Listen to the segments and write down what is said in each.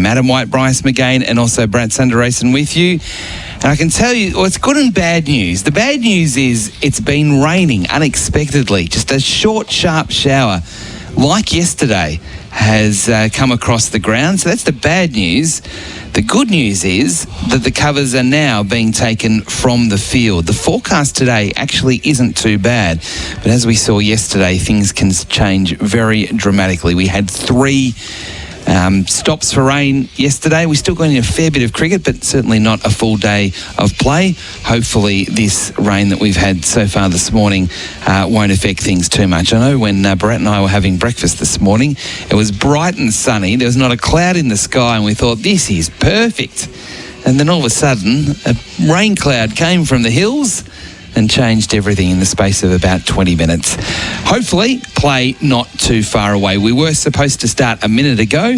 Adam White, Bryce, McGain, and also Sundaresan with you. And I can tell you, well, it's good and bad news. The bad news is it's been raining unexpectedly. Just a short, sharp shower, like yesterday, has come across the ground. So that's the bad news. The good news is that the covers are now being taken from the field. The forecast today actually isn't too bad. But as we saw yesterday, things can change very dramatically. We had 3 stops for rain yesterday. We still got in a fair bit of cricket, but certainly not a full day of play. Hopefully this rain that we've had so far this morning won't affect things too much. I know when Bharat and I were having breakfast this morning, it was bright and sunny. There was not a cloud in the sky, and we thought, this is perfect. And then all of a sudden, a rain cloud came from the hills and changed everything in the space of about 20 minutes. Hopefully, play not too far away. We were supposed to start a minute ago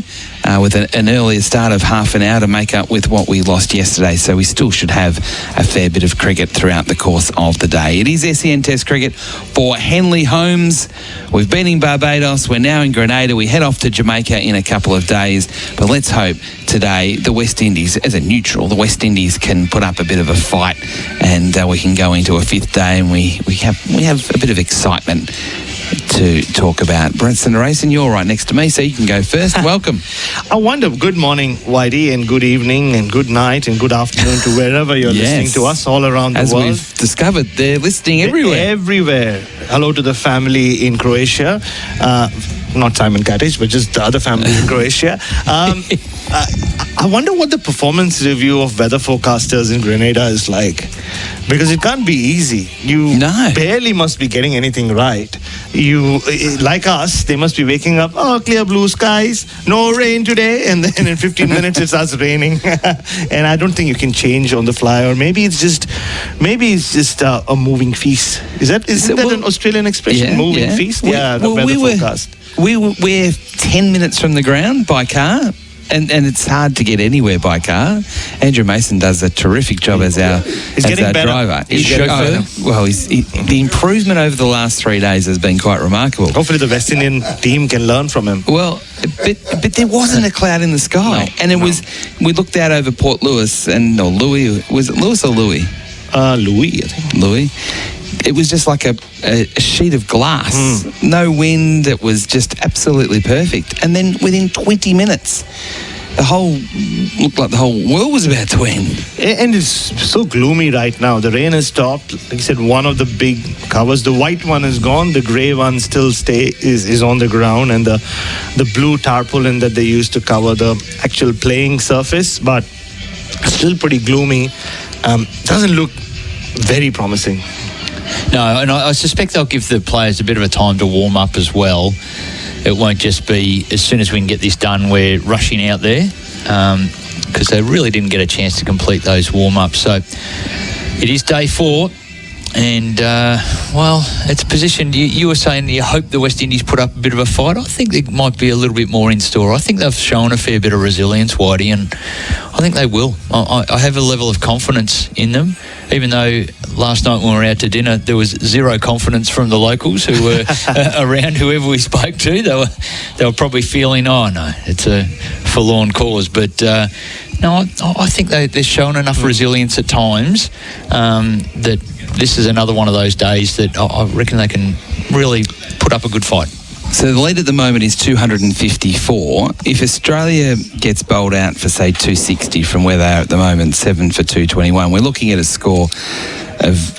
with an earlier start of half an hour to make up with what we lost yesterday, so we still should have a fair bit of cricket throughout the course of the day. It is SEN Test cricket for Henley Holmes. We've been in Barbados. We're now in Grenada. We head off to Jamaica in a couple of days, but let's hope today the West Indies, as a neutral, the West Indies can put up a bit of a fight, and we can go into a 5th day, and we have a bit of excitement to talk about. Sundaresan, you're right next to me, so you can go first. Welcome. I wonder, good morning, Whitey, and good evening, and good night, and good afternoon to wherever you're listening to us all around the world. As we've discovered, they're listening everywhere. Everywhere. Hello to the family in Croatia. Not Simon Cottage, but just the other family in Croatia. I wonder what the performance review of weather forecasters in Grenada is like. Because it can't be easy. You barely must be getting anything right. You, like us, they must be waking up, clear blue skies, no rain today, and then in 15 minutes it starts raining. And I don't think you can change on the fly, or maybe it's just a moving feast. Isn't that an Australian expression? Moving feast? The weather forecast. We're 10 minutes from the ground by car. And it's hard to get anywhere by car. Andrew Mason does a terrific job as our driver. The improvement over the last 3 days has been quite remarkable. Hopefully the West Indian team can learn from him. Well, but there wasn't a cloud in the sky. We looked out over Port Louis Louis. Was it Louis or Louis? Louis, I think. Louis. It was just like a sheet of glass. No wind. It was just absolutely perfect. And then within 20 minutes, looked like the whole world was about to end. And it's so gloomy right now. The rain has stopped. Like I said, one of the big covers, the white one is gone. The grey one still is on the ground, and the blue tarpaulin that they used to cover the actual playing surface, but still pretty gloomy. Doesn't look very promising. No, and I suspect they'll give the players a bit of a time to warm up as well. It won't just be as soon as we can get this done, we're rushing out there, because they really didn't get a chance to complete those warm-ups. So it is day 4, and, it's positioned. You were saying you hope the West Indies put up a bit of a fight. I think there might be a little bit more in store. I think they've shown a fair bit of resilience, Whitey, and I think they will. I have a level of confidence in them, even though last night when we were out to dinner, there was zero confidence from the locals who were around whoever we spoke to. They were probably feeling, it's a forlorn cause. But no, I think they've shown enough resilience at times that this is another one of those days that I reckon they can really put up a good fight. So the lead at the moment is 254. If Australia gets bowled out for, say, 260 from where they are at the moment, 7 for 221, we're looking at a score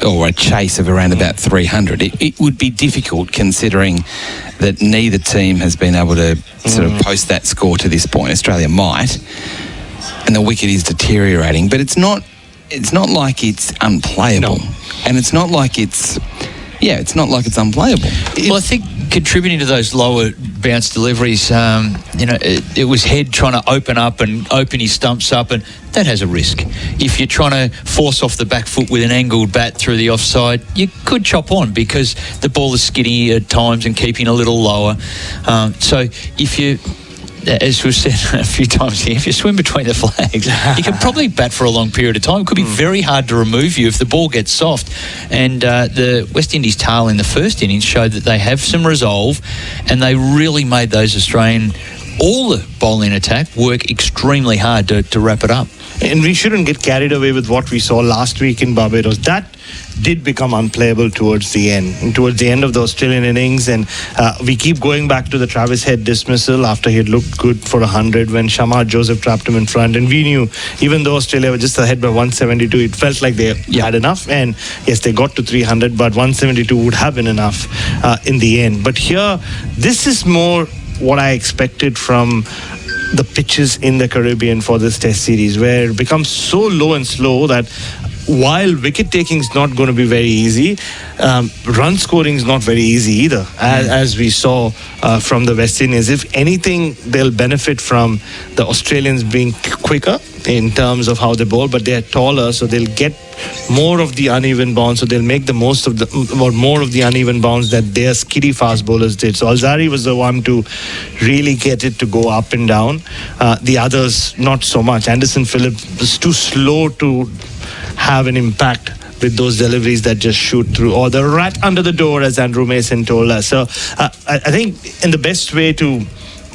or a chase of around about 300. It would be difficult considering that neither team has been able to sort of post that score to this point. Australia might, and the wicket is deteriorating, but it's not like it's unplayable. No. And it's not like it's unplayable. Well, I think contributing to those lower bounce deliveries, it was Head trying to open up and open his stumps up, and that has a risk. If you're trying to force off the back foot with an angled bat through the offside, you could chop on because the ball is skinny at times and keeping a little lower. So if you, as we've said a few times here, if you swim between the flags, you can probably bat for a long period of time. It could be very hard to remove you if the ball gets soft. And the West Indies tail in the first innings showed that they have some resolve, and they really made those Australian all the bowling attack work extremely hard to wrap it up. And we shouldn't get carried away with what we saw last week in Barbados. That did become unplayable towards the end. And towards the end of the Australian innings, and we keep going back to the Travis Head dismissal after he had looked good for 100 when Shamar Joseph trapped him in front. And we knew, even though Australia were just ahead by 172, it felt like they had enough. And yes, they got to 300, but 172 would have been enough in the end. But here, this is more what I expected from the pitches in the Caribbean for this Test series, where it becomes so low and slow that while wicket taking is not going to be very easy, run scoring is not very easy either, as we saw from the West Indies. If anything, they'll benefit from the Australians being quicker in terms of how they bowl, but they're taller, so they'll get more of the uneven bounce, so they'll make the most of more of the uneven bounce that their skiddy fast bowlers did. So Alzari was the one to really get it to go up and down. The others, not so much. Anderson Phillip was too slow to have an impact with those deliveries that just shoot through, or the rat under the door, as Andrew Mason told us. So I think in the best way to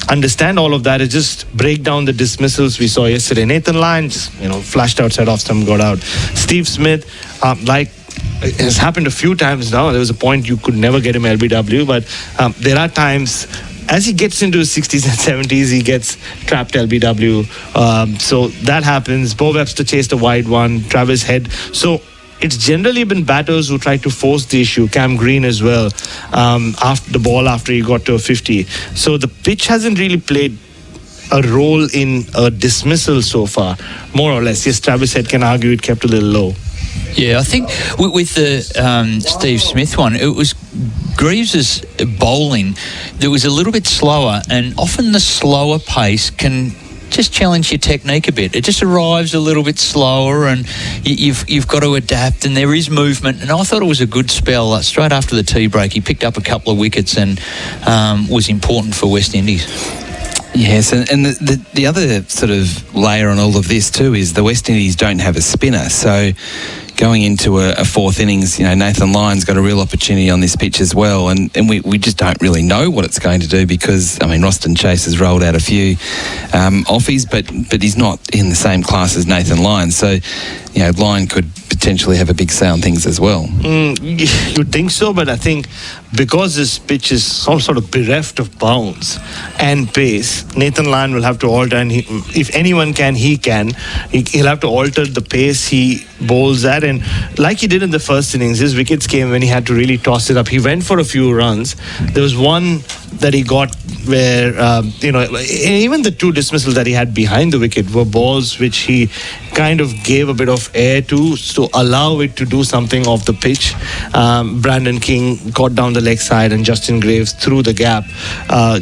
understand all of that is just break down the dismissals we saw yesterday. Nathan Lyon just, flashed outside off stump, got out. Steve Smith, like it has happened a few times now. There was a point you could never get him LBW, but there are times as he gets into his 60s and 70s, he gets trapped LBW. So that happens. Bo Webster chased a wide one. Travis Head. So it's generally been batters who try to force the issue. Cam Green as well, after the ball after he got to a 50. So the pitch hasn't really played a role in a dismissal so far, more or less. Yes, Travis Head can argue it kept a little low. Yeah, I think with the Steve Smith one, it was Greaves's bowling that was a little bit slower, and often the slower pace can just challenge your technique a bit. It just arrives a little bit slower, and you've got to adapt, and there is movement. And I thought it was a good spell. Straight after the tea break, he picked up a couple of wickets and was important for West Indies. Yes, and the other sort of layer on all of this too is the West Indies don't have a spinner. So going into a fourth innings, Nathan Lyon's got a real opportunity on this pitch as well, and we just don't really know what it's going to do because, Roston Chase has rolled out a few offies, but he's not in the same class as Nathan Lyon. So, Lyon could potentially have a big say on things as well. You'd think so, but I think because this pitch is sort of bereft of bounce and pace, Nathan Lyon will have to alter, and if anyone can, he can. He'll have to alter the pace he bowls at, and like he did in the first innings, his wickets came when he had to really toss it up. He went for a few runs. There was one that he got where, even the two dismissals that he had behind the wicket were balls which he kind of gave a bit of air to allow it to do something off the pitch. Brandon King got down the leg side and Justin Graves through the gap,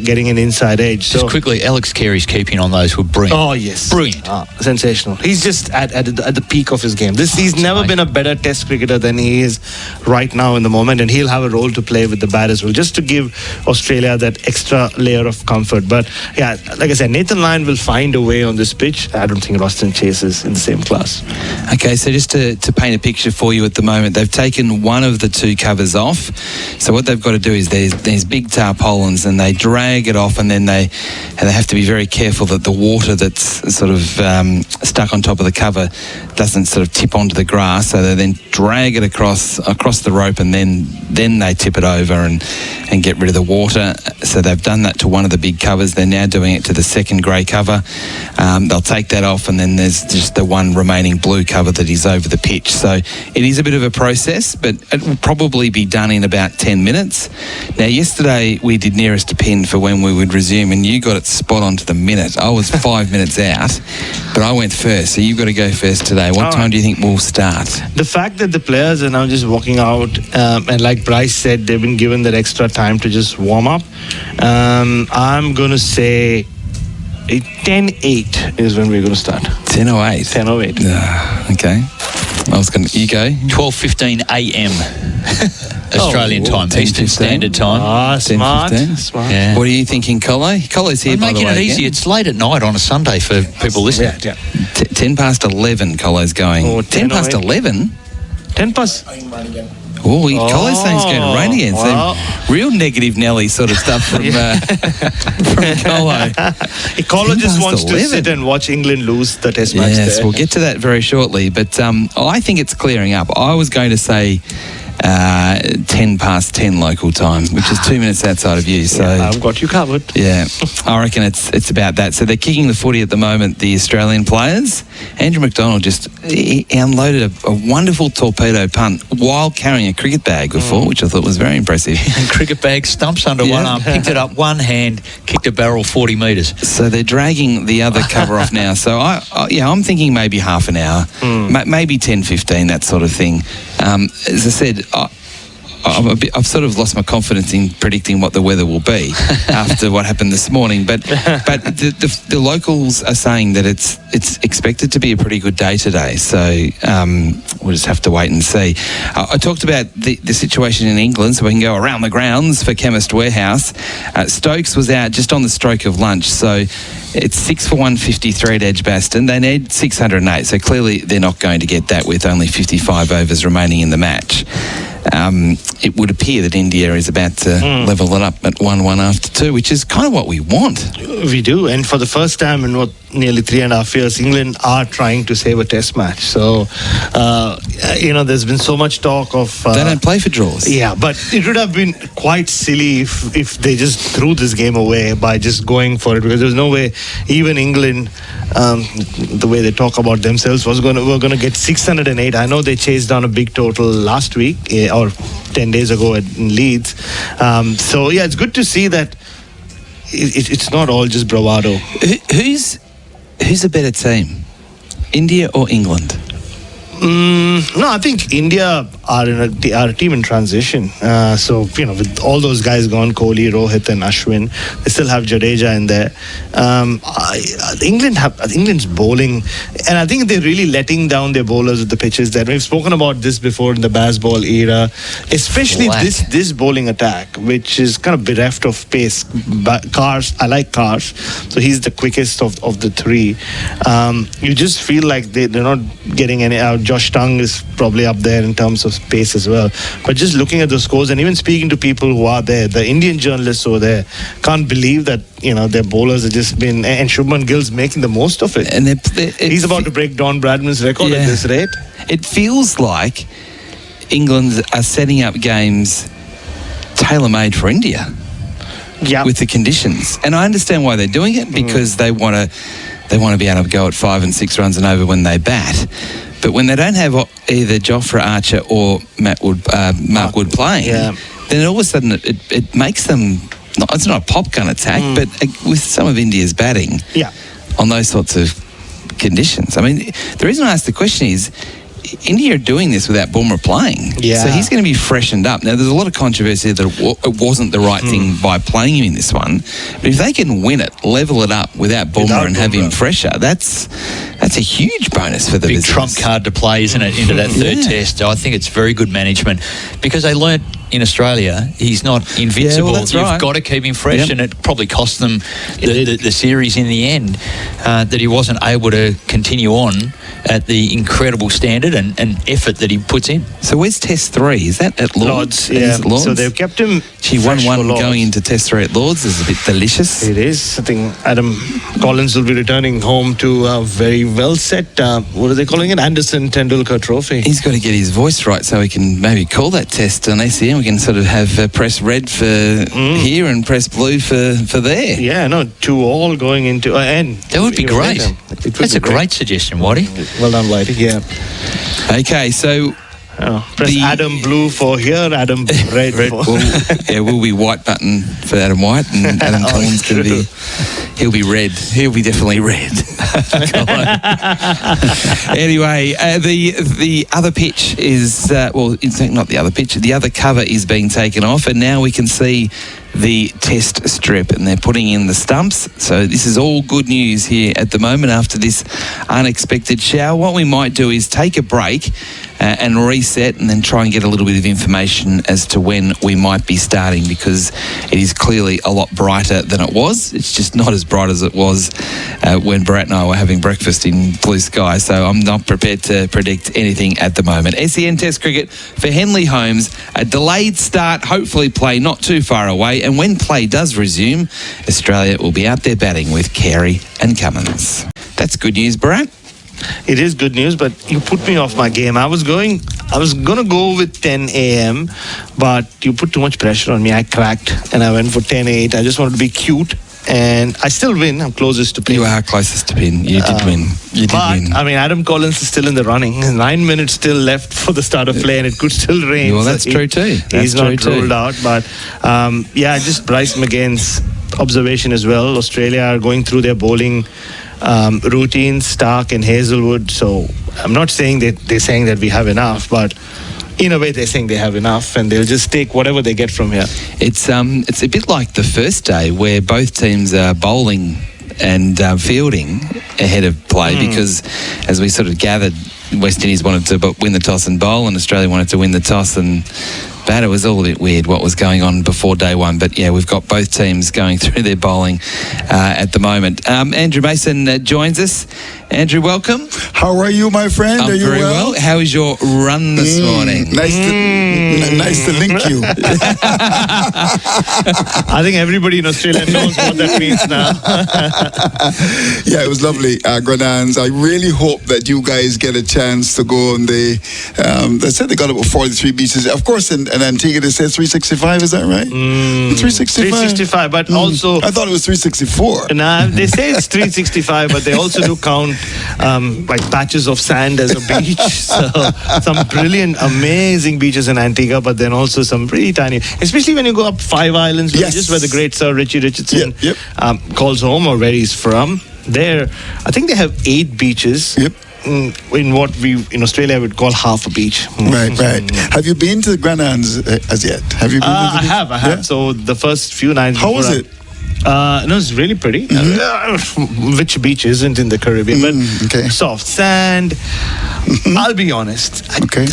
getting an inside edge. Just quickly, Alex Carey's keeping on those were brilliant. Oh, yes. Brilliant. Sensational. He's just at the peak of his game. He's never been a better Test cricketer than he is right now in the moment, and he'll have a role to play with the bat as well, just to give Australia that extra layer of comfort. But yeah, like I said, Nathan Lyon will find a way on this pitch. I don't think Roston Chase is in the same class. Okay, so just to paint a picture for you at the moment, they've taken one of the two covers off. So what they've got to do is there's big tarpaulins, and they drag it off, and then they have to be very careful that the water that's sort of stuck on top of the cover doesn't sort of tip onto the grass. So they then drag it across the rope, and then they tip it over and get rid of the water. So they've done that to one of the big covers. They're now doing it to the second grey cover. They'll take that off, and then there's just the one remaining blue cover that is over the pitch. So it is a bit of a process, but it will probably be done in about 10 minutes. Now, yesterday we did nearest to pin for when we would resume, and you got it spot on to the minute. I was 5 minutes out, but I went first, so you've got to go first today. What time do you think we'll start? The fact that the players are now just walking out, and like Bryce said, they've been given that extra time to just warm up. I'm going to say 10:08 is when we're going to start. 10:08? 10:08. Okay. You go? 12:15 a.m. Australian time, Eastern Standard Time. Smart. Yeah. What are you thinking, Colo? Colo's here, I'm by the way. making it easy. Again. It's late at night on a Sunday for people listening. Yeah. 10 past 11, Colo's going. 10 past 11? 10 past. Oh, Colo's saying it's going to rain again. Well. So real negative Nelly sort of stuff from Colo. Colo just 10 wants past to 11. sit and watch England lose the Test match. Yes, there. we'll get to that very shortly. But I think it's clearing up. I was going to say 10 past 10 local time, which is 2 minutes outside of you. So I've got you covered. yeah, I reckon it's about that. So they're kicking the footy at the moment, the Australian players. Andrew McDonald he unloaded a wonderful torpedo punt while carrying a cricket bag before, which I thought was very impressive. And cricket bag stumps under one arm, picked it up one hand, kicked a barrel 40 metres. So they're dragging the other cover off now. So I'm thinking maybe half an hour, maybe 10, 15, that sort of thing. As I said, I've sort of lost my confidence in predicting what the weather will be after what happened this morning. But the locals are saying that it's expected to be a pretty good day today. So we'll just have to wait and see. I talked about the situation in England, so we can go around the grounds for Chemist Warehouse. Stokes was out just on the stroke of lunch, so it's 6 for 153 at Edgbaston. They need 608, so clearly they're not going to get that with only 55 overs remaining in the match. It would appear that India is about to level it up at 1-1 after 2, which is kind of what we want. We do, and for the first time in nearly 3.5 years, England are trying to save a Test match. So, there's been so much talk of... they don't play for draws. Yeah, but it would have been quite silly if they just threw this game away by just going for it, because there's no way even England, the way they talk about themselves, were going to get 608. I know they chased down a big total last week or 10 days ago in Leeds. So, yeah, it's good to see that it's not all just bravado. Who's a better team, India or England? No, I think India are a team in transition. So, with all those guys gone, Kohli, Rohit and Ashwin, they still have Jadeja in there. England's bowling, and I think they're really letting down their bowlers with the pitches there. We've spoken about this before in the Bazball era, especially this bowling attack, which is kind of bereft of pace. Cars, I like Cars, so he's the quickest of the three. You just feel like they're not getting any out. Josh Tung is probably up there in terms of pace as well. But just looking at the scores and even speaking to people who are there, the Indian journalists over there can't believe that their bowlers have just been, and Shubman Gill's making the most of it. And he's about to break Don Bradman's record at this rate. It feels like England are setting up games tailor-made for India. Yeah. With the conditions, and I understand why they're doing it, because they want to be able to go at 5 and 6 runs and over when they bat. But when they don't have either Jofra Archer or Mark Wood playing, then all of a sudden it makes them. It's not a pop gun attack, but with some of India's batting, on those sorts of conditions. I mean, the reason I asked the question is, India are doing this without Bumrah playing. So he's going to be freshened up. Now, there's a lot of controversy that it wasn't the right thing by playing him in this one. But if they can win it, level it up without Bumrah and have him fresher, that's a huge bonus for the big business. trump card to play, isn't it, into that third test. I think it's very good management, because they learnt in Australia he's not invincible. That's You've right. got to keep him fresh, and it probably cost them the series in the end, that he wasn't able to continue on at the incredible standard and effort that he puts in. So where's Test 3? Is that at Lords? Yeah. Is it Lords? So they've kept him. Gee, 1-1 going into Test 3 at Lords is a bit delicious. It is. I think Adam Collins will be returning home to a very well set, what are they calling it? Anderson Tendulkar Trophy. He's got to get his voice right so he can maybe call that test on SEN. We can sort of have press red for here and press blue for there. Yeah, no, 2-2 going into end. That would be great. That's a great suggestion, Whitey. Well done, Whitey. Yeah. Okay, so press Adam Blue for here, Adam Red for... we'll be white button for Adam White, and Adam Collins can be... He'll be red. He'll be definitely red. Anyway, the other pitch is... in fact, not the other pitch. The other cover is being taken off, and now we can see the test strip, and they're putting in the stumps. So this is all good news here at the moment after this unexpected shower. What we might do is take a break and reset, and then try and get a little bit of information as to when we might be starting, because it is clearly a lot brighter than it was. It's just not as bright as it was when Bharat and I were having breakfast in blue sky. So I'm not prepared to predict anything at the moment. SEN Test Cricket for Henley Holmes, a delayed start, hopefully play not too far away, and when play does resume, Australia will be out there batting with Carey and Cummins. That's good news, Bharat. It is good news, but you put me off my game. I was going to go with 10 a.m., but you put too much pressure on me. I cracked and I went for 10-8. I just wanted to be cute, and I still win. I'm closest to pin. You are closest to pin. You did win. You did win. I mean, Adam Collins is still in the running. 9 minutes still left for the start of play, and it could still rain. Well, that's true too. He's not ruled out, but just Bryce McGain's observation as well. Australia are going through their bowling routines, Stark and Hazelwood. So I'm not saying that they're saying that we have enough, but in a way they're saying they have enough, and they'll just take whatever they get from here. It's a bit like the first day where both teams are bowling and fielding ahead of play, because as we sort of gathered, West Indies wanted to win the toss and bowl, and Australia wanted to win the toss and bat. It was all a bit weird what was going on before day one, but yeah, we've got both teams going through their bowling at the moment. Andrew Mason joins us. Andrew, welcome. How are you, my friend? I'm are you very well. How is your run this morning? Nice to link you. I think everybody in Australia knows what that means now. Yeah, it was lovely, Grenadans. I really hope that you guys get a chance to go on the. They said they got about 43 beaches. Of course, in Antigua they said 365. Is that right? 365. 365, but also I thought it was 364. Nah, they say it's 365, but they also do count like patches of sand as a beach. So some brilliant, amazing beaches in Antigua, but then also some pretty tiny, especially when you go up Five Islands, which is where the great Sir Richie Richardson calls home, or where he's from. There, I think they have 8 beaches. In what we in Australia would call half a beach. Right. Have you been to the Grenadans as yet? Have you been? I have. Yeah? So the first few nights. How was it? No, it's really pretty. Which beach isn't in the Caribbean? But soft sand. I'll be honest.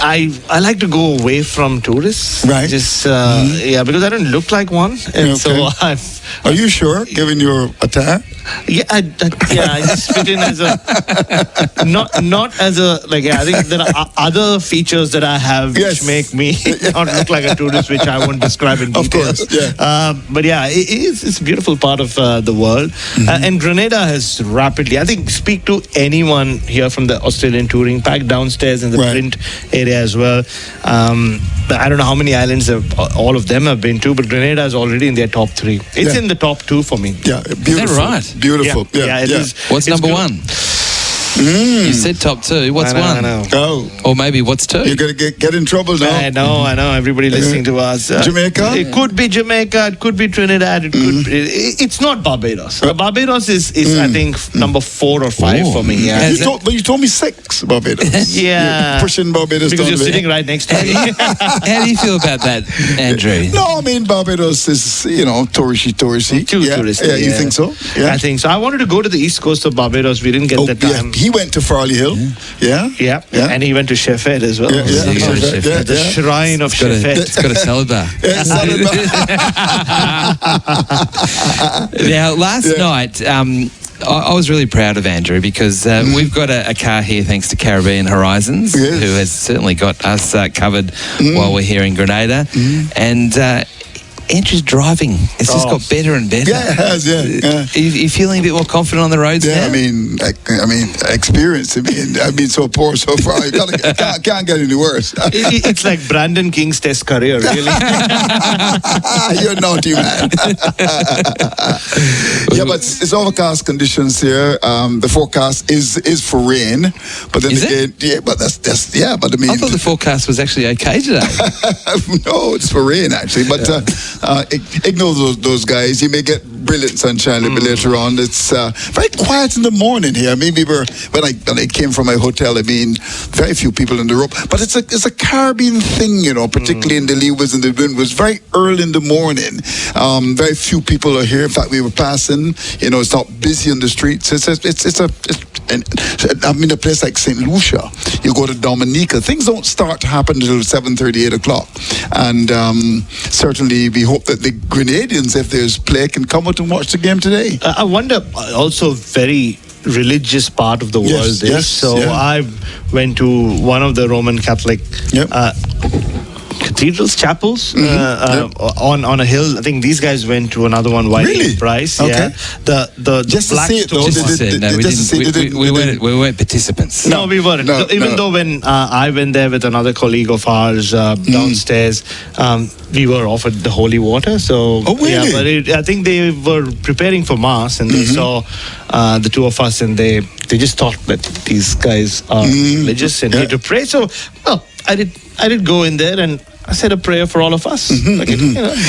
I like to go away from tourists. Right. Just because I don't look like one, and so I've. Are you sure, given your attire? Yeah, I just fit in as a not as a I think there are other features that I have which make me not look like a tourist, which I won't describe in detail. Of course, but it's a beautiful part of the world, and Grenada has rapidly. I think speak to anyone here from the Australian touring pack downstairs in the print area as well. I don't know how many islands all of them have been to, but Grenada is already in their top 3. It's in the top 2 for me. Yeah, beautiful. Is that right? Beautiful. Yeah, it is. What's number good. 1? You said top 2. What's 1? I know. Oh. Or maybe what's 2? You're going to get in trouble now. I know. Everybody listening to us. Jamaica? It could be Jamaica. It could be Trinidad. It could be, it's not Barbados. Barbados is I think, number 4 or 5 for me. Yeah. But you told me 6, Barbados. Yeah. You're pushing Barbados because down you're sitting right next to me. How do you feel about that, Andrew? No, I mean, Barbados is, touristy. Too touristy. Yeah, you think so? Yeah. I think so. I wanted to go to the east coast of Barbados. We didn't get the time. He went to Farley Hill. Yeah. And he went to Sheffield as well. The shrine of Sheffield. It's got a salad bar. Now, last night, I was really proud of Andrew because we've got a car here thanks to Caribbean Horizons, who has certainly got us covered while we're here in Grenada. And Andrew's driving. It's just got better and better. Yeah, it has. Yeah. Are you feeling a bit more confident on the roads now? I mean, experience. I mean, I've been so poor so far. You can't get any worse. It's like Brandon King's test career, really. You're naughty, man. But it's overcast conditions here. The forecast is for rain, but then again, but that's But I mean, I thought the forecast was actually okay today. No, it's for rain actually, but. Ignore those guys. You may get brilliant sunshine a bit later on. It's very quiet in the morning here. I mean, when I came from my hotel, I mean, very few people in the room. But it's a Caribbean thing, you know, particularly in the Leeward and the Wind. It was very early in the morning. Very few people are here. In fact, we were passing. You know, it's not busy on the streets. I mean, a place like St. Lucia, you go to Dominica, things don't start to happen until 7:30, 8 o'clock. And certainly we hope that the Grenadians, if there's play, can come out and watch the game today. I wonder, also very religious part of the world. I went to one of the Roman Catholic cathedrals, chapels on a hill. I think these guys went to another one. Really? Bryce. Okay. Yeah. The Just to black see it, though. We weren't participants. No, we weren't. Even though when I went there with another colleague of ours downstairs, we were offered the holy water. So really? Yeah, but I think they were preparing for mass, and they saw the two of us, and they just thought that these guys are religious and need to pray. So, I did go in there and I said a prayer for all of us.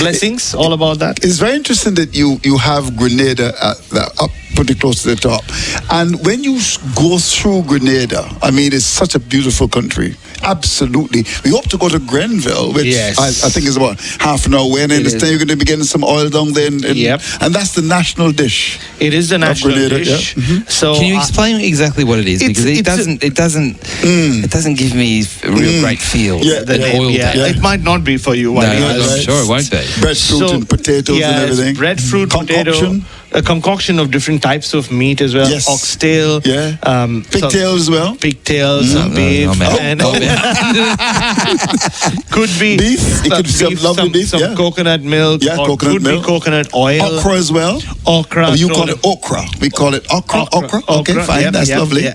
Blessings, all about that. It's very interesting that you have Grenada up pretty close to the top. And when you go through Grenada, I mean, it's such a beautiful country. Absolutely. We hope to go to Grenville, which I think is about half an hour away. And I understand you're going to be getting some oil down there. And that's the national dish. It is the national dish. Yeah. So can you explain exactly what it is? Because it doesn't give me a real great feel. Yeah, oil. It might not be for you. I'm sure it won't be. Breadfruit and potatoes and everything. Breadfruit, potato, a concoction of different types of meat as well. Yes. Oxtail. Yeah. Pigtails as well. Pigtails, some beef. Could be beef. It could be some lovely beef. Some coconut milk. Yeah, or coconut could milk. Be coconut oil. Okra as well. Okra. You call it okra. We call it okra. Okay, fine. That's lovely.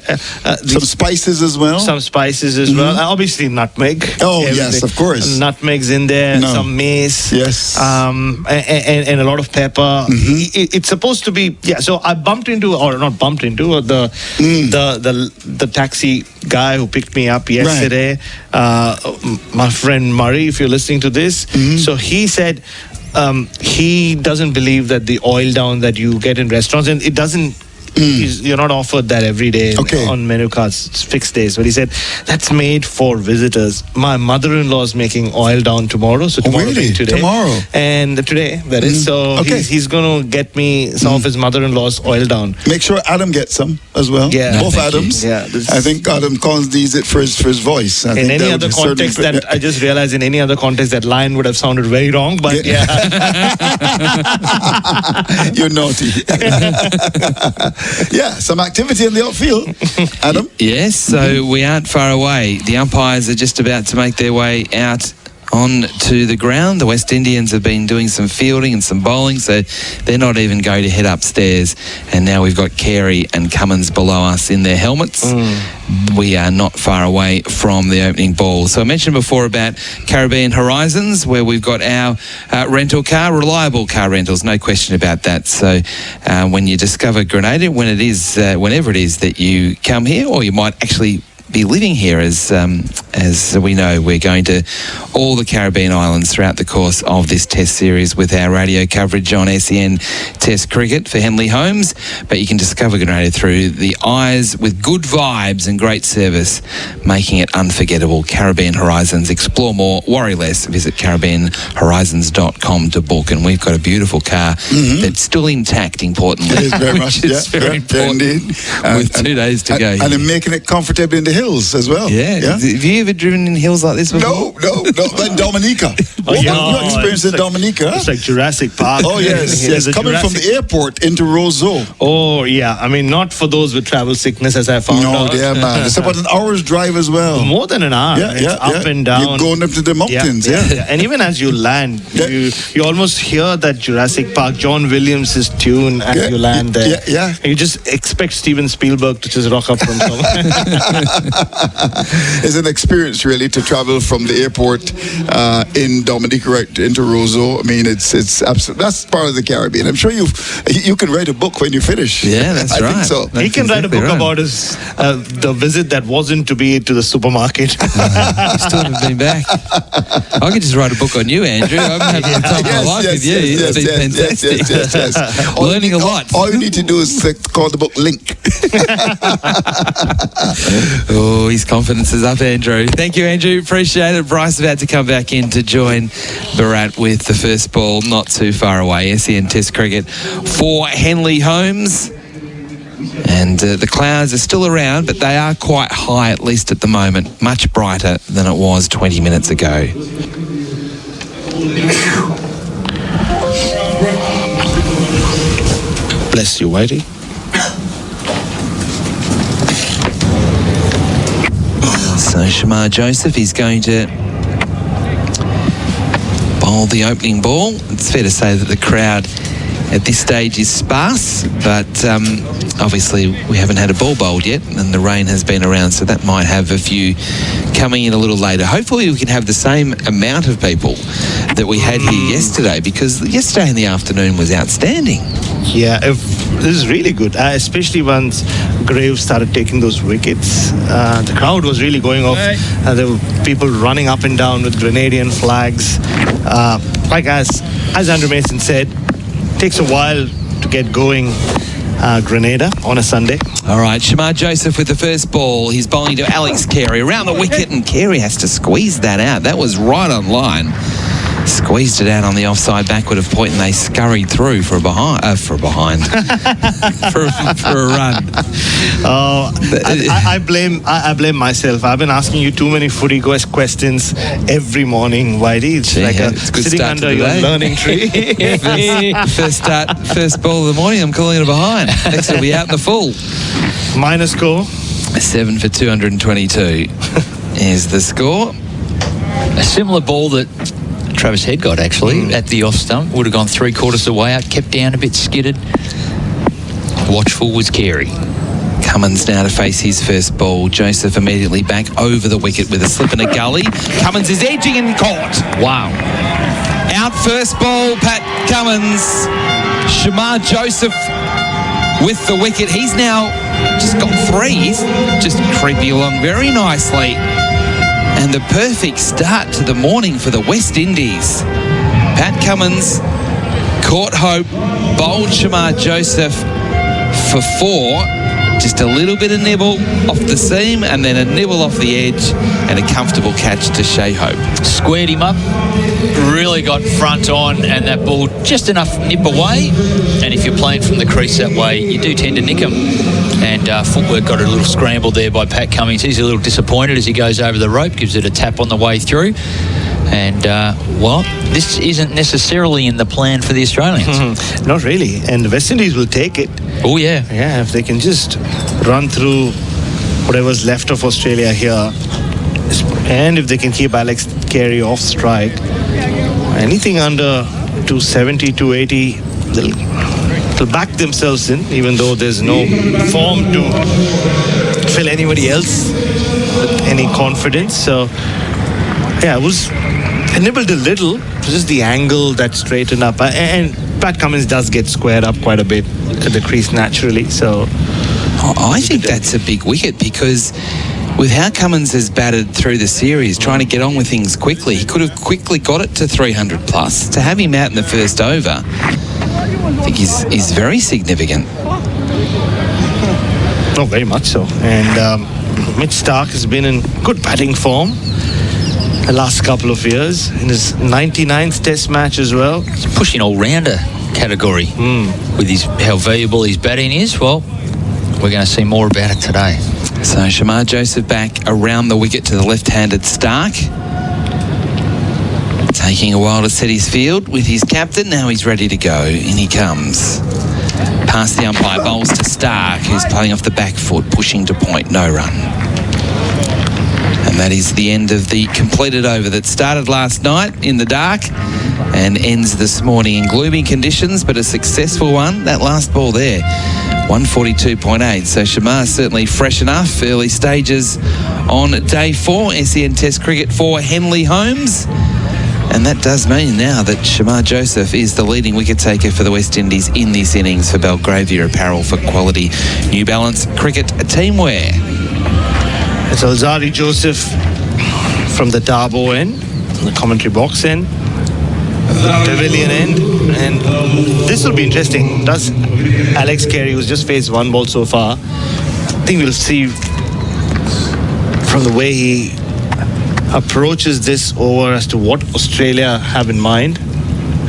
Some spices as well. Some spices as well. Obviously nutmeg. Oh, yes, of course. Nutmegs in there. Some mace. Yes. And a lot of pepper. It's supposed to be, so I bumped into, or not bumped into, the taxi guy who picked me up yesterday, my friend Murray, if you're listening to this. So he said he doesn't believe that the oil down that you get in restaurants, and it doesn't, you're not offered that every day on menu cards. It's fixed days. But he said that's made for visitors. My mother-in-law is making oil down tomorrow. So tomorrow being today. Tomorrow. And today, that is. So he's going to get me some of his mother-in-law's oil down. Make sure Adam gets some as well. Yeah. Both Adams. Yeah. I think Adam Collins needs it for his voice. In any other context I just realized in any other context that line would have sounded very wrong. But You're naughty. Some activity in the outfield. Adam? Yes, so we aren't far away. The umpires are just about to make their way out on to the ground. The West Indians have been doing some fielding and some bowling, so they're not even going to head upstairs. And now we've got Carey and Cummins below us in their helmets. We are not far away from the opening ball. So I mentioned before about Caribbean Horizons, where we've got our rental car, reliable car rentals, no question about that. So when you discover Grenada, whenever it is that you come here, or you might actually be living here, as we know, we're going to all the Caribbean islands throughout the course of this Test series with our radio coverage on SEN Test Cricket for Henley Holmes. But you can discover Grenada through the eyes with good vibes and great service, making it unforgettable. Caribbean Horizons. Explore more, worry less. Visit CaribbeanHorizons.com to book. And we've got a beautiful car that's still intact, importantly. It is very much. It's very important. Indeed. With 2 days to go. And I'm making it comfortable in the hills as well. Yeah. Have you ever driven in hills like this before? No. But Dominica. What your experience in Dominica? It's like Jurassic Park. Oh, yes. Coming from the airport into Roseau. Oh, yeah. I mean, not for those with travel sickness, as I found out. No, man. It's about an hour's drive as well. More than an hour. It's up and down. You're going up to the mountains, And even as you land, you almost hear that Jurassic Park, John Williams' tune as you land there. Yeah. And you just expect Steven Spielberg to just rock up from somewhere. It's an experience really to travel from the airport in Dominica right into Roseau. I mean, it's absolutely, that's part of the Caribbean. I'm sure you can write a book when you finish. Yeah, that's I right. think so. He can write a book about his the visit that wasn't to be to the supermarket. I still haven't been back. I could just write a book on you, Andrew. I'm having the time of my life with you. It's been fantastic. Yes. Learning a lot. All you need to do is call the book Link. Oh, his confidence is up, Andrew. Thank you, Andrew. Appreciate it. Bryce about to come back in to join Bharat with the first ball not too far away. SEN Test Cricket for Henley Holmes. And the clouds are still around, but they are quite high, at least at the moment. Much brighter than it was 20 minutes ago. Bless you, Whitey. So Shamar Joseph is going to bowl the opening ball. It's fair to say that the crowd at this stage is sparse, but obviously we haven't had a ball bowled yet, and the rain has been around, so that might have a few coming in a little later. Hopefully we can have the same amount of people that we had here yesterday, because yesterday in the afternoon was outstanding. Yeah, this is really good, especially once Graves started taking those wickets. The crowd was really going off. There were people running up and down with Grenadian flags. Like as Andrew Mason said, takes a while to get going, Grenada on a Sunday. All right, Shamar Joseph with the first ball. He's bowling to Alex Carey around the wicket, and Carey has to squeeze that out. That was right on line. Squeezed it out on the offside backward of point, and they scurried through for a run. I blame myself. I've been asking you too many footy questions every morning, Whitey. It's like it's a good sitting start to under the your day. learning tree. First ball of the morning, I'm calling it a behind. Next it'll be out in the full. Minor score. 7 for 222 is the score. A similar ball that Travis Head got, actually, at the off stump. Would have gone 3/4 of the way out, kept down a bit, skidded. Watchful was Carey. Cummins now to face his first ball. Joseph immediately back over the wicket with a slip and a gully. Cummins is edging and caught. Wow. Out first ball, Pat Cummins. Shamar Joseph with the wicket. He's now just got 3. He's just creeping along very nicely. And the perfect start to the morning for the West Indies. Pat Cummins caught hope, bowled Shamar Joseph for 4. Just a little bit of nibble off the seam, and then a nibble off the edge, and a comfortable catch to Shea Hope. Squared him up, really got front on, and that ball just enough nip away. And if you're playing from the crease that way, you do tend to nick him. And footwork got a little scrambled there by Pat Cummins. He's a little disappointed as he goes over the rope, gives it a tap on the way through. And, this isn't necessarily in the plan for the Australians. Not really. And the West Indies will take it. Oh, yeah. Yeah, if they can just run through whatever's left of Australia here, and if they can keep Alex Carey off strike, anything under 270, 280, they'll back themselves in, even though there's no form to fill anybody else with any confidence. So, yeah, I nibbled a little. It was just the angle that straightened up. And Pat Cummins does get squared up quite a bit at the crease naturally. So I think that's a big wicket, because with how Cummins has batted through the series, trying to get on with things quickly, he could have quickly got it to 300 plus. To have him out in the first over, I think is very significant. Oh, very much so. And Mitch Starc has been in good batting form the last couple of years, in his 99th Test match as well. He's pushing all-rounder category with how valuable his batting is. Well, we're going to see more about it today. So Shamar Joseph back around the wicket to the left-handed Starc. Taking a while to set his field with his captain. Now he's ready to go. In he comes. Past the umpire, bowls to Starc, who's playing off the back foot, pushing to point, no run. And that is the end of the completed over that started last night in the dark and ends this morning in gloomy conditions, but a successful one. That last ball there 142.8. So Shamar certainly fresh enough. Early stages on day 4. SEN Test cricket for Henley Holmes. And that does mean now that Shamar Joseph is the leading wicket taker for the West Indies in this innings for Belgravia Apparel for quality New Balance cricket teamwear. It's Alzari Joseph from the Darbo end, the commentary box end, pavilion end, and this will be interesting. Does Alex Carey, who's just faced one ball so far, I think we'll see from the way he approaches this over as to what Australia have in mind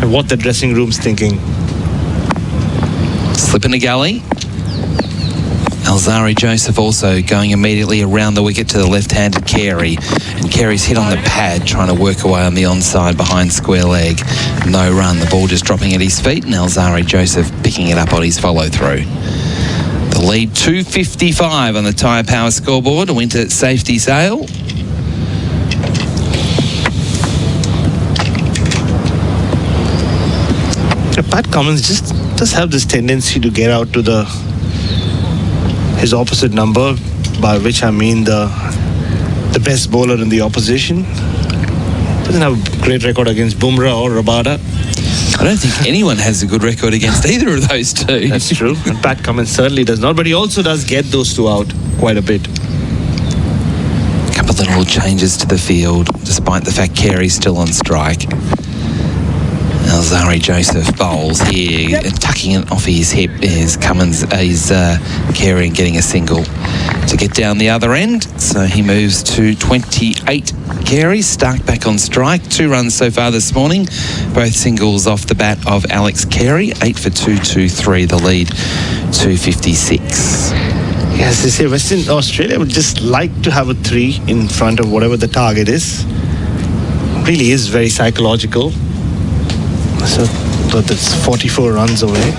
and what the dressing room's thinking. Slip in a gully. Alzari Joseph also going immediately around the wicket to the left-handed Carey. And Carey's hit on the pad, trying to work away on the onside behind square leg. No run. The ball just dropping at his feet, and Alzari Joseph picking it up on his follow-through. The lead 255 on the Tyre Power scoreboard. A winter safety sail. Pat Cummins just does have this tendency to get out to his opposite number, by which I mean the best bowler in the opposition. Doesn't have a great record against Bumrah or Rabada. I don't think anyone has a good record against either of those two. That's true. And Pat Cummins certainly does not, but he also does get those two out quite a bit. A couple of little changes to the field, despite the fact Carey's still on strike. Alzari Joseph bowls here, and tucking it off his hip is Cummins. He's Carey getting a single to get down the other end. So he moves to 28. Carey, Stark back on strike. 2 runs so far this morning. Both singles off the bat of Alex Carey. 8 for 223, the lead 256. Yes, they say Western Australia would just like to have a 3 in front of whatever the target is. Really is very psychological. So that's 44 runs away.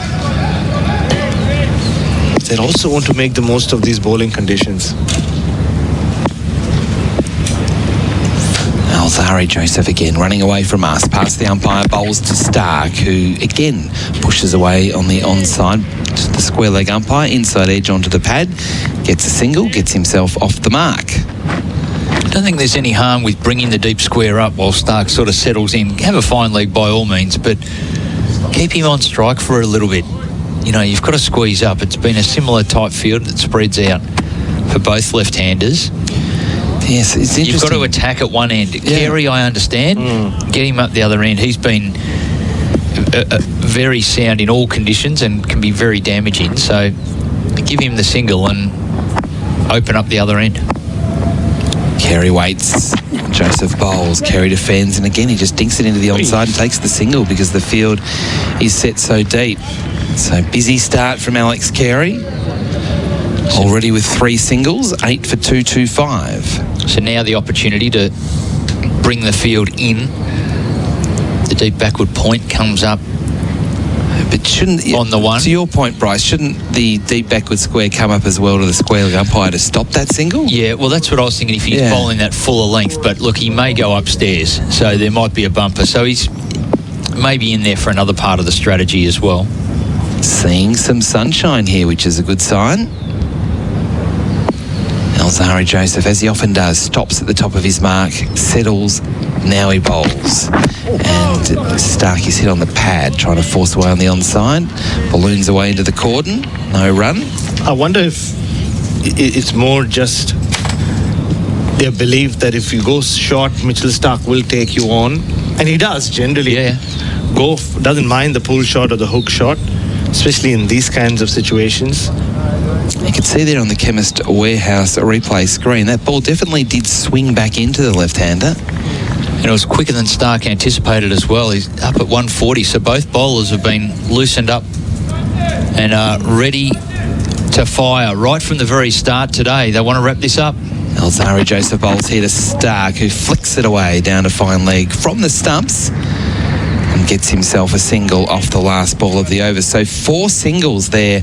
They also want to make the most of these bowling conditions. Alzari Joseph again running away from us, past the umpire, bowls to Stark, who again pushes away on the onside to the square leg umpire, inside edge onto the pad, gets a single, gets himself off the mark. I don't think there's any harm with bringing the deep square up while Stark sort of settles in. Have a fine leg by all means, but keep him on strike for a little bit. You know, you've got to squeeze up. It's been a similar type field that spreads out for both left-handers. Yes, it's interesting. You've got to attack at one end. Yeah. Carey, I understand. Get him up the other end. He's been very sound in all conditions and can be very damaging. So give him the single and open up the other end. Carey waits, Joseph bowls, Carey defends, and again he just dinks it into the onside and takes the single because the field is set so deep. So busy start from Alex Carey, already with 3 singles, 8 for 225. So now the opportunity to bring the field in. The deep backward point comes up. But shouldn't, on the one. To your point, Bryce, shouldn't the deep backward square come up as well to the square leg umpire to stop that single? Yeah, well, that's what I was thinking if he's bowling that fuller length. But look, he may go upstairs, so there might be a bumper. So he's maybe in there for another part of the strategy as well. Seeing some sunshine here, which is a good sign. Alzari Joseph, as he often does, stops at the top of his mark, settles, now he bowls. And Stark is hit on the pad, trying to force away on the onside. Balloons away into the cordon, no run. I wonder if it's more just their belief that if you go short, Mitchell Stark will take you on. And he does, generally. Yeah. Doesn't mind the pull shot or the hook shot, especially in these kinds of situations. You can see there on the Chemist Warehouse replay screen, that ball definitely did swing back into the left-hander. And it was quicker than Stark anticipated as well. He's up at 140, so both bowlers have been loosened up and are ready to fire right from the very start today. They want to wrap this up. Alzari Joseph bowls here to Stark, who flicks it away down to fine leg from the stumps and gets himself a single off the last ball of the over. So 4 singles there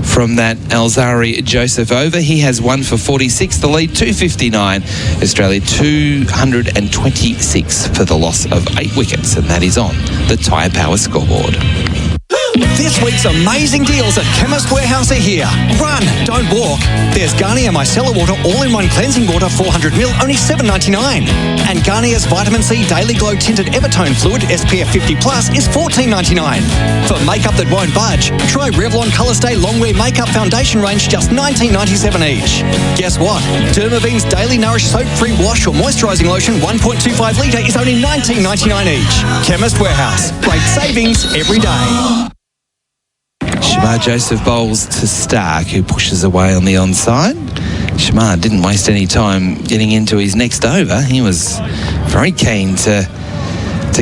from that Alzari Joseph over. He has 1 for 46, the lead 259. Australia 226 for the loss of 8 wickets, and that is on the Tyre Power scoreboard. This week's amazing deals at Chemist Warehouse are here. Run, don't walk. There's Garnier Micellar Water All-in-One Cleansing Water 400ml, only $7.99. And Garnier's Vitamin C Daily Glow Tinted Evertone Fluid SPF 50+ is $14.99. For makeup that won't budge, try Revlon Colourstay Longwear Makeup Foundation range, just $19.97 each. Guess what? Dermavine's Daily Nourish Soap-Free Wash or Moisturising Lotion 1.25 litre is only $19.99 each. Chemist Warehouse. Great savings every day. Shamar Joseph bowls to Stark, who pushes away on the onside. Shamar didn't waste any time getting into his next over. He was very keen to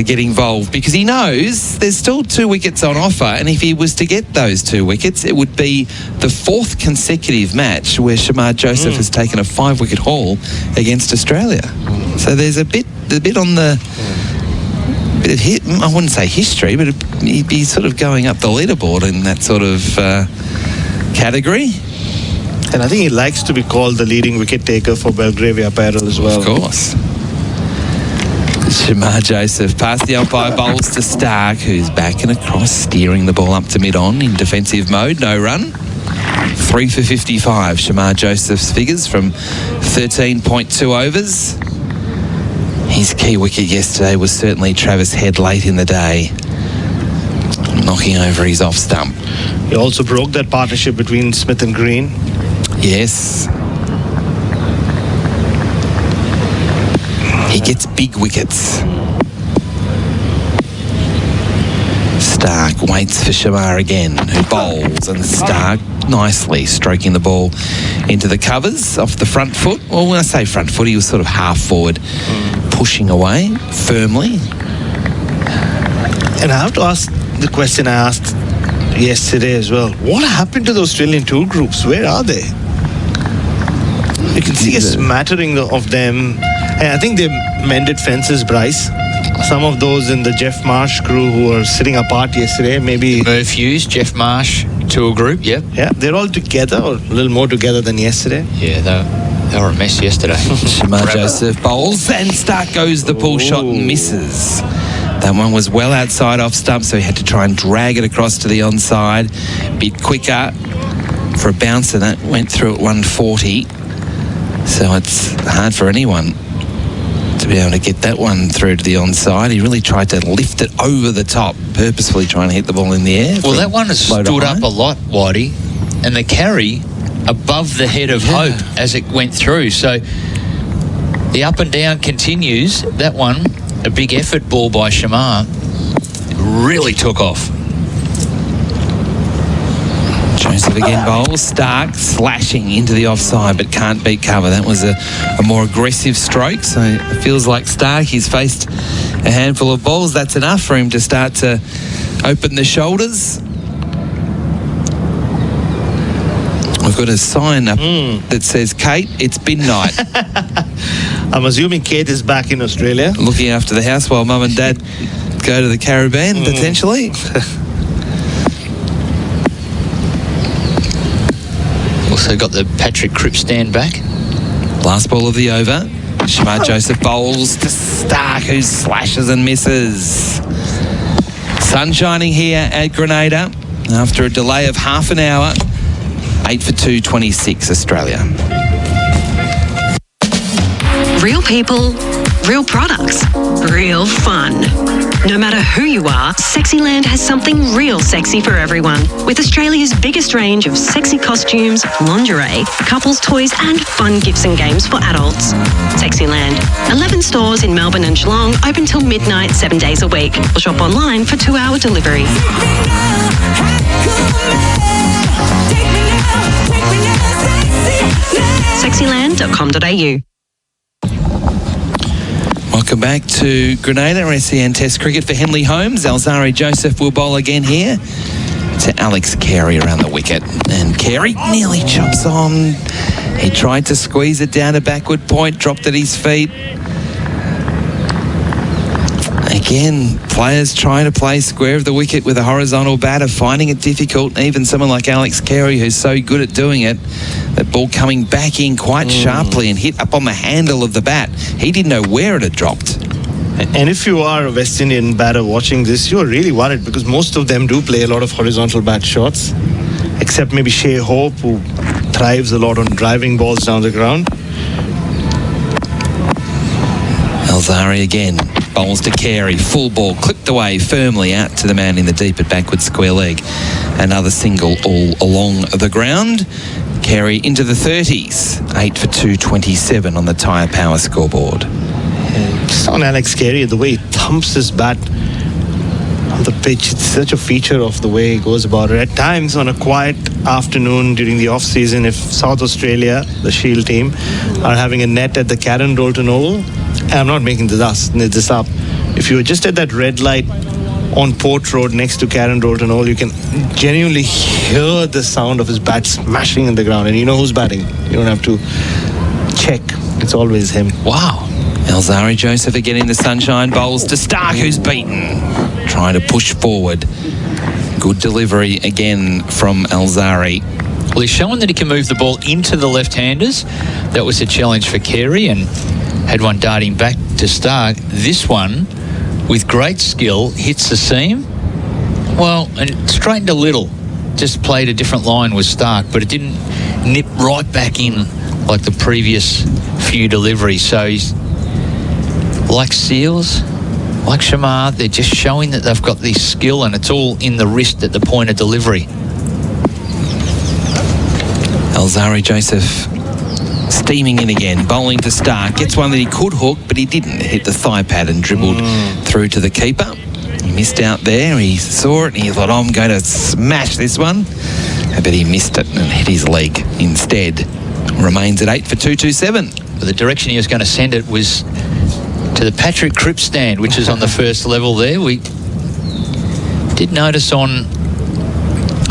get involved because he knows there's still 2 wickets on offer, and if he was to get those 2 wickets, it would be the 4th consecutive match where Shamar Joseph has taken a 5-wicket haul against Australia. So there's a bit on the... bit of hit, I wouldn't say history, but he'd be sort of going up the leaderboard in that sort of category. And I think he likes to be called the leading wicket taker for Belgravia Apparel as well. Of course. Shamar Joseph past the umpire, bowls to Stark, who's back and across, steering the ball up to mid-on in defensive mode. No run. 3 for 55. Shamar Joseph's figures from 13.2 overs. His key wicket yesterday was certainly Travis Head late in the day, knocking over his off stump. He also broke that partnership between Smith and Green. Yes. He gets big wickets. Stark waits for Shamar again, who bowls, and Stark nicely stroking the ball into the covers off the front foot. Well, when I say front foot, he was sort of half forward, pushing away firmly. And I have to ask the question I asked yesterday as well. What happened to the Australian tour groups? Where are they? You can see a smattering of them. And I think they mended fences, Bryce. Some of those in the Jeff Marsh crew who were sitting apart yesterday, maybe... Murph Hughes, Jeff Marsh, tour group, yep. Yeah, they're all together, or a little more together than yesterday. Yeah, they were a mess yesterday. Shamar Joseph bowls, and Stark goes the pull shot and misses. That one was well outside off stump, so he had to try and drag it across to the onside. A bit quicker for a bouncer. That went through at 140. So it's hard for anyone to be able to get that one through to the onside. He really tried to lift it over the top, purposefully trying to hit the ball in the air. Well, that one has stood up a lot, Whitey, and the carry above the head of Hope as it went through. So the up and down continues. That one, a big effort ball by Shamar, really took off. Joseph again bowls. Stark slashing into the offside, but can't beat cover. That was a more aggressive stroke, so it feels like Stark, he's faced a handful of balls. That's enough for him to start to open the shoulders. We've got a sign up that says, Kate, it's bin night. I'm assuming Kate is back in Australia. Looking after the house while Mum and Dad go to the Caribbean, potentially. Also got the Patrick Cripps stand back. Last ball of the over. Shamar Joseph bowls to Stark, who slashes and misses. Sun shining here at Grenada after a delay of half an hour. 8 for 2.26 Australia. Real people, real products, real fun. No matter who you are, Sexyland has something real sexy for everyone. With Australia's biggest range of sexy costumes, lingerie, couples toys and fun gifts and games for adults. Sexyland. 11 stores in Melbourne and Geelong, open till midnight 7 days a week. Or shop online for 2-hour delivery. Sexyland.com.au. Welcome back to Grenada, SEN Test Cricket for Henley Holmes. Alzari Joseph will bowl again here to Alex Carey around the wicket. And Carey nearly chops on. He tried to squeeze it down a backward point, dropped at his feet. Again, players trying to play square of the wicket with a horizontal bat are finding it difficult. Even someone like Alex Carey, who's so good at doing it, that ball coming back in quite sharply and hit up on the handle of the bat. He didn't know where it had dropped. And if you are a West Indian batter watching this, you're really worried because most of them do play a lot of horizontal bat shots, except maybe Shea Hope, who thrives a lot on driving balls down the ground. Alzari again bowls to Carey. Full ball clipped away firmly out to the man in the deep at backward square leg. Another single all along the ground. Carey into the 30s. 8 for 227 on the Tyre Power scoreboard. Just on Alex Carey, the way he thumps his bat on the pitch, it's such a feature of the way he goes about it. At times on a quiet afternoon during the off-season, if South Australia, the Shield team, are having a net at the Karen Rolton Oval, and I'm not making this up, if you were just at that red light on Port Road next to Karen Rolton Oval, you can genuinely hear the sound of his bat smashing in the ground, and you know who's batting. You don't have to check. It's always him. Wow. Alzari Joseph again in the sunshine, bowls to Stark, who's beaten. Trying to push forward. Good delivery again from Alzari. Well, he's shown that he can move the ball into the left-handers. That was a challenge for Carey and had one darting back to Stark. This one, with great skill, hits the seam. Well, and it straightened a little. Just played a different line with Stark, but it didn't nip right back in like the previous few deliveries. So he's like Seals, like Shamar, they're just showing that they've got this skill, and it's all in the wrist at the point of delivery. Alzari Joseph steaming in again, bowling to Stark. Gets one that he could hook, but he didn't. Hit the thigh pad and dribbled through to the keeper. He missed out there. He saw it and he thought, I'm going to smash this one. But he missed it and hit his leg instead. Remains at 8 for 227. But the direction he was going to send it was to the Patrick Cripps stand, which is on the first level there. We did notice on,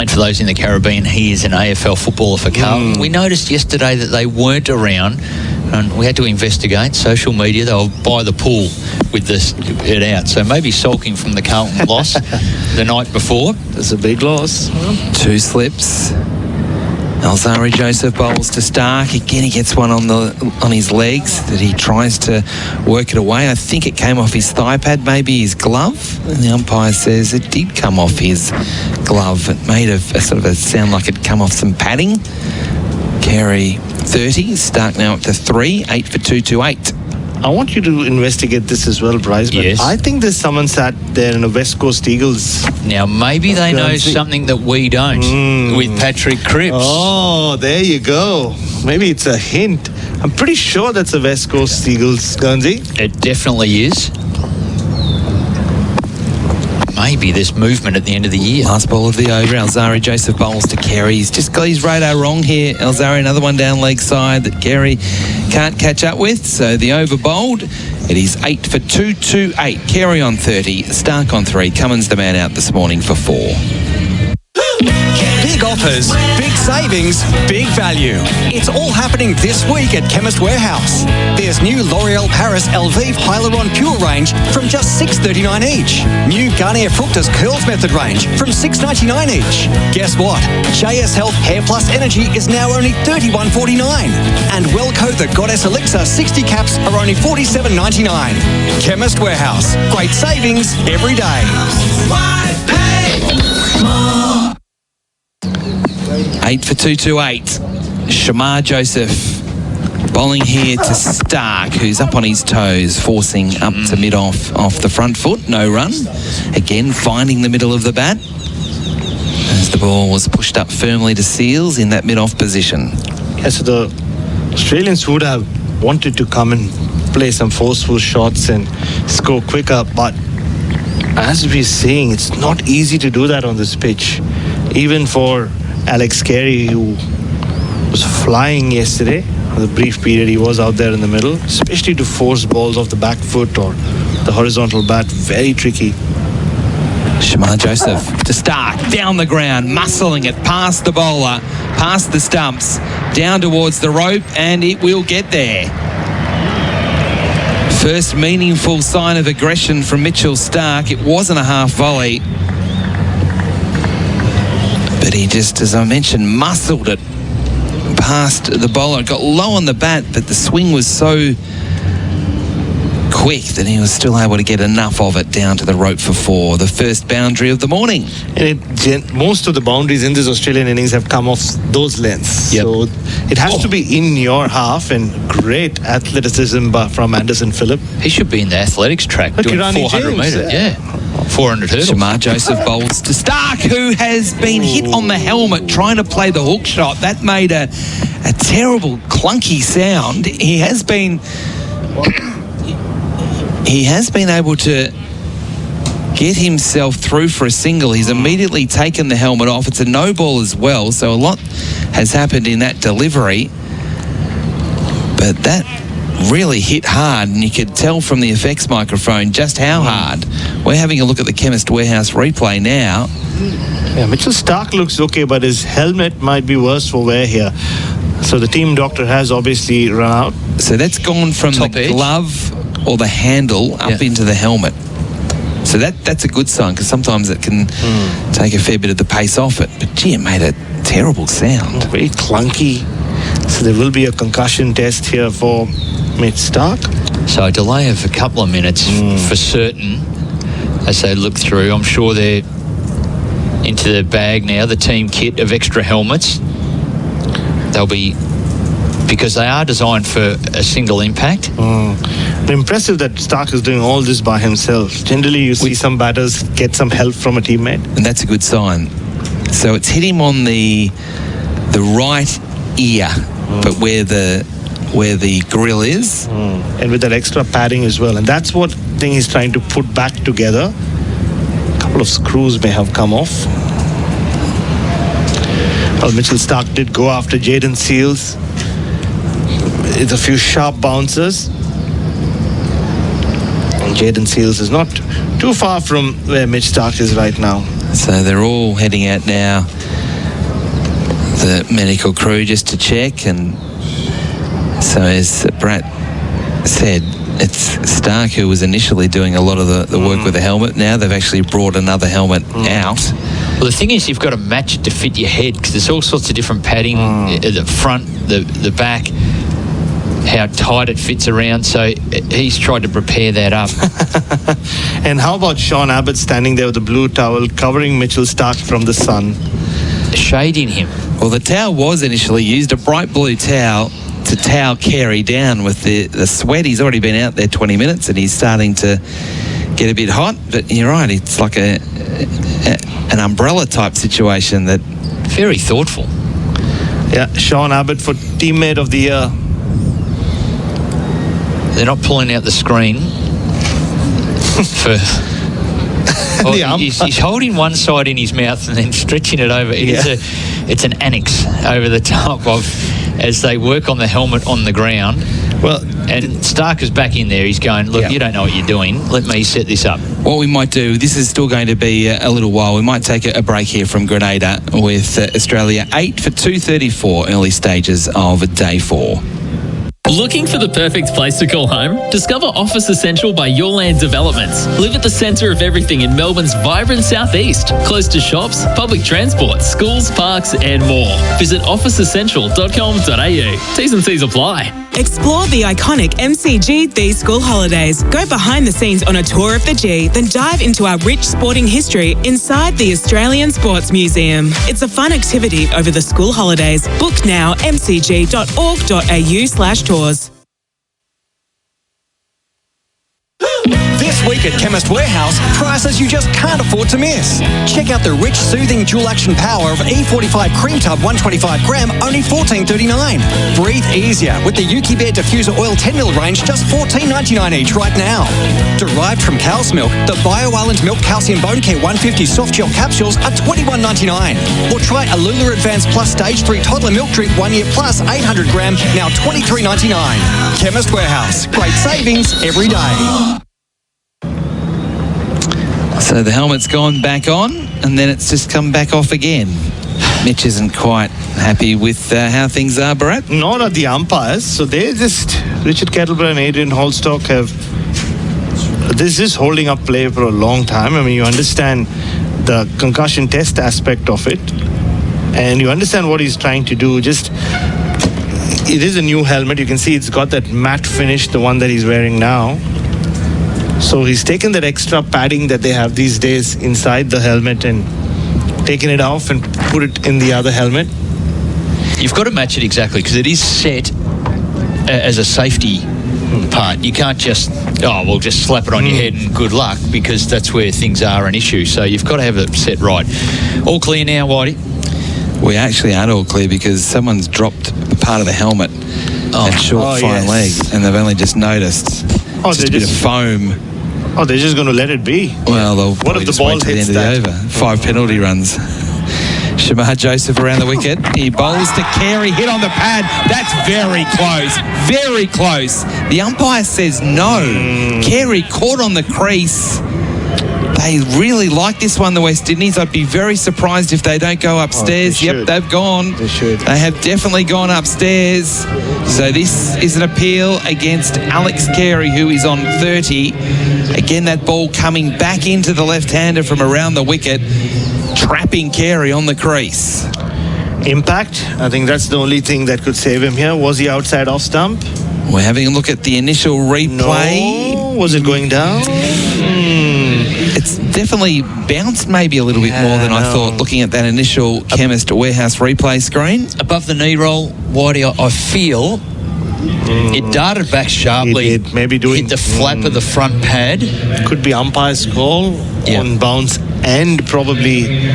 and for those in the Caribbean, he is an AFL footballer for Carlton. We noticed yesterday that they weren't around, and we had to investigate social media. They were by the pool with it out, so maybe sulking from the Carlton loss the night before. That's a big loss. 2 slips. Alzari Joseph bowls to Stark. Again, he gets one on his legs that he tries to work it away. I think it came off his thigh pad, maybe his glove. And the umpire says it did come off his glove. It made a sort of a sound like it'd come off some padding. Carey 30, Stark now up to 3, 8 for 228. I want you to investigate this as well, Bryce. But Yes. I think there's someone sat there in a West Coast Eagles. Now, maybe they know something that we don't with Patrick Cripps. Oh, there you go. Maybe it's a hint. I'm pretty sure that's a West Coast Eagles, Guernsey. It definitely is. Maybe there's movement at the end of the year. Last ball of the over. Alzari Joseph bowls to Carey. He's just got his radar wrong here. Alzari, another one down leg side that Carey can't catch up with. So the over bowled. It is 8 for 228. Carey on 30. Stark on 3. Cummins the man out this morning for 4. Big offers, big savings, big value. It's all happening this week at Chemist Warehouse. There's new L'Oreal Paris Elvive Hyaluron Pure range from just $6.39 each. New Garnier Fructis Curls Method range from $6.99 each. Guess what? JS Health Hair Plus Energy is now only $31.49. And Wellco The Goddess Elixir 60 caps are only $47.99. Chemist Warehouse. Great savings every day. 8 for 228. Shamar Joseph bowling here to Stark, who's up on his toes, forcing up to mid-off off the front foot. No run. Again, finding the middle of the bat as the ball was pushed up firmly to Seals in that mid-off position. Yes, so the Australians would have wanted to come and play some forceful shots and score quicker, but as we're seeing, it's not easy to do that on this pitch. Even for Alex Carey, who was flying yesterday, the brief period he was out there in the middle, especially to force balls off the back foot or the horizontal bat, very tricky. Shamar Joseph to Stark, down the ground, muscling it past the bowler, past the stumps, down towards the rope, and it will get there. First meaningful sign of aggression from Mitchell Stark. It wasn't a half volley, but he just, as I mentioned, muscled it past the bowler. It got low on the bat, but the swing was so quick that he was still able to get enough of it down to the rope for 4. The first boundary of the morning. And most of the boundaries in this Australian innings have come off those lengths. Yep. So it has to be in your half, and great athleticism from Anderson Phillip. He should be in the athletics track doing Kirani 400 James, metres. Yeah. 400 hurdles. Shamar Joseph bowls to Stark, who has been hit on the helmet trying to play the hook shot. That made a terrible clunky sound. He has been able to get himself through for a single. He's immediately taken the helmet off. It's a no ball as well, so a lot has happened in that delivery. But that really hit hard, and you could tell from the effects microphone just how hard. We're having a look at the Chemist Warehouse replay now. Yeah, Mitchell Stark looks okay, but his helmet might be worse for wear here. So the team doctor has obviously run out. So that's gone from Top the edge. glove or the handle up into the helmet. So that's a good sign, because sometimes it can take a fair bit of the pace off it. But gee, it made a terrible sound. Very clunky. So there will be a concussion test here for Mitch Stark. So a delay of a couple of minutes for certain as they look through. I'm sure they're into the bag now, the team kit of extra helmets. They'll be, because they are designed for a single impact. Impressive that Stark is doing all this by himself. Generally, you see some batters get some help from a teammate. And that's a good sign. So it's hit him on the right ear, but where the grill is. And with that extra padding as well. And that's what thing he's trying to put back together. A couple of screws may have come off. Well, Mitchell Stark did go after Jaden Seals. It's a few sharp bounces. And Jaden Seals is not too far from where Mitch Stark is right now. So they're all heading out now, the medical crew, just to check. And so as Brat said, it's Stark who was initially doing a lot of the work with the helmet. Now they've actually brought another helmet out. Well, the thing is, you've got to match it to fit your head, because there's all sorts of different padding, the front, the back, how tight it fits around. So he's tried to prepare that up. And how about Sean Abbott standing there with a blue towel covering Mitchell Stark from the sun? Shading him. Well, the towel was initially used, a bright blue towel, to towel Carey down with the sweat. He's already been out there 20 minutes and he's starting to get a bit hot. But you're right, it's like an umbrella type situation. That Very thoughtful. Yeah, Sean Abbott for teammate of the year. They're not pulling out the screen for... The ump. He's holding one side in his mouth and then stretching it over. It's an annex over the top of, as they work on the helmet on the ground. Well, and Stark is back in there. He's going, look, you don't know what you're doing. Let me set this up. what we might do, this is still going to be a little while. We might take a break here from Grenada with Australia 8 for 2:34, early stages of day 4. Looking for the perfect place to call home? Discover Office Essential by Your Land Developments. Live at the centre of everything in Melbourne's vibrant southeast, close to shops, public transport, schools, parks and more. Visit officeessential.com.au. T's and C's apply. Explore the iconic MCG These School Holidays. Go behind the scenes on a tour of the G, then dive into our rich sporting history inside the Australian Sports Museum. It's a fun activity over the school holidays. Book now, mcg.org.au/tours. This week at Chemist Warehouse, prices you just can't afford to miss. Check out the rich, soothing dual action power of E45 Cream Tub 125 gram, only $14.39. Breathe easier with the Yuki Bear Diffuser Oil 10ml range, just $14.99 each right now. Derived from cow's milk, the Bio Island Milk Calcium Bone Care 150 soft gel capsules are $21.99. Or try Alula Advanced Plus Stage 3 Toddler Milk Drink 1 year plus 800 gram, now $23.99. Chemist Warehouse, great savings every day. So the helmet's gone back on, and then it's just come back off again. Mitch isn't quite happy with how things are, Bharat. Nor are the umpires. So they just, Richard Kettleborough and Adrian Holstock have, this is holding up play for a long time. I mean, you understand the concussion test aspect of it, and you understand what he's trying to do. Just, it is a new helmet. You can see it's got that matte finish, the one that he's wearing now. So he's taken that extra padding that they have these days inside the helmet and taken it off and put it in the other helmet. You've got to match it exactly because it is set as a safety part. You can't just, just slap it on your head and good luck, because that's where things are an issue. So you've got to have it set right. All clear now, Whitey? We actually aren't all clear because someone's dropped part of the helmet at short fine leg, and they've only just noticed. Just a bit of foam. Oh, they're just going to let it be. Well, what if the ball hits the end of the over? 5 penalty runs. Shamar Joseph around the wicket. He bowls to Carey, hit on the pad. That's very close. Very close. The umpire says no. Carey caught on the crease. They really like this one, the West Indies. I'd be very surprised if they don't go upstairs. They've gone. They should. They have definitely gone upstairs. So this is an appeal against Alex Carey, who is on 30. Again, that ball coming back into the left-hander from around the wicket, trapping Carey on the crease. Impact. I think that's the only thing that could save him here. Was he outside off stump? We're having a look at the initial replay. No. Was it going down? It's definitely bounced maybe a little bit more than I thought, looking at that initial Chemist Warehouse replay screen. Above the knee roll, Whitey, I feel it darted back sharply. It did. Maybe hit the flap of the front pad. Could be umpire's call on bounce and probably...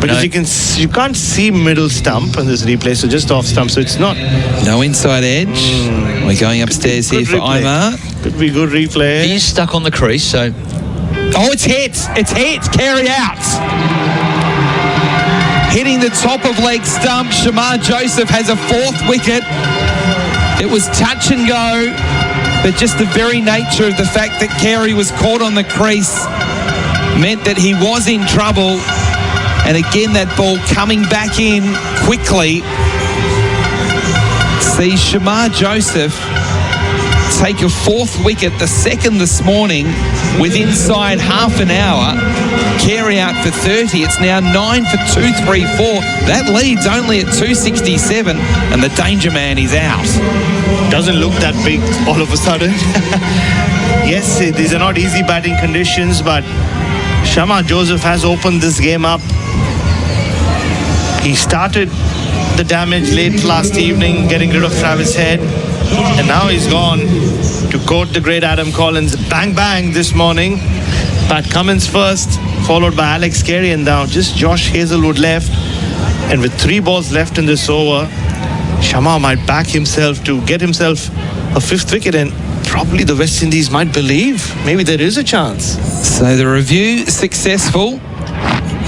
Because you can't see middle stump on this replay, so just off stump, so it's not... No inside edge. We're going upstairs here for Imar. Could be good replay. He's stuck on the crease, so... Oh, it's hit. It's hit. Carry out. Hitting the top of leg stump. Shamar Joseph has a 4th wicket. It was touch and go, but just the very nature of the fact that Carey was caught on the crease meant that he was in trouble. And again, that ball coming back in quickly. See Shamar Joseph take a 4th wicket, the 2nd this morning, with inside half an hour. Carey out for 30. It's now 9 for 234. That lead's only at 267, and the danger man is out. Doesn't look that big all of a sudden. Yes, these are not easy batting conditions, but Shamar Joseph has opened this game up. He started the damage late last evening, getting rid of Travis Head, and now he's gone, to quote the great Adam Collins, bang bang this morning. Pat Cummins first, followed by Alex Carey, and now just Josh Hazlewood left. And with 3 balls left in this over, Shamar might back himself to get himself a 5th wicket, and probably the West Indies might believe maybe there is a chance. So the review successful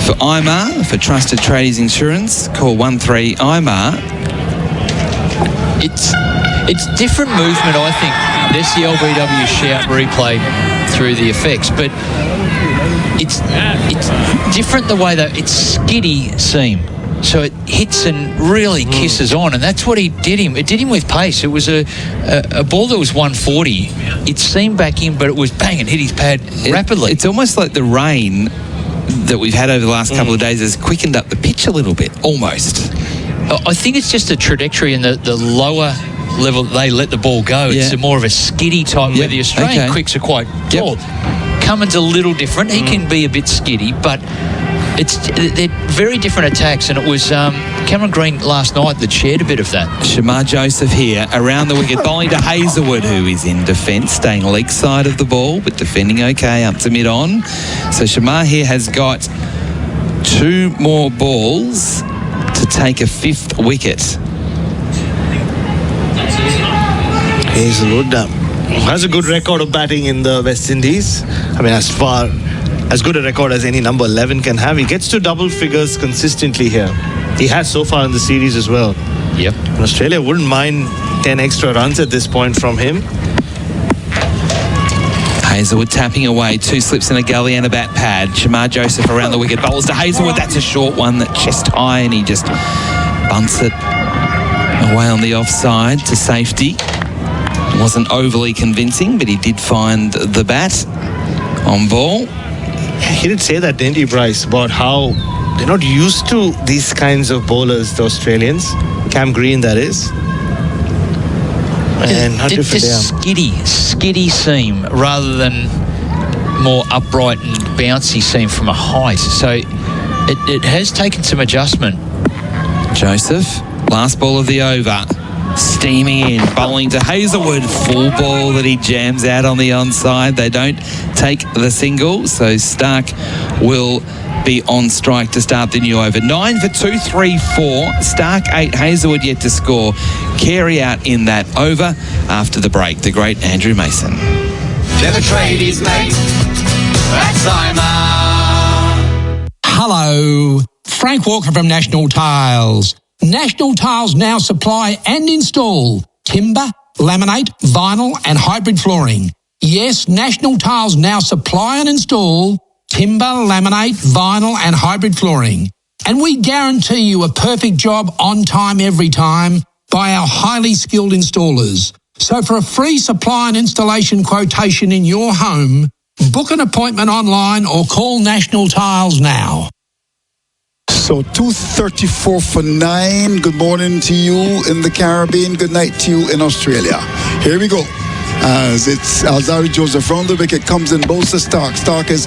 for Imar, for Trusted Tradies Insurance. Call 13 Imar. It's different movement, I think. There's the LBW shout replay through the effects, but it's different the way that it's skiddy seam. So it hits and really kisses on, and that's what it did him. It did him with pace. It was a ball that was 140. It seemed back in, but it was bang, and hit his pad rapidly. It's almost like the rain that we've had over the last couple of days has quickened up the pitch a little bit, almost. I think it's just a trajectory in the lower level they let the ball go. It's more of a skiddy type where the Australian quicks are quite tall. Cummins a little different. He can be a bit skiddy, but they're very different attacks, and it was Cameron Green last night that shared a bit of that. Shamar Joseph here around the wicket, bowling to Hazlewood, who is in defence, staying leg side of the ball, but defending okay up to mid-on. So Shamar here has got 2 more balls to take a 5th wicket. Hazlewood has a good record of batting in the West Indies. I mean, as good a record as any number 11 can have. He gets to double figures consistently here. He has so far in the series as well. Yep. And Australia wouldn't mind 10 extra runs at this point from him. Hazlewood tapping away, 2 slips in a gully and a bat pad. Shamar Joseph around the wicket, bowls to Hazlewood. That's a short one, that chest high, and he just bunts it away on the offside to safety. Wasn't overly convincing, but he did find the bat on ball. He did say that, didn't he, Bryce, about how they're not used to these kinds of bowlers, the Australians. Cam Green, that is. And how different they are. skiddy seam rather than more upright and bouncy seam from a height. So it has taken some adjustment. Joseph, last ball of the over. Steaming in, bowling to Hazelwood. Full ball that he jams out on the onside. They don't take the single, so Stark will be on strike to start the new over. 9 for 2, 3, 4. Stark 8, Hazelwood yet to score. Carey out in that over after the break. The great Andrew Mason. Never trade his mate. That's Simon. Hello, Frank Walker from National Tiles. National Tiles now supply and install timber, laminate, vinyl and hybrid flooring. Yes, National Tiles now supply and install timber, laminate, vinyl and hybrid flooring. And we guarantee you a perfect job on time every time by our highly skilled installers. So for a free supply and installation quotation in your home, book an appointment online or call National Tiles now. So 2:34 for 9. Good morning to you in the Caribbean. Good night to you in Australia. Here we go. As it's Alzari Joseph round the wicket, comes in, bowls to Stark. Stark is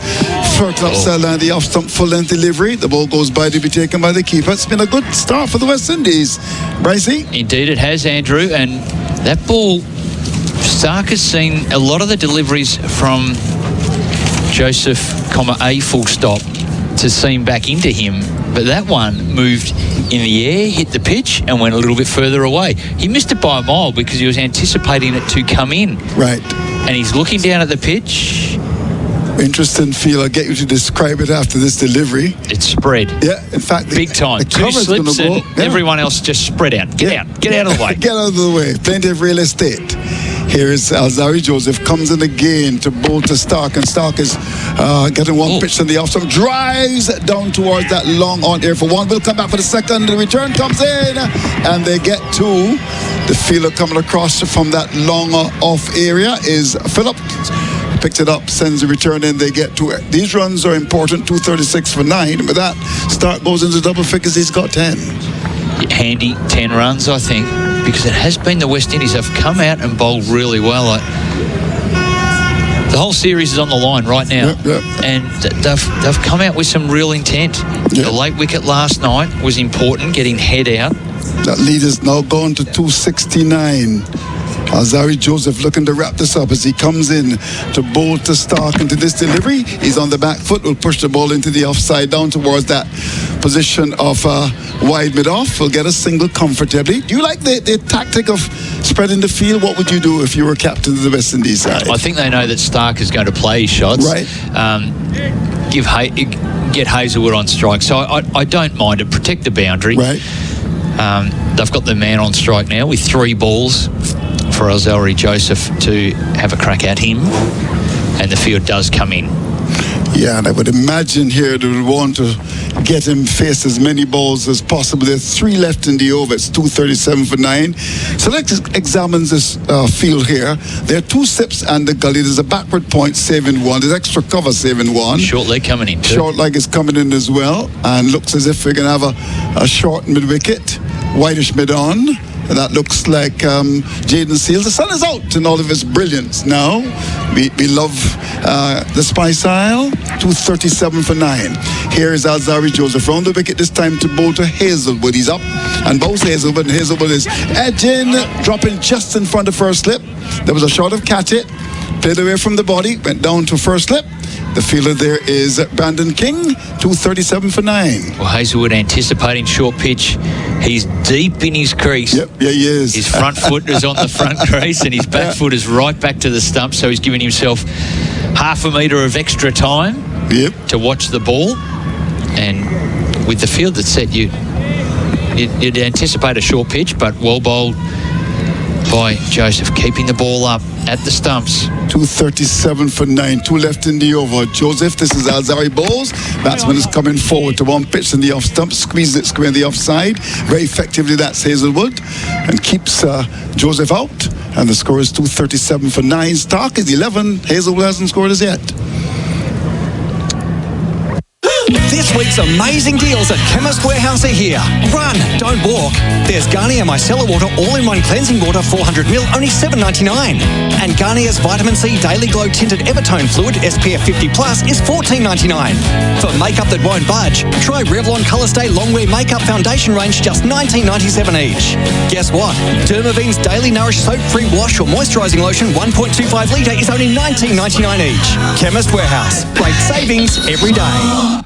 flirted up and the off stump full length delivery. The ball goes by to be taken by the keeper. It's been a good start for the West Indies. Brycey? Indeed it has, Andrew, and that ball, Stark has seen a lot of the deliveries from Joseph, A full stop, to seam back into him, but that one moved in the air, hit the pitch and went a little bit further away. He missed it by a mile because he was anticipating it to come in. Right. And he's looking down at the pitch. Interesting feel. I'll get you to describe it after this delivery. It's spread. Yeah, in fact, big time. The 2 slips and everyone else just spread out. Get out of the way. Get out of the way. Plenty of real estate. Here is Alzari Joseph, comes in again to bowl to Stark, and Stark is getting one pitch in the off stump, drives down towards that long on air for one. Will come back for the second. The return comes in, and they get two. The fielder coming across from that long off area is Phillip. Picks it up, sends the return in, they get to it. These runs are important, 236 for 9. With that, Stark goes into double figures, he's got 10. Handy 10 runs, I think, because it has been the West Indies have come out and bowled really well. The whole series is on the line right now, and they've come out with some real intent. The late wicket last night was important, getting head out. That lead is now gone to 269. Alzari Joseph looking to wrap this up as he comes in to bowl to Stark into this delivery. He's on the back foot, will push the ball into the offside down towards that position of wide mid-off. Will get a single comfortably. Do you like the tactic of spreading the field? What would you do if you were captain of the West Indies side? I think they know that Stark is going to play his shots. Right. Get Hazelwood on strike. So I don't mind it. Protect the boundary. Right. They've got the man on strike now with 3 balls for Alzari Joseph to have a crack at him, and the field does come in. Yeah, and I would imagine here they would want to get him face as many balls as possible. There's 3 left in the over. It's 237 for 9. So let's examine this field here. There are 2 sips and the gully. There's a backward point saving 1. There's extra cover saving 1. Short leg coming in too. Short leg is coming in as well, and looks as if we're going to have a short mid-wicket, whitish mid-on. That looks like Jaden Seals. The sun is out in all of its brilliance now. We love the Spice Isle. 237 for 9. Here is Alzari Joseph round the wicket, this time to bowl to Hazelwood. He's up and bowls Hazelwood, and Hazelwood is edging, dropping just in front of first slip. There was a shot of catch it, played away from the body, went down to first slip. The fielder there is Brandon King, 237 for 9. Well, Hazelwood anticipating short pitch. He's deep in his crease. Yep, yeah, he is. His front foot is on the front crease, and his back foot is right back to the stump, so he's giving himself half a metre of extra time to watch the ball. And with the field that's set, you'd anticipate a short pitch, but well bowled by Joseph, keeping the ball up at the stumps. 237 for 9. 2 left in the over. Joseph, this is Alzari bowls. Batsman is coming forward to one pitch in the off stump, squeezes it square in the offside. Very effectively, that's Hazelwood, and keeps Joseph out. And the score is 237 for 9. Stark is 11. Hazelwood hasn't scored as yet. This week's amazing deals at Chemist Warehouse are here. Run, don't walk. There's Garnier Micellar Water All-in-One Cleansing Water 400ml, only $7.99. And Garnier's Vitamin C Daily Glow Tinted Evertone Fluid SPF 50 Plus is $14.99. For makeup that won't budge, try Revlon Colour Stay Longwear Makeup Foundation range, just $19.97 each. Guess what? Dermavine's Daily Nourish Soap-Free Wash or Moisturising Lotion 1.25 litre is only $19.99 each. Chemist Warehouse. Great savings every day.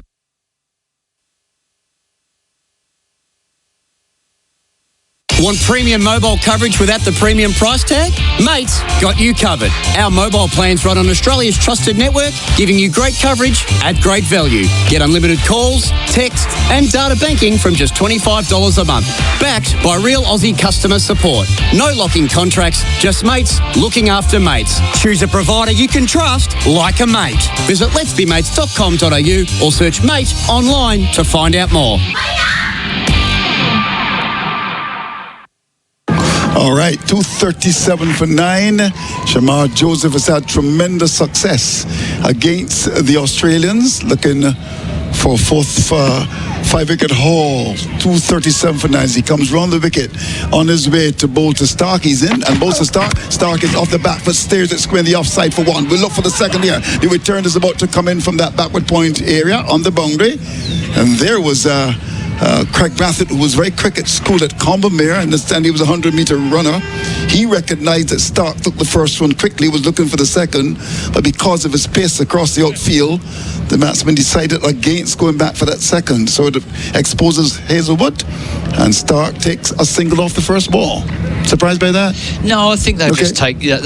Want premium mobile coverage without the premium price tag? Mates, got you covered. Our mobile plans run on Australia's trusted network, giving you great coverage at great value. Get unlimited calls, text and data banking from just $25 a month. Backed by real Aussie customer support. No locking contracts, just mates looking after mates. Choose a provider you can trust like a mate. Visit letsbemates.com.au or search mate online to find out more. All right, 2:37 for 9. Shamar Joseph has had tremendous success against the Australians, looking for fourth 5-wicket haul. 2:37 for 9. He comes round the wicket on his way to bowl to Stark. He's in and bowls to Stark. Stark is off the back foot, stares at square in the offside for one. We'll look for the second here. The return is about to come in from that backward point area on the boundary. And there was Craig Bassett, who was very quick at school at Combermere, I understand he was a 100-metre runner. He recognised that Stark took the first one quickly, was looking for the second, but because of his pace across the outfield, the batsman decided against going back for that second. So it exposes Hazelwood, and Stark takes a single off the first ball. Surprised by that? No, I think they'll just take their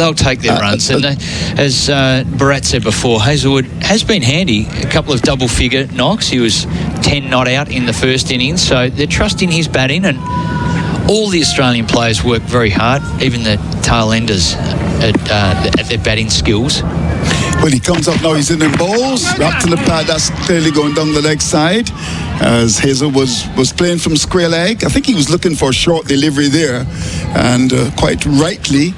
runs. And as Bharat said before, Hazelwood has been handy. A couple of double-figure knocks. He was 10 not out in the first innings, so they're trusting his batting, and all the Australian players work very hard, even the tail enders at their batting skills. When he comes up now, he's in and bowls, wrapped to the pad, that's clearly going down the leg side, as Hazel was playing from square leg. I think he was looking for a short delivery there, and quite rightly,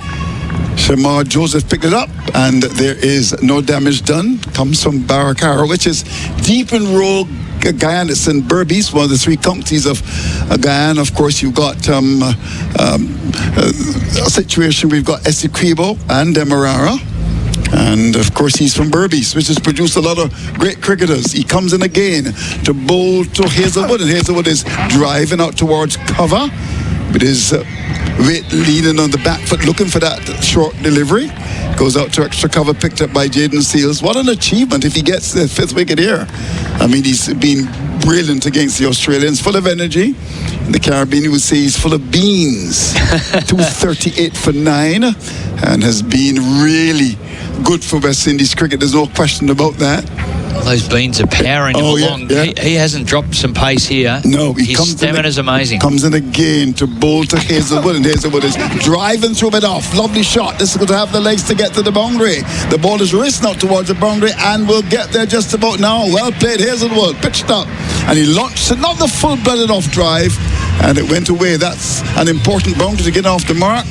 Shamar Joseph picked it up, and there is no damage done. Comes from Barakara, which is deep in rural Guyana. It's in Berbice, one of the three counties of Guyana. Of course, you've got a situation. We've got Essequibo and Demerara. And of course, he's from Berbice, which has produced a lot of great cricketers. He comes in again to bowl to Hazelwood, and Hazelwood is driving out towards cover with his weight leaning on the back foot, looking for that short delivery. Goes out to extra cover, picked up by Jaden Seals. What an achievement if he gets the 5th wicket here. I mean, he's been brilliant against the Australians, full of energy. In the Caribbean, you would say he's full of beans. 2:38 for 9, and has been really good for West Indies cricket. There's no question about that. Those beans are powering him along. Yeah. He hasn't dropped some pace here. No, his stamina's amazing. Comes in again to bowl to Hazelwood, and Hazelwood is driving through it off. Lovely shot. This is going to have the legs to get to the boundary. The ball is racing out towards the boundary and will get there just about now. Well played, Hazelwood. Pitched up, and he launched it, not the full-blooded off drive, and it went away. That's an important boundary to get off the mark.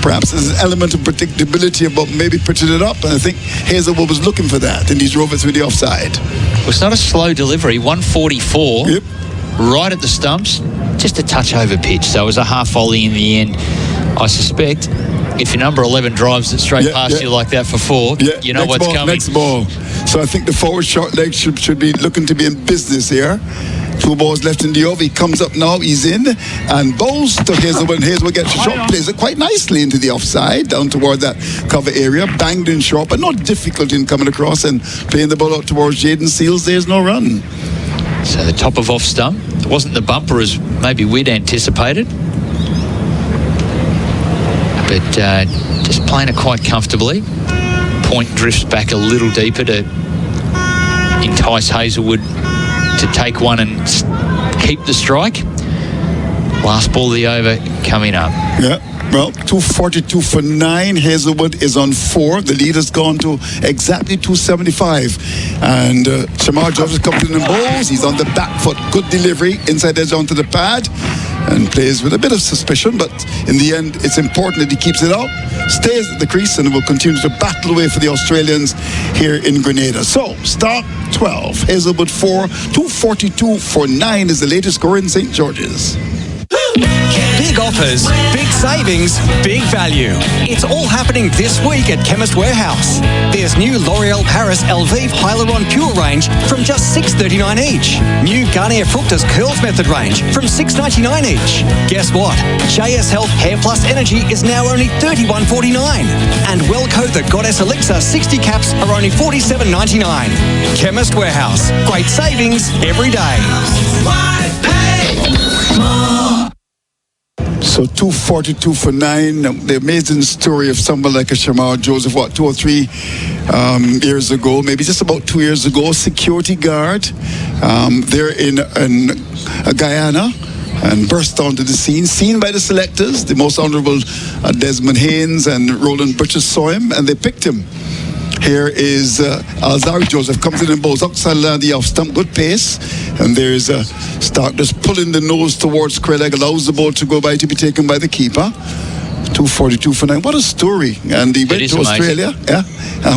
Perhaps there's an element of predictability about maybe pitching it up, and I think Hazelwood was looking for that, and he drove it through the offside. Well, it's not a slow delivery. 144, yep. Right at the stumps, just a touch over pitch. So it was a half volley in the end. I suspect if your number 11 drives it straight past you like that for 4, you know what's coming. Next ball. So I think the forward short leg should be looking to be in business here. 2 balls left in the over. He comes up now. He's in and bowls to Hazelwood. And Hazelwood gets a shot, plays it quite nicely into the offside, down toward that cover area. Banged in short, but not difficult in coming across and playing the ball out towards Jaden Seals. There's no run. So the top of off stump. It wasn't the bumper as maybe we'd anticipated. But just playing it quite comfortably. Point drifts back a little deeper to entice Hazelwood to take one and keep the strike. Last ball of the over coming up. Yeah, Well, 242 for 9. Hazelwood is on 4. The lead has gone to exactly 275. And Shamar Joseph comes in and bowls. He's on the back foot. Good delivery. Inside edge onto the pad. And plays with a bit of suspicion, but in the end, it's important that he keeps it out, stays at the crease, and will continue to battle away for the Australians here in Grenada. So, start 12. Hazelwood 4. 242 for 9 is the latest score in St. George's. Big offers, big savings, big value. It's all happening this week at Chemist Warehouse. There's new L'Oreal Paris Elvive Hyaluron Pure range from just $6.39 each. New Garnier Fructis Curls Method range from $6.99 each. Guess what? JS Health Hair Plus Energy is now only $31.49. And Wellco The Goddess Elixir 60 caps are only $47.99. Chemist Warehouse. Great savings every day. Why pay more? So 242 for 9. The amazing story of someone like a Shamar Joseph, 2 or 3 years ago, maybe just about 2 years ago, security guard there in Guyana, and burst onto the scene, seen by the selectors. The most honourable Desmond Haynes and Roland Butchers saw him, and they picked him. Here is Alzari Joseph, comes in and bowls outside the off stump, good pace. And there's Stark just pulling the nose towards Krelleg, allows the ball to go by, to be taken by the keeper. 242 for 9. What a story. And he went to Australia. Yeah.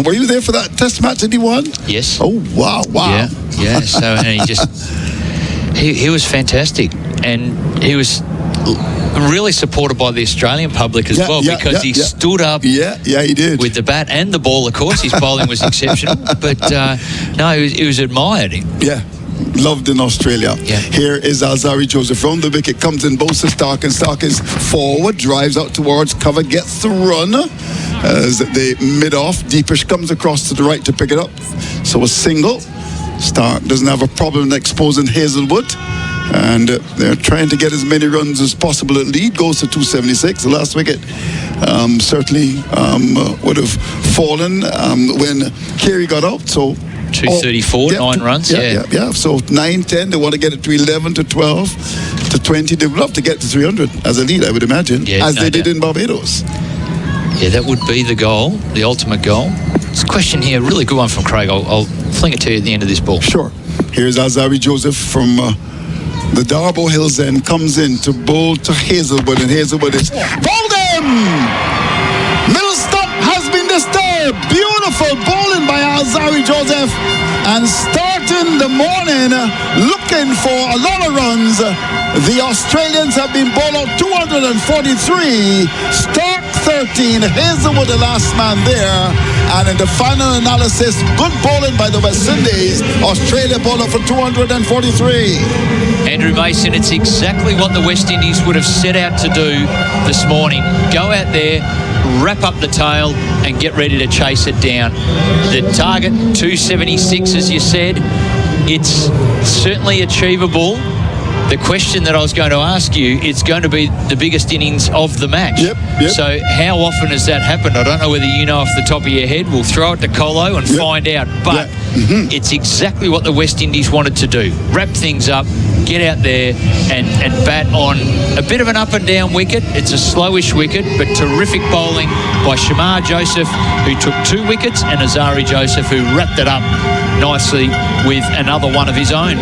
Were you there for that test match that he won? Yes. Oh, wow. Yeah. So, and he just, he was fantastic. And he was really supported by the Australian public as well, because he stood up he did, with the bat and the ball. Of course, his bowling was exceptional, but no, he was admired. Yeah, loved in Australia. Yeah. Here is Alzari Joseph from the wicket, comes in, bows to Stark, and Stark is forward, drives out towards cover, gets the run as the mid-off. Deepish comes across to the right to pick it up, so a single. Stark doesn't have a problem exposing Hazelwood, and they're trying to get as many runs as possible. The lead goes to 276. The last wicket certainly would have fallen when Carey got out. So 234, 9 runs. Yeah. So 9, 10. They want to get it to 11, to 12, to 20. They would love to get to 300 as a lead, I would imagine, as they did in Barbados. Yeah, that would be the goal, the ultimate goal. It's a question here, a really good one from Craig. I'll fling it to you at the end of this ball. Sure. Here's Alzari Joseph from the Darbo Hills end, comes in to bowl to Hazelwood, and Hazelwood is bowled him! Middle stump has been disturbed. Beautiful bowling by Alzari Joseph, and starting the morning looking for a lot of runs. The Australians have been bowled out 243. Stark 13. Hazelwood the last man there. And in the final analysis, good bowling by the West Indies. Australia bowled out for 243. Andrew Mason, it's exactly what the West Indies would have set out to do this morning. Go out there, wrap up the tail, and get ready to chase it down. The target, 276, as you said, it's certainly achievable. The question that I was going to ask you, it's going to be the biggest innings of the match. Yep. So how often has that happened? I don't know whether you know off the top of your head. We'll throw it to Colo and find out. But it's exactly what the West Indies wanted to do. Wrap things up, get out there and bat on a bit of an up and down wicket. It's a slowish wicket, but terrific bowling by Shamar Joseph, who took 2 wickets, and Alzari Joseph, who wrapped it up nicely with another one of his own.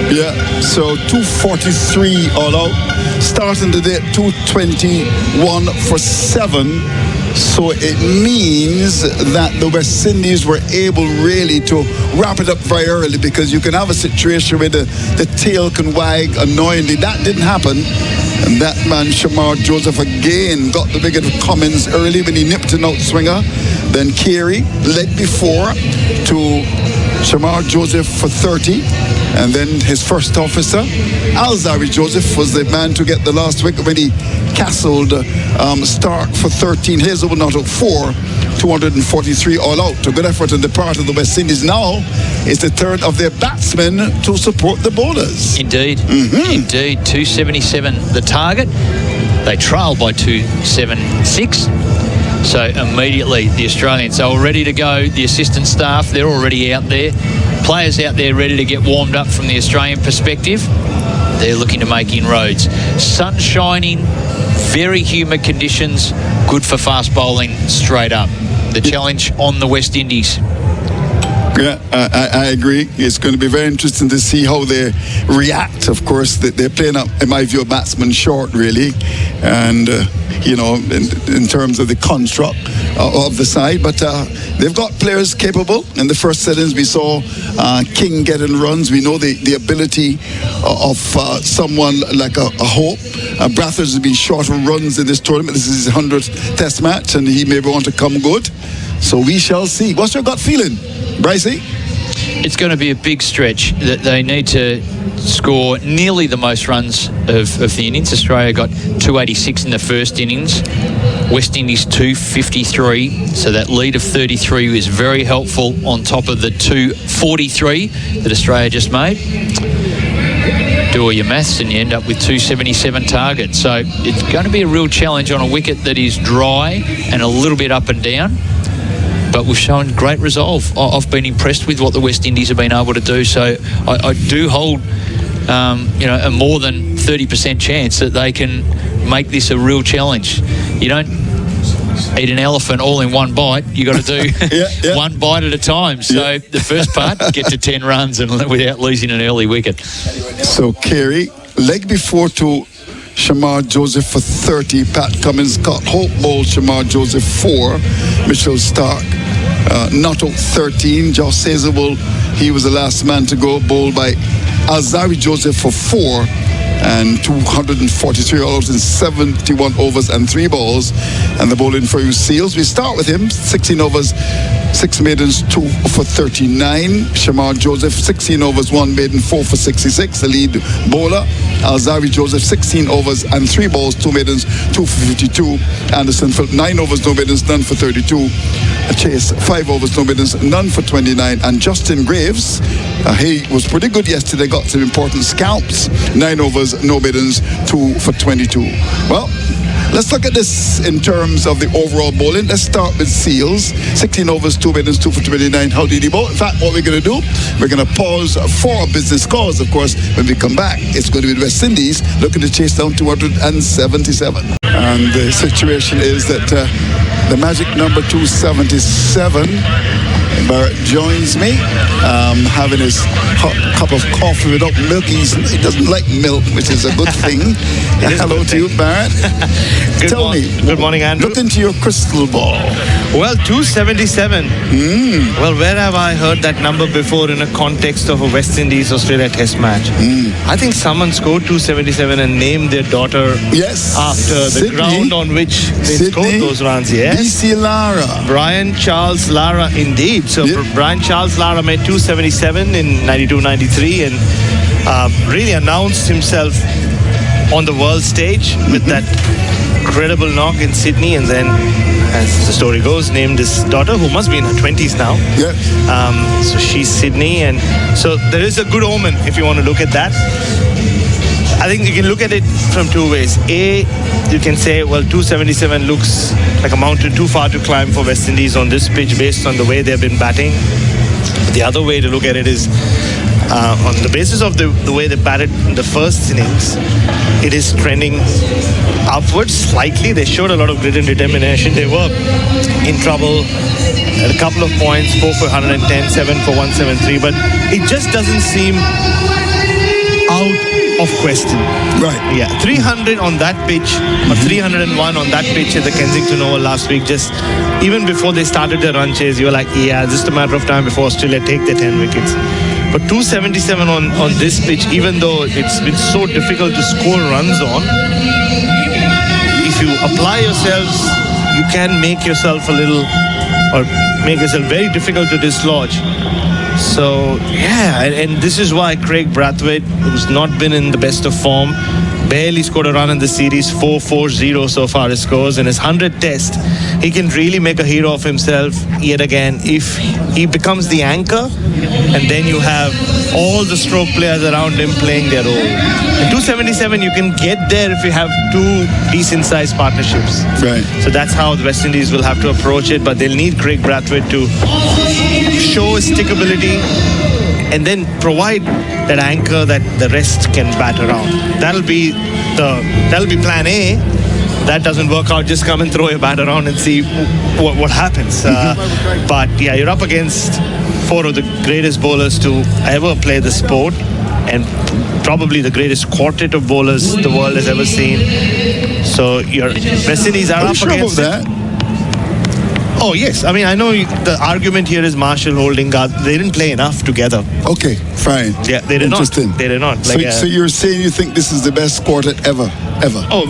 Yeah, so 243 all out, starting the day at 221 for 7. So it means that the West Indies were able really to wrap it up very early, because you can have a situation where the tail can wag annoyingly. That didn't happen. And that man, Shamar Joseph, again got the wicket of Cummins early when he nipped an outswinger. Then Carey led before to Shamar Joseph for 30. And then his first officer, Alzari Joseph, was the man to get the last wicket when he castled Stark for 13. Hazelwood not out 4, 243 all out. A good effort on the part of the West Indies. Now it's the turn of their batsmen to support the bowlers. Indeed. Indeed. 277 the target. They trailed by 276. So immediately the Australians are all ready to go. The assistant staff, they're already out there. Players out there ready to get warmed up from the Australian perspective. They're looking to make inroads. Sun shining, Very humid conditions, good for fast bowling straight up. The challenge on the West Indies. Yeah, I agree. It's going to be very interesting to see how they react. Of course, they're playing up, in my view, a batsman short, really. And, in terms of the construct of the side. But they've got players capable. In the first settings, we saw King getting runs. We know the ability of someone like a Hope. Brathers has been short of runs in this tournament. This is his 100th Test match, and he may want to come good. So we shall see. What's your gut feeling, Bryce? It's going to be a big stretch. That they need to score nearly the most runs of the innings. Australia got 286 in the first innings. West Indies 253. So that lead of 33 is very helpful on top of the 243 that Australia just made. Do all your maths and you end up with 277 targets. So it's going to be a real challenge on a wicket that is dry and a little bit up and down. But we've shown great resolve. I've been impressed with what the West Indies have been able to do. So I do hold, a more than 30% chance that they can make this a real challenge. You don't eat an elephant all in one bite. You got to do one bite at a time. So the first part, get to 10 runs and without losing an early wicket. So Carey, leg before to Shamar Joseph for 30. Pat Cummins got Hope bowled Shamar Joseph 4. Mitchell Stark not out 13. Josh Sazerwold, he was the last man to go, bowled by Alzari Joseph for 4 and 243 all out in 71 overs and 3 balls. And the bowling for Seals, we start with him, 16 overs, 6 maidens, 2 for 39. Shamar Joseph, 16 overs, 1 maiden, 4 for 66. The lead bowler, Alzari Joseph, 16 overs and 3 balls, 2 maidens, 2 for 52. Anderson Philp, 9 overs, no maidens, none for 32. Chase, 5 overs, no maidens, none for 29. And Justin Graves, he was pretty good yesterday, got some important scalps, 9 overs, no maidens, 2 for 22. Well, let's look at this in terms of the overall bowling. Let's start with Seals. 16 overs, 2 maidens, 2 for 29. How did he bowl? In fact, what we're going to do, we're going to pause for our business calls. Of course, when we come back, it's going to be the West Indies looking to chase down 277. And the situation is that the magic number 277, Bharat joins me, having his hot cup of coffee without milk. He doesn't like milk, which is a good thing. Hello to you, Bharat. Tell me. Good morning, Andrew. Look into your crystal ball. Well, 277. Well, where have I heard that number before in a context of a West Indies-Australia Test match? I think someone scored 277 and named their daughter after the Sydney. ground on which they scored those runs. Yes. BC Lara. Brian Charles Lara, indeed. So Brian Charles Lara made 277 in 92-93 and really announced himself on the world stage with that incredible knock in Sydney, and then, as the story goes, named his daughter, who must be in her 20s now. So she's Sydney, and so there is a good omen if you want to look at that. I think you can look at it from two ways. A, you can say, well, 277 looks like a mountain too far to climb for West Indies on this pitch based on the way they've been batting. The other way to look at it is on the basis of the way they batted in the first innings, it is trending upwards slightly. They showed a lot of grit and determination. They were in trouble at a couple of points, 4 for 110, 7 for 173, but it just doesn't seem out of question. Right. Yeah. 300 on that pitch, or 301 on that pitch at the Kensington Oval last week, just even before they started their run chase, you were like, yeah, just a matter of time before Australia take their 10 wickets. But 277 on this pitch, even though it's been so difficult to score runs on, if you apply yourselves, you can make yourself a little, or make yourself very difficult to dislodge. So, yeah, and this is why Craig Brathwaite, who's not been in the best of form, barely scored a run in the series, 4-4-0 so far his scores. In his 100th test, he can really make a hero of himself yet again if he becomes the anchor, and then you have all the stroke players around him playing their role. In 277, you can get there if you have two decent-sized partnerships. Right. So that's how the West Indies will have to approach it, but they'll need Craig Brathwaite to show his stickability and then provide that anchor that the rest can bat around. That'll be plan A. that doesn't work out, just come and throw your bat around and see what happens. But yeah, you're up against four of the greatest bowlers to ever play the sport, and probably the greatest quartet of bowlers the world has ever seen. So your West Indies are up against it. Oh yes, I mean, I know the argument here is Marshall holding guard. They didn't play enough together. Okay, fine. Yeah, they did not. They did not. So, so you're saying you think this is the best quartet ever? Oh,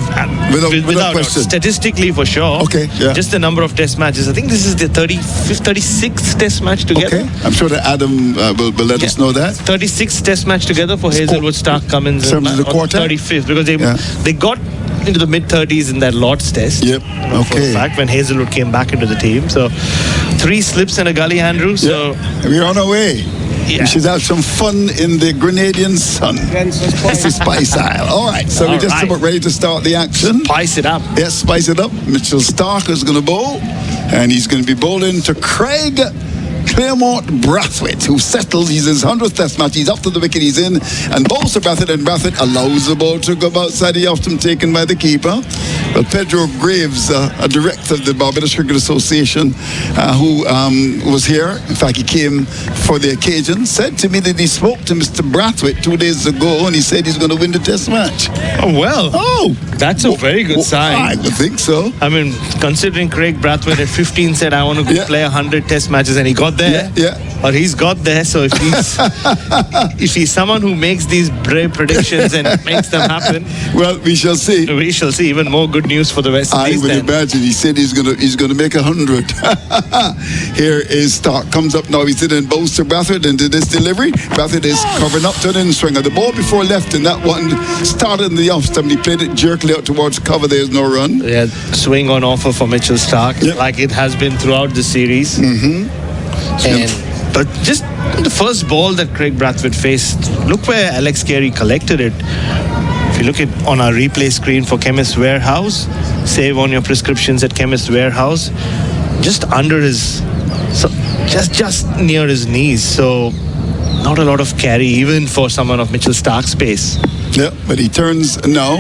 without question. Statistically, for sure. Okay, yeah. Just the number of test matches. I think this is the 36th test match together. Okay, I'm sure that Adam will let us know that. 36th test match together for Hazelwood, Stark, Cummins, in terms of the quartet? 35th, because they got into the mid-30s in that Lord's test. Yep. For a fact, when Hazelwood came back into the team. So 3 slips and a gully, Andrew. So we're on our way. Yeah. We should have some fun in the Grenadian sun. That's the Spice Isle. All right, so we're just about ready to start the action. Spice it up. Yes, spice it up. Mitchell Stark is going to bowl, and he's going to be bowling to Craig Claremont Brathwaite, who settles. He's his 100th test match. He's up to the wicket. He's in and bowls to Brathwaite, and Brathwaite allows the ball to go outside the off-stump taken by the keeper. But Pedro Graves, a director of the Barbados Cricket Association, who was here, in fact he came for the occasion, said to me that he spoke to Mr. Brathwaite 2 days ago, and he said he's going to win the test match. Oh well. Oh, that's a very good sign. I would think so. I mean, considering Craig Brathwaite at 15 said I want to play 100 test matches, and he got there. Yeah. Or he's got there. So if he's someone who makes these brave predictions and makes them happen, well, we shall see. We shall see. Even more good news for the West Indies. I would imagine. He said he's gonna make 100. Here is Stark. Comes up now. He's in bows to Brathwaite into this delivery. Brathwaite is covering up to an in-swinger. The ball before left, and that one started in the off-stump. He played it jerkily out towards cover. There's no run. Yeah, swing on offer for Mitchell Stark, like it has been throughout the series. But just the first ball that Craig Brathwaite faced, look where Alex Carey collected it. If you look at on our replay screen for Chemist Warehouse, save on your prescriptions at Chemist Warehouse, just under his, just near his knees. So not a lot of carry even for someone of Mitchell Stark's pace. Yeah, but he turns now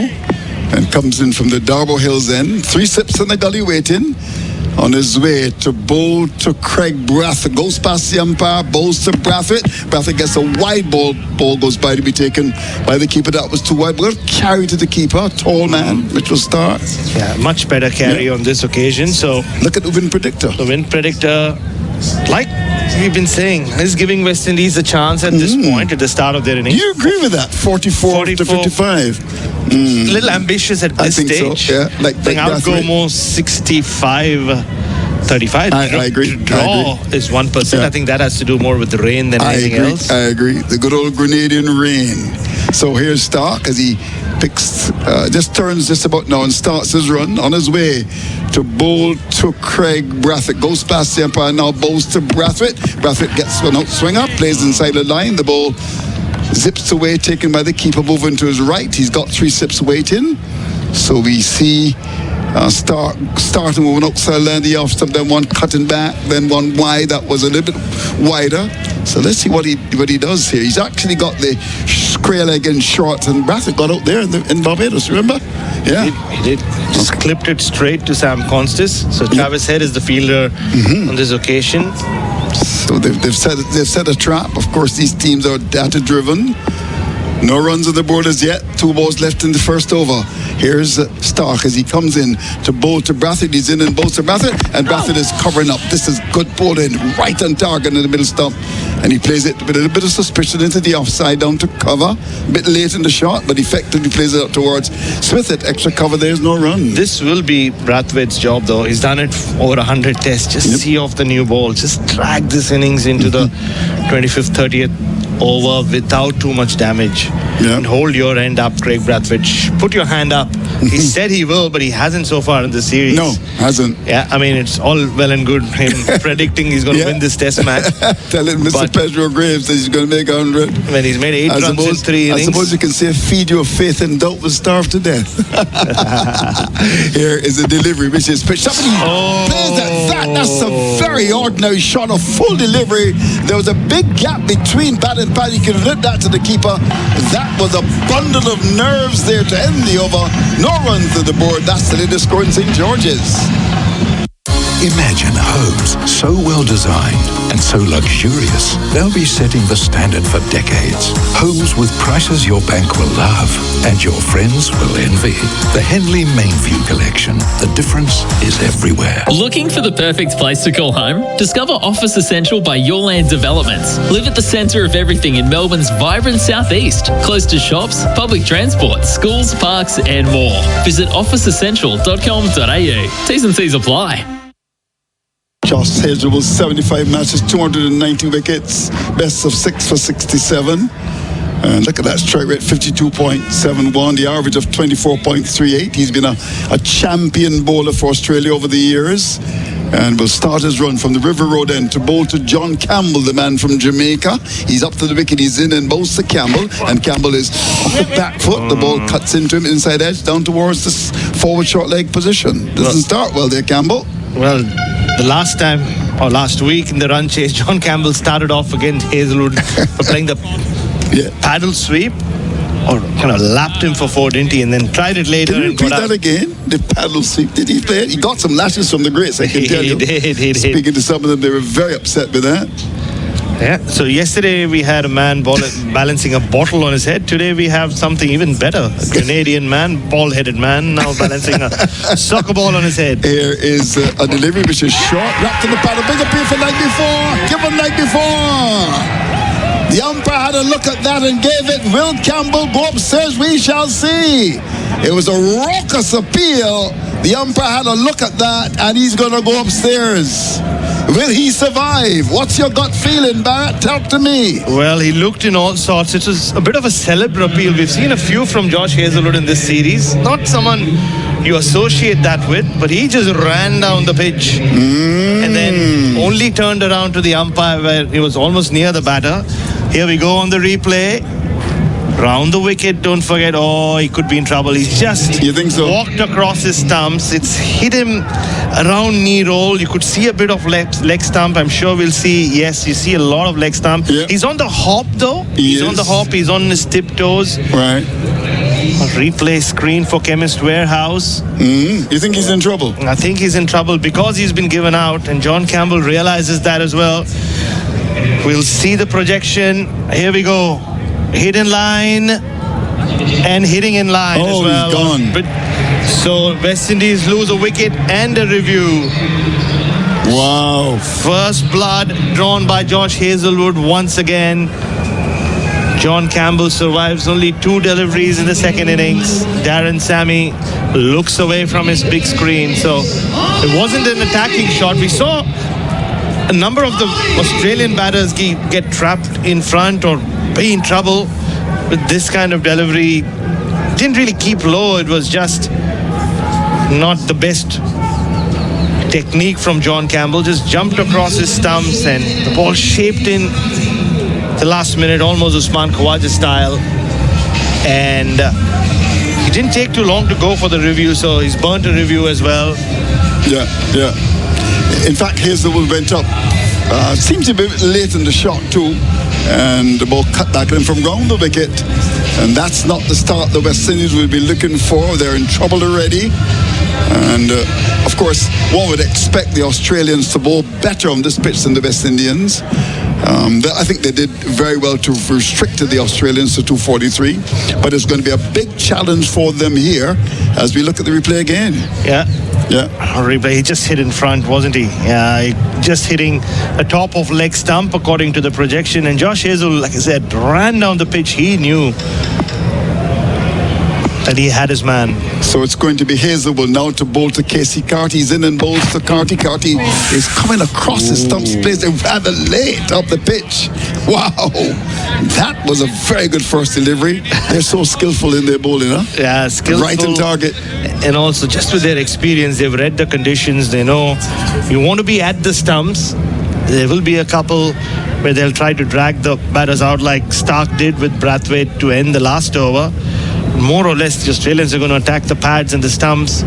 and comes in from the Darbo Hills end. 3 sips in the gully waiting. On his way to bowl to Craig Brathwaite. Goes past the umpire, bowls to Brathwaite. Brathwaite gets a wide ball. Ball goes by to be taken by the keeper. That was too wide. We'll carry to the keeper. Tall man, Mitchell Stark. Yeah, much better carry on this occasion. So look at the wind predictor. The wind predictor, like we've been saying, is giving West Indies a chance at this point, at the start of their innings. Do you agree with that? 44 to 55. A little ambitious at this stage. So, yeah. I think I'll go more 65. 35. I agree. Draw is 1%. I think that has to do more with the rain than anything else. I agree. The good old Grenadian rain. So here's Stark as he picks, just turns just about now and starts his run on his way to bowl to Craig Brathwaite. Goes past the umpire, now bowls to Brathwaite. Brathwaite gets one out, swing up, plays inside the line. The ball zips away, taken by the keeper, moving to his right. He's got 3 sips waiting. So we see starting with one outside line, the off stump, then one cutting back, then one wide. That was a little bit wider. So let's see what he does here. He's actually got the square leg and short, and Brathwaite got out there in Barbados, remember? Yeah. He did. Just clipped it straight to Sam Constis. So Travis Head is the fielder on this occasion. So they've set a trap. Of course, these teams are data-driven. No runs on the board as yet. 2 balls left in the first over. Here's Stark as he comes in to bowl to Brathwaite. He's in and bowls to Brathwaite, and Brathwaite is covering up. This is good bowling, right on target in the middle stump. And he plays it with a little bit of suspicion into the offside, down to cover. A bit late in the shot, but effectively plays it up towards Smith at extra cover. There's no run. This will be Brathwaite's job, though. He's done it over 100 tests. Just see off the new ball. Just drag this innings into the 25th, 30th over without too much damage. And hold your end up, Craig Brathwaite. Put your hand up. He said he will, but he hasn't so far in the series. No, hasn't. Yeah, I mean, it's all well and good him predicting he's going to win this test match. Telling Mr. Pedro Graves that he's going to make 100. When he's made 8 runs in 3 innings. I suppose you can say feed your faith and doubt will starve to death. Here is a delivery which is pitched. Somebody plays that. That's a very ordinary shot, a full delivery. There was a big gap between bat and pad. He could have lit that to the keeper. That was a bundle of nerves there to end the over. No runs to the board. That's the latest score in St. George's. Imagine homes so well designed and so luxurious, they'll be setting the standard for decades. Homes with prices your bank will love and your friends will envy. The Henley Mainview Collection. The difference is everywhere. Looking for the perfect place to call home? Discover Office Essential by Your Land Developments. Live at the centre of everything in Melbourne's vibrant southeast, close to shops, public transport, schools, parks and more. Visit officeessential.com.au. T's and C's apply. Josh Hazelwood, 75 matches, 290 wickets, best of 6 for 67. And look at that strike rate, 52.71, the average of 24.38. He's been a champion bowler for Australia over the years. And will start his run from the River Road end to bowl to John Campbell, the man from Jamaica. He's up to the wicket, he's in and bowls to Campbell. And Campbell is off the back foot. The ball cuts into him inside edge down towards this forward short leg position. Doesn't start well there, Campbell. Well, the last time, or last week in the run chase, John Campbell started off against Hazelwood for playing the paddle sweep, or kind of lapped him for 4, didn't he? And then tried it later. Did he repeat that again? The paddle sweep. Did he play it? He got some lashes from the greats, I can tell you. He did. Speaking to some of them, they were very upset with that. Yeah, so yesterday we had a man balancing a bottle on his head. Today we have something even better. A Grenadian man, bald-headed man, now balancing a soccer ball on his head. Here is a delivery which is short, wrapped in the paddle. Big appeal for night before. Give him night before. The umpire had a look at that and gave it. Will Campbell go upstairs? We shall see. It was a raucous appeal. The umpire had a look at that and he's going to go upstairs. Will he survive? What's your gut feeling, Bharat? Talk to me. Well, he looked in all sorts. It was a bit of a celeb appeal. We've seen a few from Josh Hazelwood in this series. Not someone you associate that with, but he just ran down the pitch and then only turned around to the umpire where he was almost near the batter. Here we go on the replay. Round the wicket, don't forget. Oh, he could be in trouble. He's just walked across his stumps. It's hit him around knee roll. You could see a bit of leg stump. I'm sure we'll see. Yes, you see a lot of leg stump. Yep. He's on the hop though. He's on the hop. He's on his tiptoes. Right. A replay screen for Chemist Warehouse. You think he's in trouble? I think he's in trouble because he's been given out, and John Campbell realizes that as well. We'll see the projection. Here we go. Hit in line and hitting in line as well. He's gone. But so West Indies lose a wicket and a review. Wow. First blood drawn by Josh Hazelwood once again. John Campbell survives only 2 deliveries in the second innings. Darren Sammy looks away from his big screen. So it wasn't an attacking shot. We saw a number of the Australian batters get trapped in front or be in trouble with this kind of delivery. Didn't really keep low. It was just not the best technique from John Campbell. Just jumped across his stumps and the ball shaped in the last minute, almost Usman Khawaja style. And he didn't take too long to go for the review, so he's burnt a review as well. Yeah. In fact, Hazelwood went up. Seems to be a bit late in the shot too. And the ball cut back in from round the wicket. And that's not the start the West Indies will be looking for. They're in trouble already. And of course, one would expect the Australians to bowl better on this pitch than the West Indians. I think they did very well to restrict the Australians to 243. But it's going to be a big challenge for them here as we look at the replay again. Yeah. Yeah. He just hit in front, wasn't he? Yeah, just hitting a top of leg stump according to the projection. And Josh Hazelwood, like I said, ran down the pitch. He knew that he had his man. So it's going to be Hazelwood now to bowl to Casey Carty. He's in and bowls to Carty. Carty is coming across his stumps, plays it rather late up the pitch. Wow, that was a very good first delivery. They're so skillful in their bowling, huh? Yeah, skillful. Right on target. And also just with their experience, they've read the conditions. They know you want to be at the stumps. There will be a couple where they'll try to drag the batters out like Stark did with Brathwaite to end the last over. More or less, the Australians are going to attack the pads and the stumps.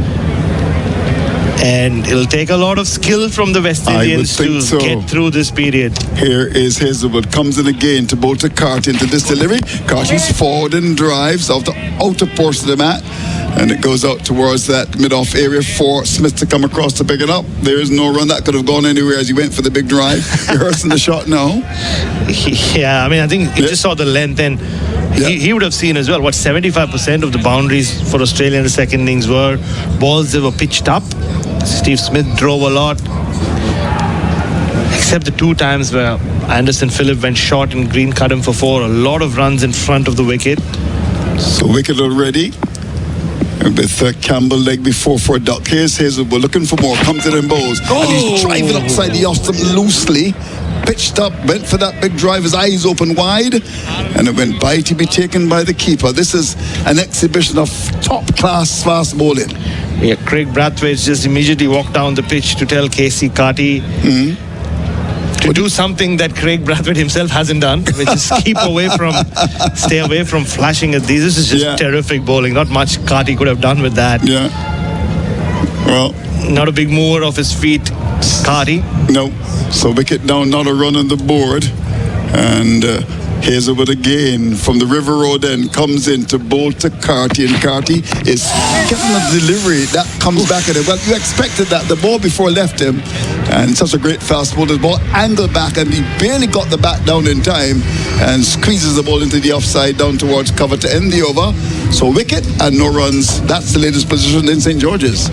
And it'll take a lot of skill from the West Indians to get through this period. Here is Hazelwood, comes in again to bowl to Carty into this delivery. Carty's forward and drives off the outer portion of the mat, and it goes out towards that mid-off area for Smith to come across to pick it up. There is no run that could have gone anywhere as he went for the big drive. Rehearsing the shot now. Yeah, I mean, I think he just saw the length, and he would have seen as well what 75% of the boundaries for Australia in the second innings were balls that were pitched up. Steve Smith drove a lot, except the two times where Anderson Phillip went short and Green cut him for 4. A lot of runs in front of the wicket. So wicket already. With Campbell leg before for a duck. Here's Hazelwood looking for more. Comes in and bowls. And he's driving outside the off stump loosely. Pitched up, went for that big drive, his eyes open wide, and it went by to be taken by the keeper. This is an exhibition of top-class fast bowling. Yeah, Craig Brathwaite just immediately walked down the pitch to tell Casey Carty to do something that Craig Brathwaite himself hasn't done, which is stay away from flashing at these. This is just terrific bowling. Not much Carty could have done with that. Yeah. Well, not a big mover of his feet, Carty. No. So wicket down, not a run on the board. And Hazelwood again from the River Road end comes in to bowl to Carty, and Carty is getting a delivery that comes back at him. Well, you expected that. The ball before left him, and such a great fast ball. The ball angled back, and he barely got the bat down in time, and squeezes the ball into the offside down towards cover to end the over. So wicket and no runs. That's the latest position in St. George's.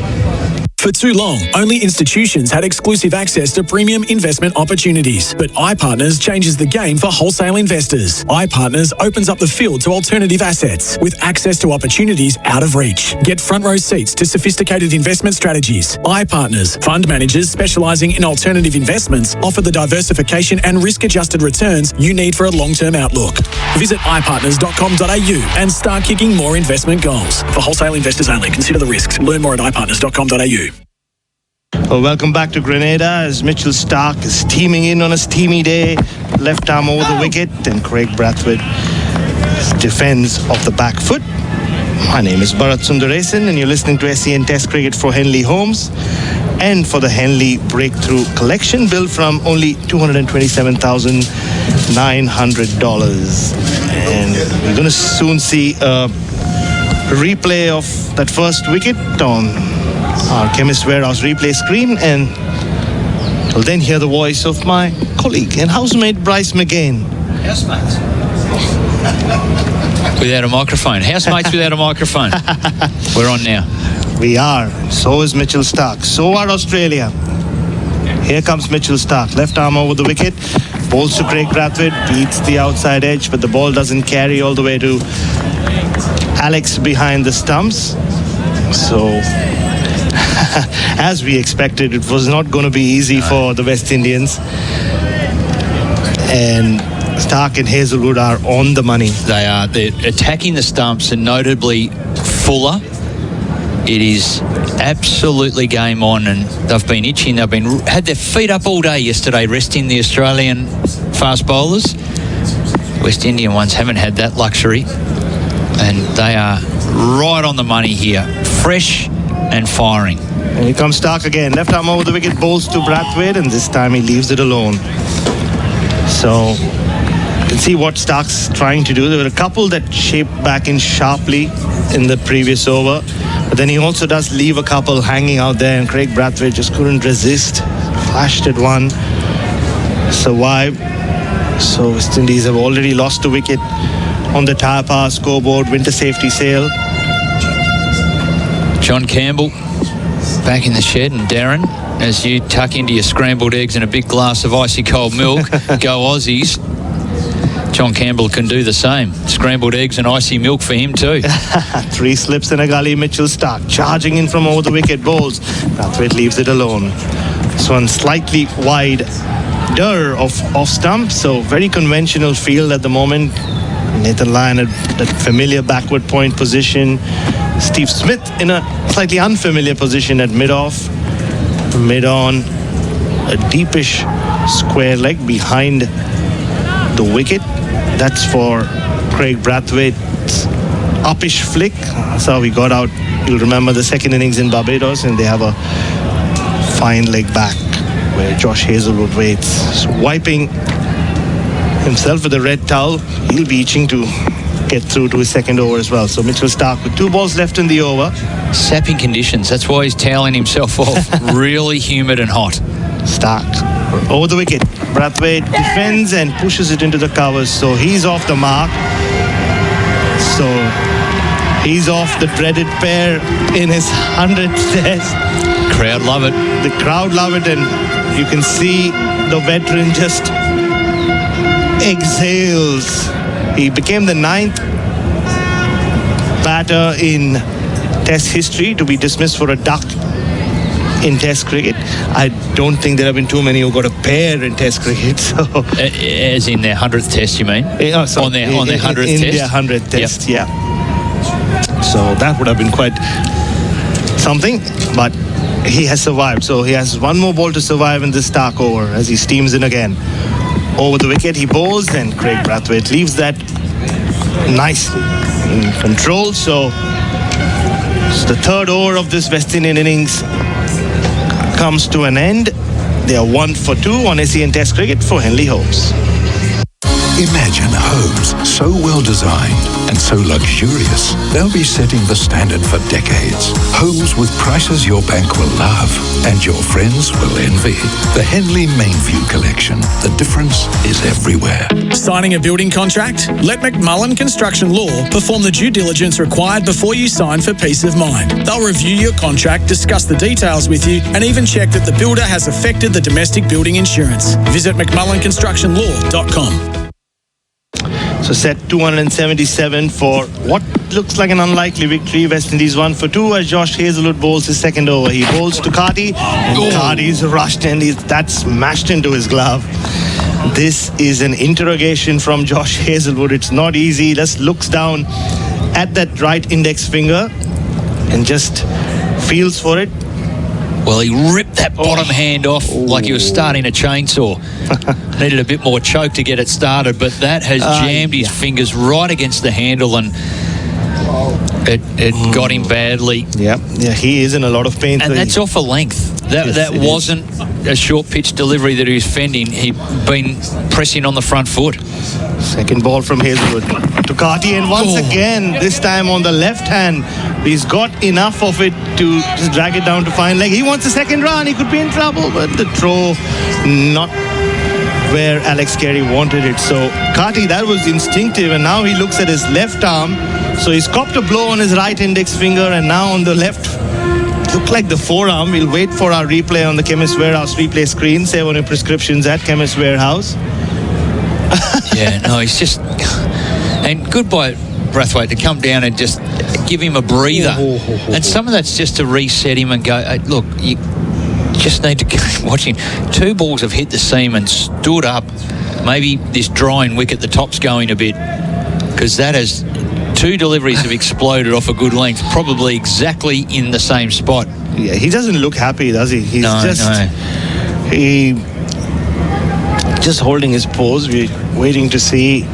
For too long, only institutions had exclusive access to premium investment opportunities. But iPartners changes the game for wholesale investors. iPartners opens up the field to alternative assets with access to opportunities out of reach. Get front row seats to sophisticated investment strategies. iPartners, fund managers specialising in alternative investments, offer the diversification and risk-adjusted returns you need for a long-term outlook. Visit iPartners.com.au and start kicking more investment goals. For wholesale investors only, consider the risks. Learn more at iPartners.com.au. Well, welcome back to Grenada as Mitchell Starc is steaming in on a steamy day. Left arm over the wicket, and Craig Brathwaite defends off the back foot. My name is Bharat Sundaresan, and you're listening to SEN Test Cricket for Henley Homes and for the Henley Breakthrough Collection, billed from only $227,900. And we're going to soon see a replay of that first wicket on our Chemist Warehouse replay screen, and we'll then hear the voice of my colleague and housemate Bryce McGain. Housemates. Without a microphone. Housemates without a microphone. We're on now. We are. So is Mitchell Starc. So are Australia. Here comes Mitchell Starc. Left arm over the wicket. Bowls to Craig Brathwaite. Beats the outside edge, but the ball doesn't carry all the way to Alex behind the stumps. So as we expected, it was not going to be easy for the West Indians. And Starc and Hazelwood are on the money. They are. They're attacking the stumps, and notably Fuller. It is absolutely game on, and they've been itching. They've been had their feet up all day yesterday, resting the Australian fast bowlers. West Indian ones haven't had that luxury, and they are right on the money here. Fresh and firing. And here comes Starc again. Left arm over the wicket, bowls to Brathwaite, and this time he leaves it alone. So you can see what Starc's trying to do. There were a couple that shaped back in sharply in the previous over, but then he also does leave a couple hanging out there, and Craig Brathwaite just couldn't resist. Flashed at one, survived. So West Indies have already lost the wicket on the Tyre Power scoreboard. Winter safety sale. John Campbell back in the shed, and Darren, as you tuck into your scrambled eggs and a big glass of icy cold milk, go Aussies. John Campbell can do the same. Scrambled eggs and icy milk for him too. 3 slips in a gully. Mitchell Starc charging in from over the wicket, bowls. Brathwaite leaves it alone. This one slightly wide off stump, so very conventional field at the moment. Nathan Lyon at that familiar backward point position. Steve Smith in a slightly unfamiliar position at mid-off. Mid-on, a deepish square leg behind the wicket. That's for Craig Brathwaite's uppish flick. That's how we got out. You'll remember the second innings in Barbados, and they have a fine leg back where Josh Hazelwood waits. So wiping himself with a red towel. He'll be itching to get through to his second over as well. So Mitchell Starc with 2 balls left in the over. Sapping conditions. That's why he's toweling himself off. Really humid and hot. Starc over the wicket. Brathwaite defends and pushes it into the covers. So he's off the mark. So he's off the dreaded pair in his 100th test. Crowd love it. The crowd love it, and you can see the veteran just exhales. He became the 9th batter in Test history to be dismissed for a duck in Test cricket. I don't think there have been too many who got a pair in Test cricket. So, as in their 100th test, you mean? On their 100th in test? their 100th test, yeah. So that would have been quite something, but he has survived. So he has 1 more ball to survive in this Starc over as he steams in again. Over the wicket he bowls, and Craig Brathwaite leaves that nicely in control. So the 3rd over of this West Indian innings comes to an end. They are 1 for 2 on SEN Test cricket for Henley Holmes. Imagine homes so well designed and so luxurious, they'll be setting the standard for decades. Homes with prices your bank will love and your friends will envy. The Henley Mainview Collection. The difference is everywhere. Signing a building contract? Let McMullen Construction Law perform the due diligence required before you sign for peace of mind. They'll review your contract, discuss the details with you, and even check that the builder has affected the domestic building insurance. Visit mcmullenconstructionlaw.com. So set 277 for what looks like an unlikely victory. West Indies 1 for 2 as Josh Hazelwood bowls his second over. He bowls to Carty, and Carty's rushed and that's smashed into his glove. This is an interrogation from Josh Hazelwood. It's not easy. Just looks down at that right index finger and just feels for it. Well, he ripped that bottom hand off like he was starting a chainsaw. Needed a bit more choke to get it started, but that has jammed his fingers right against the handle, and it got him badly. Yeah, he is in a lot of pain. And that's off a length. That wasn't a short pitch delivery that he was fending. He'd been pressing on the front foot. Second ball from Hazelwood to Carty, and once again, this time on the left hand. He's got enough of it to just drag it down to fine leg. He wants a second run. He could be in trouble, but the throw not where Alex Carey wanted it. So Carty, that was instinctive, and now he looks at his left arm. So he's copped a blow on his right index finger, and now on the left, look like the forearm. We'll wait for our replay on the Chemist Warehouse replay screen. Save on your prescriptions at Chemist Warehouse. Yeah, no, he's just... And good by Brathwaite to come down and just give him a breather. And some of that's just to reset him and go, hey, look, you just need to keep watching. 2 balls have hit the seam and stood up. Maybe this drying wicket, the top's going a bit, because that has... 2 deliveries have exploded off a good length, probably exactly in the same spot. Yeah, he doesn't look happy, does he? He's just holding his pose. We're waiting to see.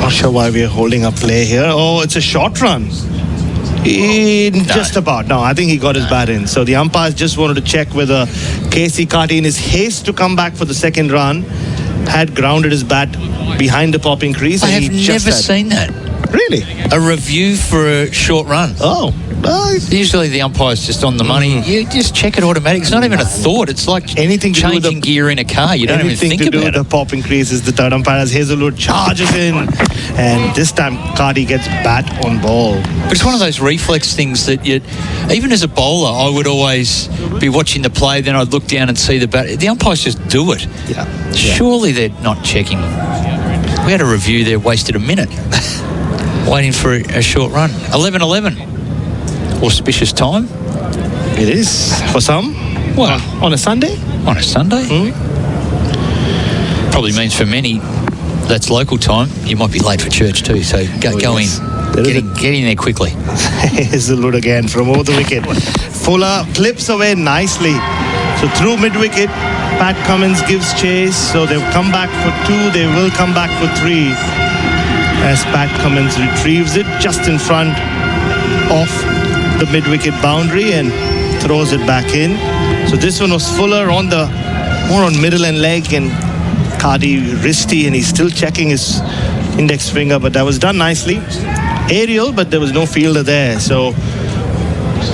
Not sure why we're holding a play here. Oh, it's a short run. Just about. No, I think he got his bat in. So the umpires just wanted to check whether Casey Carty, in his haste to come back for the second run, had grounded his bat behind the popping crease. I have never seen that. Really? A review for a short run. Oh. Usually the umpire's just on the money. You just check it automatic. It's not even a thought. It's like anything to changing do with gear in a car. You don't even think about it. Anything to do with the popping crease is the third umpire as Hazelwood charges in. And this time Carty gets bat on ball. But it's one of those reflex things that even as a bowler, I would always be watching the play, then I'd look down and see the bat. The umpires just do it. Yeah. Surely they're not checking. We had a review there, wasted a minute waiting for a short run. 11:11. Auspicious time. It is for some. Well, on a Sunday. On a Sunday. Probably means for many that's local time. You might be late for church too. So go in. Get in there quickly. Hazelwood again from over the wicket. Fuller clips away nicely. So through mid-wicket, Pat Cummins gives chase. So they've come back for 2. They will come back for 3 as Pat Cummins retrieves it just in front of the mid-wicket boundary, and throws it back in. So this one was fuller more on middle and leg, and Carty wristy, and he's still checking his index finger, but that was done nicely. Aerial, but there was no fielder there. So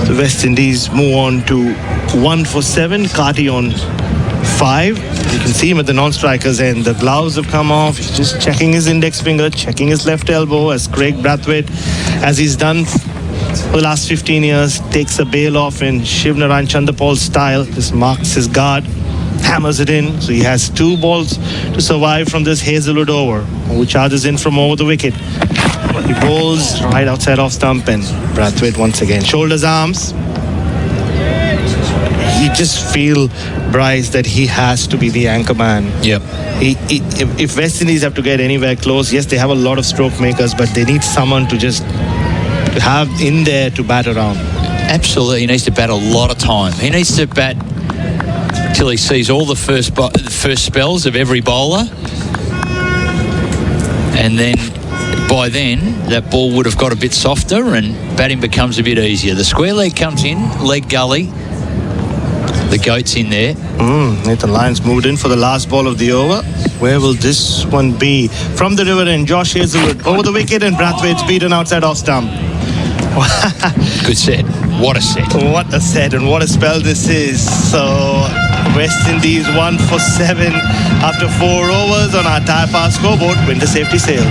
the West Indies move on to 1 for 7. Carty on 5. You can see him at the non-strikers end. The gloves have come off. He's just checking his index finger, checking his left elbow, as Craig Brathwaite, as he's done for the last 15 years, takes a bail off in Shiv Narayan Chanderpaul style, just marks his guard, hammers it in. So he has 2 balls to survive from this Hazelwood over, who charges in from over the wicket. He bowls right outside off stump, and Brathwaite once again shoulders, arms. You just feel, Bryce, that he has to be the anchor man. Yep. If West Indies have to get anywhere close, yes, they have a lot of stroke makers, but they need someone to just have in there to bat around. Absolutely, he needs to bat a lot of time. He needs to bat till he sees all the first spells of every bowler, and then by then that ball would have got a bit softer and batting becomes a bit easier. The square leg comes in, leg gully, the goat's in there. Nathan Lyons moved in for the last ball of the over. Where will this one be? From the river end, Josh Hazelwood over the wicket, and Brathwaite's beaten outside off stump. Good set. What a set. What a set, and what a spell this is. So West Indies 1 for 7 after 4 overs on our Tyre Power scoreboard. Winter safety sale.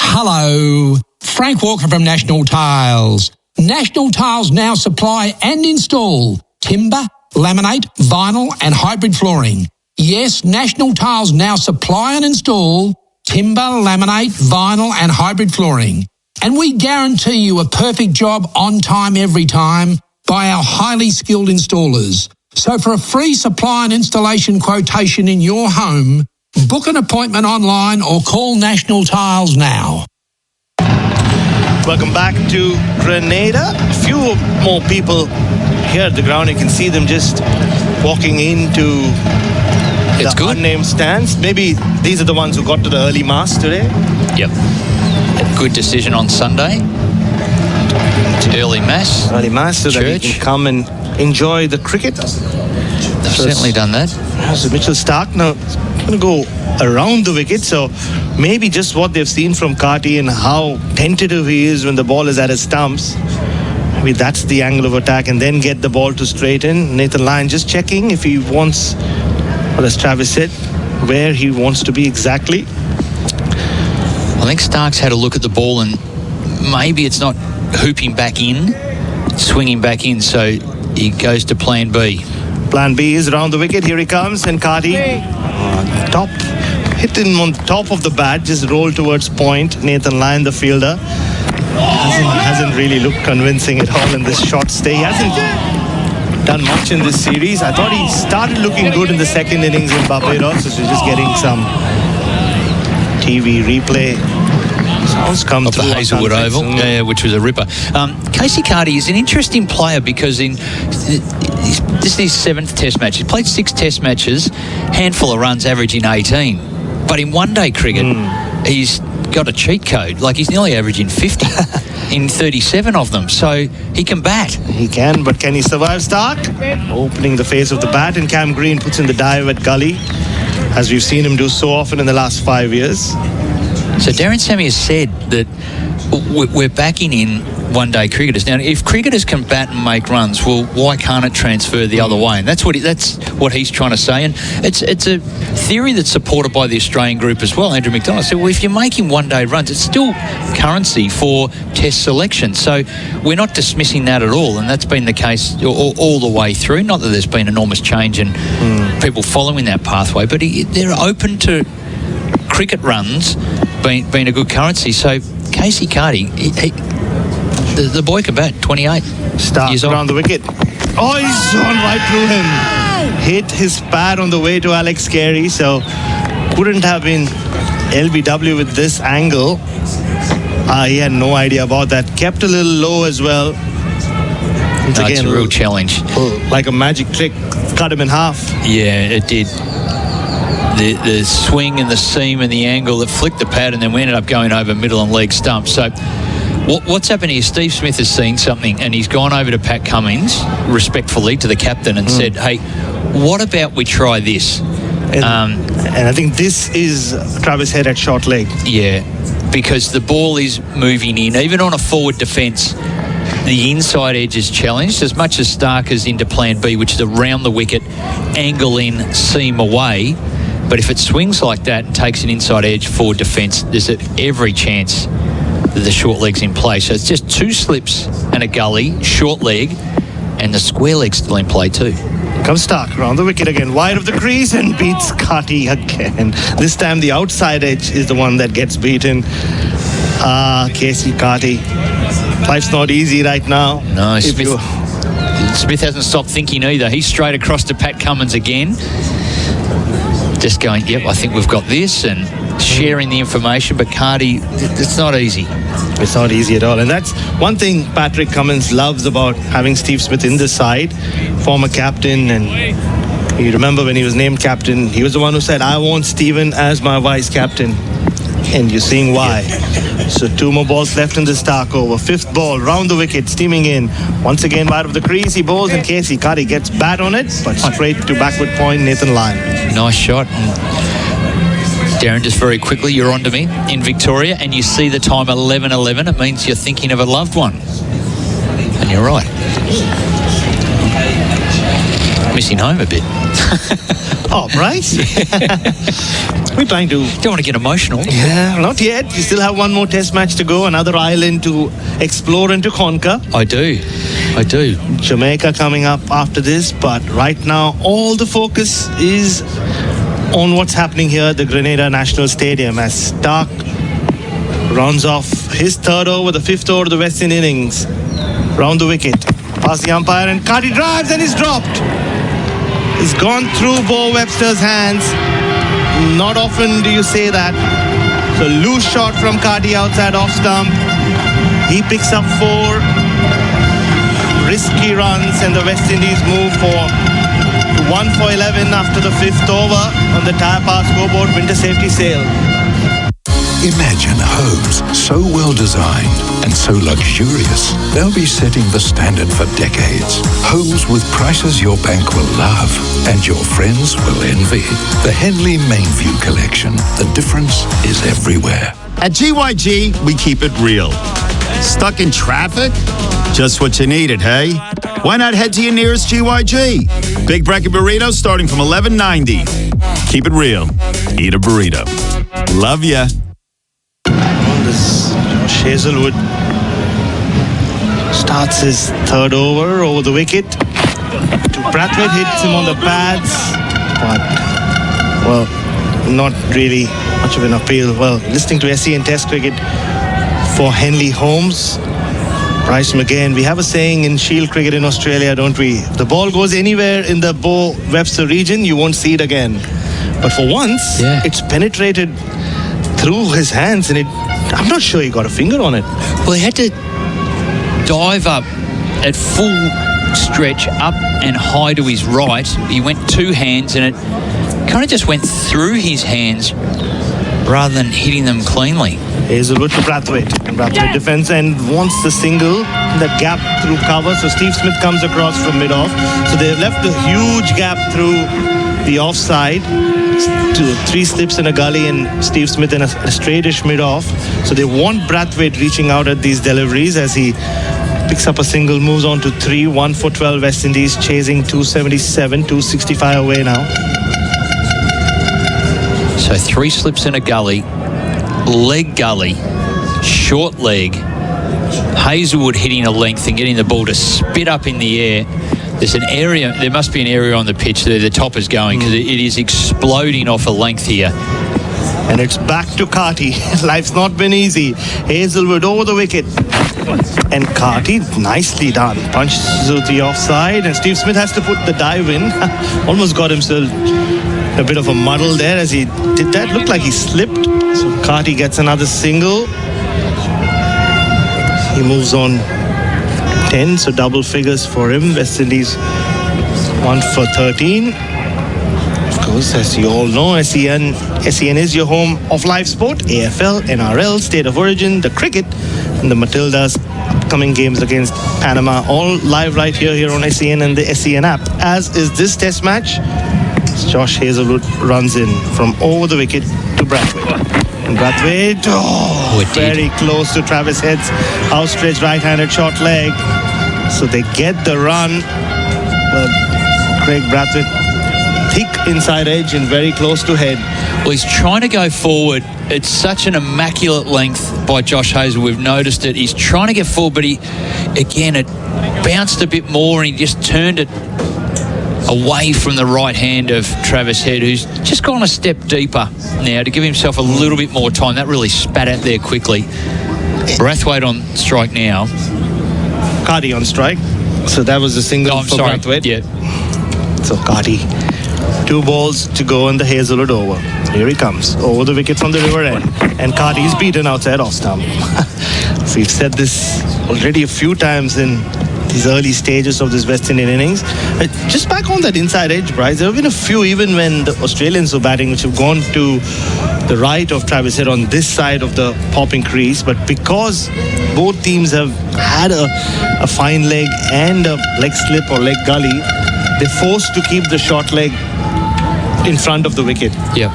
Hello, Frank Walker from National Tiles. National Tiles now supply and install timber, laminate, vinyl and hybrid flooring. Yes, National Tiles now supply and install timber, laminate, vinyl and hybrid flooring. And we guarantee you a perfect job on time every time by our highly skilled installers. So for a free supply and installation quotation in your home, book an appointment online or call National Tiles now. Welcome back to Grenada. A few more people here at the ground. You can see them just walking into the unnamed stands. Maybe these are the ones who got to the early mass today. Yep. Good decision on Sunday. Early mass. Early mass, so that you can come and enjoy the cricket. They've certainly done that. So Mitchell Stark now going to go around the wicket, so maybe just what they've seen from Carty and how tentative he is when the ball is at his stumps. Maybe that's the angle of attack, and then get the ball to straighten. Nathan Lyon just checking if he wants, or as Travis said, where he wants to be exactly. I think Stark's had a look at the ball, and maybe it's not hooping back in, swinging back in, so he goes to plan B. Plan B is around the wicket. Here he comes, and Carty top, hit him on top of the bat, just rolled towards point. Nathan Lyon, the fielder, hasn't really looked convincing at all in this short stay. He hasn't done much in this series. I thought he started looking good in the second innings in Barbados, so we're just getting some TV replay. Sounds come of the Hazelwood Oval, which was a ripper. Casey Carty is an interesting player because in this is his 7th Test match. He played 6 Test matches, handful of runs, averaging 18. But in one-day cricket, he's got a cheat code. Like, he's nearly averaging 50 in 37 of them. So he can bat. He can, but can he survive, Stark? Opening the face of the bat, and Cam Green puts in the dive at gully, as we've seen him do so often in the last 5 years. So Darren Sammy has said that we're backing in one-day cricketers. Now, if cricketers can bat and make runs, well, why can't it transfer the other way? And that's what he's trying to say. And it's a theory that's supported by the Australian group as well. Andrew McDonald said, well, if you're making one-day runs, it's still currency for Test selection. So we're not dismissing that at all. And that's been the case all the way through. Not that there's been enormous change in people following that pathway, but they're open to cricket runs being a good currency. So Casey Carty, the boy can bat, 28 Stark around the wicket. Oh, he's gone right through him. Hit his pad on the way to Alex Carey, so couldn't have been LBW with this angle. He had no idea about that. Kept a little low as well. It's a real challenge. Like a magic trick, cut him in half. Yeah, it did. The swing and the seam and the angle that flicked the pad, and then we ended up going over middle and leg stump. So What's happened here? Steve Smith has seen something and he's gone over to Pat Cummins, respectfully to the captain, and said, hey, what about we try this? And I think this is Travis Head at short leg. Yeah, because the ball is moving in. Even on a forward defence, the inside edge is challenged as much as Stark is into plan B, which is around the wicket, angle in, seam away. But if it swings like that and takes an inside edge forward defence, there's every chance that the short leg's in play. So it's just 2 slips and a gully, short leg, and the square leg's still in play too. Comes Stark around the wicket again, wide of the crease, and beats Carty again. This time the outside edge is the one that gets beaten. Casey Carty. Life's not easy right now. No, Smith hasn't stopped thinking either. He's straight across to Pat Cummins again. Just going, yep, I think we've got this, and sharing the information, but Carty, it's not easy. It's not easy at all. And that's one thing Patrick Cummins loves about having Steve Smith in the side, former captain. And you remember when he was named captain, he was the one who said, I want Steven as my vice captain. And you're seeing why. So 2 more balls left in the Stark over. 5th ball, round the wicket, steaming in. Once again, wide of the crease, he bowls, and Casey Carty gets bat on it, but straight to backward point, Nathan Lyon. Nice shot. Darren, just very quickly, you're on to me in Victoria, and you see the time 11:11. It means you're thinking of a loved one. And you're right. Missing home a bit. Oh, Bryce? We're trying to... Don't want to get emotional. Yeah, not yet. You still have one more test match to go, another island to explore and to conquer. I do. Jamaica coming up after this, but right now all the focus is on what's happening here at the Grenada National Stadium as Stark rounds off his 3rd over, the 5th over of the West Indian innings. Round the wicket, past the umpire, and Carty drives and is dropped. It's gone through Bo Webster's hands. Not often do you say that. So loose shot from Carty outside off stump. He picks up 4 risky runs, and the West Indies move for 1 for 11 after the 5th over on the Tyre Power scoreboard. Winter safety sail. Imagine homes so well designed and so luxurious, they'll be setting the standard for decades. Homes with prices your bank will love and your friends will envy. The Henley Mainview Collection. The difference is everywhere. At GYG, we keep it real. Stuck in traffic? Just what you needed, hey? Why not head to your nearest GYG? Big bracket burritos starting from $11.90. Keep it real. Eat a burrito. Love ya. Josh Hazelwood starts his 3rd over the wicket. Brathwaite hits him on the pads, but, well, not really much of an appeal. Well, listening to SEN Test cricket for Henley Holmes, Bryce McGain, we have a saying in Shield cricket in Australia, don't we? If the ball goes anywhere in the Bo Webster region, you won't see it again. But for once, it's penetrated through his hands, and I'm not sure he got a finger on it. Well, he had to dive up at full stretch, up and high to his right. He went 2 hands, and it kind of just went through his hands rather than hitting them cleanly. Hazelwood to Brathwaite. And Brathwaite defends and wants the single, that gap through cover. So Steve Smith comes across from mid-off. So they've left a huge gap through the offside. 3 slips in a gully, and Steve Smith in a straightish mid-off. So they want Brathwaite reaching out at these deliveries as he picks up a single, moves on to 3, 1 for 12 West Indies, chasing 277, 265 away now. So 3 slips in a gully, leg gully, short leg, Hazelwood hitting a length and getting the ball to spit up in the air. There's an area, there must be an area on the pitch there the top is going, because it is exploding off a length here. And it's back to Carty. Life's not been easy. Hazelwood over the wicket. And Carty, nicely done. Punches to the offside, and Steve Smith has to put the dive in. Almost got himself a bit of a muddle there as he did that. Looked like he slipped. So Carty gets another single. He moves on 10, so double figures for him. West Indies 1 for 13. Of course, as you all know, SEN is your home of live sport, AFL, NRL, State of Origin, the cricket, and the Matildas' upcoming games against Panama, all live right here on SEN and the SEN app. As is this test match, Josh Hazlewood runs in from over the wicket to Brathwaite. And Brathwaite, very close to Travis Head's outstretched right-handed short leg. So they get the run. But Craig Brathwaite, thick inside edge and very close to Head. Well, he's trying to go forward. It's such an immaculate length by Josh Hazel. We've noticed it. He's trying to get forward, but it bounced a bit more and he just turned it away from the right hand of Travis Head, who's just gone a step deeper now to give himself a little bit more time. That really spat out there quickly. Brathwaite on strike now. Carty on strike. So that was a single for Brathwaite. Yeah. So Carty, 2 balls to go in the Hazlewood over. Here he comes, over the wicket from the river end. And Carty is beaten outside off stump. We've said this already a few times in these early stages of this West Indian innings. Just back on that inside edge, Bryce, there have been a few, even when the Australians were batting, which have gone to the right of Travis Head on this side of the popping crease. But because both teams have had a fine leg and a leg slip or leg gully, they're forced to keep the short leg in front of the wicket. Yeah,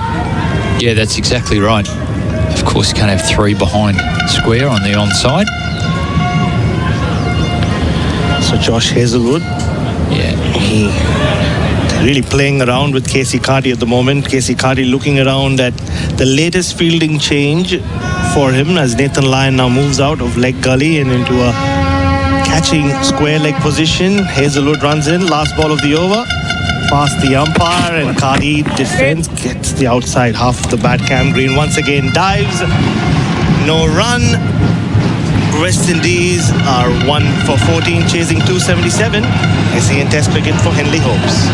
that's exactly right. Of course, you can't have 3 behind square on the onside. So Josh Hazlewood, they're really playing around with Casey Carty at the moment. Casey Carty looking around at the latest fielding change for him as Nathan Lyon now moves out of leg gully and into a catching square leg position. Hazlewood runs in, last ball of the over, past the umpire, and Carty defends, gets the outside half of the bat. Cam Green once again dives, no run. West Indies are 1 for 14, chasing 277. SEN Test cricket for Henley Hopes.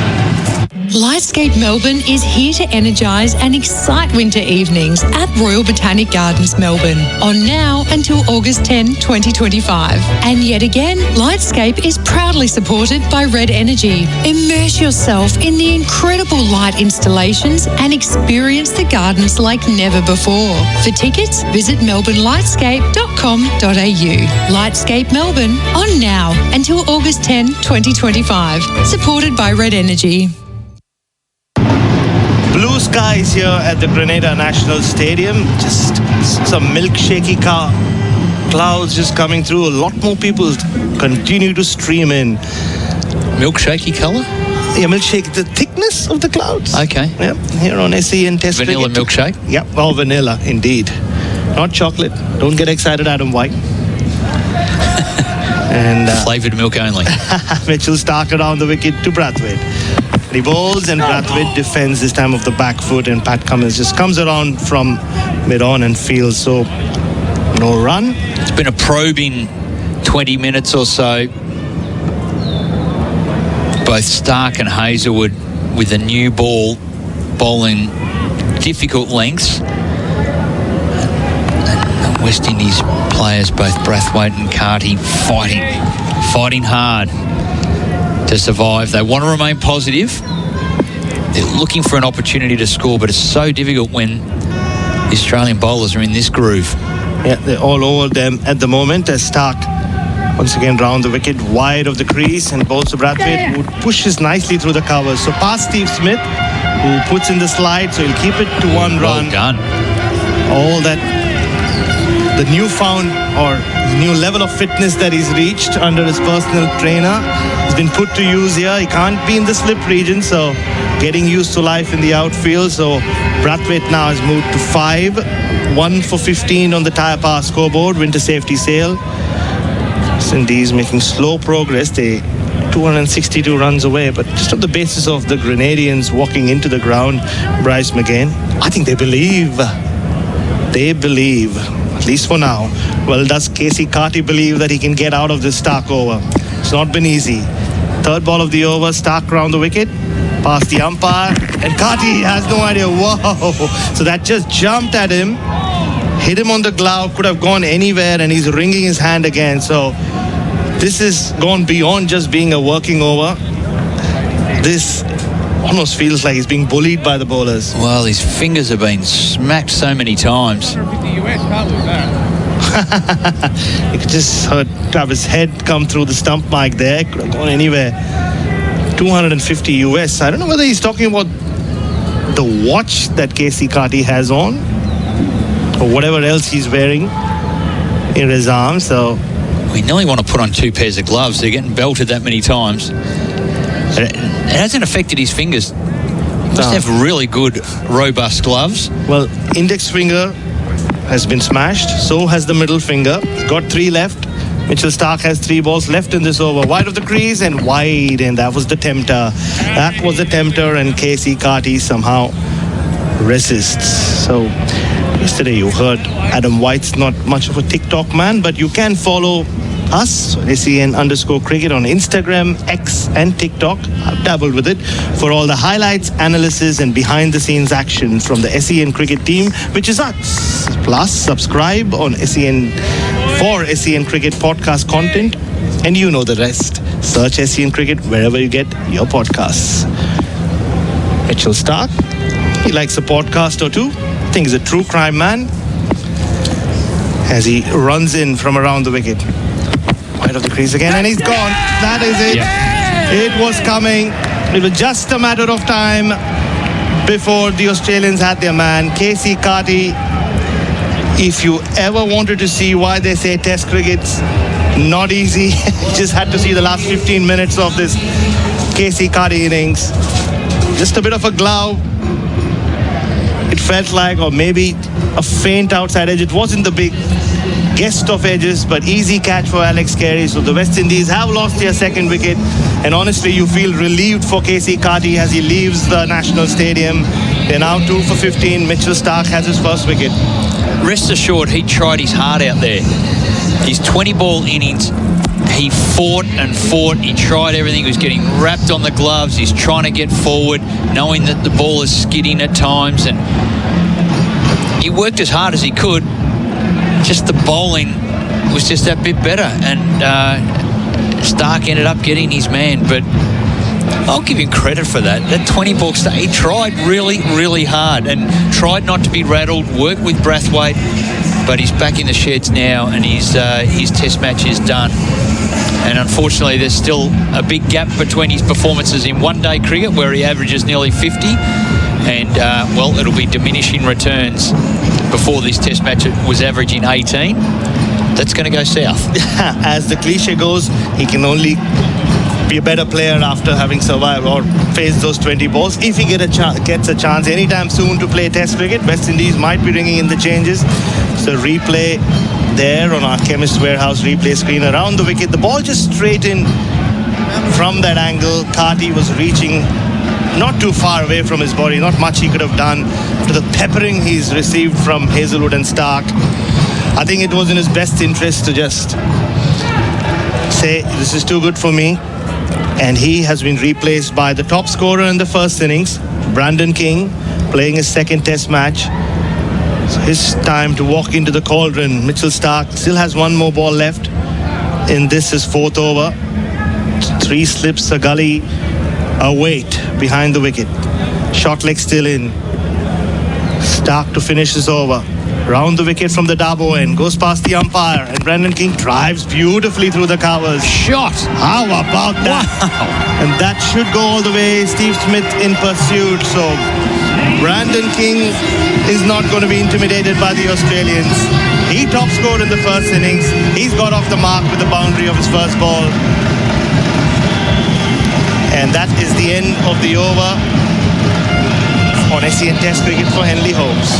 Lightscape Melbourne is here to energise and excite winter evenings at Royal Botanic Gardens, Melbourne, on now until August 10, 2025. And yet again, Lightscape is proudly supported by Red Energy. Immerse yourself in the incredible light installations and experience the gardens like never before. For tickets, visit melbournelightscape.com.au. Lightscape Melbourne, on now until August 10, 2025. Supported by Red Energy. Blue skies here at the Grenada National Stadium. Just some milkshakey clouds just coming through. A lot more people continue to stream in. Milkshakey colour? Yeah, milkshake, the thickness of the clouds. Okay. Yeah, here on SEN Test Vanilla cricket. milkshake? Yep, oh, vanilla, indeed. Not chocolate. Don't get excited, Adam White. And flavoured milk only. Mitchell Stark around the wicket to Brathwaite. He bowls and Brathwaite defends this time of the back foot, and Pat Cummins just comes around from mid-on and fields. So no run. It's been a probing 20 minutes or so. Both Stark and Hazlewood with a new ball bowling difficult lengths. And the West Indies players, both Brathwaite and Carty, fighting hard to survive. They want to remain positive. They're looking for an opportunity to score, but it's so difficult when the Australian bowlers are in this groove. Yeah, they're all over them at the moment as Stark once again round the wicket wide of the crease and bowls to Brathwaite, who pushes nicely through the covers. So past Steve Smith, who puts in the slide, so he'll keep it to 1 run. Well done. All that, the newfound or new level of fitness that he's reached under his personal trainer has been put to use here. He can't be in the slip region, so getting used to life in the outfield. So Brathwaite now has moved to 5, 1 for 15 on the tyre power scoreboard. Winter safety sail. West Indies making slow progress. They 262 runs away, but just on the basis of the Grenadians walking into the ground, Bryce McGain, I think they believe, at least for now. Well, does Casey Carty believe that he can get out of this Stark over? It's not been easy. 3rd ball of the over, Stark round the wicket, past the umpire, and Carty has no idea. Whoa! So that just jumped at him, hit him on the glove, could have gone anywhere, and he's wringing his hand again. So this has gone beyond just being a working over. This almost feels like he's being bullied by the bowlers. Well, his fingers have been smacked so many times. You could just have his head come through the stump mic there. Could have gone anywhere. 250 US. I don't know whether he's talking about the watch that Casey Carty has on or whatever else he's wearing in his arm. So we nearly want to put on 2 pairs of gloves. They're getting belted that many times. It hasn't affected his fingers. Must have really good, robust gloves. Well, index finger has been smashed. So has the middle finger. Got 3 left. Mitchell Starc has 3 balls left in this over. Wide of the crease and wide. And that was the tempter. That was the tempter. And Casey Carty somehow resists. So yesterday you heard Adam White's not much of a TikTok man, but you can follow us, SEN_cricket on Instagram, X and TikTok. I've dabbled with it for all the highlights, analysis and behind the scenes action from the SEN cricket team, which is us. Plus subscribe on SEN for SEN cricket podcast content, and you know the rest. Search SEN cricket wherever you get your podcasts. Mitchell Starc, he likes a podcast or two. I think he's a true crime man as he runs in from around the wicket. Wide of the crease again, and he's gone. That is it. It was coming. It was just a matter of time before the Australians had their man. Casey Carty, if you ever wanted to see why they say Test cricket's not easy, you just had to see the last 15 minutes of this Casey Carty innings. Just a bit of a glove. It felt like, or maybe a faint outside edge. It wasn't the big guest of edges, but easy catch for Alex Carey. So the West Indies have lost their second wicket, and honestly you feel relieved for Casey Carty as he leaves the National Stadium. They're now 2 for 15. Mitchell Starc has his first wicket. Rest assured, he tried his heart out there. His 20-ball innings, he fought and fought. He tried everything. He was getting wrapped on the gloves. He's trying to get forward, knowing that the ball is skidding at times, and he worked as hard as he could. Just the bowling was just that bit better, and Starc ended up getting his man. But I'll give him credit for that. That 20-ball start, he tried really, really hard and tried not to be rattled, worked with Brathwaite, but he's back in the sheds now, and his test match is done. And unfortunately, there's still a big gap between his performances in one-day cricket, where he averages nearly 50, and, well, it'll be diminishing returns. Before this test match, it was averaging 18. That's going to go south. As the cliche goes, he can only be a better player after having survived or faced those 20 balls. If he gets a chance anytime soon to play Test cricket, West Indies might be ringing in the changes. So replay there on our Chemist Warehouse replay screen around the wicket. The ball just straight in from that angle. Carty was reaching not too far away from his body, not much he could have done to the peppering he's received from Hazelwood and Starc. I think it was in his best interest to just say, this is too good for me. And he has been replaced by the top scorer in the first innings, Brandon King, playing his second test match. So his time to walk into the cauldron. Mitchell Starc still has one more ball left in this, his 4th over. 3 slips, a gully, a weight behind the wicket. Short leg still in. Starc to finish this over. Round the wicket from the Dabo end. Goes past the umpire. And Brandon King drives beautifully through the covers. Shot! How about that? Wow. And that should go all the way. Steve Smith in pursuit. So Brandon King is not going to be intimidated by the Australians. He top scored in the first innings. He's got off the mark with the boundary of his first ball. And that is the end of the over on SEN Test cricket for Henley Holmes.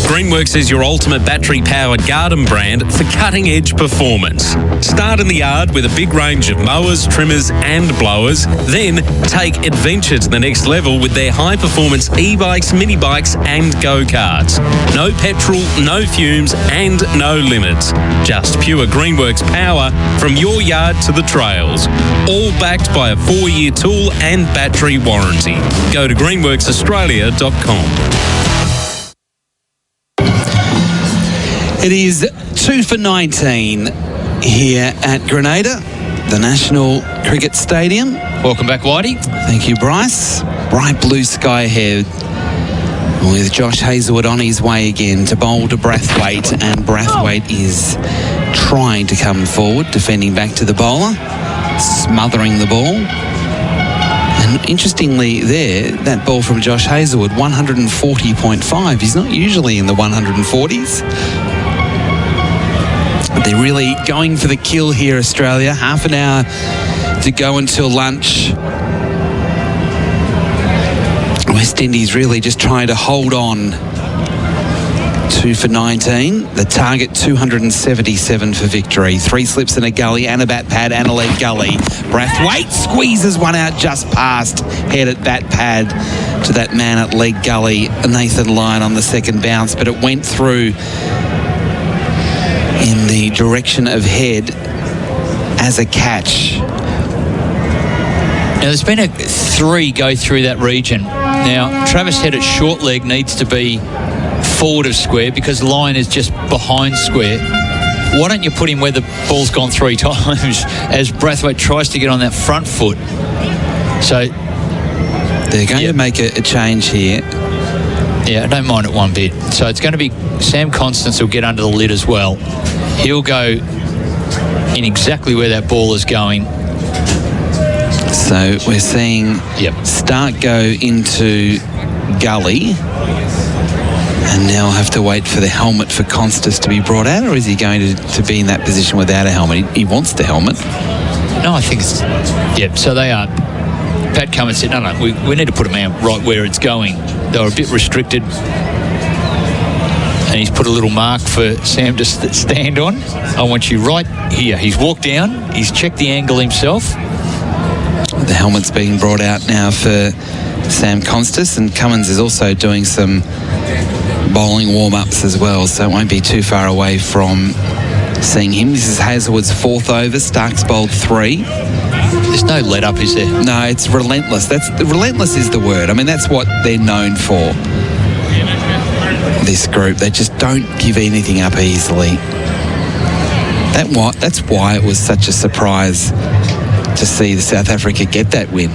Greenworks is your ultimate battery-powered garden brand for cutting-edge performance. Start in the yard with a big range of mowers, trimmers and blowers. Then take adventure to the next level with their high-performance e-bikes, mini-bikes and go-karts. No petrol, no fumes and no limits. Just pure Greenworks power from your yard to the trails. All backed by a 4-year tool and battery warranty. Go to greenworksaustralia.com. It is 2 for 19 here at Grenada, the National Cricket Stadium. Welcome back, Whitey. Thank you, Bryce. Bright blue sky ahead with Josh Hazlewood on his way again to bowl to Brathwaite, and Brathwaite is trying to come forward, defending back to the bowler, smothering the ball. And interestingly there, that ball from Josh Hazlewood, 140.5. He's not usually in the 140s. They're really going for the kill here, Australia. Half an hour to go until lunch. West Indies really just trying to hold on. 2 for 19. The target 277 for victory. 3 slips and a gully and a bat pad and a leg gully. Brathwaite squeezes one out just past. Head at bat pad to that man at leg gully. Nathan Lyon on the second bounce, but it went through in the direction of head as a catch. Now, there's been 3 go through that region. Now, Travis Head at short leg needs to be forward of square because Lyon is just behind square. Why don't you put him where the ball's gone 3 times as Brathwaite tries to get on that front foot? So they're going to make a change here. Yeah, I don't mind it one bit. So it's going to be Sam Constance will get under the lid as well. He'll go in exactly where that ball is going. So we're seeing Stark go into gully, and now have to wait for the helmet for Constance to be brought out, or is he going to be in that position without a helmet? He wants the helmet. No, I think it's... so they are... Pat Cummins said, no, we need to put him out right where it's going. They were a bit restricted. And he's put a little mark for Sam to stand on. I want you right here. He's walked down. He's checked the angle himself. The helmet's being brought out now for Sam Constance, and Cummins is also doing some bowling warm-ups as well, so it won't be too far away from seeing him. This is Hazlewood's 4th over. Stark's bowled 3. There's no let-up, is there? No, it's relentless. Relentless is the word. I mean, that's what they're known for, this group. They just don't give anything up easily. That's why it was such a surprise to see the South Africa get that win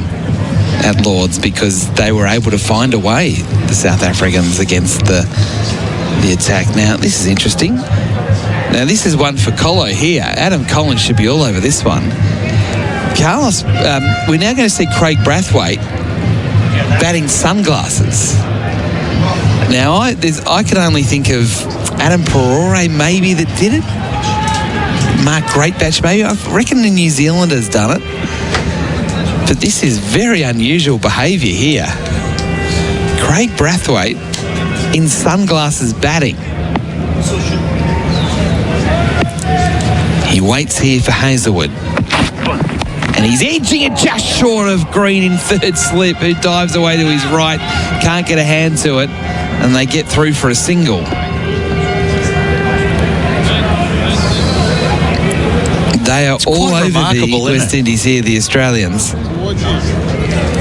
at Lords, because they were able to find a way, the South Africans, against the attack. Now, this is interesting. Now, this is one for Colo here. Adam Collins should be all over this one. Carlos, we're now going to see Craig Brathwaite batting sunglasses. Now, I can only think of Adam Perore maybe that did it. Mark Greatbatch maybe. I reckon the New Zealander's done it. But this is very unusual behaviour here. Craig Brathwaite in sunglasses batting. He waits here for Hazlewood. And he's edging it just short of Green in 3rd slip, who dives away to his right, can't get a hand to it, and they get through for a single. They are all over the West Indies here, the Australians.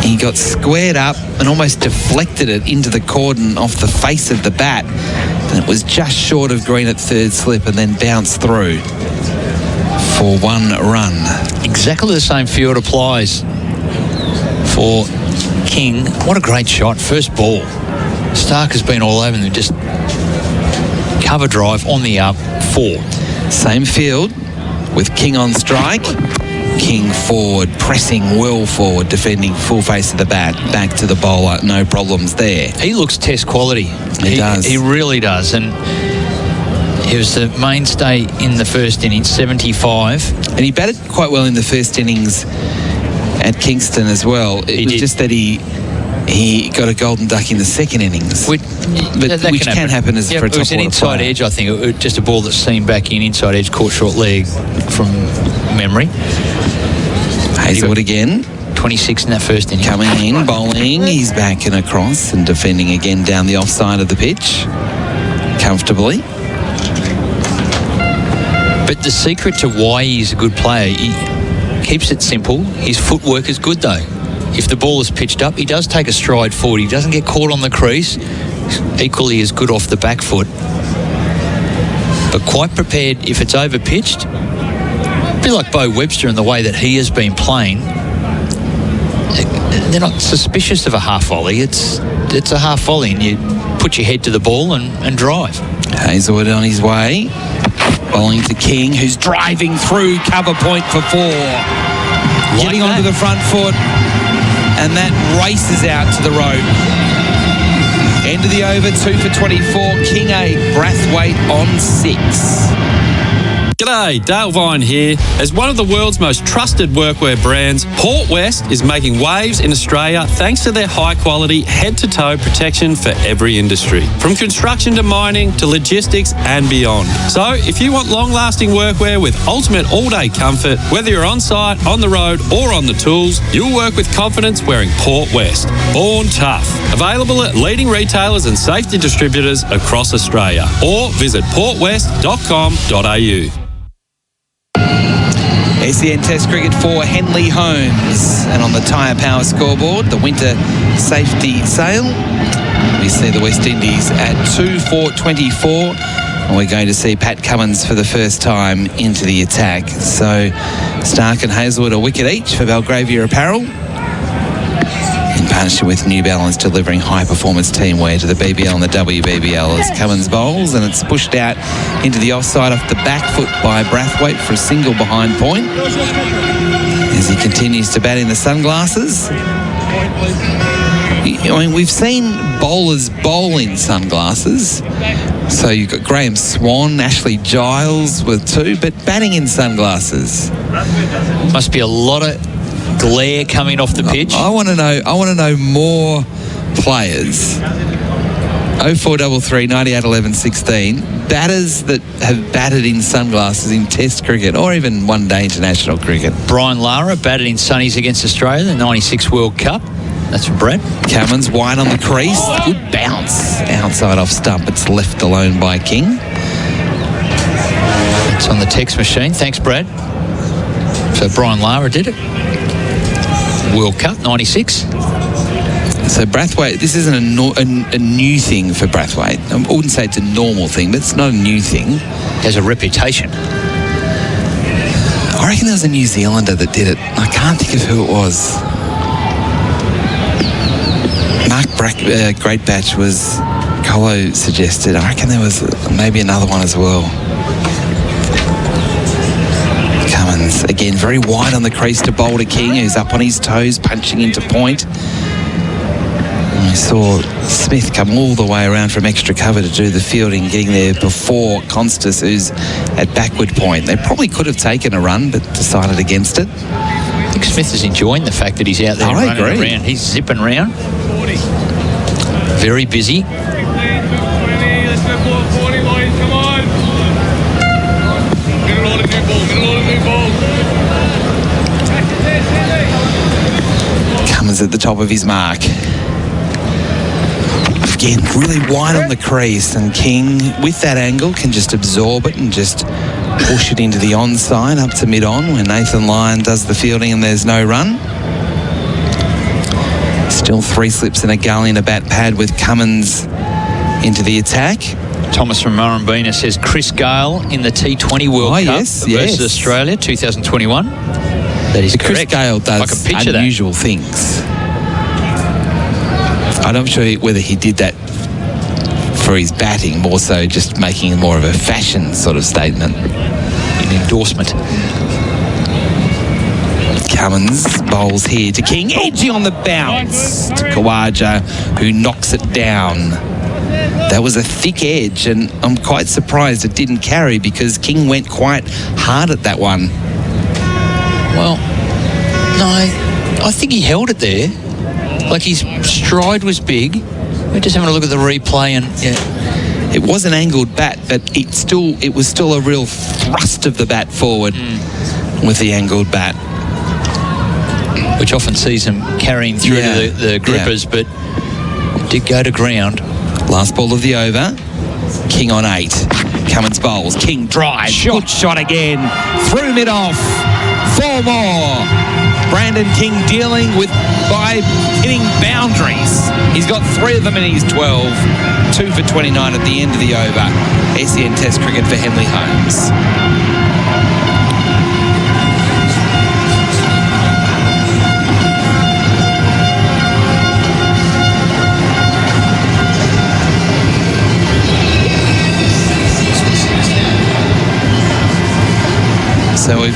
He got squared up and almost deflected it into the cordon off the face of the bat. And it was just short of Green at 3rd slip and then bounced through for 1 run. Exactly the same field applies for King. What a great shot. First ball. Stark has been all over them. Just cover drive on the up. 4. Same field with King on strike. King forward, pressing well forward, defending full face of the bat, back to the bowler, no problems there. He looks test quality. He does. He really does. And he was the mainstay in the first innings, 75. And he batted quite well in the first innings at Kingston as well. It was just that he got a golden duck in the second innings. Which can happen as for a top order player. It was an inside edge, I think. Just a ball that's seen back in, inside edge, caught short leg from memory. Hazlewood again. 26 in that first inning. Coming in, bowling. He's back and across and defending again down the offside of the pitch. Comfortably. But the secret to why he's a good player, he keeps it simple. His footwork is good, though. If the ball is pitched up, he does take a stride forward. He doesn't get caught on the crease. Equally as good off the back foot. But quite prepared if it's over-pitched. A bit like Bo Webster in the way that he has been playing. they're not suspicious of a half volley. It's a half volley, and you put your head to the ball and drive. Hazelwood on his way. Bowling to King, who's driving through cover point for 4. Getting onto the front foot, and that races out to the rope. End of the over, 2 for 24. King 8, Brathwaite on 6. G'day, Dale Vine here. As one of the world's most trusted workwear brands, Port West is making waves in Australia thanks to their high-quality, head-to-toe protection for every industry. From construction to mining to logistics and beyond. So, if you want long-lasting workwear with ultimate all-day comfort, whether you're on-site, on the road or on the tools, you'll work with confidence wearing Port West. Born tough. Available at leading retailers and safety distributors across Australia. Or visit portwest.com.au. SEN Test Cricket for Henley Holmes. And on the Tyre Power scoreboard, the winter safety sale. We see the West Indies at 2 for 24. And we're going to see Pat Cummins for the first time into the attack. So Stark and Hazelwood a wicket each for Belgravia Apparel. In partnership with New Balance, delivering high-performance teamwear to the BBL and the WBBL as Cummins bowls, and it's pushed out into the offside off the back foot by Brathwaite for a single behind point. As he continues to bat in the sunglasses. I mean, we've seen bowlers bowl in sunglasses. So you've got Graham Swan, Ashley Giles with 2, but batting in sunglasses. Must be a lot of glare coming off the pitch. I want to know more players. 0433 98 11 16 batters that have batted in sunglasses in Test cricket or even one-day international cricket. Brian Lara batted in sunnies against Australia, the 96 World Cup. That's for Brad. Cummins wide on the crease. Good bounce. Outside off stump. It's left alone by King. It's on the text machine. Thanks, Brad. So Brian Lara did it. World Cup, 96. So Brathwaite, this isn't a new thing for Brathwaite. I wouldn't say it's a normal thing, but it's not a new thing. Has a reputation. I reckon there was a New Zealander that did it. I can't think of who it was. Mark Greatbatch was, Colo suggested. I reckon there was maybe another one as well. Cummins, again, very wide on the crease to bowl to King, who's up on his toes, punching into point. And we saw Smith come all the way around from extra cover to do the fielding, getting there before Constas, who's at backward point. They probably could have taken a run, but decided against it. I think Smith is enjoying the fact that he's out there running around. He's zipping around. Very busy. Cummins at the top of his mark. Again, really wide on the crease, and King, with that angle, can just absorb it and just push it into the onside up to mid-on when Nathan Lyon does the fielding and there's no run. Still 3 slips and a gully and a bat pad with Cummins into the attack. Thomas from Murrumbina says Chris Gale in the T20 World Cup versus Australia 2021. That is correct. Chris Gale does unusual things. I'm not sure whether he did that for his batting, more so just making more of a fashion sort of statement. An endorsement. Cummins bowls here to King, edgy on the bounce to Kawaja, who knocks it down. That was a thick edge, and I'm quite surprised it didn't carry because King went quite hard at that one. Well, no, I think he held it there. Like his stride was big. We're just having a look at the replay, and it was an angled bat, but it was still a real thrust of the bat forward with the angled bat, which often sees them carrying through to the grippers, but it did go to ground. Last ball of the over. King on 8. Cummins bowls. King drives. Good shot again. Through mid-off. 4 more. Brandon King dealing by hitting boundaries. He's got 3 of them in his 12. 2 for 29 at the end of the over. SEN Test cricket for Henley Holmes.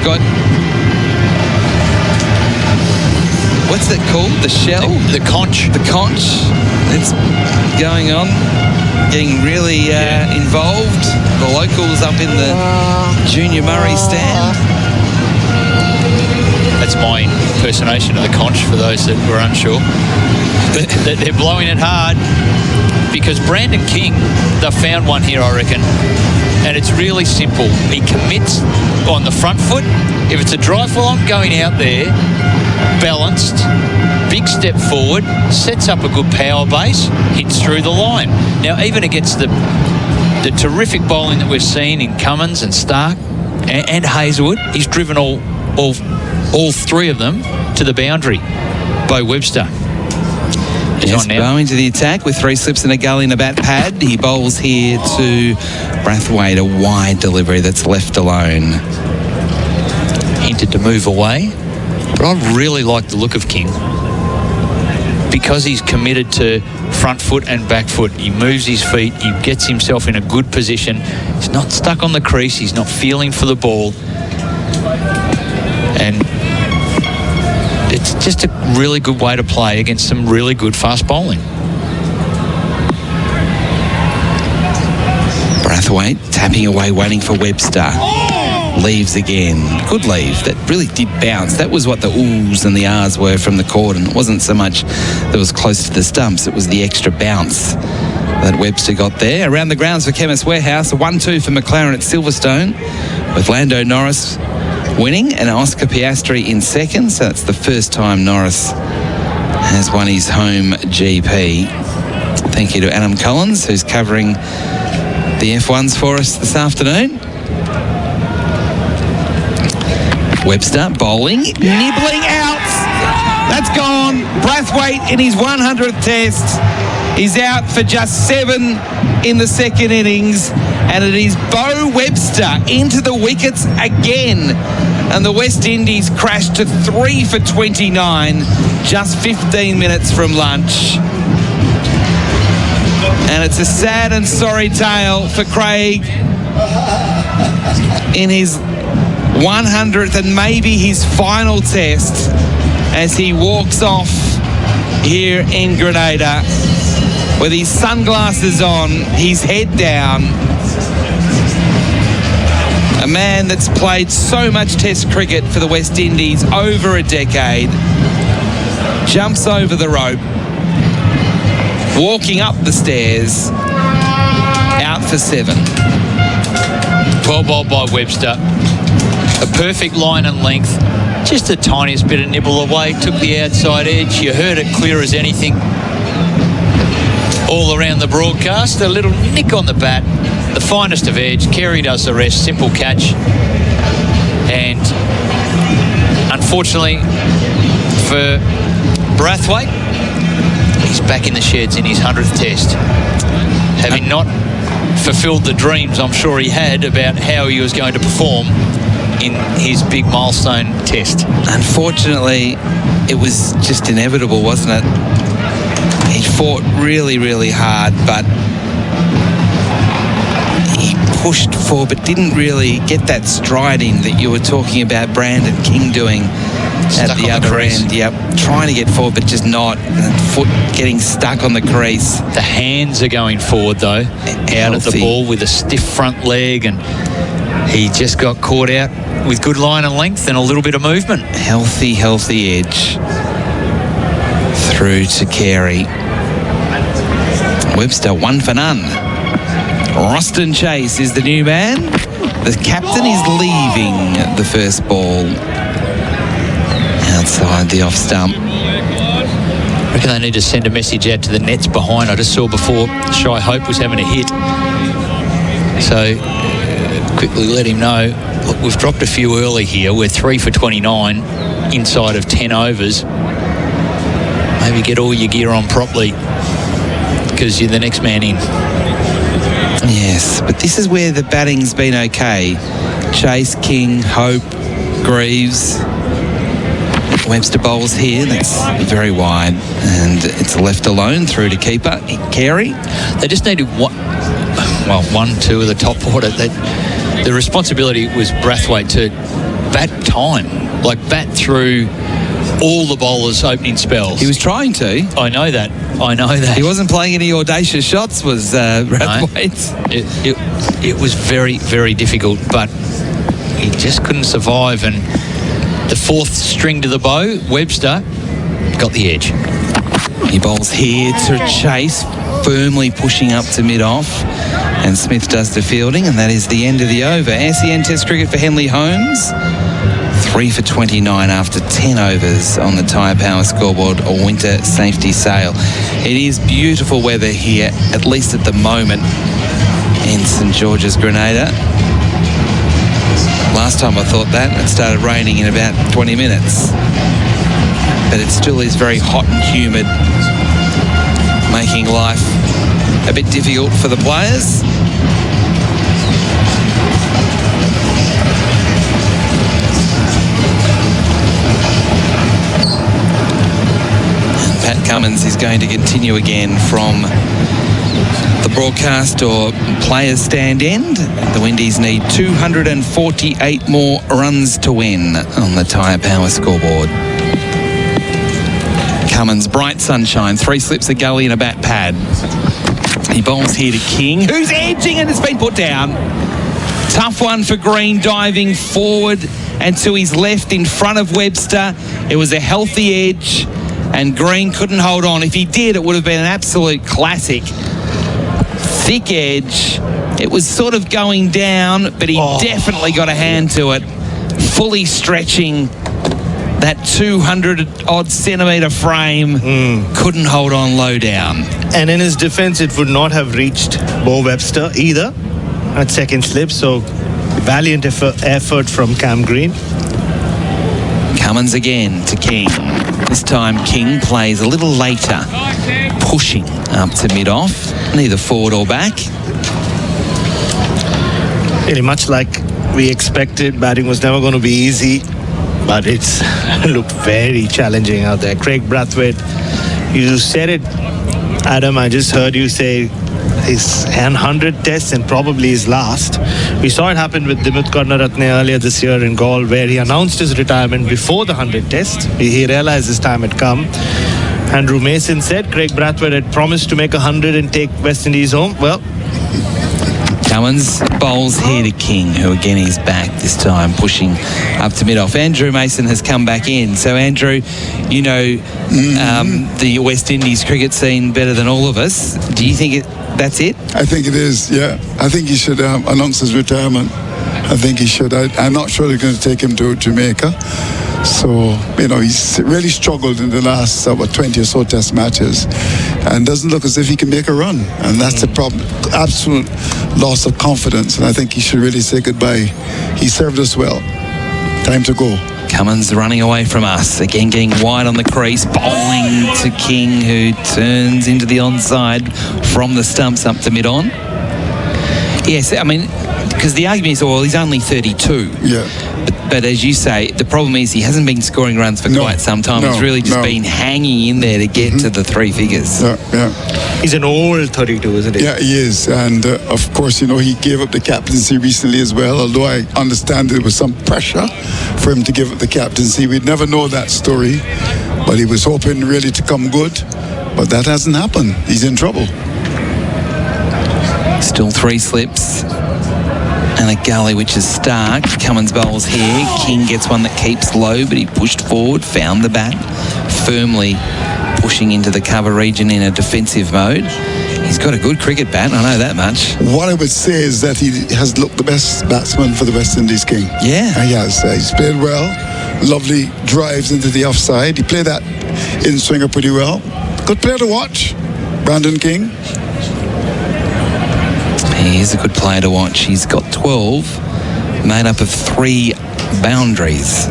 got... What's it called? The shell? The conch. The conch. It's going on. Getting really involved. The locals up in the Junior Murray stand. That's my impersonation of the conch for those that were unsure. But they're blowing it hard because Brandon King, they've found one here, I reckon. And it's really simple. He commits on the front foot. If it's a drive, well, I'm going out there, balanced, big step forward, sets up a good power base, hits through the line. Now, even against the terrific bowling that we've seen in Cummins and Stark and Hazelwood, he's driven all three of them to the boundary. Bo Webster is Yes, on now. Bo into the attack with 3 slips and a gully and a bat pad. He bowls here to Brathwaite, a wide delivery that's left alone. Hinted to move away, but I really like the look of King because he's committed to front foot and back foot. He moves his feet, he gets himself in a good position. He's not stuck on the crease, he's not feeling for the ball. And it's just a really good way to play against some really good fast bowling. Brathwaite tapping away, waiting for Webster. Leaves again. Good leave. That really did bounce. That was what the oohs and the ahs were from the court, and it wasn't so much that was close to the stumps, it was the extra bounce that Webster got there. Around the grounds for Chemist Warehouse, a 1-2 for McLaren at Silverstone, with Lando Norris winning and Oscar Piastri in second. So it's the first time Norris has won his home GP. Thank you to Adam Collins, who's covering the F1s for us this afternoon. Webster bowling, nibbling out. That's gone. Brathwaite in his 100th test. He's out for just 7 in the second innings. And it is Bo Webster into the wickets again. And the West Indies crashed to 3 for 29, just 15 minutes from lunch. And it's a sad and sorry tale for Craig in his 100th and maybe his final test as he walks off here in Grenada with his sunglasses on, his head down. A man that's played so much Test cricket for the West Indies over a decade, jumps over the rope, walking up the stairs, out for 7. Well bowled by Webster. A perfect line and length. Just the tiniest bit of nibble away. Took the outside edge. You heard it clear as anything. All around the broadcast. A little nick on the bat. The finest of edge. Carey does the rest. Simple catch. And unfortunately for Brathwaite, he's back in the sheds in his 100th test. Having not fulfilled the dreams I'm sure he had about how he was going to perform in his big milestone test. Unfortunately, it was just inevitable, wasn't it? He fought really, really hard, but he pushed forward, but didn't really get that stride in that you were talking about Brandon King doing at the other end. Yep, trying to get forward, but just not. And foot getting stuck on the crease. The hands are going forward, though, out of the ball with a stiff front leg, and he just got caught out with good line and length and a little bit of movement. Healthy edge. Through to Carey. Webster 1 for none. Roston Chase is the new man. The captain is leaving the first ball outside the off stump. I reckon they need to send a message out to the nets behind. I just saw before Shy Hope was having a hit. So quickly let him know, look, we've dropped a few early here. We're 3 for 29 inside of 10 overs. Maybe get all your gear on properly because you're the next man in. Yes, but this is where the batting's been okay. Chase, King, Hope, Greaves. Webster bowls here. That's very wide, and it's left alone through to keeper Carey. They just needed 1, 2 of the top order. The responsibility was Brathwaite to bat time, like bat through all the bowlers' opening spells. He was trying to. I know that. He wasn't playing any audacious shots, was Brathwaite. It was very, very difficult, but he just couldn't survive. And the fourth string to the bow, Webster, got the edge. He bowls here to Chase, firmly pushing up to mid-off, and Smith does the fielding, and that is the end of the over. SEN Test cricket for Henley Holmes. 3 for 29 after 10 overs on the Tyre Power scoreboard, a winter safety sail. It is beautiful weather here, at least at the moment, in St George's, Grenada. Last time I thought that, it started raining in about 20 minutes. But it still is very hot and humid, making life a bit difficult for the players. Pat Cummins is going to continue again from the broadcast or players stand end. The Windies need 248 more runs to win on the Tyre Power scoreboard. Cummins, bright sunshine, 3 slips of gully and a bat pad. He bowls here to King, who's edging and it's been put down. Tough one for Green, diving forward and to his left in front of Webster. It was a healthy edge, and Green couldn't hold on. If he did, it would have been an absolute classic. Thick edge. It was sort of going down, but he definitely got a hand to it. Fully stretching that 200-odd centimetre frame. Couldn't hold on low down. And in his defence, it would not have reached Bo Webster either at second slip. So valiant effort from Cam Green. Cummins again to King. This time King plays a little later, pushing up to mid-off, neither forward or back. Really much like we expected, batting was never going to be easy, but it's looked very challenging out there. Craig Brathwaite, you said it, Adam, I just heard you say his 100 tests and probably his last. We saw it happen with Dimit Karunaratne earlier this year in Gaul, where he announced his retirement before the 100 test. He realized his time had come. Andrew Mason said Craig Brathwaite had promised to make 100 and take West Indies home. Well, Cummins bowls here to King, who again is back this time, pushing up to mid-off. Andrew Mason has come back in. So, Andrew, you know the West Indies cricket scene better than all of us. Do you think that's it? I think it is, yeah. I think he should announce his retirement. I think he should. I'm not sure they're going to take him to Jamaica. So, you know, he's really struggled in the last 20 or so test matches and doesn't look as if he can make a run. And that's the problem. Absolute loss of confidence. And I think he should really say goodbye. He served us well. Time to go. Cummins running away from us. Again, getting wide on the crease. Bowling to King, who turns into the onside from the stumps up to mid-on. Yes, I mean, because the argument is, well, he's only 32. Yeah. But as you say, the problem is he hasn't been scoring runs for quite some time. He's really just been hanging in there to get to the 3 figures. Yeah. He's an old 32, isn't he? Yeah, he is. And of course, you know, he gave up the captaincy recently as well, although I understand there was some pressure for him to give up the captaincy. We'd never know that story, but he was hoping really to come good. But that hasn't happened. He's in trouble. Still 3 slips. And a gully which is stark. Cummins bowls here. King gets one that keeps low, but he pushed forward, found the bat, firmly pushing into the cover region in a defensive mode. He's got a good cricket bat, I know that much. What I would say is that he has looked the best batsman for the West Indies, King. Yeah. He has. He's played well. Lovely drives into the offside. He played that in-swinger pretty well. Good player to watch, Brandon King. He is a good player to watch. He's got 12, made up of 3 boundaries.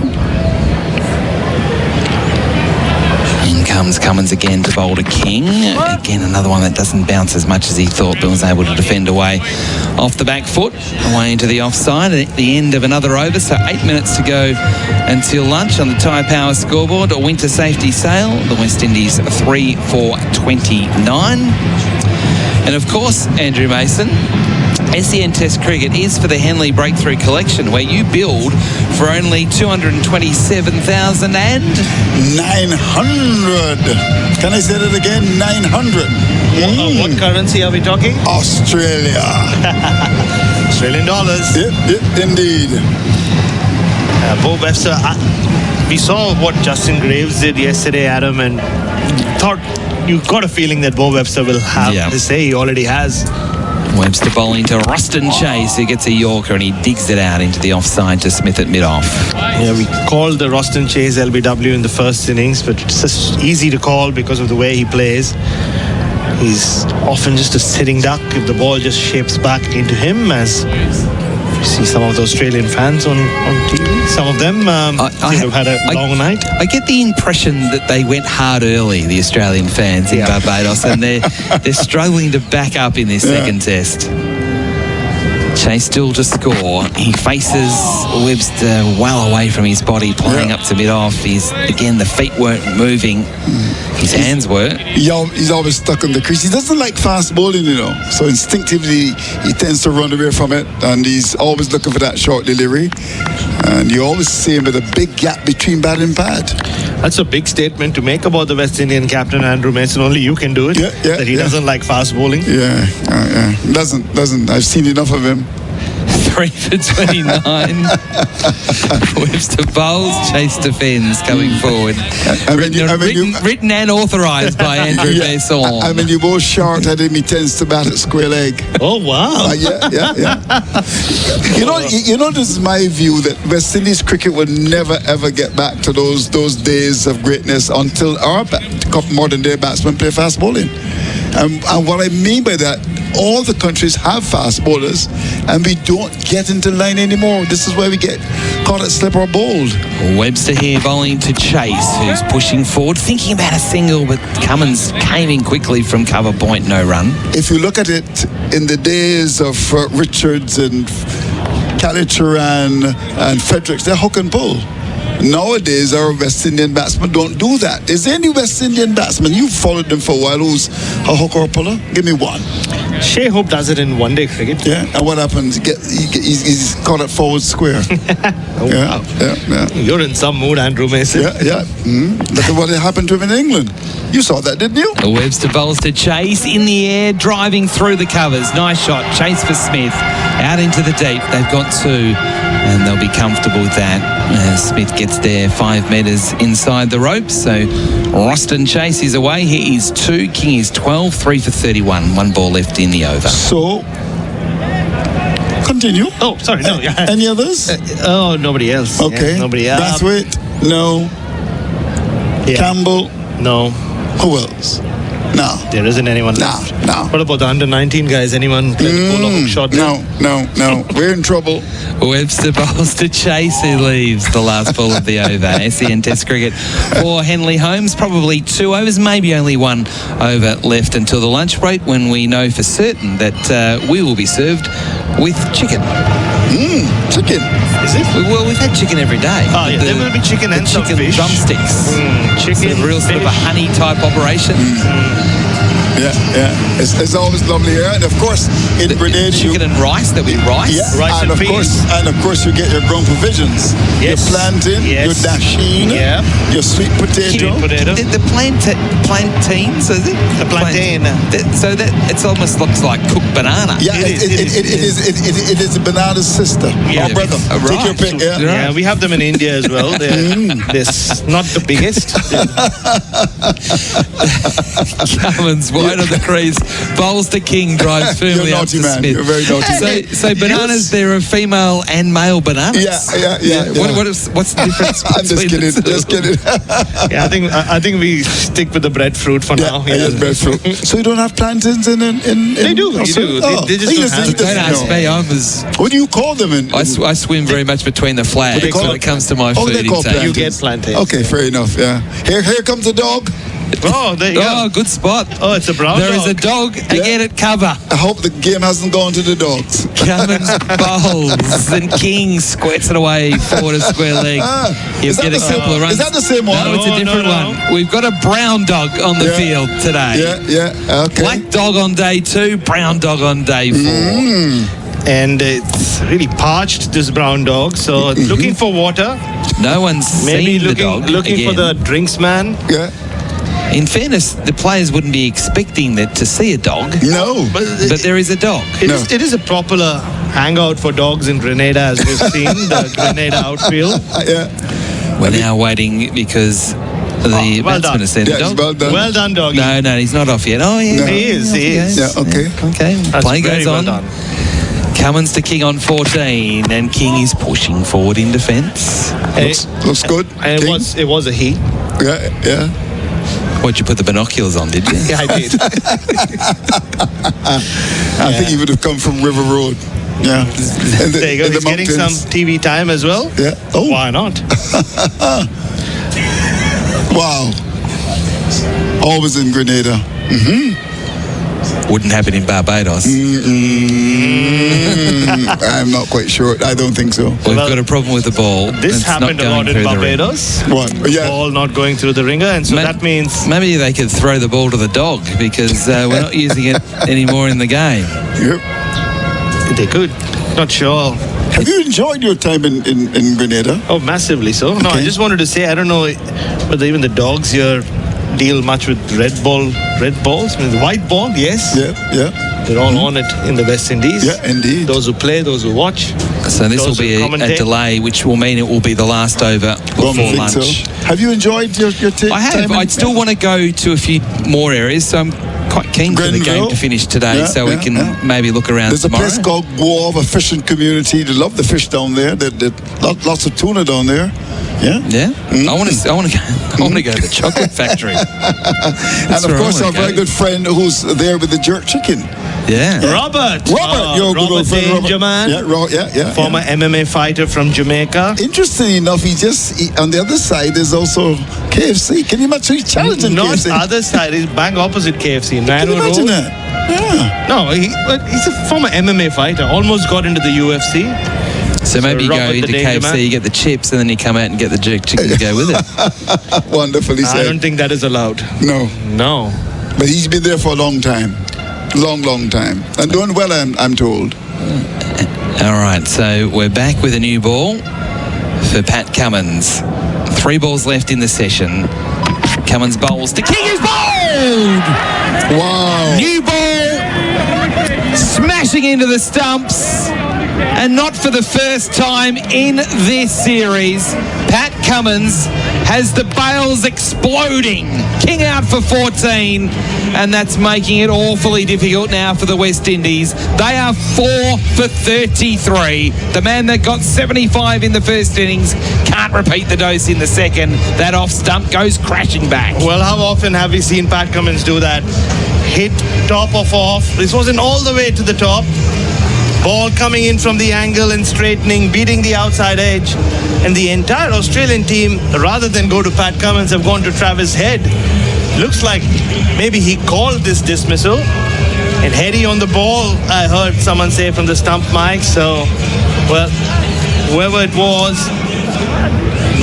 In comes Cummins again to bowl to King. Again, another one that doesn't bounce as much as he thought, but was able to defend away off the back foot, away into the offside at the end of another over. So 8 minutes to go until lunch on the Tyre Power scoreboard. A winter safety sail. The West Indies 3 for 29. And of course, Andrew Mason, SEN Test Cricket is for the Henley Breakthrough Collection, where you build for only $227,900. Can I say that again? 900. What currency are we talking? Australia. Australian dollars. Yep, indeed. Bo Webster, we saw what Justin Graves did yesterday, Adam, and thought you got a feeling that Bo Webster will have to say. He already has. Webster bowling to Ruston Chase, who gets a Yorker and he digs it out into the offside to Smith at mid-off. Yeah, we called the Ruston Chase LBW in the first innings, but it's just easy to call because of the way he plays. He's often just a sitting duck if the ball just shapes back into him, as you see some of the Australian fans on TV. Some of them have had a long night. I get the impression that they went hard early, the Australian fans in Barbados, and they're struggling to back up in this second test. Chase still to score. He faces Webster well away from his body, playing up to mid-off. Again, the feet weren't moving. His hands were. He's always stuck on the crease. He doesn't like fast bowling, So instinctively, he tends to run away from it. And he's always looking for that short delivery. And you always see him with a big gap between bat and pad. That's a big statement to make about the West Indian captain, Andrew Mason. Only you can do it. That he doesn't like fast bowling. Doesn't. I've seen enough of him. 3 for 29. Webster bowls, Chase defends coming forward. Written and authorised by Andrew Besson. I mean, you both short at him, he tends to bat at square leg. Oh, wow. You know, this is my view that West Indies cricket will never ever get back to those days of greatness until our modern day batsmen play fast bowling. And what I mean by that, all the countries have fast bowlers and we don't get into line anymore. This is where we get caught at slip or bowled. Webster here bowling to Chase, who's pushing forward, thinking about a single, but Cummins came in quickly from cover point, no run. If you look at it in the days of Richards and Kalituran and Fredericks, they're hook and pull. Nowadays, our West Indian batsmen don't do that. Is there any West Indian batsman, you've followed them for a while, who's a hooker or puller? Give me one. Shea Hope does it in one-day cricket. Yeah, and what happens? He's caught at forward square. Wow. You're in some mood, Andrew Mason. Look at what happened to him in England. You saw that, didn't you? Webster bowls to Chase in the air, driving through the covers. Nice shot. Chase for Smith. Out into the deep. They've got 2, and they'll be comfortable with that. Smith gets there 5 metres inside the ropes. So Ruston Chase is away. He is 2. King is 12. 3 for 31. 1 ball left in the over. So, continue. Oh, sorry. No. Any others? Nobody else. Okay. Nobody else. Brathwaite? No. Campbell? No. Who else? No. There isn't anyone left. No. What about the under-19 guys? Anyone can pull a hook shot? No. We're in trouble. Webster bowls to Chase, who leaves the last ball of the over. SEN Test Cricket for Henley Holmes. Probably 2 overs, maybe only 1 over left until the lunch break, when we know for certain that we will be served with chicken. Chicken. Is it? Well, we've had chicken every day. Oh, yeah. There will be chicken and some chicken fish. Drumsticks. Chicken. It's a real sort of a honey type operation. It's always lovely here, and of course in Grenada, chicken and rice. There'll be rice, rice and peas, and of course you get your grown provisions. Your plantain, your dasheen, your sweet potato. The plantains, is it? The plantain. So that it almost looks like cooked banana. Yeah, it is a banana's sister or brother. Take your pick. Yeah, we have them in India as well. They're not the biggest. Cummins wide on the crease, bowls to King, drives firmly up to Smith. You're very naughty. So bananas, there are female and male bananas. Yeah. What's the difference? I'm just kidding. Yeah, I think we stick with the breadfruit for now. Breadfruit. So you don't have plantains in They do. They just don't ask me. What do you call them? I swim very much between the flags when it comes to my food intake. You get plantains. Okay, fair enough. Yeah. Here comes the dog. Oh, there you go. Oh, good spot. Oh, it's a brown There dog. is a dog again at cover. I hope the game hasn't gone to the dogs. Cummins bowls and King squirts it away forward a square leg. He'll get a couple of runs. Is that the same one? No, it's a different one. We've got a brown dog on the field today. Yeah. Okay. Black dog on day 2, brown dog on day 4. and it's really parched, this brown dog. So it's looking for water. No one's Maybe seen the dog looking again. for the drinks man. Yeah. In fairness, the players wouldn't be expecting to see a dog. No. But there is a dog. It is a popular hangout for dogs in Grenada, as we've seen, the Grenada outfield. We're now waiting because the well batsman done. has seen the dog. Well done, doggy. No, he's not off yet. Oh, yeah. No. He is. Yeah, okay. Okay, That's play very goes well on. done. Cummins to King on 14, and King is pushing forward in defence. Looks good. And it was a he. Yeah. What'd you put the binoculars on, did you? Yeah, I did. I think he would have come from River Road. Yeah. There you go. He's getting some TV time as well. Yeah. Oh. Why not? Wow. Always in Grenada. Wouldn't happen in Barbados. I'm not quite sure. I don't think so. We've got a problem with the ball. This It's happened not a lot going in through the ring. Barbados. What? Yeah. Ball not going through the ringer, and so that means Maybe they could throw the ball to the dog because we're not using it anymore in the game. Yep. They could. Not sure. Have you enjoyed your time in Grenada? Oh, massively so. No, I just wanted to say, I don't know whether even the dogs here deal much with red balls. I mean, the white ball, yes. Yeah. They're all on it in the West Indies. Yeah, indeed. Those who play, those who watch. So this will those be who a commentate. delay, which will mean it will be the last over before Think lunch. so. Have you enjoyed your time? I have. I'd still want to go to a few more areas, so I'm quite keen for the game Grenville? to finish today, Yeah, so we can maybe look around There's tomorrow. a place called Guava Fishing Community. They love the fish down there. Lots of tuna down there. Yeah. Yeah. I want to go to the chocolate factory. And of where I course, wanna our very go. good friend who's there with the jerk chicken. Yeah. Robert, your good old friend Danger Man. Yeah. Former MMA fighter from Jamaica. Interesting enough, on the other side, there's also KFC. Can you imagine? He's challenging Not KFC. other side, he's bang opposite KFC. Can Narrow you imagine road. that? Yeah. No, he's a former MMA fighter. Almost got into the UFC. So maybe you go Robert the into Danger KFC, Man. you get the chips, and then you come out and get the jerk chicken to go with it. Wonderfully said. I don't think that is allowed. No. But he's been there for a long time. Long time. And doing well, I'm told. All right, so we're back with a new ball for Pat Cummins. 3 balls left in the session. Cummins bowls to King, is bowled! Wow. New ball, smashing into the stumps. And not for the first time in this series, Pat Cummins has the bails exploding. King out for 14, and that's making it awfully difficult now for the West Indies. They are 4 for 33. The man that got 75 in the first innings can't repeat the dose in the second. That off stump goes crashing back. Well, how often have we seen Pat Cummins do that? Hit top of off. This wasn't all the way to the top. Ball coming in from the angle and straightening, beating the outside edge. And the entire Australian team, rather than go to Pat Cummins, have gone to Travis Head. Looks like maybe he called this dismissal. And Heady on the ball, I heard someone say from the stump mic. So, well, whoever it was,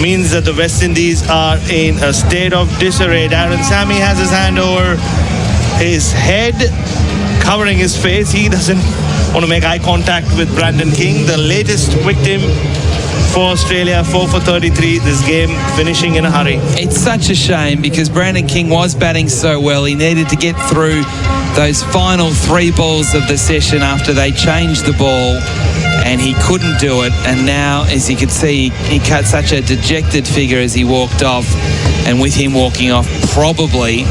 means that the West Indies are in a state of disarray. Darren Sammy has his hand over his head, covering his face. He doesn't want to make eye contact with Brandon King, the latest victim for Australia. 4 for 33, this game finishing in a hurry. It's such a shame because Brandon King was batting so well. He needed to get through those final 3 balls of the session after they changed the ball, and he couldn't do it. And now, as you can see, he cut such a dejected figure as he walked off, and with him walking off, probably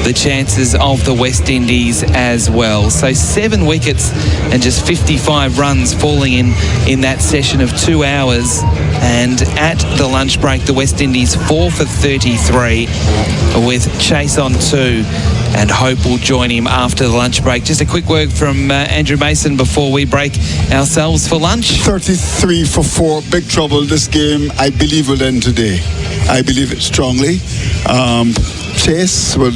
the chances of the West Indies as well. So 7 wickets and just 55 runs falling in that session of 2 hours. And at the lunch break, the West Indies 4 for 33 with Chase on 2. And Hope will join him after the lunch break. Just a quick word from Andrew Mason before we break ourselves for lunch. 33 for 4, big trouble. This game, I believe, will end today. I believe it strongly. Chase will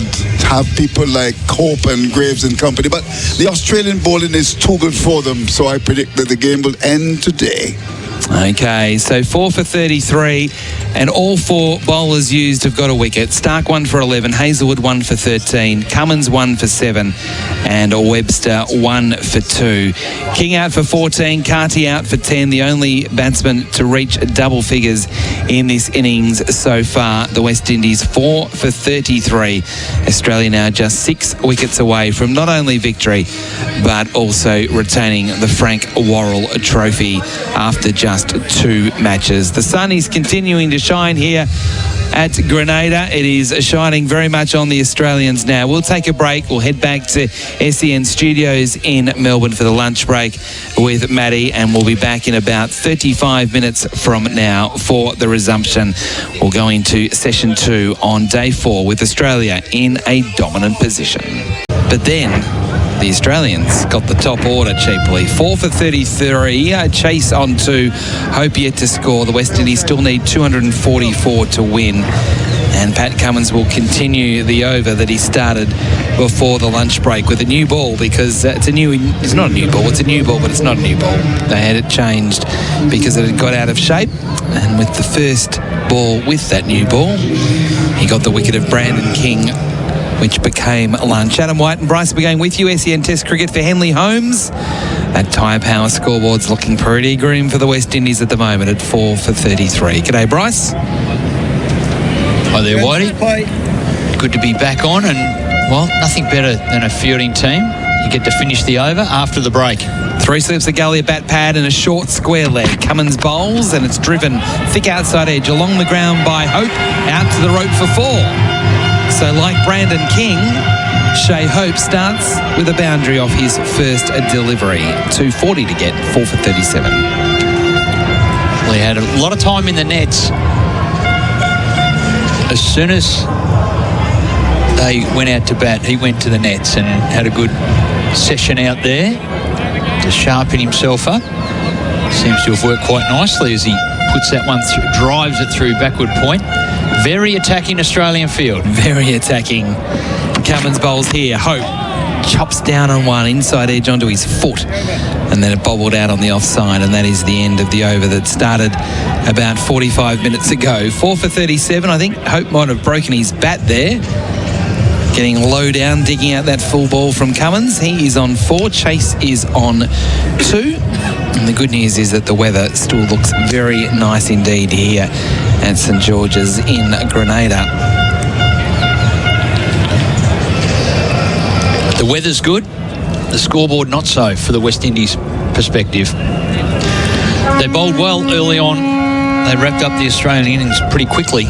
have people like Hope and Graves and company, but the Australian bowling is too good for them, so I predict that the game will end today. Okay, so 4 for 33, and all 4 bowlers used have got a wicket. Stark 1 for 11, Hazelwood 1 for 13, Cummins 1 for 7, and Webster 1 for 2. King out for 14, Carty out for 10, the only batsman to reach double figures in this innings so far. The West Indies 4 for 33. Australia now just 6 wickets away from not only victory but also retaining the Frank Worrell Trophy after just 2 matches. The sun is continuing to shine here at Grenada. It is shining very much on the Australians now. We'll take a break. We'll head back to SEN Studios in Melbourne for the lunch break with Maddie, and we'll be back in about 35 minutes from now for the resumption. We'll go into session 2 on day 4 with Australia in a dominant position. But then the Australians got the top order cheaply. 4 for 33. Chase on 2. Hope yet to score. The West Indies still need 244 to win. And Pat Cummins will continue the over that he started before the lunch break with a new ball, because it's a new ball, but it's not a new ball. They had it changed because it had got out of shape. And with the first ball with that new ball, he got the wicket of Brandon King, which became lunch. Adam White and Bryce McGain with you. SEN Test Cricket for Henley Holmes. That tyre power scoreboard's looking pretty grim for the West Indies at the moment at 4 for 33. G'day, Bryce. Hi there, Whitey. Good to be back on, and, well, nothing better than a fielding team. You get to finish the over after the break. 3 slips of gully, a bat pad and a short square leg. Cummins bowls, and it's driven thick outside edge along the ground by Hope, out to the rope for 4. So like Brandon King, Shea Hope starts with a boundary off his first delivery. 240 to get, 4 for 37. Well, he had a lot of time in the nets. As soon as they went out to bat, he went to the nets and had a good session out there to sharpen himself up. Seems to have worked quite nicely as he puts that one through, drives it through backward point. Very attacking Australian field. Very attacking. Cummins bowls here. Hope chops down on one, inside edge onto his foot, and then it bobbled out on the offside, and that is the end of the over that started about 45 minutes ago. 4 for 37. I think Hope might have broken his bat there. Getting low down, digging out that full ball from Cummins. He is on 4. Chase is on 2. And the good news is that the weather still looks very nice indeed here at St George's in Grenada. The weather's good, the scoreboard not so for the West Indies perspective. They bowled well early on. They wrapped up the Australian innings pretty quickly.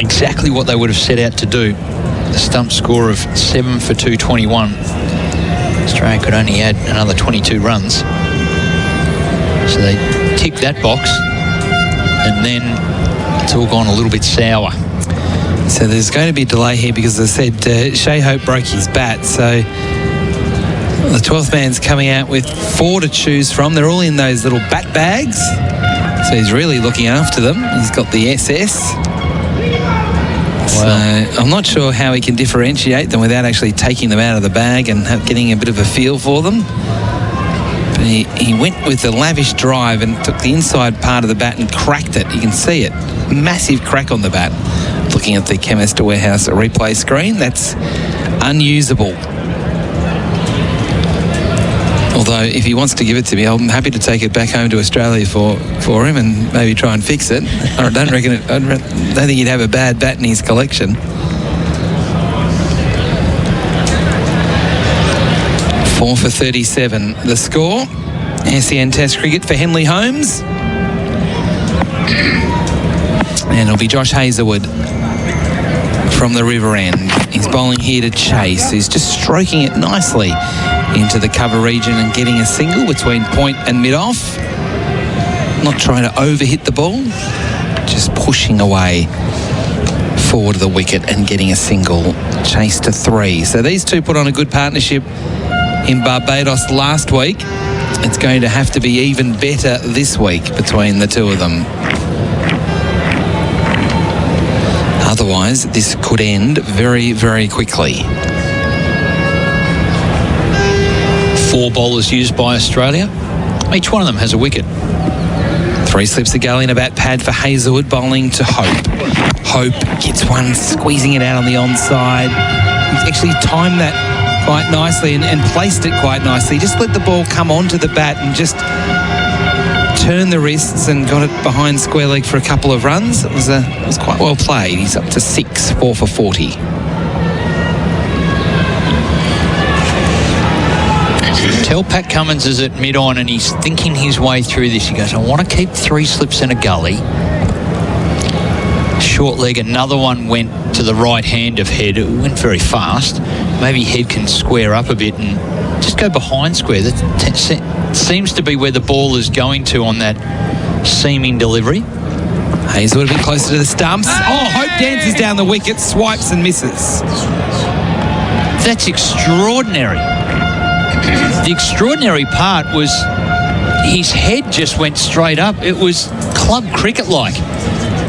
Exactly what they would have set out to do. A stump score of 7 for 221. Australia could only add another 22 runs. So they ticked that box, and then it's all gone a little bit sour. So there's going to be a delay here because, as I said, Shea Hope broke his bat. So the 12th man's coming out with 4 to choose from. They're all in those little bat bags. So he's really looking after them. He's got the SS. So I'm not sure how he can differentiate them without actually taking them out of the bag and getting a bit of a feel for them. But he went with the lavish drive and took the inside part of the bat and cracked it. You can see it. Massive crack on the bat. Looking at the Chemist Warehouse replay screen, that's unusable. Although, if he wants to give it to me, I'm happy to take it back home to Australia for him and maybe try and fix it. I don't think he'd have a bad bat in his collection. 4 for 37. The score. SEN Test Cricket for Henley Holmes. And it'll be Josh Hazlewood from the river end. He's bowling here to Chase, who's just stroking it nicely into the cover region and getting a single between point and mid-off. Not trying to overhit the ball, just pushing away forward of the wicket and getting a single. Chase to 3. So these two put on a good partnership in Barbados last week. It's going to have to be even better this week between the two of them. Otherwise, this could end very, very quickly. 4 bowlers used by Australia. Each one of them has a wicket. 3 slips of gully and a bat pad for Hazlewood, bowling to Hope. Hope gets one, squeezing it out on the onside. He's actually timed that quite nicely and placed it quite nicely. Just let the ball come onto the bat and just turn the wrists and got it behind square leg for a couple of runs. It was quite well played. He's up to 6, 4 for 40. Tell Pat Cummins is at mid-on and he's thinking his way through this. He goes, I want to keep 3 slips in a gully. Short leg, another one went to the right hand of Head. It went very fast. Maybe Head can square up a bit and just go behind square. That seems to be where the ball is going to on that seaming delivery. Hazelwood a bit closer to the stumps. Oh, Hope dances down the wicket, swipes and misses. That's extraordinary. The extraordinary part was his head just went straight up. It was club cricket-like.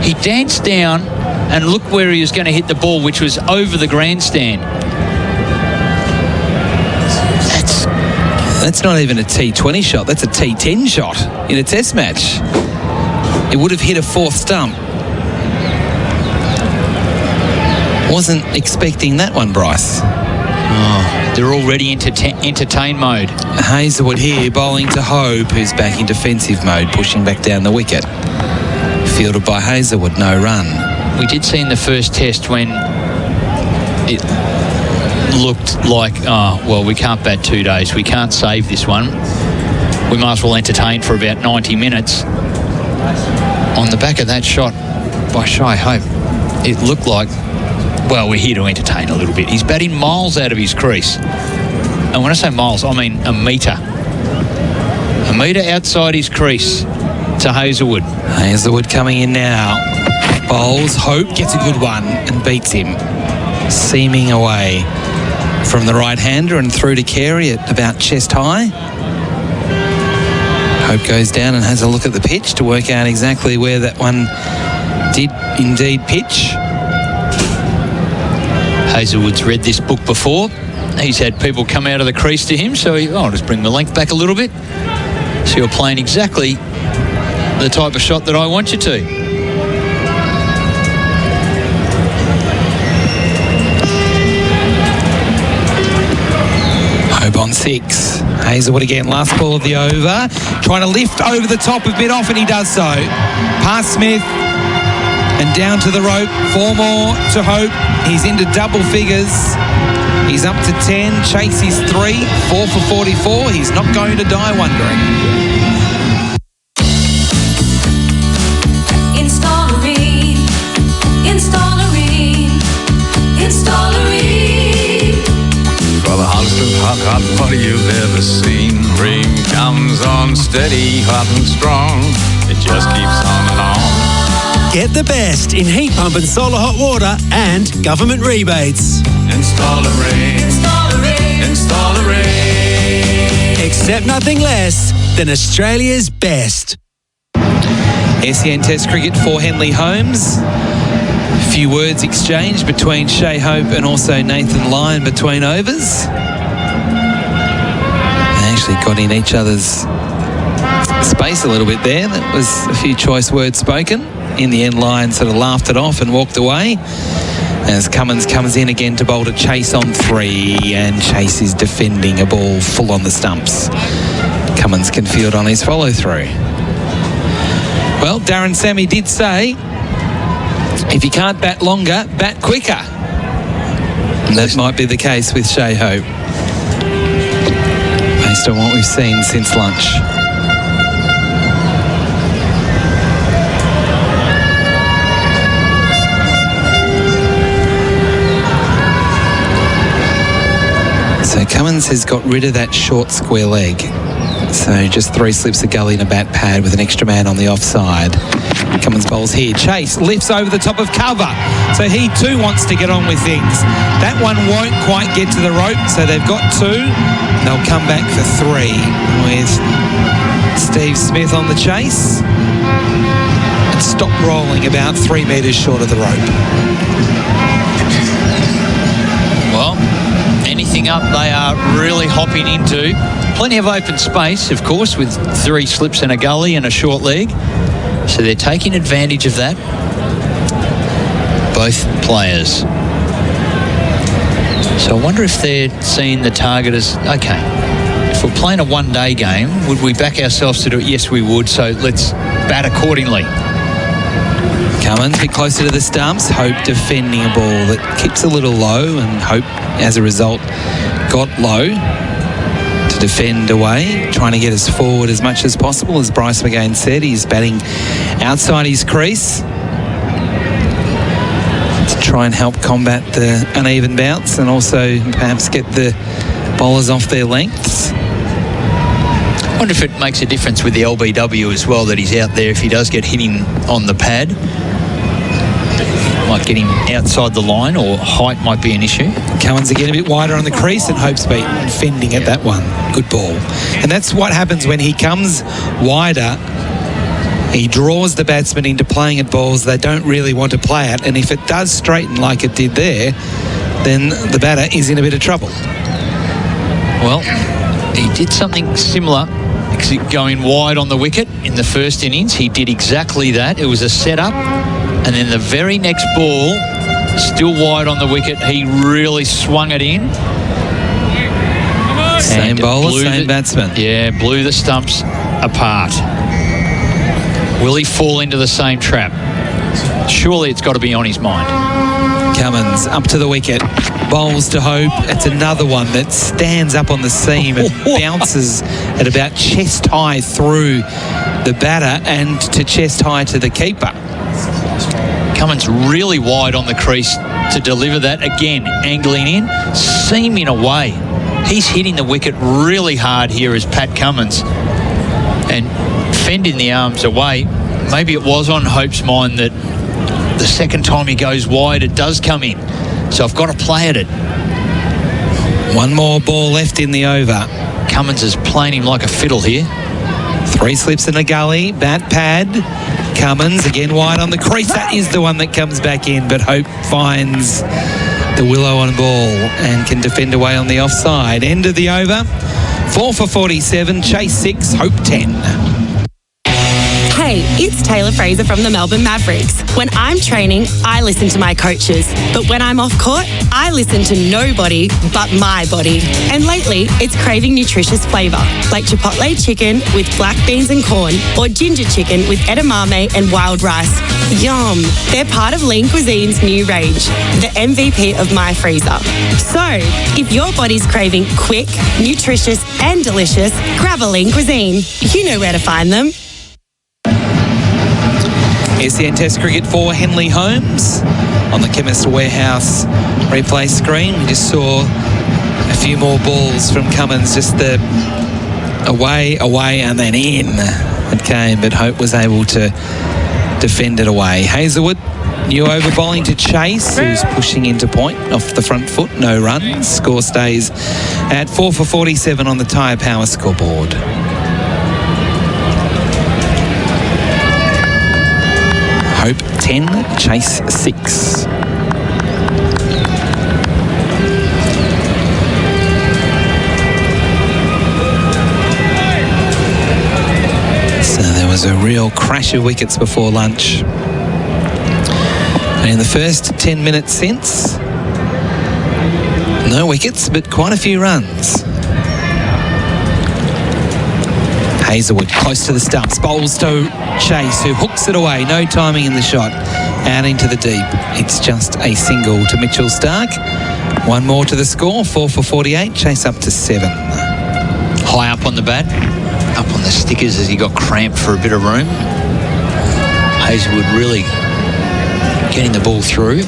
He danced down and looked where he was going to hit the ball, which was over the grandstand. That's not even a T20 shot. That's a T10 shot in a test match. It would have hit a 4th stump. Wasn't expecting that one, Bryce. Oh, they're already into entertain mode. Hazelwood here bowling to Hope, who's back in defensive mode, pushing back down the wicket. Fielded by Hazelwood, no run. We did see in the first test when it looked like, oh, well, we can't bat 2 days. We can't save this one. We might as well entertain for about 90 minutes. On the back of that shot by Shai Hope, it looked like, well, we're here to entertain a little bit. He's batting miles out of his crease. And when I say miles, I mean a metre. A metre outside his crease to Hazelwood. Hazelwood coming in now. Bowls, Hope gets a good one and beats him. Seaming away from the right-hander and through to Carey at about chest high. Hope goes down and has a look at the pitch to work out exactly where that one did indeed pitch. Hazelwood's read this book before. He's had people come out of the crease to him, so I'll just bring the length back a little bit. So you're playing exactly the type of shot that I want you to. Hope on 6. Hazelwood again, last ball of the over. Trying to lift over the top of mid-off, and he does so. Past Smith and down to the rope. 4 more to Hope. He's into double figures. He's up to 10. Chase is 3. 4 for 44. He's not going to die wondering. For the hottest of hot water you've ever seen. Ream comes on steady, hot and strong. It just keeps on and on. Get the best in heat pump and solar hot water and government rebates. Install a Ream. Install a Ream. Install a Ream. Accept nothing less than Australia's best. SEN Test Cricket for Henley Holmes. A few words exchanged between Shai Hope and also Nathan Lyon between overs. They actually got in each other's space a little bit there. That was a few choice words spoken. In the end, Lyon sort of laughed it off and walked away. As Cummins comes in again to bowl to Chase on 3, and Chase is defending a ball full on the stumps. Cummins can field on his follow through. Well, Darren Sammy did say, if you can't bat longer, bat quicker. And that might be the case with Shai Hope, based on what we've seen since lunch. So Cummins has got rid of that short square leg. So just 3 slips of gully in a bat pad with an extra man on the offside. Cummins bowls here. Chase lifts over the top of cover. So he too wants to get on with things. That one won't quite get to the rope. So they've got 2. They'll come back for 3 with Steve Smith on the chase. And stop rolling about 3 metres short of the rope. Well, anything up they are really hopping into. Plenty of open space, of course, with 3 slips and a gully and a short leg. So they're taking advantage of that. Both players. So I wonder if they're seeing the target as, okay, if we're playing a one-day game, would we back ourselves to do it? Yes, we would. So let's bat accordingly. Cummins a bit closer to the stumps. Hope defending a ball that keeps a little low, and Hope, as a result, got low to defend away, trying to get us forward as much as possible. As Bryce McGain said, he's batting outside his crease to try and help combat the uneven bounce and also perhaps get the bowlers off their lengths. I wonder if it makes a difference with the LBW as well, that he's out there. If he does get hitting on the pad, might get him outside the line, or height might be an issue. Cummins again a bit wider on the crease, and Hope's been fending at that one. Good ball. And that's what happens when he comes wider. He draws the batsman into playing at balls they don't really want to play at, and if it does straighten like it did there, then the batter is in a bit of trouble. Well, he did something similar, going wide on the wicket in the first innings. He did exactly that. It was a setup, and then the very next ball, still wide on the wicket, he really swung it in. Same bowler, same batsman. Yeah, blew the stumps apart. Will he fall into the same trap? Surely it's got to be on his mind. Cummins up to the wicket, bowls to Hope. It's another one that stands up on the seam and bounces at about chest high through the batter and to chest high to the keeper. Cummins really wide on the crease to deliver that. Again, angling in, seaming away. He's hitting the wicket really hard here as Pat Cummins and fending the arms away. Maybe it was on Hope's mind that the second time he goes wide, it does come in. So I've got to play at it. One more ball left in the over. Cummins is playing him like a fiddle here. 3 slips in a gully, bat pad. Cummins again wide on the crease. That is the one that comes back in, but Hope finds the willow on ball and can defend away on the offside. End of the over. 4 for 47, chase 6, Hope 10. Hey, it's Taylor Fraser from the Melbourne Mavericks. When I'm training, I listen to my coaches. But when I'm off court, I listen to nobody but my body. And lately, it's craving nutritious flavour, like chipotle chicken with black beans and corn, or ginger chicken with edamame and wild rice. Yum! They're part of Lean Cuisine's new range, the MVP of my freezer. So, if your body's craving quick, nutritious and delicious, grab a Lean Cuisine. You know where to find them. SEN Test Cricket for Henley Holmes on the Chemist Warehouse replay screen. We just saw a few more balls from Cummins, just the away, and then in it came, but Hope was able to defend it away. Hazelwood, new over bowling to Chase, who's pushing into point off the front foot, no runs. Score stays at 4 for 47 on the Tyre Power scoreboard. Hope 10, Chase 6. So there was a real crash of wickets before lunch. And in the first 10 minutes since, no wickets, but quite a few runs. Hazelwood close to the stumps, bowls to Chase, who hooks it away. No timing in the shot. Out into the deep. It's just a single to Mitchell Stark. One more to the score, 4 for 48. Chase up to 7. High up on the bat, up on the stickers as he got cramped for a bit of room. Hazelwood really getting the ball through.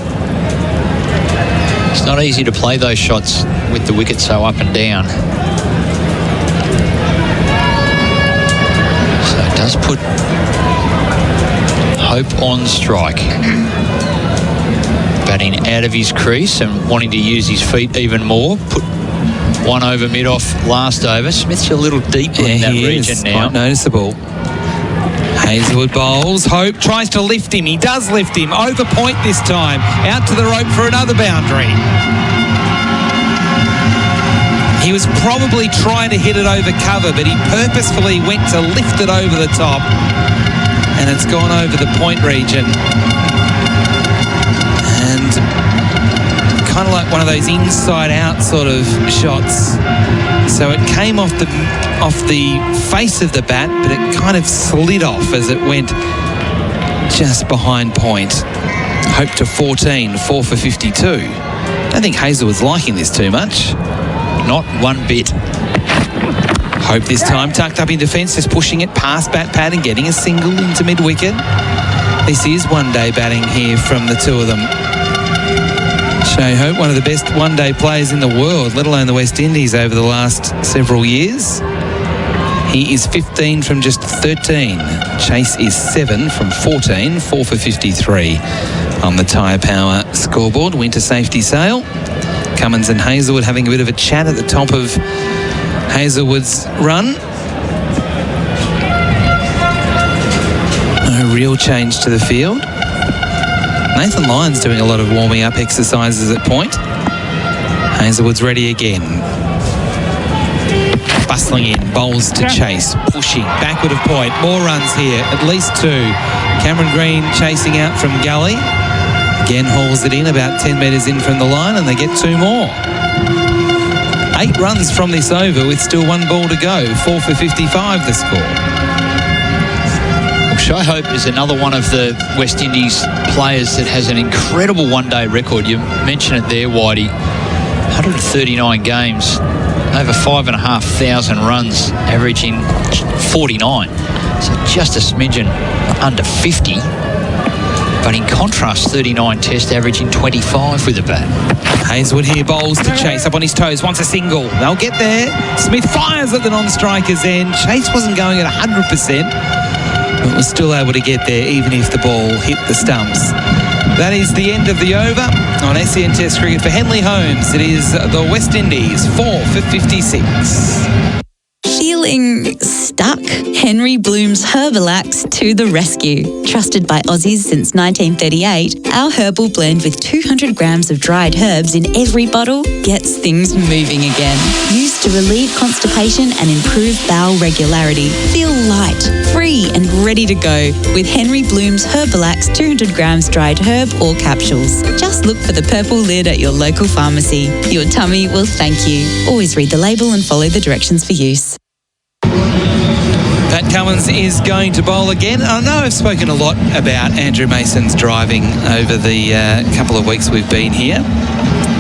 It's not easy to play those shots with the wicket so up and down. Does put Hope on strike. Batting out of his crease and wanting to use his feet even more. Put one over mid-off last over. Smith's a little deeper in that region now. Quite noticeable. Hazelwood bowls. Hope tries to lift him. He does lift him. Over point this time. Out to the rope for another boundary. He was probably trying to hit it over cover, but he purposefully went to lift it over the top, and it's gone over the point region. And kind of like one of those inside-out sort of shots. So it came off the face of the bat, but it kind of slid off as it went just behind point. Hope to 14, 4 for 52. I don't think Hazelwood's liking this too much. Not one bit. Hope this time tucked up in defence, is pushing it past bat pad and getting a single into mid-wicket. This is one-day batting here from the two of them. Shay Hope, one of the best one-day players in the world, let alone the West Indies over the last several years. He is 15 from just 13. Chase is 7 from 14, 4 for 53 on the Tyre Power scoreboard. Winter safety sale. Cummins and Hazelwood having a bit of a chat at the top of Hazelwood's run. No real change to the field. Nathan Lyon's doing a lot of warming up exercises at point. Hazelwood's ready again. Bustling in, bowls to Chase, pushing, backward of point. More runs here, at least 2. Cameron Green chasing out from gully. Again hauls it in about 10 metres in from the line, and they get 2 more. 8 runs from this over with still 1 ball to go. 4 for 55 the score. Well, Shy Hope is another one of the West Indies players that has an incredible one-day record. You mentioned it there, Whitey. 139 games, over 5,500 runs, averaging 49. So just a smidgen under 50. But in contrast, 39 test, averaging 25 with the bat. Hazelwood here bowls to Chase, up on his toes, wants a single. They'll get there. Smith fires at the non-striker's end. Chase wasn't going at 100%, but was still able to get there even if the ball hit the stumps. That is the end of the over on SEN Test Cricket for Henley Holmes. It is the West Indies, 4 for 56. Feeling stuck? Henry Bloom's Herbalax to the rescue. Trusted by Aussies since 1938, our herbal blend with 200 grams of dried herbs in every bottle gets things moving again. Used to relieve constipation and improve bowel regularity. Feel light, free and ready to go with Henry Bloom's Herbalax 200 grams dried herb or capsules. Just look for the purple lid at your local pharmacy. Your tummy will thank you. Always read the label and follow the directions for use. Pat Cummins is going to bowl again. I know I've spoken a lot about Andrew Mason's driving over the couple of weeks we've been here.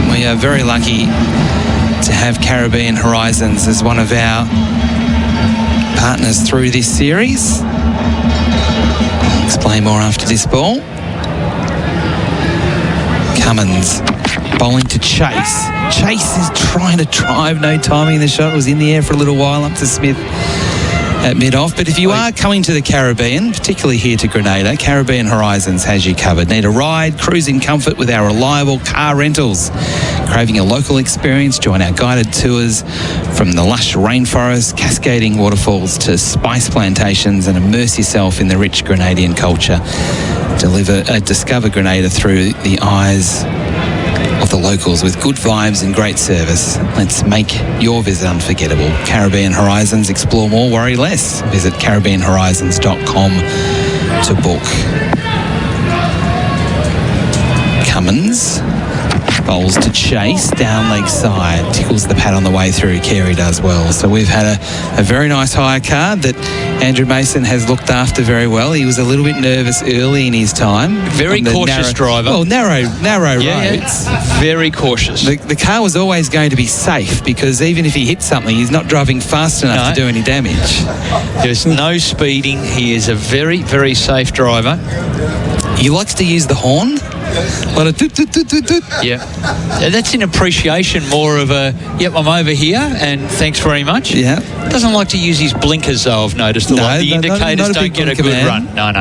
We are very lucky to have Caribbean Horizons as one of our partners through this series. I'll explain more after this ball. Cummins bowling to Chase. Chase is trying to drive, no timing in the shot. It was in the air for a little while up to Smith at mid-off. But if you are coming to the Caribbean, particularly here to Grenada, Caribbean Horizons has you covered. Need a ride? Cruise in comfort with our reliable car rentals. Craving a local experience? Join our guided tours from the lush rainforest, cascading waterfalls to spice plantations, and immerse yourself in the rich Grenadian culture. Discover Grenada through the eyes of the locals with good vibes and great service. Let's make your visit unforgettable. Caribbean Horizons, explore more, worry less. Visit caribbeanhorizons.com to book. Cummins bowls to Chase, down leg side, tickles the pad on the way through. Carey does well. So we've had a very nice hire card that Andrew Mason has looked after very well. He was a little bit nervous early in his time. Very cautious driver. Well, narrow roads. Yeah. Very cautious. The car was always going to be safe because even if he hit something, he's not driving fast enough to do any damage. There's no speeding. He is a very, very safe driver. He likes to use the horn. A lot of toot, toot, toot, toot, toot. Yeah. That's in appreciation more of a, yep, I'm over here and thanks very much. Yeah. Doesn't like to use his blinkers though, I've noticed. The indicators don't get a good run. No.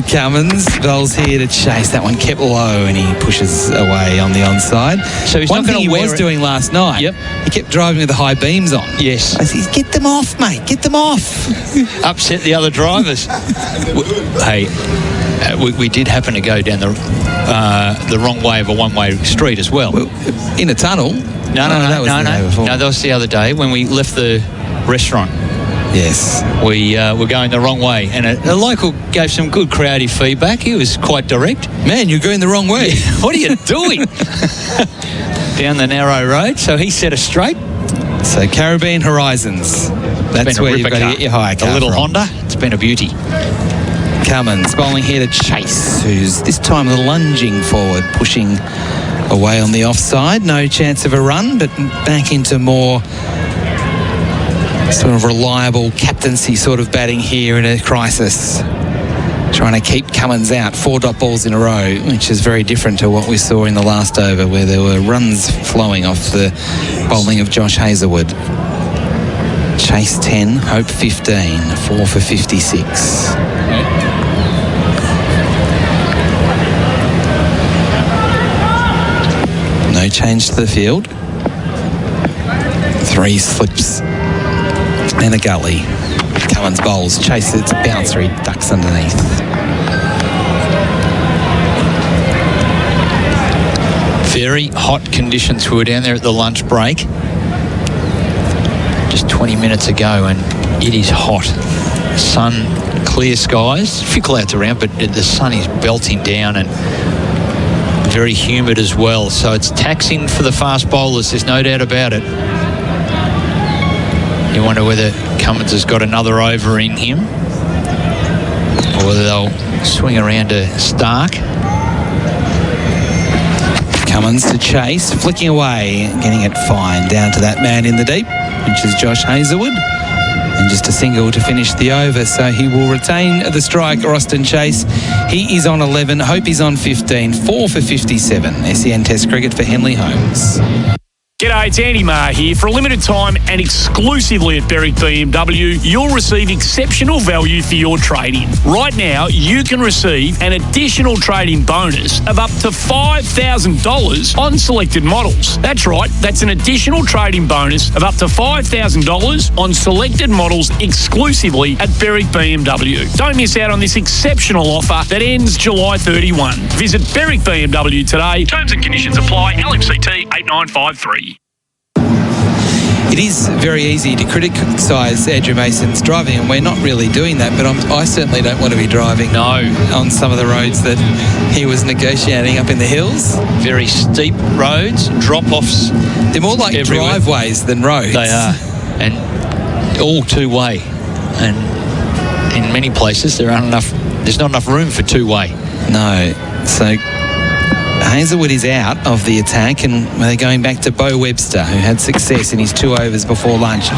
Cummins bowls here to Chase. That one kept low and he pushes away on the onside. So he's one not thing he was doing last night. Yep. He kept driving with the high beams on. Yes. I said, get them off, mate. Get them off. Upset the other drivers. Hey, we did happen to go down the wrong way of a one-way street as well. In a tunnel? No. That was the day the other day when we left the restaurant. Yes. We were going the wrong way, and a local gave some good creative feedback. He was quite direct. Man, you're going the wrong way. What are you doing? Down the narrow road. So he set us straight. So Caribbean Horizons. That's where you've got to get your hire car A little from. Honda. It's been a beauty. Cummins bowling here to Chase, who's this time lunging forward, pushing away on the offside. No chance of a run, but back into more sort of reliable captaincy sort of batting here in a crisis. Trying to keep Cummins out. 4 dot balls in a row, which is very different to what we saw in the last over, where there were runs flowing off the bowling of Josh Hazlewood. Chase 10, Hope 15, 4 for 56. No change to the field. 3 slips and a gully. Cummins bowls. Chase, it's a bouncer. He ducks underneath. Very hot conditions. We were down there at the lunch break just 20 minutes ago, and it is hot. Sun, clear skies, a few clouds around, but the sun is belting down and very humid as well. So it's taxing for the fast bowlers, there's no doubt about it. You wonder whether Cummins has got another over in him, or whether they'll swing around to Stark. Cummins to Chase, flicking away, getting it fine down to that man in the deep, which is Josh Hazlewood. And just a single to finish the over, so he will retain the strike, Austin Chase. He is on 11, Hope is on 15, 4 for 57. SEN Test Cricket for Henley Holmes. G'day, it's Andy Maher here. For a limited time and exclusively at Berwick BMW, you'll receive exceptional value for your trade-in. Right now, you can receive an additional trade-in bonus of up to $5,000 on selected models. That's right, that's an additional trade-in bonus of up to $5,000 on selected models exclusively at Berwick BMW. Don't miss out on this exceptional offer that ends July 31. Visit Berwick BMW today. Terms and conditions apply. LMCT 8953. It is very easy to criticise Andrew Mason's driving, and we're not really doing that, but I certainly don't want to be driving on some of the roads that he was negotiating up in the hills. Very steep roads, drop-offs. They're more like everywhere. driveways than roads. They are, and all two-way. And in many places, there's not enough room for two-way. No, so Hazlewood is out of the attack, and they're going back to Bo Webster, who had success in his 2 overs before lunch.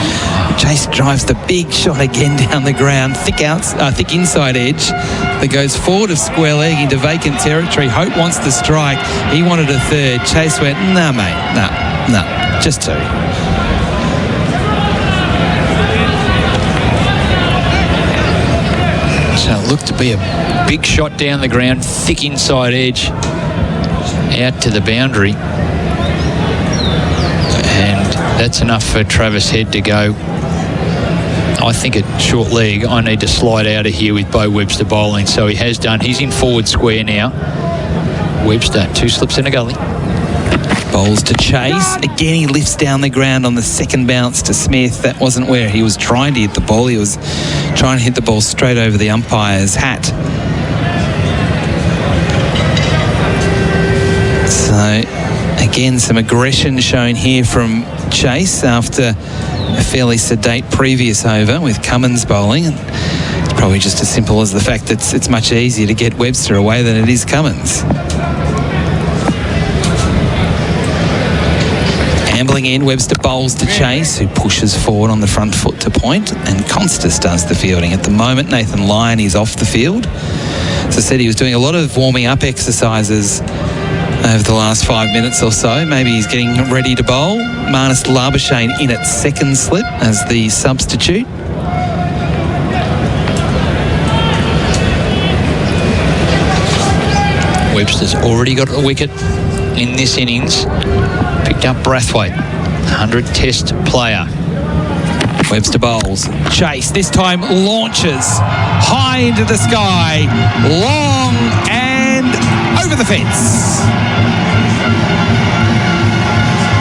Chase drives the big shot again down the ground, thick inside edge that goes forward of square leg into vacant territory. Hope wants the strike. He wanted a third. Chase went, nah, mate, nah, just 2. So it looked to be a big shot down the ground, thick inside edge, out to the boundary, and that's enough for Travis Head to go. I think at short leg I need to slide out of here with Bo Webster bowling, so he has done. He's in forward square now. Webster, 2 slips in a gully. Bowls to Chase. Again, he lifts down the ground on the second bounce to Smith. That wasn't where he was trying to hit the ball. He was trying to hit the ball straight over the umpire's hat. So, again, some aggression shown here from Chase after a fairly sedate previous over with Cummins bowling. It's probably just as simple as the fact that it's much easier to get Webster away than it is Cummins. Ambling in, Webster bowls to Chase, who pushes forward on the front foot to point, and Constas does the fielding. At the moment, Nathan Lyon is off the field. As I said, he was doing a lot of warming up exercises over the last 5 minutes or so. Maybe he's getting ready to bowl. Marnus Labuschagne in at second slip as the substitute. Webster's already got a wicket in this innings. Picked up Brathwaite, 100 test player. Webster bowls. Chase, this time launches high into the sky, long and over the fence.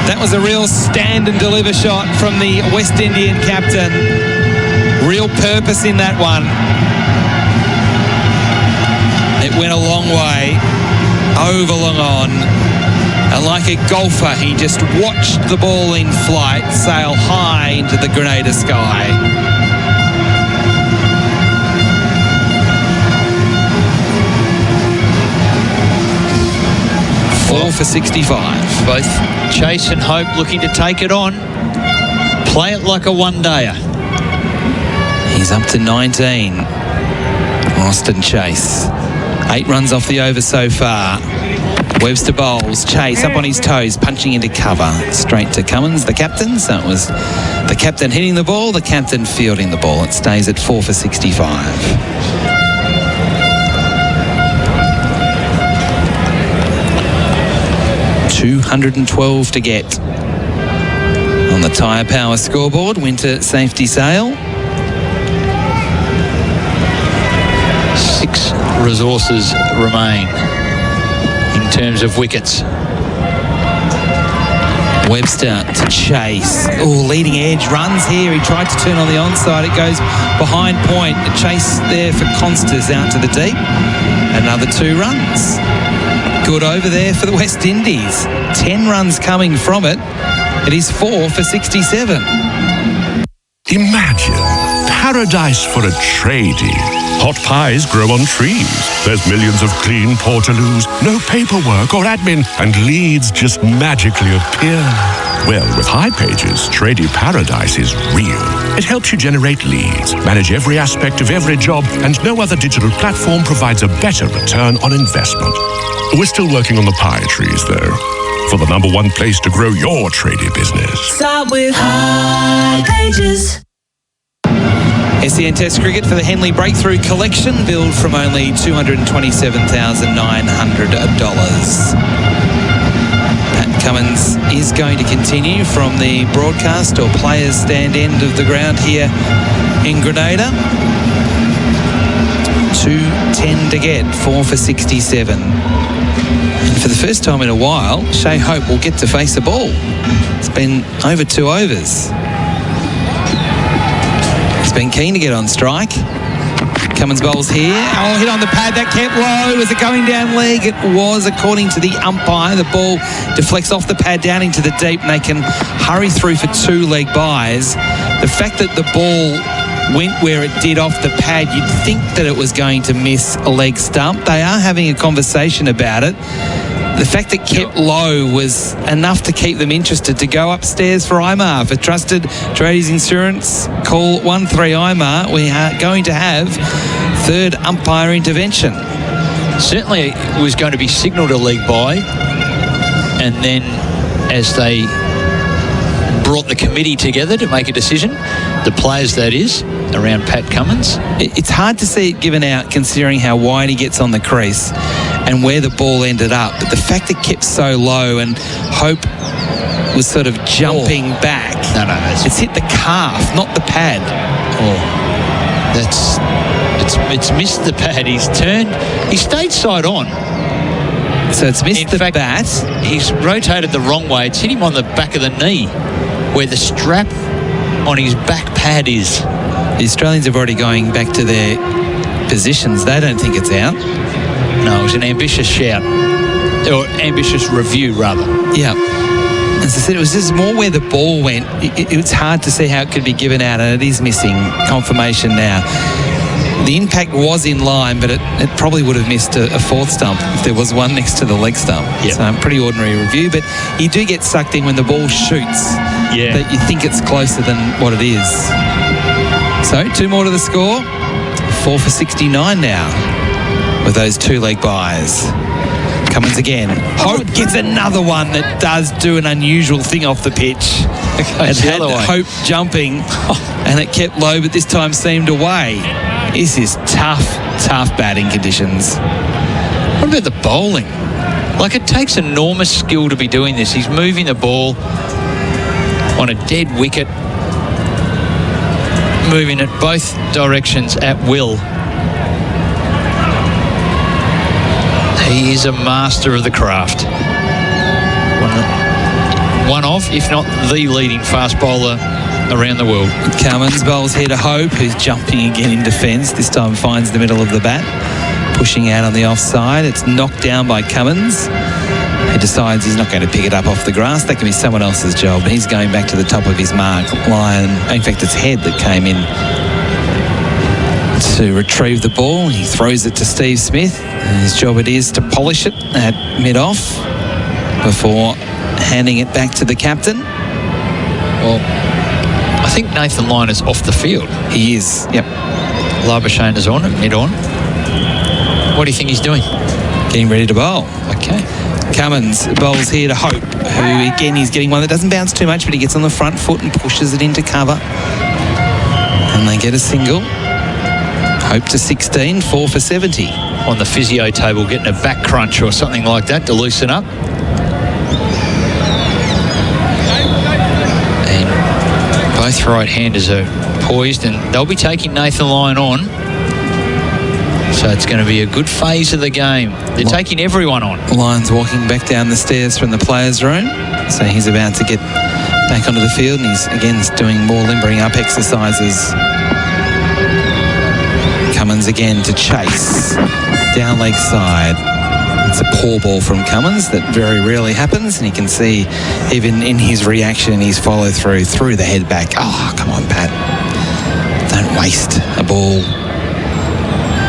That was a real stand and deliver shot from the West Indian captain. Real purpose in that one. It went a long way, overlong on, and like a golfer, he just watched the ball in flight sail high into the Grenada sky. Four for 65. Both Chase and Hope looking to take it on. Play it like a one-dayer. He's up to 19. Austin Chase. 8 runs off the over so far. Webster bowls. Chase up on his toes, punching into cover. Straight to Cummins, the captain. So it was the captain hitting the ball, the captain fielding the ball. It stays at 4 for 65. 212 to get on the Tyre Power scoreboard. Winter safety sale. 6 resources remain in terms of wickets. Webster to Chase. Oh, leading edge runs here. He tried to turn on the onside. It goes behind point. Chase there for Constance out to the deep. Another 2 runs. Good over there for the West Indies. 10 runs coming from it. It is 4 for 67. Imagine paradise for a tradie. Hot pies grow on trees. There's millions of clean portaloos, no paperwork or admin, and leads just magically appear. Well, with High Pages, Tradie Paradise is real. It helps you generate leads, manage every aspect of every job, and no other digital platform provides a better return on investment. We're still working on the pie trees, though, for the #1 place to grow your tradie business. Start with High Pages. SEN Test Cricket for the Henley Breakthrough Collection, billed from only $227,900. Pat Cummins is going to continue from the broadcast or players stand end of the ground here in Grenada. 210 to get, 4 for 67. And for the first time in a while, Shea Hope will get to face a ball. It's been over 2 overs. He's been keen to get on strike. Cummins bowls here. Oh, hit on the pad. That kept low. Was it going down leg? It was, according to the umpire. The ball deflects off the pad down into the deep, and they can hurry through for 2 leg byes. The fact that the ball went where it did off the pad, you'd think that it was going to miss a leg stump. They are having a conversation about it. The fact that kept low was enough to keep them interested to go upstairs for IMAR. For Trusted Tradies Insurance, call 13 IMAR. We are going to have 3rd umpire intervention. Certainly it was going to be signalled a leg by, and then as they brought the committee together to make a decision, the players that is, around Pat Cummins. It's hard to see it given out considering how wide he gets on the crease and where the ball ended up. But the fact it kept so low and Hope was sort of jumping back. No. It's hit the calf, not the pad. It's missed the pad. He's turned. He stayed side on. So it's missed the bat. He's rotated the wrong way. It's hit him on the back of the knee, where the strap on his back pad is. The Australians are already going back to their positions. They don't think it's out. No, it was an ambitious shout. Or ambitious review, rather. Yeah. As I said, it was just more where the ball went. It's hard to see how it could be given out, and it is missing confirmation now. The impact was in line, but it probably would have missed a 4th stump if there was one next to the leg stump. Yep. So pretty ordinary review, but you do get sucked in when the ball shoots. Yeah. That you think it's closer than what it is. So 2 more to the score. 4 for 69 now with those 2 leg byes. Cummins again. Hope gets another one that does do an unusual thing off the pitch. It had Hope jumping and it kept low, but this time seemed away. This is tough batting conditions. What about the bowling? Like, it takes enormous skill to be doing this. He's moving the ball on a dead wicket, moving it both directions at will. He is a master of the craft. One of, if not the leading fast bowler around the world. Cummins bowls here to Hope, who's jumping again in defence. This time finds the middle of the bat, pushing out on the offside. It's knocked down by Cummins. He decides he's not going to pick it up off the grass. That can be someone else's job. He's going back to the top of his mark. Lyon, in fact, it's Head that came in to retrieve the ball. He throws it to Steve Smith. And his job it is to polish it at mid-off before handing it back to the captain. Well, I think Nathan Lyon is off the field. He is, yep. Labuschagne is on, mid-on. What do you think he's doing? Getting ready to bowl. Okay. Cummins bowls here to Hope, who again is getting one that doesn't bounce too much, but he gets on the front foot and pushes it into cover. And they get a single. Hope to 16, 4 for 70. On the physio table, getting a back crunch or something like that to loosen up. And both right-handers are poised, and they'll be taking Nathan Lyon on. So it's going to be a good phase of the game. They're taking everyone on. Lyon's walking back down the stairs from the players' room. So he's about to get back onto the field, and he's again doing more limbering up exercises. Cummins again to Chase. Down leg side. It's a poor ball from Cummins that very rarely happens, and you can see even in his reaction, his follow through the head back. Oh, come on, Pat. Don't waste a ball.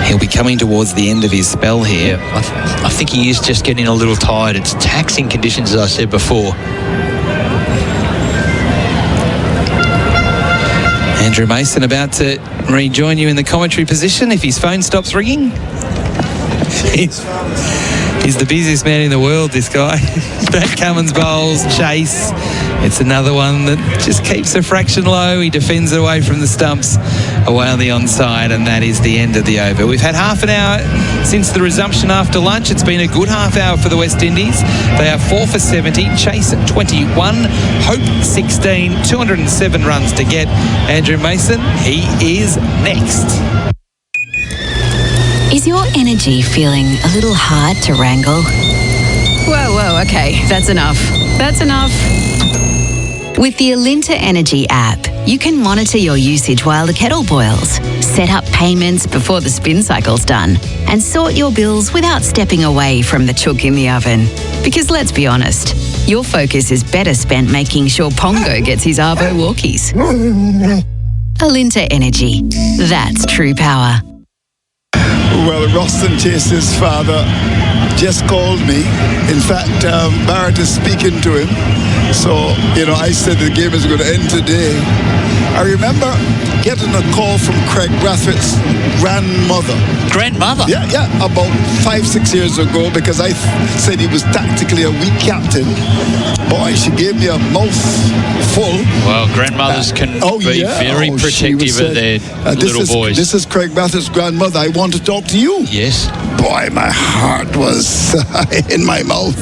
He'll be coming towards the end of his spell here. I think he is just getting a little tired. It's taxing conditions, as I said before. Andrew Mason about to rejoin you in the commentary position if his phone stops ringing. He's the busiest man in the world, this guy. Pat Cummins bowls, Chase. It's another one that just keeps a fraction low. He defends it away from the stumps, away on the onside, and that is the end of the over. We've had half an hour since the resumption after lunch. It's been a good half hour for the West Indies. They are 4 for 70, Chase at 21, Hope 16, 207 runs to get. Andrew Mason, he is next. Is your energy feeling a little hard to wrangle? Whoa, okay, that's enough. That's enough. With the Alinta Energy app, you can monitor your usage while the kettle boils, set up payments before the spin cycle's done, and sort your bills without stepping away from the chook in the oven. Because let's be honest, your focus is better spent making sure Pongo gets his Arvo walkies. Alinta Energy. That's true power. Well, Roston Chase's father just called me. In fact, Bharat is speaking to him. So, I said the game is going to end today. I remember getting a call from Craig Brathwaite's grandmother. Grandmother? Yeah, about 5-6 years ago, because I said he was tactically a weak captain. Boy, she gave me a mouthful. Well, grandmothers can be very protective of their little boys. This is Craig Brathwaite's grandmother. I want to talk to you. Yes. Boy, my heart was in my mouth.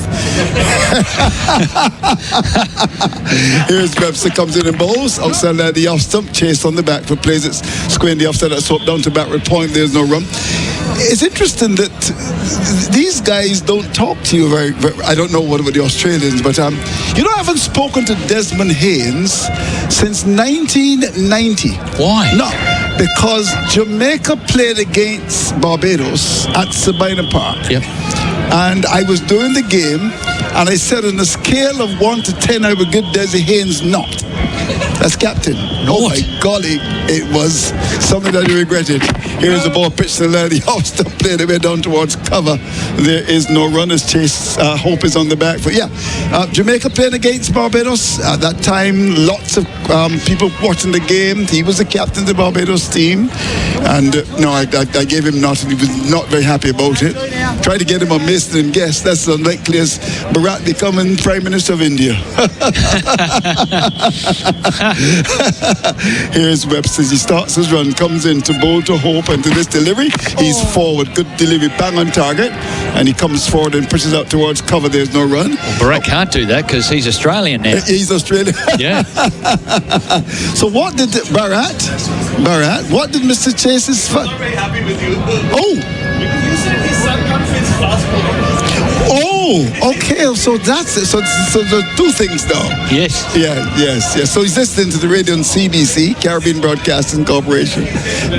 Here's Webster, comes in and bowls. Outside there, the off stump, Chase on the back for plays. It's square in the offside, that's up down to backward point. There's no run. It's interesting that these guys don't talk to you very I don't know what about the Australians, but I haven't spoken to Desmond Haynes since 1990. Why? No, because Jamaica played against Barbados at Sabina Park. Yep. And I was doing the game, and I said on a scale of 1 to 10, I would give Desi Haynes not. That's captain. Oh my golly, it was something that I regretted. Here's the ball pitched to the off stump, played away down towards cover. There is no runners. Chase Hope is on the back foot. Jamaica playing against Barbados at that time. Lots of people watching the game. He was the captain of the Barbados team, and I gave him not, and he was not very happy about it. Tried to get him a Mason and guess. That's the unlikeliest. Bharat becoming Prime Minister of India. Here's Webster. He starts his run, comes in to bowl to Hope, and to this delivery, he's forward. Good delivery, bang on target, and he comes forward and pushes out towards cover. There's no run. Well, Bharat can't do that because he's Australian now. He's Australian. Yeah. So what did Bharat, what did Mr. Chase's... I'm not very happy with you. Oh! Because you said his son comes with fast bowling. Oh! Oh, okay. So that's it. So there's two things now. Yes. Yes. So he's listening to the radio on CBC, Caribbean Broadcasting Corporation.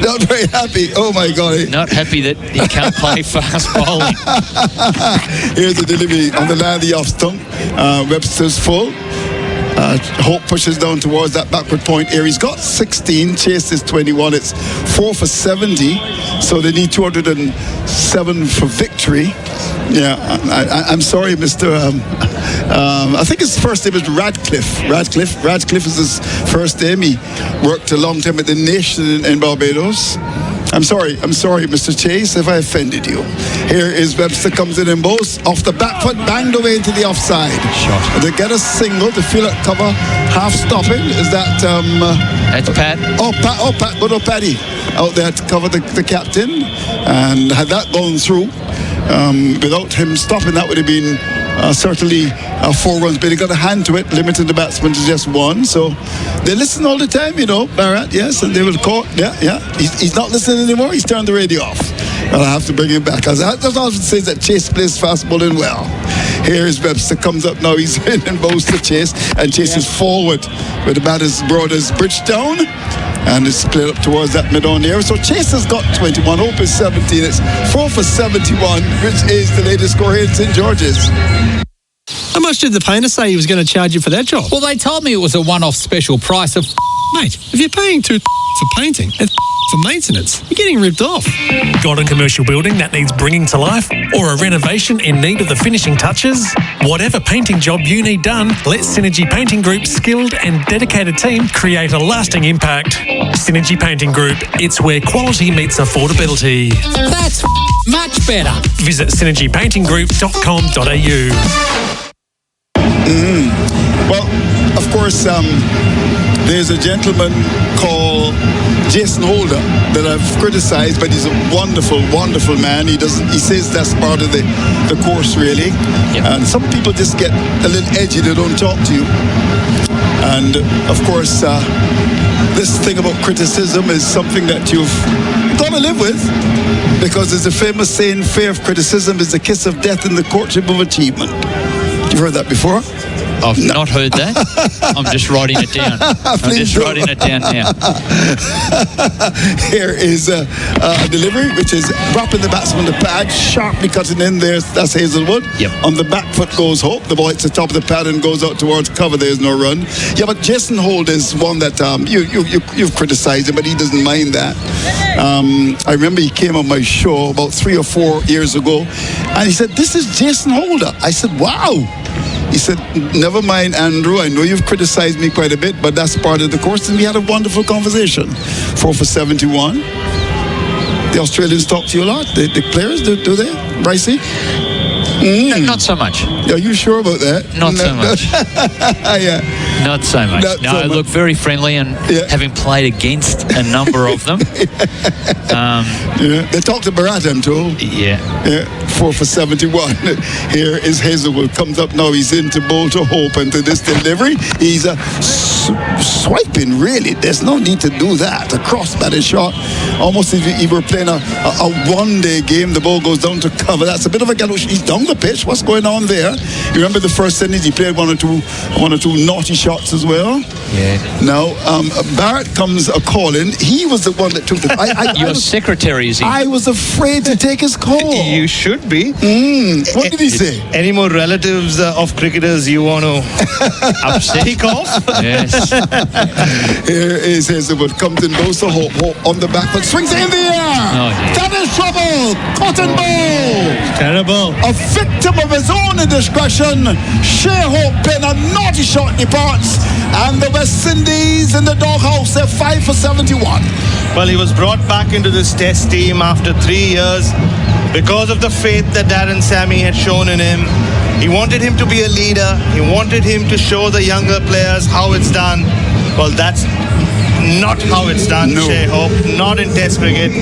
Not very happy. Oh my God. Not happy that he can't play fast bowling. Here's the delivery on the line of the off stump. Webster's full. Hope pushes down towards that backward point here. He's got 16. Chase is 21. It's 4 for 70. So they need 207 for victory. Yeah, I'm sorry, Mr. I think his first name is Radcliffe. Radcliffe is his first name. He worked a long time at the Nation in Barbados. I'm sorry, Mr. Chase, if I offended you. Here is Webster, comes in both off the back foot, banged away into the offside. Shot. They get a single to feel it cover, half stopping. Is that that's Pat? Pat, good old Paddy out there to cover the captain, and had that gone through, without him stopping, that would have been certainly 4 runs, but he got a hand to it, limiting the batsman to just 1. So they listen all the time, Bharat, yes, and they will call. Yeah. He's not listening anymore. He's turned the radio off. Well, I have to bring him back, because that often says that Chase plays fast bowling well. Here's Webster, comes up now. He's in and bows to Chase, and Chase is forward with the bat as broad as Bridgetown. And it's played up towards that mid-on area. So Chase has got 21, Hope is 17. It's 4 for 71, which is the latest score here in St. George's. How much did the painter say he was going to charge you for that job? Well, they told me it was a one-off special price of... Mate, if you're paying for painting and for maintenance, you're getting ripped off. Got a commercial building that needs bringing to life? Or a renovation in need of the finishing touches? Whatever painting job you need done, let Synergy Painting Group's skilled and dedicated team create a lasting impact. Synergy Painting Group, it's where quality meets affordability. That's much better. Visit synergypaintinggroup.com.au. Well, of course, there's a gentleman called Jason Holder that I've criticized, but he's a wonderful, wonderful man. He says that's part of the course, really. Yep. And some people just get a little edgy. They don't talk to you. And of course, this thing about criticism is something that you've got to live with, because there's a famous saying, fear of criticism is the kiss of death in the courtship of achievement. You've heard that before? I've not heard that. I'm just writing it down. Writing it down now. Here is a delivery, which is dropping the batsman the pad, sharply cutting in there. That's Hazelwood. Yep. On the back foot goes Hope. The ball hits the top of the pad and goes out towards cover. There's no run. Yeah, but Jason Holt is one that you've criticized him, but he doesn't mind that. I remember he came on my show about 3 or 4 years ago, and he said, "This is Jason Holder." I said, "Wow." He said, "Never mind, Andrew. I know you've criticized me quite a bit, but that's part of the course." And we had a wonderful conversation. 4 for 71. The Australians talk to you a lot. The players, do they, Bryce? Not so much. Are you sure about that? Not so much. Yeah. Not so much. I look very friendly, and having played against a number of them. They talk to Bharat, I'm told. Yeah. 4 for 71. Here is Hazelwood. Comes up now. He's into bowl to Hope, and to this delivery, he's swiping, really. There's no need to do that. A cross-batted shot. Almost if you were playing a one-day game, the ball goes down to cover. That's a bit of a gallop. He's down the pitch. What's going on there? You remember the first innings, he played one or two naughty shots as well. Yeah. Now, Bharat comes a-calling. He was the one that took the... Your secretary is in. I was afraid to take his call. You should be. What did he say? Any more relatives of cricketers you want to upset? Kick off? Yes. Here is Hazelwood. Comes in, goes to Hope. Hope on the back foot. Swings it in the air. That is trouble. Cotton ball. Terrible. A victim of his own indiscretion. Shea Hope in a naughty shot departs. And the West Indies in the doghouse, they're 5 for 71. Well, he was brought back into this test team after 3 years because of the faith that Darren Sammy had shown in him. He wanted him to be a leader. He wanted him to show the younger players how it's done. Well, that's not how it's done, no. Shea Hope. Not in test cricket.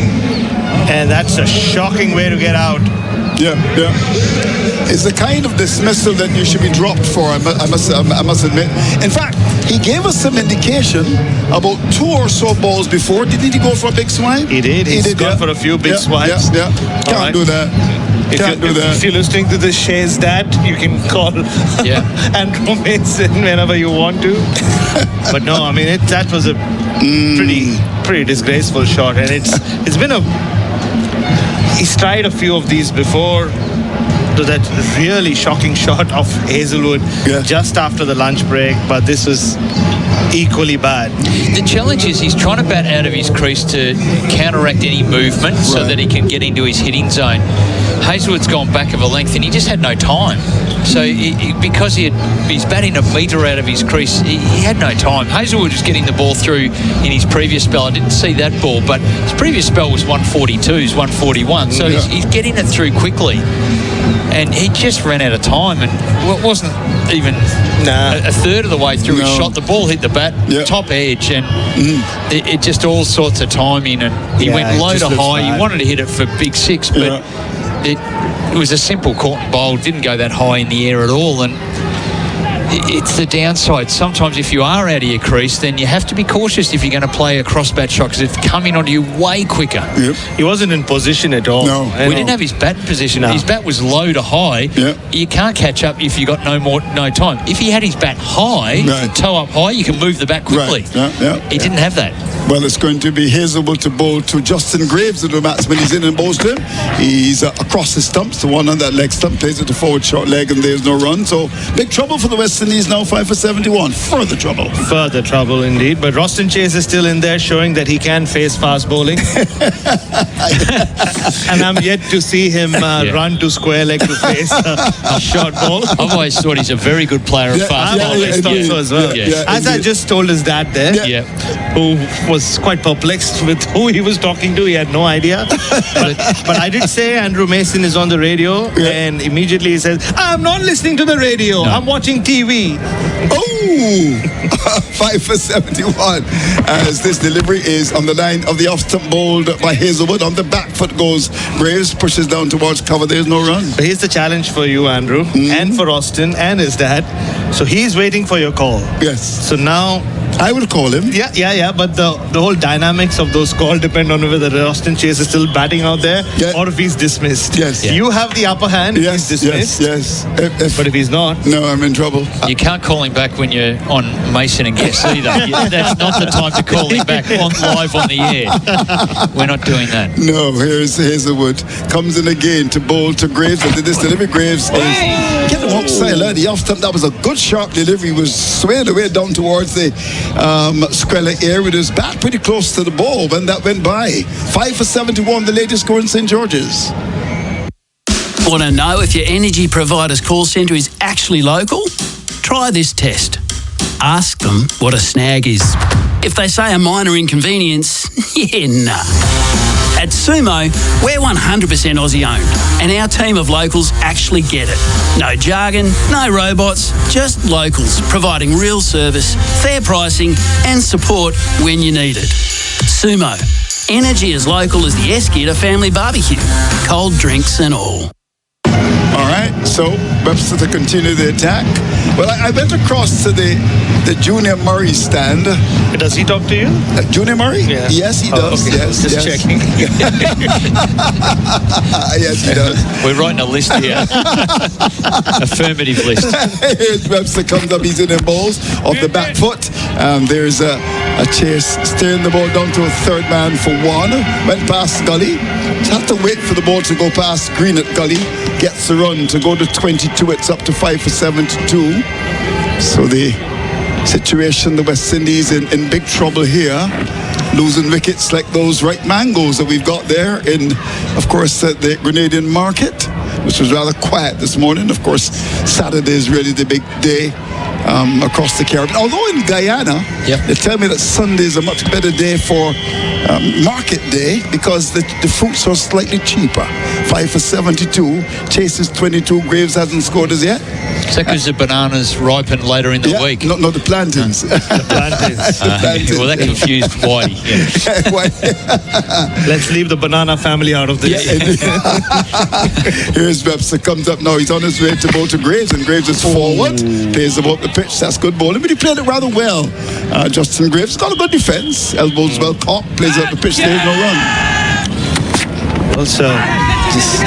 And that's a shocking way to get out. Yeah. It's the kind of dismissal that you should be dropped for, I must admit. In fact, he gave us some indication about 2 or so balls before. Didn't he go for a big swipe? He did. He's gone for a few big swipes. Can't do that. If you're listening to the Shays Dad, you can call Andrew Mason whenever you want to. But no, I mean that was a pretty disgraceful shot, and it's been he's tried a few of these before. To that really shocking shot of Hazelwood just after the lunch break, but this was equally bad. The challenge is he's trying to bat out of his crease to counteract any movement so that he can get into his hitting zone. Hazelwood's gone back of a length and he just had no time. So because he's batting a metre out of his crease, he had no time. Hazelwood was getting the ball through in his previous spell. I didn't see that ball, but his previous spell was 142s, 141. So he's getting it through quickly. And he just ran out of time, and it wasn't even a third of the way through his shot. The ball hit the bat, top edge, and it just all sorts of timing. And he went low to high. He wanted to hit it for big six, but it was a simple caught and bowled. Didn't go that high in the air at all, and it's the downside. Sometimes if you are out of your crease, then you have to be cautious if you're going to play a cross-bat shot because it's coming onto you way quicker. He wasn't in position at all. We didn't have his bat in position. His bat was low to high. You can't catch up if you got no time. If he had his bat high, toe up high, you can move the bat quickly. He didn't have that. Well, it's going to be Hazelwood to bowl to Justin Graves, the batsman. He's in and bowls to him. He's across the stumps, the one on that leg stump, plays it to forward short leg, and there's no run. So big trouble for the West Indies now, 5 for 71. Further trouble indeed. But Roston Chase is still in there, showing that he can face fast bowling. And I'm yet to see him run to square leg to face a short ball. I've always thought he's a very good player of fast bowling. I always thought so as well. As I just told his dad there, who was quite perplexed with who he was talking to. He had no idea. But I did say Andrew Mason is on the radio, and immediately he says, I'm not listening to the radio. I'm watching TV. Oh, 5 for 71. As this delivery is on the line of the off-stump bowled by Hazelwood. On the back foot goes Graves, pushes down towards cover. There's no run. But here's the challenge for you, Andrew, and for Austin and his dad. So he's waiting for your call. Yes. So now I will call him. Yeah. But the whole dynamics of those calls depend on whether Austin Chase is still batting out there or if he's dismissed. Yes. You have the upper hand if he's dismissed. Yes. But if he's not, no, I'm in trouble. You can't call him back when you're on Mason and Guess either. That's not the time to call him back live on the air. We're not doing that. No, here's Hazelwood. Comes in again to bowl to Graves. And this delivery, Graves is getting outside. The off stump, that was a good sharp delivery. Was swayed away down towards the square air with his bat pretty close to the ball when that went by. 5 for 71, the latest score in St. George's. Want to know if your energy provider's call centre is actually local? Try this test. Ask them what a snag is. If they say a minor inconvenience, nah. At Sumo, we're 100% Aussie owned, and our team of locals actually get it. No jargon, no robots, just locals providing real service, fair pricing, and support when you need it. Sumo, energy as local as the Eskita family barbecue, cold drinks and all. All right, so Webster to continue the attack. Well, I went across to the Junior Murray stand. Does he talk to you? Junior Murray? Yeah. Yes, he does. Okay. Yes, Just checking. Yes, he does. We're writing a list here. Affirmative list. Here's Webster comes up, he's in the balls off the back foot. There's a Chase steering the ball down to a third man for one. Went past Gully. Just have to wait for the ball to go past Green at Gully. Gets the run to go to 22. It's up to 5 for 72. So the situation, the West Indies in big trouble here. Losing wickets like those right mangoes that we've got there in, of course, the Grenadian market, which was rather quiet this morning. Of course, Saturday is really the big day across the Caribbean. Although in Guyana, they tell me that Sunday is a much better day for market day because the fruits are slightly cheaper. 5 for 72. Chases 22. Graves hasn't scored as yet. Is that because the bananas ripen later in the week? No, the plantains. The plantains. Well, that confused Whitey. Let's leave the banana family out of this. Here's Webster, comes up now. He's on his way to bowl to Graves, and Graves is forward. Plays about the pitch. That's good bowling, but he played it rather well. Justin Graves got a good defense. Elbows well caught. Plays up the pitch. There's no run. Also, just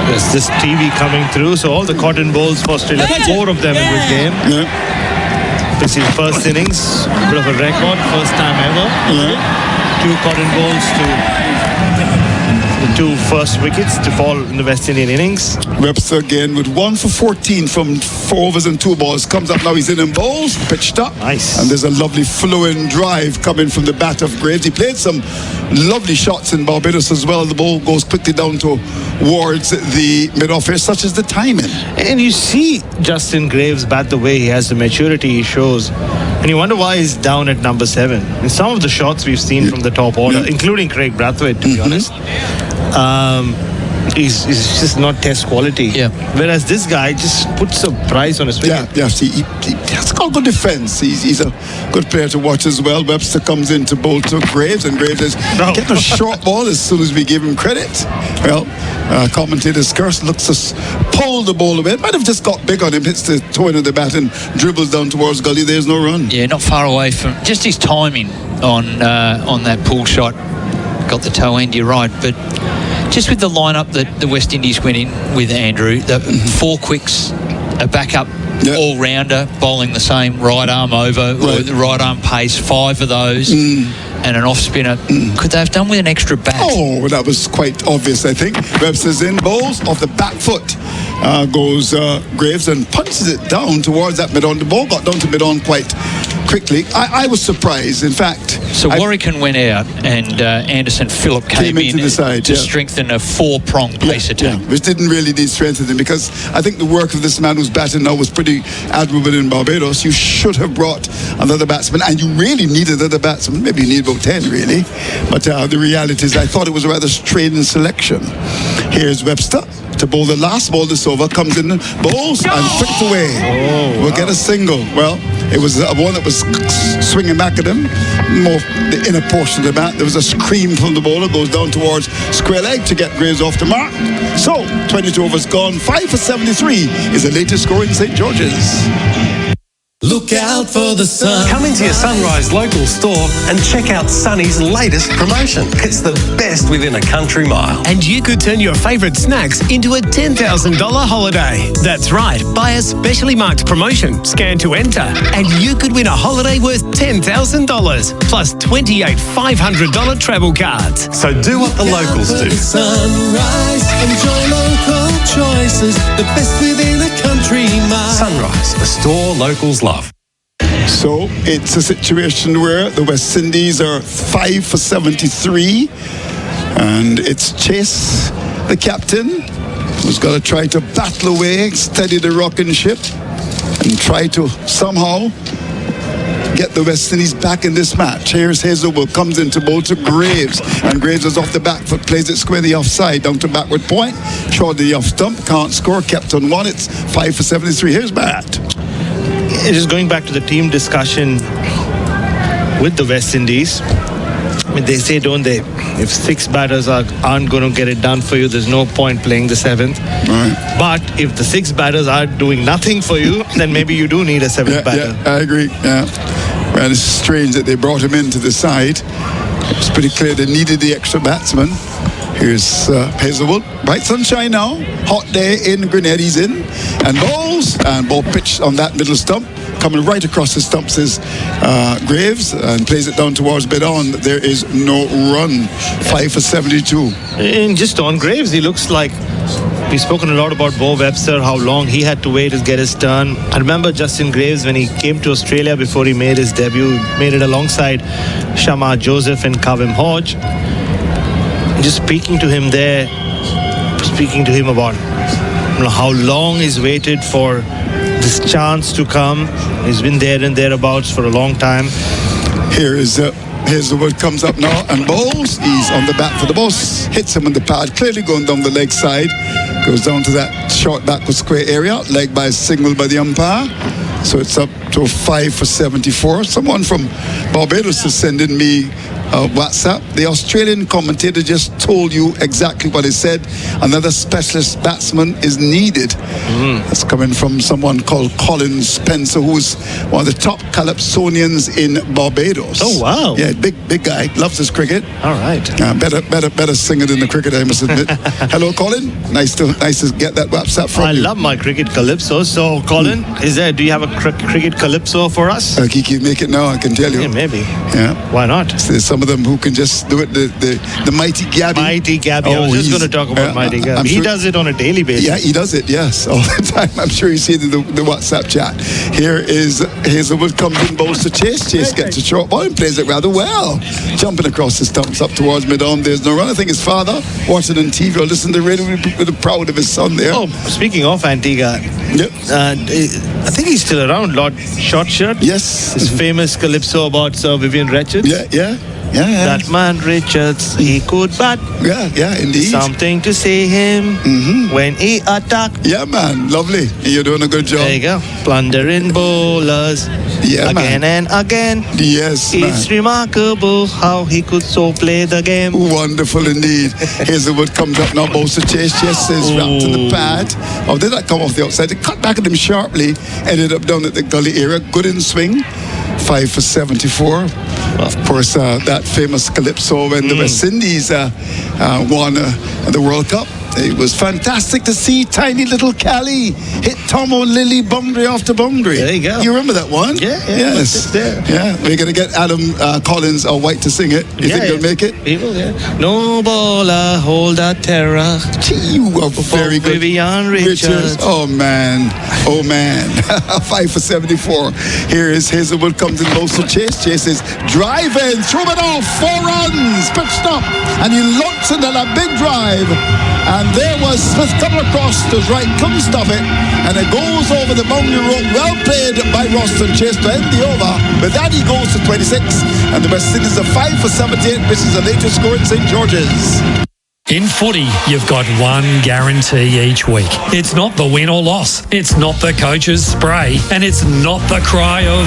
There's this TV coming through. So all the cotton balls for Australia, 4 of them in this game. This is first innings, bit of a record, first time ever. 2 cotton balls to the 2 first wickets to fall in the West Indian innings. Webster again with 1 for 14 from 4 overs and 2 balls. Comes up now, he's in bowls, pitched up. Nice. And there's a lovely flowing drive coming from the bat of Graves. He played some lovely shots in Barbados as well. The ball goes quickly down towards the mid-off here, such as the timing. And you see Justin Graves bat the way he has, the maturity he shows. And you wonder why he's down at number 7. In some of the shots we've seen from the top order, including Craig Brathwaite, to be honest, he's just not test quality. Whereas this guy just puts a price on his wicket. He has got good defense. He's a good player to watch as well. Webster comes in to bowl to Graves, and Graves is getting a short ball as soon as we give him credit. Well, commentator's curse looks to pull the ball away. It might have just got big on him, hits the toe end of the bat and dribbles down towards gully. There's no run. Yeah, not far away from just his timing on that pull shot. Got the toe end, you're right, but just with the lineup that the West Indies went in with, Andrew, the 4 quicks, a backup all-rounder bowling the same right arm over, or the right arm pace, 5 of those, and an off-spinner. Could they have done with an extra bat? Oh, well, that was quite obvious, I think. Webster's in, bowls off the back foot. Goes Graves and punches it down towards that mid-on. The ball got down to mid-on quite quickly. I was surprised, in fact. So Warrington went out and Anderson Phillip came in into the side, to strengthen a 4-pronged pace attack. Which didn't really need strengthening, because I think the work of this man who's batting now was pretty admirable in Barbados. You should have brought another batsman, and you really needed another batsman. Maybe you need about 10, really. But the reality is I thought it was a rather strained selection. Here's Webster to bowl the last ball this over, comes in, bowls and flicked away. We'll get a single. Well, it was a ball that was swinging back at him, more the inner portion of the bat. There was a scream from the bowler, goes down towards square leg to get Graves off the mark. So 22 overs gone, 5 for 73 is the latest score in St. George's. Look out for the sun. Come into your Sunrise local store and check out Sunny's latest promotion. It's the best within a country mile. And you could turn your favourite snacks into a $10,000 holiday. That's right. Buy a specially marked promotion, scan to enter, and you could win a holiday worth $10,000 plus 28 $500 travel cards. So do what the locals do. Sunrise, enjoy local choices. The best within a country mile. Sunrise, the store locals love. So it's a situation where the West Indies are 5 for 73, and it's Chase, the captain, who's got to try to battle away, steady the rocking ship, and try to somehow get the West Indies back in this match. Here's Hazelwood, comes into bowl to Graves, and Graves is off the back foot, plays it squarely offside, down to backward point, short the off stump, can't score, kept on 1. It's 5 for 73. Here's Bharat. Just going back to the team discussion with the West Indies, I mean, they say, don't they, if 6 batters aren't going to get it done for you, there's no point playing the 7th. Right. But if the 6 batters are doing nothing for you, then maybe you do need a 7th batter. Yeah, I agree. Yeah. Well, it's strange that they brought him into the side. It was pretty clear they needed the extra batsman. Here's Hazelwood. Bright sunshine now. Hot day in Grenada. He's in. And balls. And ball pitched on that middle stump. Coming right across the stumps is Graves. And plays it down towards mid-on. There is no run. 5 for 72. And just on Graves, he looks like... We've spoken a lot about Bo Webster, how long he had to wait to get his turn. I remember Justin Graves when he came to Australia before he made his debut. Made it alongside Shamar Joseph and Kavem Hodge. Just speaking to him there, speaking to him about how long he's waited for this chance to come. He's been there and thereabouts for a long time. Here is Hazelwood comes up now and bowls. He's on the bat for the boss. Hits him on the pad, clearly going down the leg side. Goes down to that short backward square area. Leg by signal by the umpire. So it's up to 5 for 74. Someone from Barbados is sending me WhatsApp. The Australian commentator just told you exactly what he said. Another specialist batsman is needed. That's coming from someone called Colin Spencer, who's one of the top Calypsonians in Barbados. Oh, wow. Yeah, big guy. Loves his cricket. All right. Better singer than the cricket, I must admit. Hello, Colin. Nice to get that WhatsApp from you. I love my cricket calypso. So, Colin, do you have a cricket calypso for us? Kiki, make it now, I can tell you. Yeah, maybe. Yeah. Why not? So there's some of them who can just do it. The mighty Gabby. Mighty Gabby. I was just going to talk about Mighty Gabby. He does it on a daily basis. Yeah, he does it, yes, all the time. I'm sure you see it in the WhatsApp chat. Here is Hazelwood comes in, bowls to Chase. Chase gets a short ball and plays it rather well. Jumping across the stumps up towards mid-on. There's no run. I think his father, watching on TV or listening to the radio, with proud of his son there. Oh, speaking of Antigua, yep. I think he's still around, Lord Shortshirt. Yes. His famous calypso about Sir Vivian Richards. Yeah. That man Richards, he could bat. Yeah, indeed. Something to say him when he attacked. Yeah, man, lovely. You're doing a good job. There you go. Plundering bowlers. Yeah, again man. and again. Yes, It's remarkable how he could so play the game. Wonderful indeed. Hazelwood comes up now, bowls to Chase. Chase is wrapped in the pad. Oh, did that come off the outside? It cut back at him sharply. Ended up down at the gully area. Good in swing. 5 for 74. Of course, that famous calypso when the West Indies won the World Cup. It was fantastic to see tiny little Cali hit Tomo Lily boundary after boundary. There you go. You remember that one? Yeah. Yes. There. Yeah. We're going to get Adam Collins or White to sing it. You think he'll make it? He will, yeah. No bowler, hold that terror. You are very good. Vivian Richards. Oh, man. 5 for 74. Here is Hazelwood comes in most to Chase. Chase is driving, throw it off, 4 runs, pitched up, and he launches into a big drive. And there was Smith coming across to his right, couldn't stop it, and it goes over the boundary rope. Well played by Roston Chase to end the over. With that, he goes to 26, and the West Indies are 5 for 78, which is the latest score in St. George's. In footy, you've got one guarantee each week. It's not the win or loss. It's not the coach's spray. And it's not the cry of...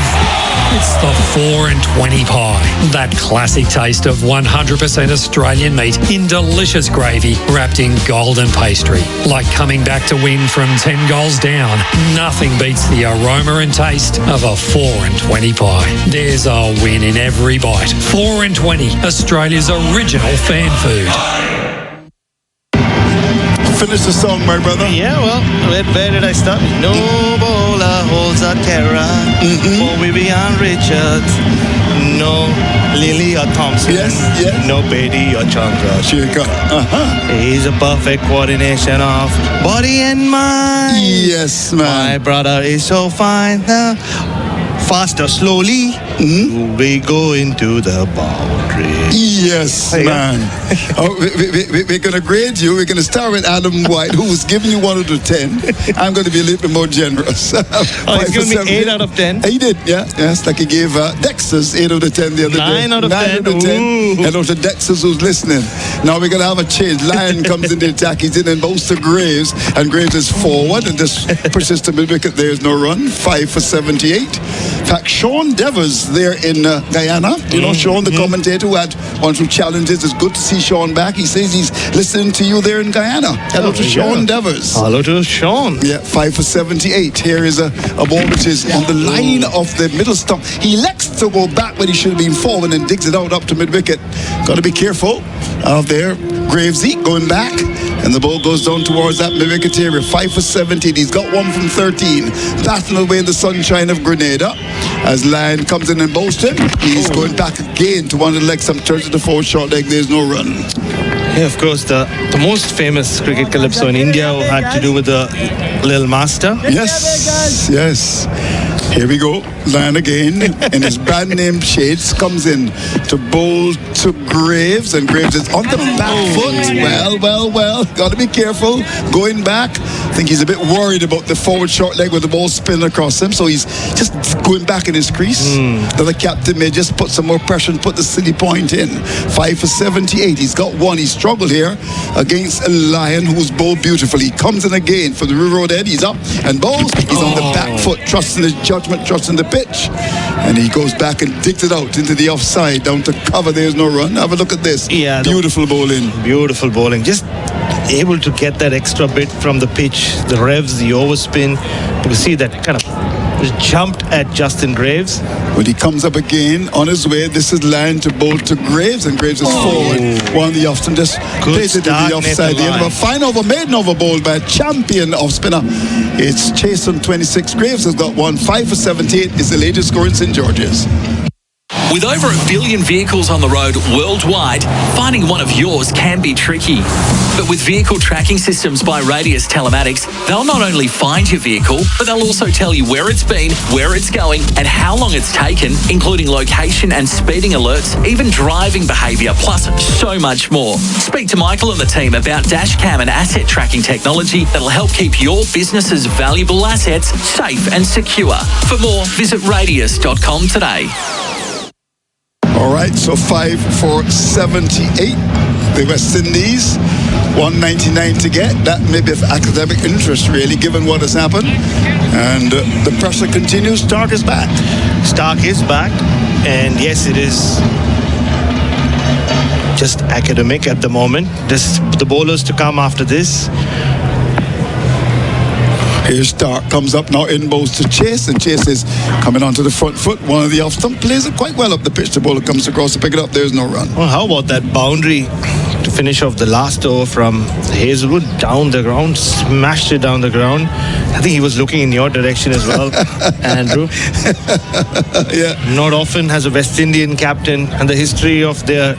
It's the 4 and 20 pie. That classic taste of 100% Australian meat in delicious gravy wrapped in golden pastry. Like coming back to win from 10 goals down. Nothing beats the aroma and taste of a 4 and 20 pie. There's a win in every bite. 4 and 20, Australia's original fan food. Finish the song, my brother. Yeah, well, where did I start? No bowler holds a terror for Vivian Richards. No Lily or Thompson. Yes. No Beatty or Chandra. He's a perfect coordination of body and mind. Yes, man. My brother is so fine. Faster, slowly, we go into the boundary. Yes, man. We're going to grade you. We're going to start with Adam White, who was giving you 1 out of 10. I'm going to be a little bit more generous. He's giving me 8 out of 10. He did, yeah. Yes, like he gave Dexter's 8 out of 10 the other day. 9 out of 10. 9 out of 10. Hello to Dexter's who's listening. Now we're going to have a change. Lion comes in the attack. He's in and bows to Graves. And Graves is forward. And just pushes to mid-wicket. There's no run. 5 for 78. In fact, Sean Devers there in Guyana. You know Sean, the commentator who had 1 or 2 challenges. It's good to see Sean back. He says he's listening to you there in Guyana. Hello to Sean Devers. Hello to Sean. Yeah, 5 for 78. Here is a ball which is on the line of the middle stump. He elects to go back when he should have been forward and digs it out up to mid-wicket. Got to be careful out there. Gravesy going back. And the ball goes down towards that mid-wicket area. 5 for 17. He's got 1 from 13. Battling away in the sunshine of Grenada. As Lion comes in and bows him, he's going back again to one of the legs. Some turns to the 4 short leg. There's no run. Yeah, of course, the most famous cricket calypso in India had to do with the Little Master. Yes. Here we go. Lion again in his brand name shades comes in to bowl to Graves, and Graves is on the back foot. Well. Got to be careful going back. I think he's a bit worried about the forward short leg with the ball spinning across him, so he's just going back in his crease. The captain may just put some more pressure and put the city point in. 5 for 78. He's got 1. He struggled here against a Lion who's bowled beautifully. He comes in again for the River Road end. He's up and bowls. He's on the back foot, trusting his judgment. judgment, trusting the pitch. And he goes back and digs it out into the offside, down to cover. There's no run. Have a look at this. Yeah, beautiful bowling. Beautiful bowling. Just able to get that extra bit from the pitch, the revs, the overspin. You can see that kind of jumped at Justin Graves. When he comes up again on his way, this is line to bowl to Graves, and Graves is forward. One of the off stump just plays it in the offside. The end of a fine over, maiden over bowl by a champion off spinner. It's Chase on 26. Graves has got one. 5 for 78 is the latest score in St. George's. With over 1 billion vehicles on the road worldwide, finding one of yours can be tricky. But with vehicle tracking systems by Radius Telematics, they'll not only find your vehicle, but they'll also tell you where it's been, where it's going, and how long it's taken, including location and speeding alerts, even driving behaviour, plus so much more. Speak to Michael and the team about dashcam and asset tracking technology that'll help keep your business's valuable assets safe and secure. For more, visit radius.com today. All right, so 5 for 78. The West Indies, 199 to get. That may be of academic interest, really, given what has happened. And the pressure continues. Stark is back. Stark is back. And yes, it is just academic at the moment. Just the bowlers to come after this. Here's Stark, comes up now in bowls to Chase, and Chase is coming onto the front foot. One of the off stump plays it quite well up the pitch. The bowler comes across to pick it up. There's no run. Well, how about that boundary to finish off the last over from Hazelwood down the ground, smashed it down the ground. I think he was looking in your direction as well, Andrew. Yeah. Not often has a West Indian captain and the history of their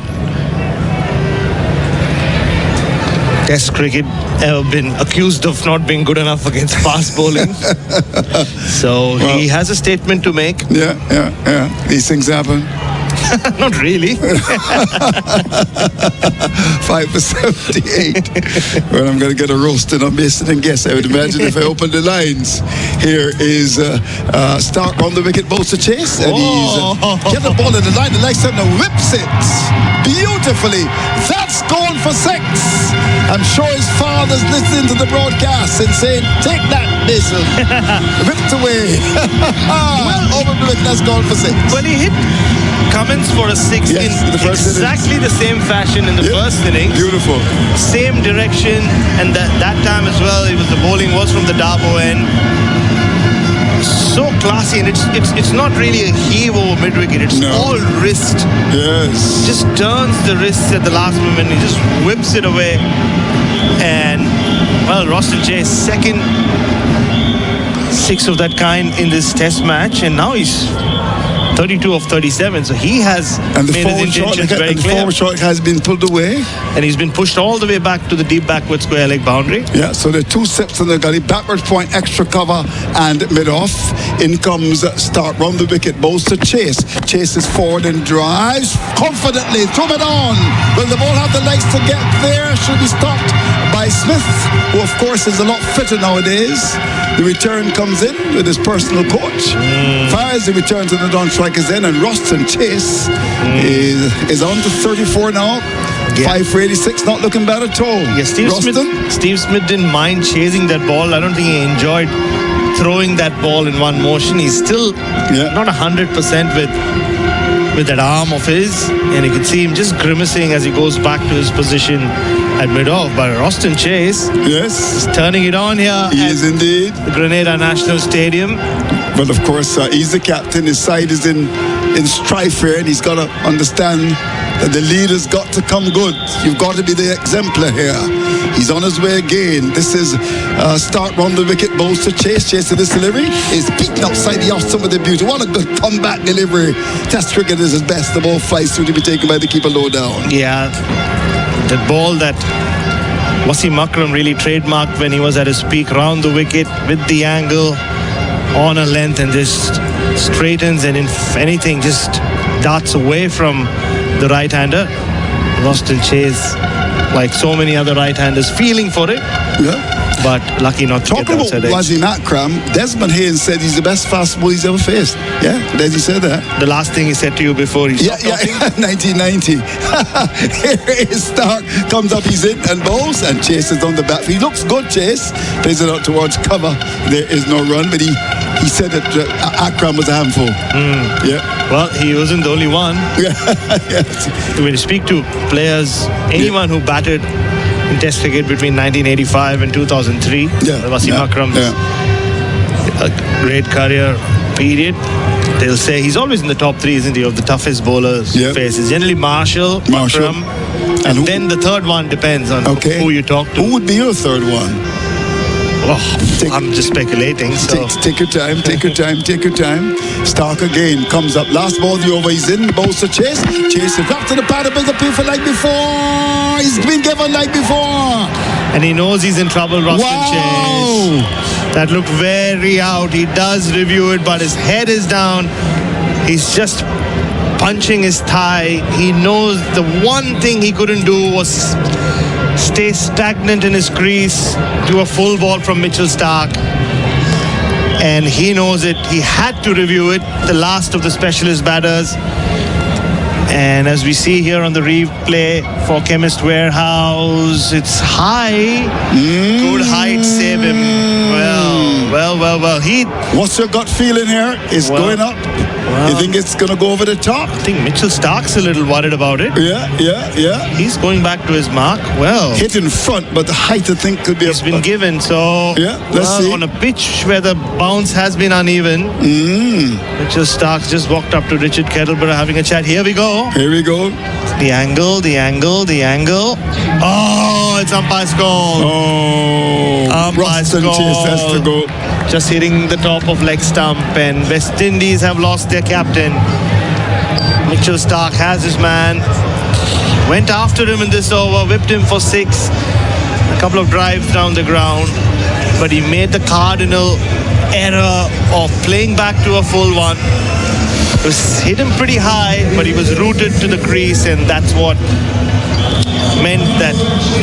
Test cricket ever been accused of not being good enough against fast bowling. So he has a statement to make. Yeah. These things happen. Not really. 5 for 78. Well, I'm going to get a roasted on Mason and Guess. I would imagine if I open the lines. Here is Stark on the wicket, bowls to Chase, and he's get the ball in the line. The next time whips it beautifully. That's gone for 6. I'm sure his father's listening to the broadcast and saying, "Take that, Mason." Ripped away. Over the wicket, that's gone for 6. Well, he hit Cummins for a 6 in exactly the same fashion in the first innings. Beautiful. Same direction, and that time as well, the bowling was from the Darbo end. So classy, and it's not really a heave over mid-wicket. It's all wrist. Yes. Just turns the wrists at the last moment. He just whips it away. And, well, Roston Chase, second 6 of that kind in this test match, and now he's 32 of 37, so he has made his intentions very clear. The forward shot has been pulled away. And he's been pushed all the way back to the deep backward square leg boundary. Yeah, so there are 2 steps in the gully. Backward point, extra cover, and mid-off. In comes Stark, round the wicket, bowls to Chase. Chase is forward and drives confidently. Throw it on. Will the ball have the legs to get there? Should be stopped by Smith, who of course is a lot fitter nowadays. The return comes in with his personal coach. Fires the return to the non-strikers in, and Roston Chase is on to 34 now. 5 for 86, not looking bad at all. Yeah, Steve Smith didn't mind chasing that ball. I don't think he enjoyed throwing that ball in one motion. He's still not 100% with that arm of his, and you can see him just grimacing as he goes back to his position at mid-off. But Roston Chase is turning it on here. He is indeed. The Grenada National Stadium. But of course, he's the captain. His side is in strife here, and he's got to understand that the leader's got to come good. You've got to be the exemplar here. He's on his way again. This is Stark round the wicket, bowls to Chase. Chase to this delivery is beaten outside the off stump with the beauty. What a good comeback delivery. Test cricket is his best. The ball flies through to be taken by the keeper low down. Yeah, the ball that Wasim Akram really trademarked when he was at his peak, round the wicket with the angle on a length, and just straightens, and if anything just darts away from the right-hander. Roston Chase, like so many other right-handers, feeling for it. Yeah. But lucky not to get Talking outside about edge. Wasim Akram, Desmond Haynes said he's the best fast bowler he's ever faced. Yeah, Desi said that. The last thing he said to you before he stopped talking? 1990. Here is Stark, comes up, he's in and bowls, and Chase is on the bat. He looks good, Chase. Plays it out towards cover. There is no run, but he he said that Akram was a handful. Yeah. Well, he wasn't the only one. Yes. When you speak to players, anyone who batted in Test cricket between 1985 and 2003, Wasim Akram's a great career period. They'll say he's always in the top three, isn't he, of the toughest bowlers to face. It's generally Marshall, Akram, and then the third one depends on who you talk to. Who would be your third one? Oh, I'm just speculating. So. Take your time, take your time, take your time. Stark again comes up. Last ball the over. He's in. Bowls to Chase. Chase is up to the pad. A bigger pin for like before. He's been given like before. And he knows he's in trouble, Rustin Chase. That looked very out. He does review it, but his head is down. He's just punching his thigh. He knows the one thing he couldn't do was stay stagnant in his crease to a full ball from Mitchell Starc. And he knows it. He had to review it, the last of the specialist batters. And as we see here on the replay for Chemist Warehouse, it's high. Good height, save him. Well. What's your gut feeling here? Is going up? You think it's going to go over the top? I think Mitchell Starc's a little worried about it. Yeah. He's going back to his mark. Well, hit in front, but the height I think could be. It's been given, so let's see. On a pitch where the bounce has been uneven, Mitchell Starc just walked up to Richard Kettleborough having a chat. Here we go. The angle. Oh, it's umpire's call. Umpire's call. Has to go. Just hitting the top of leg stump, and West Indies have lost their captain. Mitchell Starc has his man. Went after him in this over, whipped him for 6. A couple of drives down the ground, but he made the cardinal error of playing back to a full one. It was hit him pretty high, but he was rooted to the crease, and that's what meant that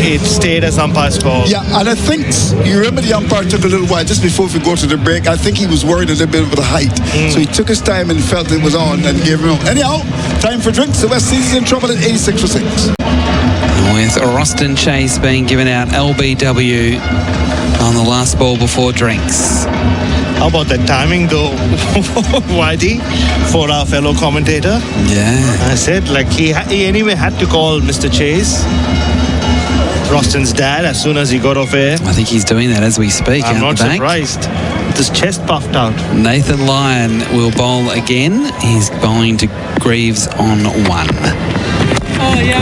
it stayed as umpire's call. Yeah, and I think you remember the umpire took a little while just before we go to the break. I think he was worried a little bit about the height, so he took his time and felt it was on and gave him on. Anyhow, time for drinks. The West Indies in trouble at 86 for 6. With Rustin Chase being given out LBW on the last ball before drinks. How about that timing though, Whitey, for our fellow commentator? Yeah. I said, like, he anyway had to call Mr. Chase, Rustin's dad, as soon as he got off air. I think he's doing that as we speak. I'm out not the back. surprised. With his chest puffed out. Nathan Lyon will bowl again. He's bowling to Greaves on 1.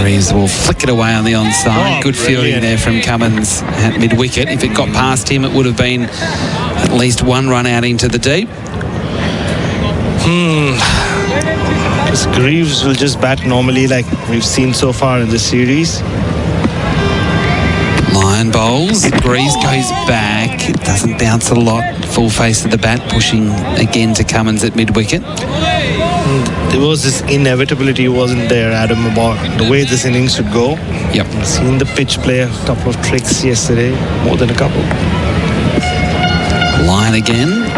Greaves will flick it away on the onside. Good fielding there from Cummins at mid-wicket. If it got past him, it would have been at least 1 run out into the deep. Greaves will just bat normally like we've seen so far in this series. Lyon bowls. Greaves goes back. Doesn't bounce a lot. Full face of the bat, pushing again to Cummins at mid-wicket. There was this inevitability wasn't there, Adam, about the way this innings should go. Yep. I've seen the pitch play a couple of tricks yesterday, more than a couple. Lyon again.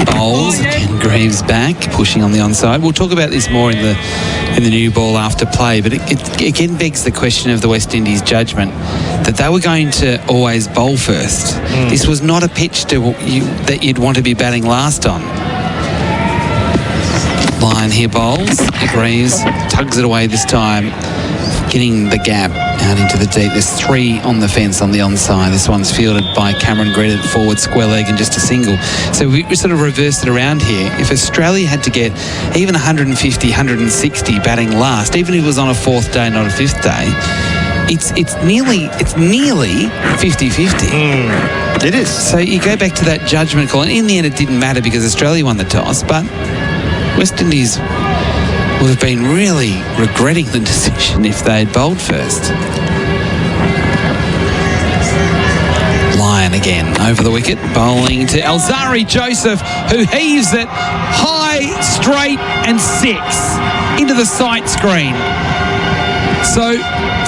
Bowls. Again, Greaves back, pushing on the onside. We'll talk about this more in the new ball after play, but it again begs the question of the West Indies judgment that they were going to always bowl first. This was not a pitch that you'd want to be batting last on. Lyon here bowls. Greaves tugs it away this time, getting the gap out into the deep. There's 3 on the fence on the onside. This one's fielded by Cameron Green at forward, square leg and just a single. So we sort of reversed it around here. If Australia had to get even 150, 160 batting last, even if it was on a 4th day, not a 5th day, it's nearly 50-50. It is. So you go back to that judgment call, and in the end it didn't matter because Australia won the toss, but West Indies would have been really regretting the decision if they had bowled first. Lyon again over the wicket, bowling to Alzari Joseph, who heaves it high, straight and 6 into the sight screen. So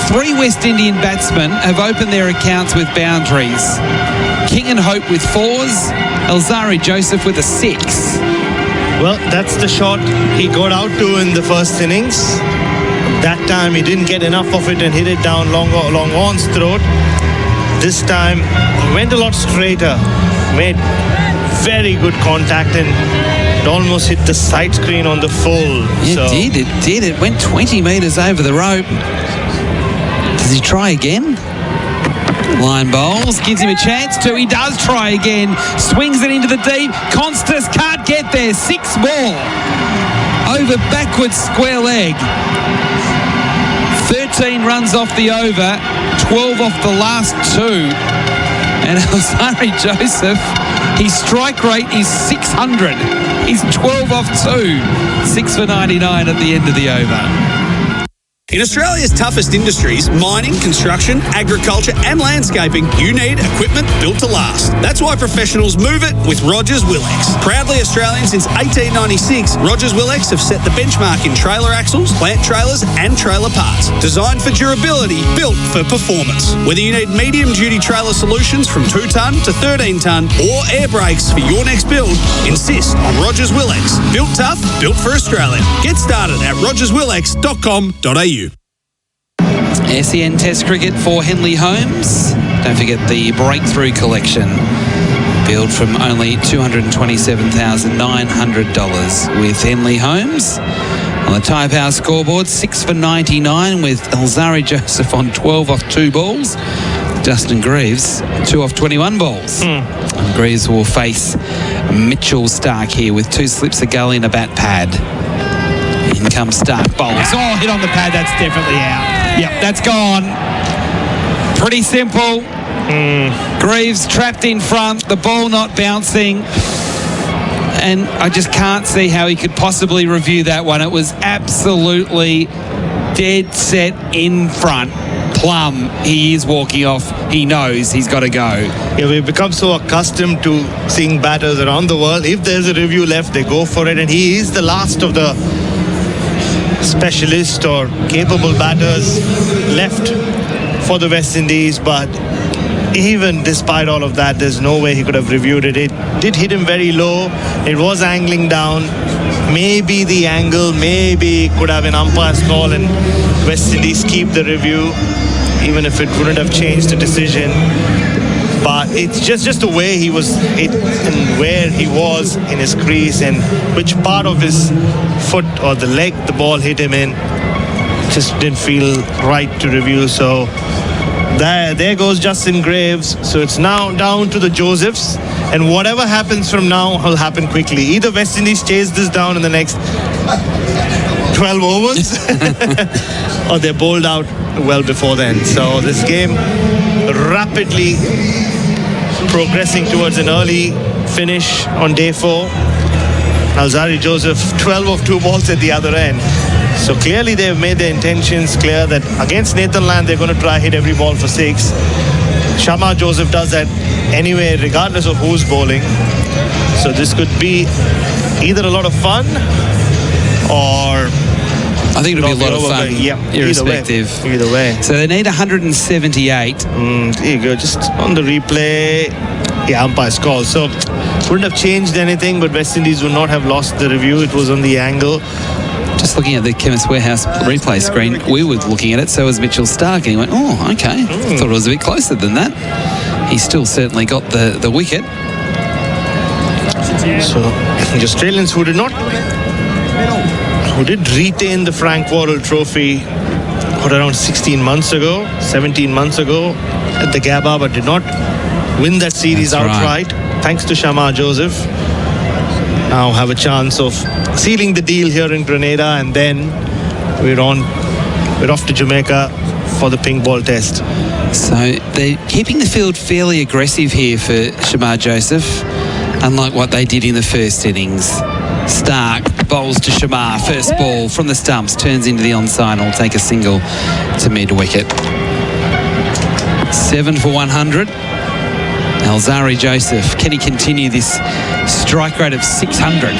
3 West Indian batsmen have opened their accounts with boundaries. King and Hope with 4s, Alzari Joseph with a 6. Well, that's the shot he got out to in the first innings. That time he didn't get enough of it and hit it down long on's throat. This time he went a lot straighter, made very good contact, and it almost hit the side screen on the full. It did. It went 20 metres over the rope. Does he try again? Line bowls, gives him a chance to. He does try again. Swings it into the deep. Constas can't get there. 6 more. Over backwards square leg. 13 runs off the over. 12 off the last 2. And Alzari Joseph, his strike rate is 600. He's 12 off 2. 6 for 99 at the end of the over. In Australia's toughest industries, mining, construction, agriculture and landscaping, you need equipment built to last. That's why professionals move it with Rogers Willex. Proudly Australian since 1896, Rogers Willex have set the benchmark in trailer axles, plant trailers and trailer parts. Designed for durability, built for performance. Whether you need medium-duty trailer solutions from 2-tonne to 13-tonne or air brakes for your next build, insist on Rogers Willex. Built tough, built for Australia. Get started at rogerswillex.com.au. SEN Test Cricket for Henley Holmes. Don't forget the Breakthrough Collection. Billed from only $227,900 with Henley Holmes. On the Tyre Power scoreboard, 6 for 99 with Alzari Joseph on 12 off 2 balls. Justin Greaves, 2 off 21 balls. And Greaves will face Mitchell Stark here with 2 slips of gully and a bat pad. In comes Stark, bowls. Oh, hit on the pad, that's definitely out. Yep, that's gone. Pretty simple. Greaves trapped in front, the ball not bouncing. And I just can't see how he could possibly review that one. It was absolutely dead set in front. Plum, he is walking off. He knows he's got to go. Yeah, we've become so accustomed to seeing batters around the world. If there's a review left, they go for it. And he is the last of the specialist or capable batters left for the West Indies, but even despite all of that, there's no way he could have reviewed it. It did hit him very low. It was angling down. Maybe the angle, maybe could have an umpire's call and West Indies keep the review, even if it wouldn't have changed the decision. But it's just the way he was hit and where he was in his crease and which part of his foot or the leg the ball hit him in. Just didn't feel right to review. So there goes Justin Greaves. So it's now down to the Josephs. And whatever happens from now will happen quickly. Either West Indies chase this down in the next 12 overs or they're bowled out well before then. So this game rapidly progressing towards an early finish on day 4. Alzari Joseph 12 of 2 balls at the other end. So clearly they've made their intentions clear that against Nathan Land they're going to try hit every ball for 6. Shamar Joseph does that anyway regardless of who's bowling. So this could be either a lot of fun or I think it'll be a lot of fun, irrespective. Either way. So they need 178. There you go, just on the replay. Yeah, umpire's call. So wouldn't have changed anything, but West Indies would not have lost the review. It was on the angle. Just looking at the Chemist Warehouse replay screen, we were looking at it, so was Mitchell Stark, and he went, oh, okay. Thought it was a bit closer than that. He still certainly got the wicket. So the Australians who did retain the Frank Worrell Trophy around 16 months ago, 17 months ago at the Gabba, but did not win that series outright, thanks to Shamar Joseph. Now have a chance of sealing the deal here in Grenada, and then we're off to Jamaica for the pink ball test. So they're keeping the field fairly aggressive here for Shamar Joseph, unlike what they did in the first innings. Stark bowls to Shamar, first ball from the stumps, turns into the onside and will take a single to mid-wicket. 7 for 100. Alzari Joseph, can he continue this strike rate of 600?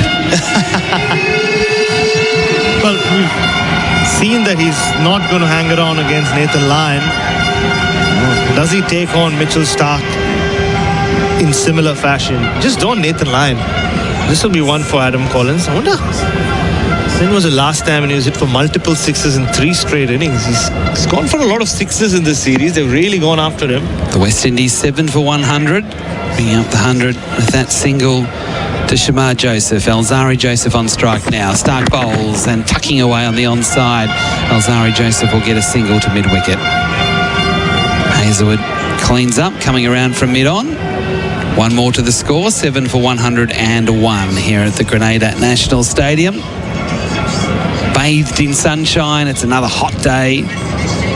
Well, we've seen that he's not going to hang it on against Nathan Lyon. Does he take on Mitchell Stark in similar fashion? Just don't Nathan Lyon. This will be one for Adam Collins. I wonder when was the last time when he was hit for multiple 6s in 3 straight innings. He's gone for a lot of 6s in this series. They've really gone after him. The West Indies 7 for 100. Bringing up the 100 with that single to Shamar Joseph. Alzari Joseph on strike now. Stark bowls and tucking away on the onside. Alzari Joseph will get a single to mid-wicket. Hazelwood cleans up, coming around from mid-on. One more to the score, 7 for 101 here at the Grenada National Stadium. Bathed in sunshine, it's another hot day.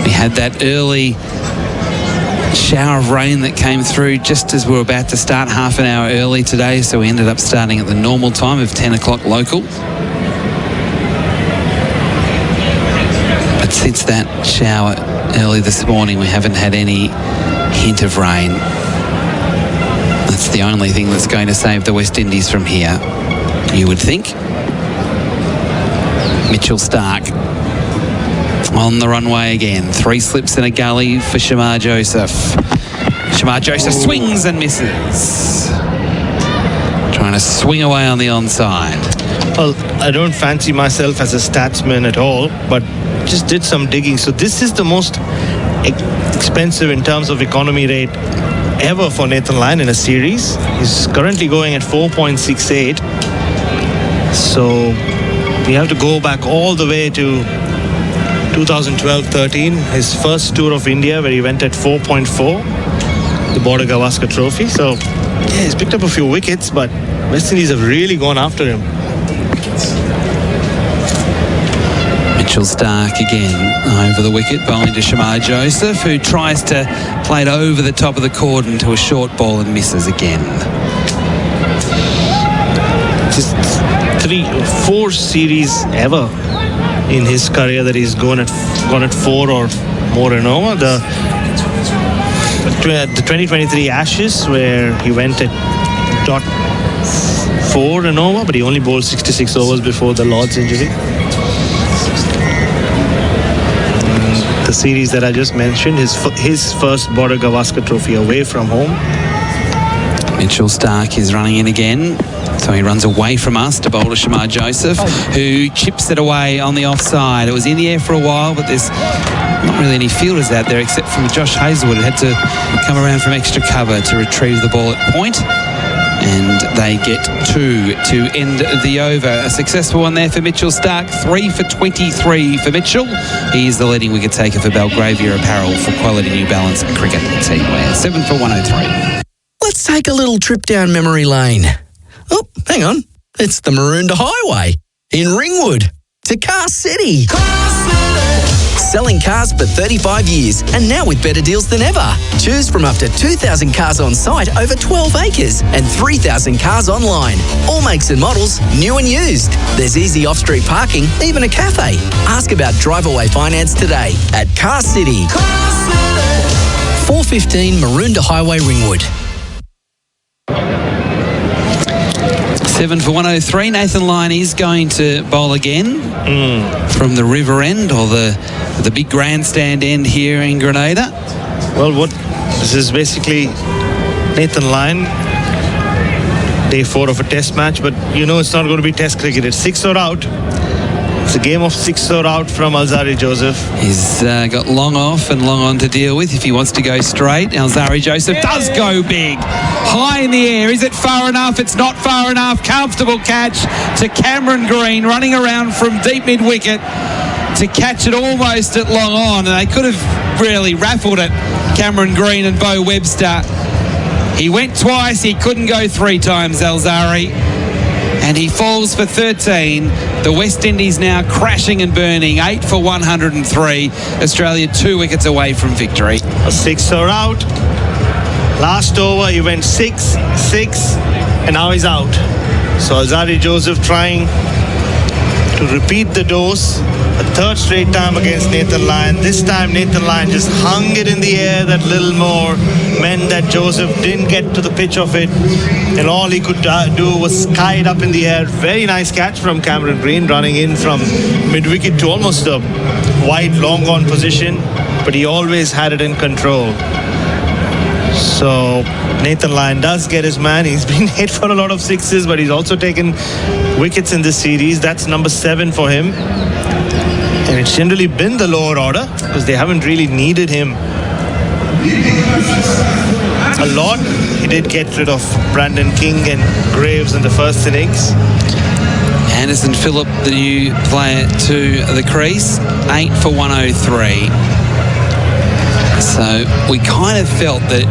We had that early shower of rain that came through just as we were about to start, half an hour early today, so we ended up starting at the normal time of 10 o'clock local. But since that shower early this morning, we haven't had any hint of rain. That's the only thing that's going to save the West Indies from here, you would think. Mitchell Stark on the runway again. 3 slips in a gully for Shamar Joseph. Shamar Joseph swings and misses. Trying to swing away on the onside. Well, I don't fancy myself as a statsman at all, but just did some digging. So this is the most expensive in terms of economy rate ever for Nathan Lyon in a series. He's currently going at 4.68. So we have to go back all the way to 2012-13, his first tour of India, where he went at 4.4, the Border Gavaskar Trophy. So, yeah, he's picked up a few wickets, but West Indies have really gone after him. Mitchell Stark again over the wicket, bowling to Shamar Joseph, who tries to play it over the top of the cord into a short ball and misses again. Just 4 series ever in his career that he's gone at 4 or more and over. The 2023 Ashes, where he went at .4 and over, but he only bowled 66 overs before the Lord's injury. The series that I just mentioned, his first Border Gavaskar Trophy away from home. Mitchell Stark is running in again. So he runs away from us to bowl to Shamar Joseph, who chips it away on the offside. It was in the air for a while, but there's not really any fielders out there except from Josh Hazelwood, who had to come around from extra cover to retrieve the ball at point. And they get 2 to end the over. A successful one there for Mitchell Stark. 3 for 23 for Mitchell. He is the leading wicket taker for Belgravia Apparel for quality New Balance cricket teamwear. 7 for 103. Let's take a little trip down memory lane. Oh, hang on. It's the Maroondah Highway in Ringwood to Car City. Selling cars for 35 years and now with better deals than ever. Choose from up to 2,000 cars on site over 12 acres and 3,000 cars online. All makes and models, new and used. There's easy off-street parking, even a cafe. Ask about drive-away finance today at Car City. 415 Maroondah Highway, Ringwood. 7 for 103. Nathan Lyon is going to bowl again from the river end, or the big grandstand end here in Grenada. Well, this is basically Nathan Lyon, day 4 of a test match, but you know it's not going to be test cricket. It's 6 or out. It's a game of 6 or out from Alzari Joseph. He's got long off and long on to deal with if he wants to go straight. Alzari Joseph does go big. High in the air. Is it far enough? It's not far enough. Comfortable catch to Cameron Green, running around from deep mid-wicket to catch it almost at long on. And they could have really raffled it, Cameron Green and Bo Webster. He went twice. He couldn't go 3 times, Alzari. And he falls for 13. The West Indies now crashing and burning. 8 for 103. Australia 2 wickets away from victory. A 6 or out. Last over, he went 6, and now he's out. So Alzari Joseph trying to repeat the dose. A 3rd straight time against Nathan Lyon. This time Nathan Lyon just hung it in the air that little more. Meant that Joseph didn't get to the pitch of it. And all he could do was sky it up in the air. Very nice catch from Cameron Green, running in from mid-wicket to almost a wide long on position. But he always had it in control. So Nathan Lyon does get his man. He's been hit for a lot of 6s, but he's also taken wickets in this series. That's number 7 for him. And it's generally been the lower order because they haven't really needed him. a lot. He did get rid of Brandon King and Graves in the first innings. Anderson Phillip, the new player to the crease, 8 for 103. So we kind of felt that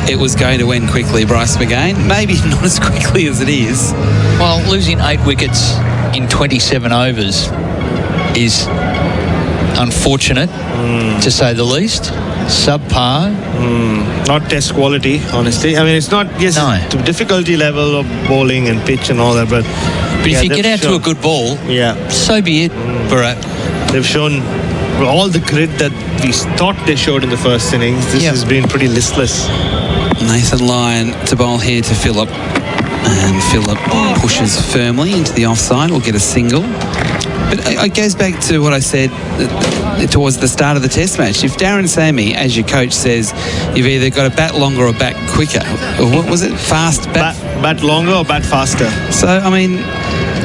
it was going to end quickly, Bryce McGain. Maybe not as quickly as it is. Well, losing 8 wickets in 27 overs is unfortunate, to say the least. Subpar. Not test quality, honestly. I mean, it's not just the difficulty level of bowling and pitch and all that, but if you get out to a good ball, so be it, Bharat. They've shown all the grit that we thought they showed in the first innings. This has been pretty listless. Nathan Lyon to bowl here to Phillip. And Phillip pushes firmly into the offside. Will get a single. But it goes back to what I said towards the start of the test match. If Darren Sammy, as your coach, says you've either got to bat longer or bat quicker, or what was it? Bat longer or bat faster. So, I mean,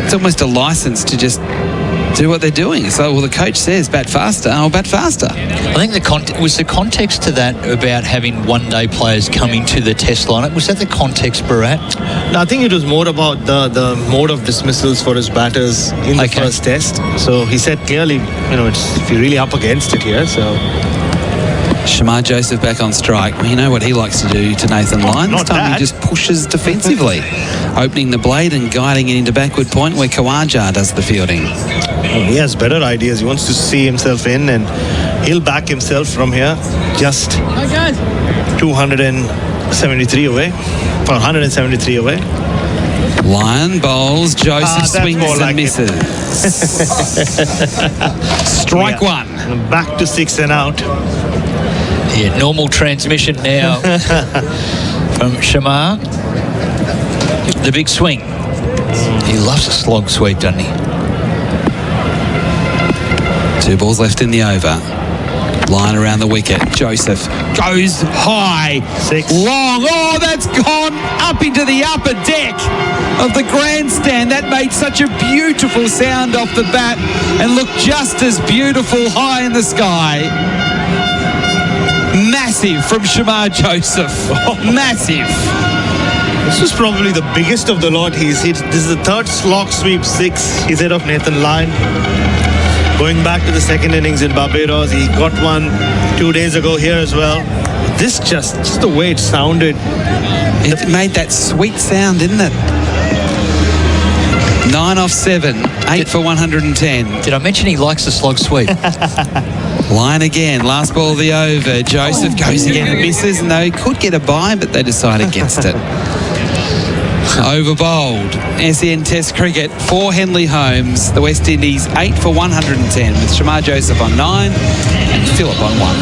it's almost a license to just do what they're doing. So, well, the coach says bat faster, I'll bat faster. I think was the context to that about having one-day players come into the test lineup. Was that the context, Bharat? No, I think it was more about the mode of dismissals for his batters in the first test. So he said clearly, if you're really up against it here, so... Shamar Joseph back on strike. Well, you know what he likes to do to Nathan Lyon. This time he just pushes defensively, opening the blade and guiding it into backward point where Khawaja does the fielding. Oh, he has better ideas. He wants to see himself in, and he'll back himself from here. Just 273 away, or 173 away. Lyon bowls, Joseph swings and misses. Strike one. Back to 6 and out. Yeah, normal transmission now from Shamar. The big swing. He loves a slog sweep, doesn't he? 2 balls left in the over. Line around the wicket. Joseph goes high. 6. Long. Oh, that's gone up into the upper deck of the grandstand. That made such a beautiful sound off the bat and looked just as beautiful high in the sky. Massive from Shamar Joseph. Massive. This was probably the biggest of the lot he's hit. This is the third slog sweep 6 he's hit of Nathan Lyon. Going back to the second innings in Barbados, he got one 2 days ago here as well. This just the way it sounded. It made that sweet sound, didn't it? 9 off 7, 8 for 110. Did I mention he likes the slog sweep? Line again, last ball of the over. Joseph goes again and misses, and they could get a bye, but they decide against it. Over bowled. SEN Test Cricket for Henley Holmes. The West Indies 8 for 110 with Shamar Joseph on 9 and Phillip on 1.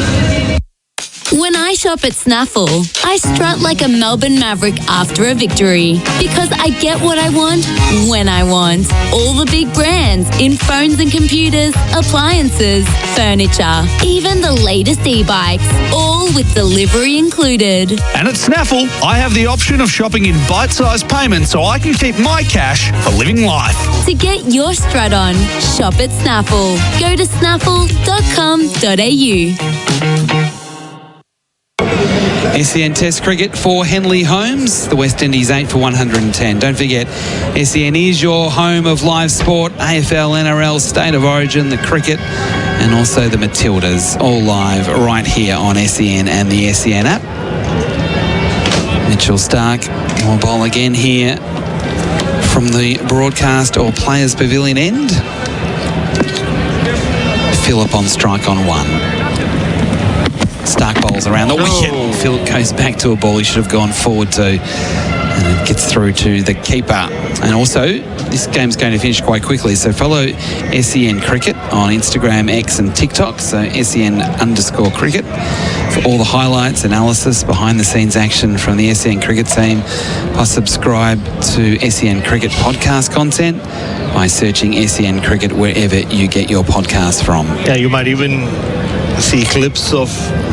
When I shop at Snaffle, I strut like a Melbourne Maverick after a victory because I get what I want when I want. All the big brands in phones and computers, appliances, furniture, even the latest e-bikes, all with delivery included. And at Snaffle, I have the option of shopping in bite-sized payments so I can keep my cash for living life. To get your strut on, shop at Snaffle. Go to snaffle.com.au. SEN Test Cricket for Henley Holmes. The West Indies 8 for 110. Don't forget, SEN is your home of live sport, AFL, NRL, State of Origin, the cricket, and also the Matildas, all live right here on SEN and the SEN app. Mitchell Stark will bowl again here from the broadcast or Players Pavilion end. Phillip on strike on 1. Stark bowls around the wicket. Phillip goes back to a ball he should have gone forward to, and it gets through to the keeper. And also, this game's going to finish quite quickly, so follow SEN Cricket on Instagram, X and TikTok, so SEN_cricket for all the highlights, analysis, behind the scenes action from the SEN Cricket team. Plus subscribe to SEN Cricket podcast content by searching SEN Cricket wherever you get your podcasts from. Yeah, you might even see clips of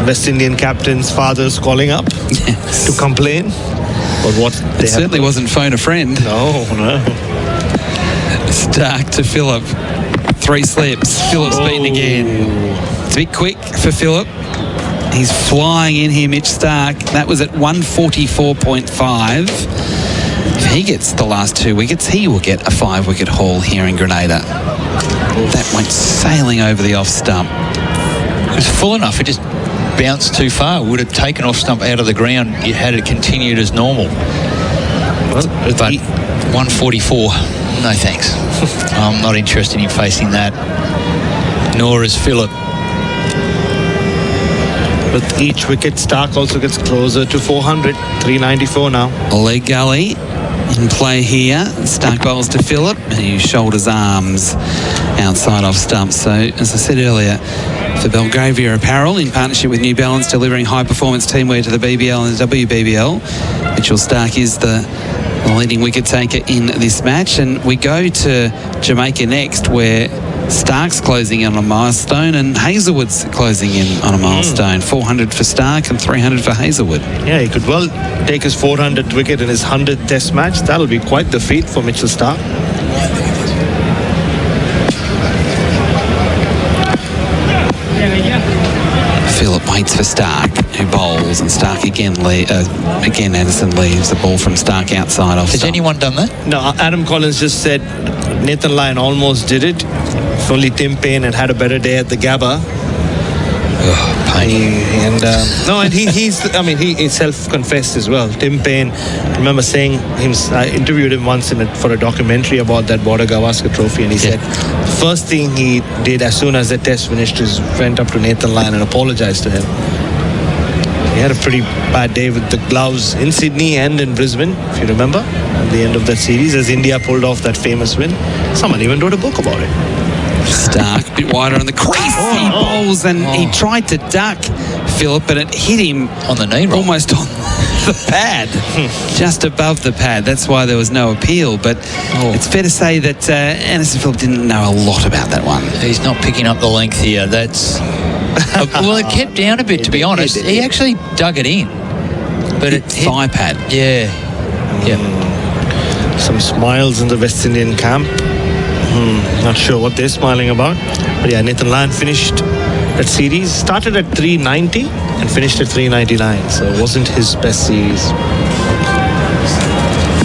West Indian captains' fathers calling up to complain about what they It certainly wasn't phone a friend. No. Stark to Phillip. 3 slips. Phillip's beaten again. It's a bit quick for Phillip. He's flying in here, Mitch Stark. That was at 144.5. If he gets the last 2 wickets, he will get a 5-wicket haul here in Grenada. That went sailing over the off stump. It was full enough. It just bounced too far. Would have taken off stump out of the ground. You had it continued as normal. But 144, no thanks. I'm not interested in facing that. Nor is Phillip. With each wicket, Stark also gets closer to 400. 394 now. Leg gully in play here. Stark bowls to Phillip, who shoulders arms outside off stump. So, as I said earlier, for Belgravia Apparel, in partnership with New Balance, delivering high-performance teamwear to the BBL and the WBBL, Mitchell Stark is the leading wicket taker in this match. And we go to Jamaica next, where Stark's closing in on a milestone and Hazelwood's closing in on a milestone. 400 for Stark and 300 for Hazelwood. Yeah, he could well take his 400th wicket in his 100th Test match. That'll be quite the feat for Mitchell Stark. Phillip waits for Stark, who bowls, and Stark again Anderson leaves the ball from Stark outside off. Has anyone done that? No, Adam Collins just said Nathan Lyon almost did it. If only Tim Payne had a better day at the Gabba. And he self-confessed as well. Tim Payne, I remember saying, I interviewed him once for a documentary about that Border Gavaskar trophy, and he said the first thing he did as soon as the test finished is went up to Nathan Lyon and apologized to him. He had a pretty bad day with the gloves in Sydney and in Brisbane, if you remember, at the end of that series, as India pulled off that famous win. Someone even wrote a book about it. Stark a bit wider on the crease. He bowls and he tried to duck Phillip, but it hit him on the knee, almost on the pad, just above the pad. That's why there was no appeal. But it's fair to say that Anderson Phillip didn't know a lot about that one. He's not picking up the length here. That's well, it kept down a bit, to be honest. He actually dug it in, but it hit thigh pad. Yeah. Some smiles in the West Indian camp. Not sure what they're smiling about. But yeah, Nathan Lyon finished that series. Started at 390 and finished at 399. So it wasn't his best series.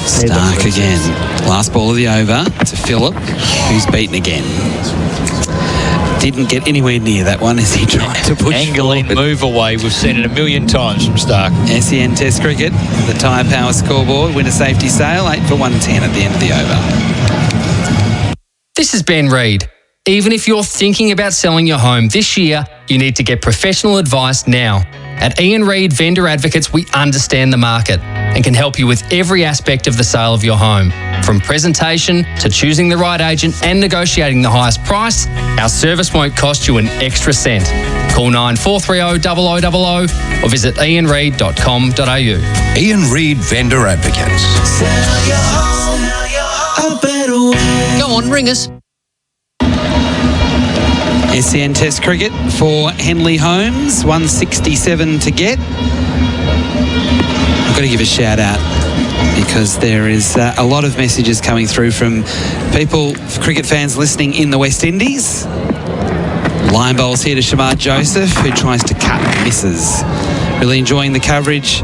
Stark again. Last ball of the over to Phillip, who's beaten again. Didn't get anywhere near that one as he tried to push Angeline move away. We've seen it a million times from Stark. SEN Test Cricket, the Tyre Power scoreboard, winner safety sale, 8 for 110 at the end of the over. This is Ben Reid. Even if you're thinking about selling your home this year, you need to get professional advice now. At Ian Reid Vendor Advocates, we understand the market and can help you with every aspect of the sale of your home. From presentation to choosing the right agent and negotiating the highest price, our service won't cost you an extra cent. Call 9430 0000 or visit ianreid.com.au. Ian Reid Vendor Advocates. Sell your home a better way. Go on, ring us. SEN Test Cricket for Henley Holmes, 167 to get. I've got to give a shout out because there is a lot of messages coming through from people, cricket fans listening in the West Indies. Line bowls here to Shamar Joseph, who tries to cut and misses. Really enjoying the coverage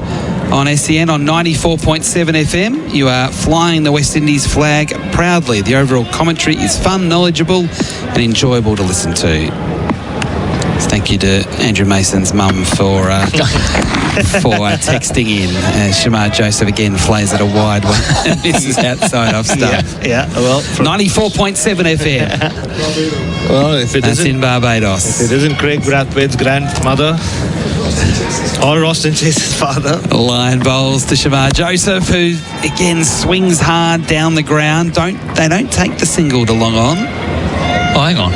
on SEN on 94.7 FM. You are flying the West Indies flag proudly. The overall commentary is fun, knowledgeable and enjoyable to listen to. Thank you to Andrew Mason's mum for texting in. Shamar Joseph again flays at a wide one and misses outside off stump. Well, 94.7 FM. Well, if it That's isn't in Barbados. If it isn't Craig Brathwaite's grandmother or Austin Chase's father. Line bowls to Shamar Joseph, who again swings hard down the ground. They don't take the single to long on. Oh, hang on.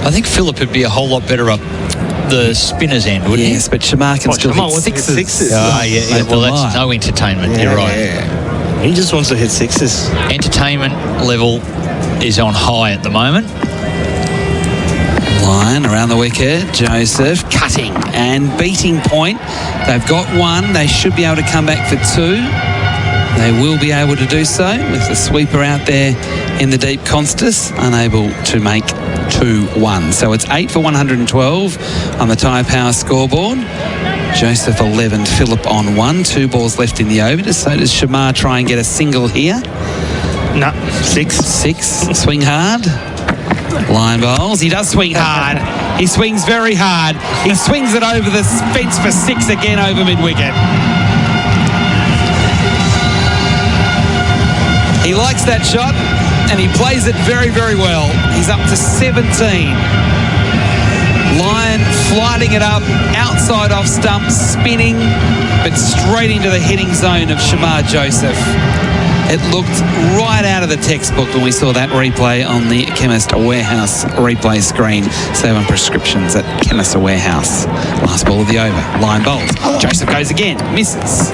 I think Phillip would be a whole lot better up the spinner's end, wouldn't he? Yes, but Shamar can still hit sixes. Well, that's no entertainment. You're right. Yeah. He just wants to hit sixes. Entertainment level is on high at the moment. Line around the wicket. Joseph cutting and beating point. They've got one. They should be able to come back for two. They will be able to do so with the sweeper out there in the deep Constas, unable to make 2-1. So it's 8 for 112. on the Tyre Power scoreboard. Joseph 11, Philip on 1. 2 balls left in the over. So does Shamar try and get a single here? No, 6. 6. Swing hard. Line bowls. He does swing hard. He swings very hard. He swings it over the fence for 6 again over mid-wicket. He likes that shot and he plays it very, very well. He's up to 17. Lion flighting it up, outside off stump, spinning, but straight into the hitting zone of Shamar Joseph. It looked right out of the textbook when we saw that replay on the Chemist Warehouse replay screen. Save on prescriptions at Chemist Warehouse. Last ball of the over. Line bowls. Joseph goes again. Misses.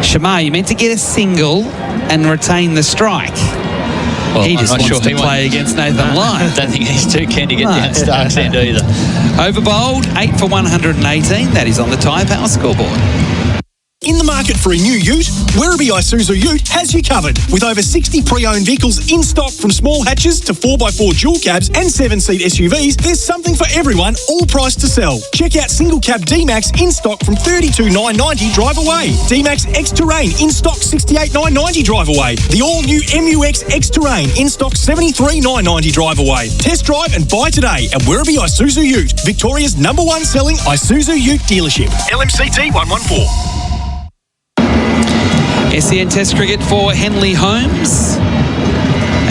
Shamar, you meant to get a single and retain the strike. Well, he just wants to play against Nathan Lyon. I don't think he's too keen to get down Stark's end either. Over bowled, 8 for 118. That is on the Tyre Power scoreboard. In the market for a new ute, Werribee Isuzu Ute has you covered. With over 60 pre-owned vehicles in stock, from small hatches to 4x4 dual cabs and 7-seat SUVs, there's something for everyone, all priced to sell. Check out single cab D-Max in stock from $32,990 drive away. D-Max X-Terrain in stock $68,990 drive away. The all-new MUX X-Terrain in stock $73,990 drive away. Test drive and buy today at Werribee Isuzu Ute, Victoria's #1 selling Isuzu Ute dealership. LMCT 114. SEN Test Cricket for Henley Holmes.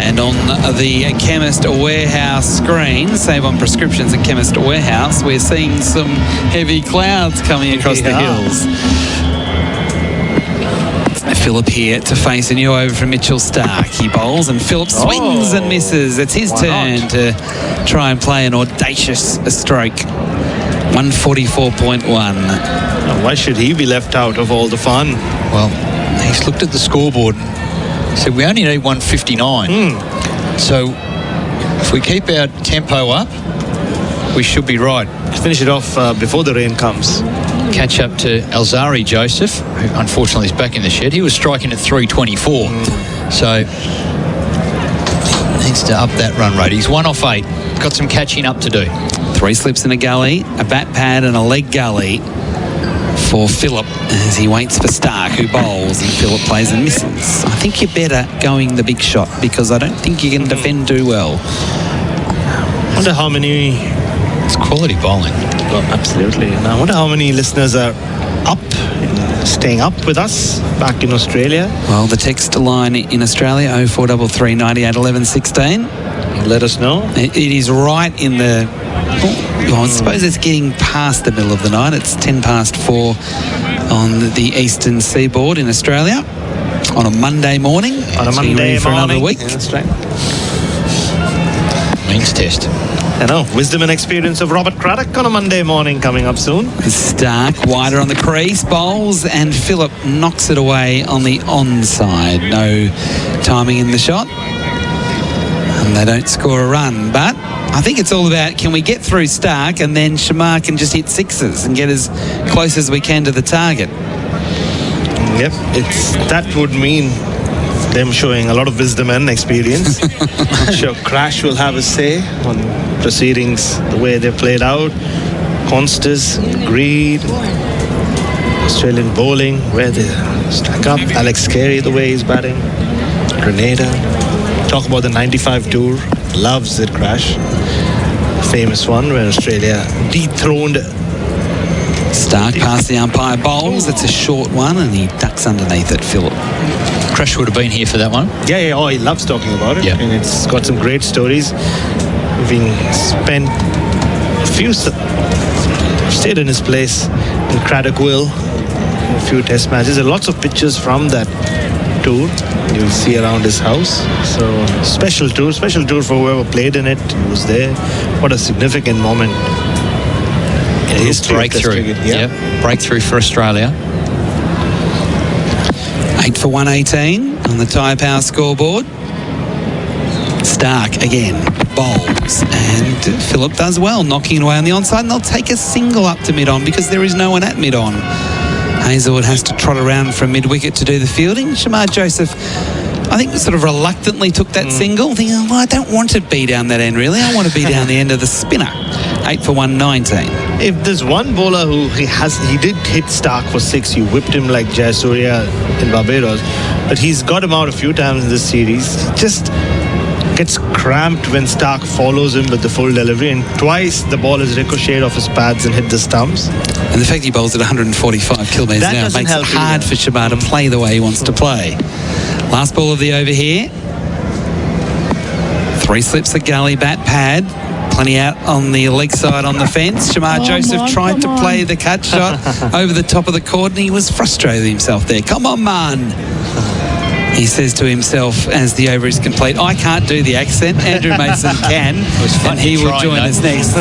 And on the Chemist Warehouse screen, save on prescriptions at Chemist Warehouse, we're seeing some heavy clouds coming across the hills. Philip here to face a new over from Mitchell Stark. He bowls and Philip swings and misses. It's his turn to try and play an audacious stroke. 144.1. Why should he be left out of all the fun? Well, he's looked at the scoreboard and said we only need 159. So if we keep our tempo up, we should be right. Finish it off before the rain comes. Catch up to Alzari Joseph, who unfortunately is back in the shed. He was striking at 324. So needs to up that run rate. He's 1 off 8. Got some catching up to do. 3 slips in a gully, a bat pad and a leg gully for Philip as he waits for Stark, who bowls, and Philip plays and misses. I think you're better going the big shot because I don't think you can defend too well. I wonder how many... It's quality bowling. Well, absolutely. And I wonder how many listeners are up, staying up with us back in Australia. Well, the text line in Australia, 0433 98 11 16. Let us know. It is right in the... I suppose it's getting past the middle of the night. It's 4:10 on the eastern seaboard in Australia on a Monday morning. On a Monday for morning. another week. Yeah, that's right. Means test. I know. Wisdom and experience of Robert Craddock on a Monday morning coming up soon. Stark wider on the crease, bowls, and Philip knocks it away on the onside. No timing in the shot. And they don't score a run, but I think it's all about can we get through Stark and then Shamar can just hit sixes and get as close as we can to the target. Yep, that would mean them showing a lot of wisdom and experience. I'm sure Crash will have a say on proceedings, the way they played out. Consters, Greed, Australian bowling, where they stack up. Alex Carey, the way he's batting. Grenada. Talk about the 95 tour. Loves it, Crash. Famous one where Australia dethroned Stark past the umpire, bowls. It's a short one and he ducks underneath it, Philip. Crash would have been here for that one. Yeah. Oh, he loves talking about it. Yeah. And it's got some great stories. Having spent a few... stayed in his place in Craddockville. A few test matches. There are lots of pictures from that tour you'll see around his house. So special tour for whoever played in it, who was there. What a significant moment in history. Breakthrough. Yeah. Yep. Breakthrough for Australia. 8 for 118 on the Tyre Power scoreboard. Stark again bowls and Philip does well, knocking it away on the onside, and they'll take a single up to mid-on because there is no one at mid-on. Hazelwood has to trot around from mid-wicket to do the fielding. Shamar Joseph, I think, sort of reluctantly took that single, thinking, well, I don't want to be down that end, really. I want to be down the end of the spinner. 8 for 119. If there's one bowler who he did hit Stark for 6, you whipped him like Jayasuriya in Barbados, but he's got him out a few times in this series. He just gets cramped when Stark follows him with the full delivery, and twice the ball has ricocheted off his pads and hit the stumps. And the fact he bowls at 145 kilometres That now doesn't makes it help hard for Shamar to play the way he wants to play. Last ball of the over here. 3 slips of gully, bat pad. Plenty out on the leg side on the fence. Shamar Joseph tried to play the cut shot over the top of the court, and he was frustrated himself there. Come on, man. He says to himself as the over is complete, I can't do the accent. Andrew Mason can, and he will join us next.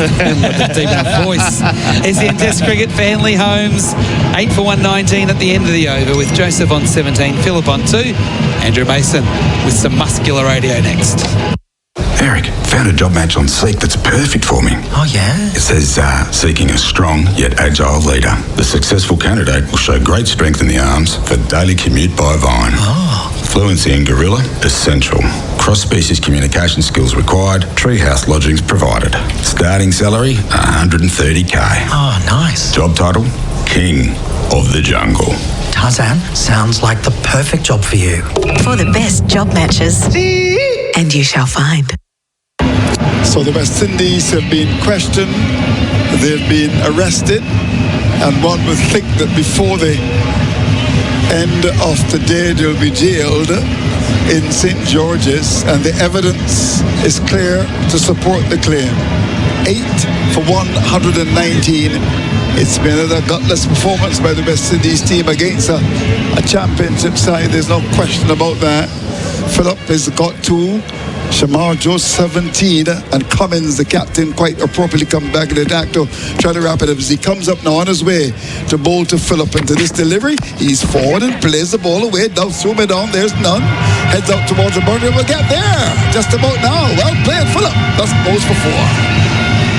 Deep enough voice. SEN Test Cricket, Fanley Holmes, 8 for 119 at the end of the over with Joseph on 17, Phillip on 2, Andrew Mason with some muscular radio next. Eric, found a job match on Seek that's perfect for me. Oh, yeah? It says, seeking a strong yet agile leader. The successful candidate will show great strength in the arms for daily commute by Vine. Oh. Fluency in Gorilla, essential. Cross-species communication skills required. Treehouse lodgings provided. Starting salary, 130k. Oh, nice. Job title, King of the Jungle. Tarzan, sounds like the perfect job for you. For the best job matches. And you shall find. So the West Indies have been questioned, they've been arrested, and one would think that before the end of the day they'll be jailed in St. George's, and the evidence is clear to support the claim. 8 for 119. It's been another gutless performance by the West Indies team against a championship side. There's no question about that. Phillip has got 2. Shamar Joe 17, and Cummins, the captain, quite appropriately come back in the attack to try to wrap it up as he comes up now on his way to bowl to Phillip. Into this delivery, he's forward and plays the ball away, down through mid on, there's none, heads out towards the boundary, we'll get there just about now. Well played, Phillip. That's goes for 4.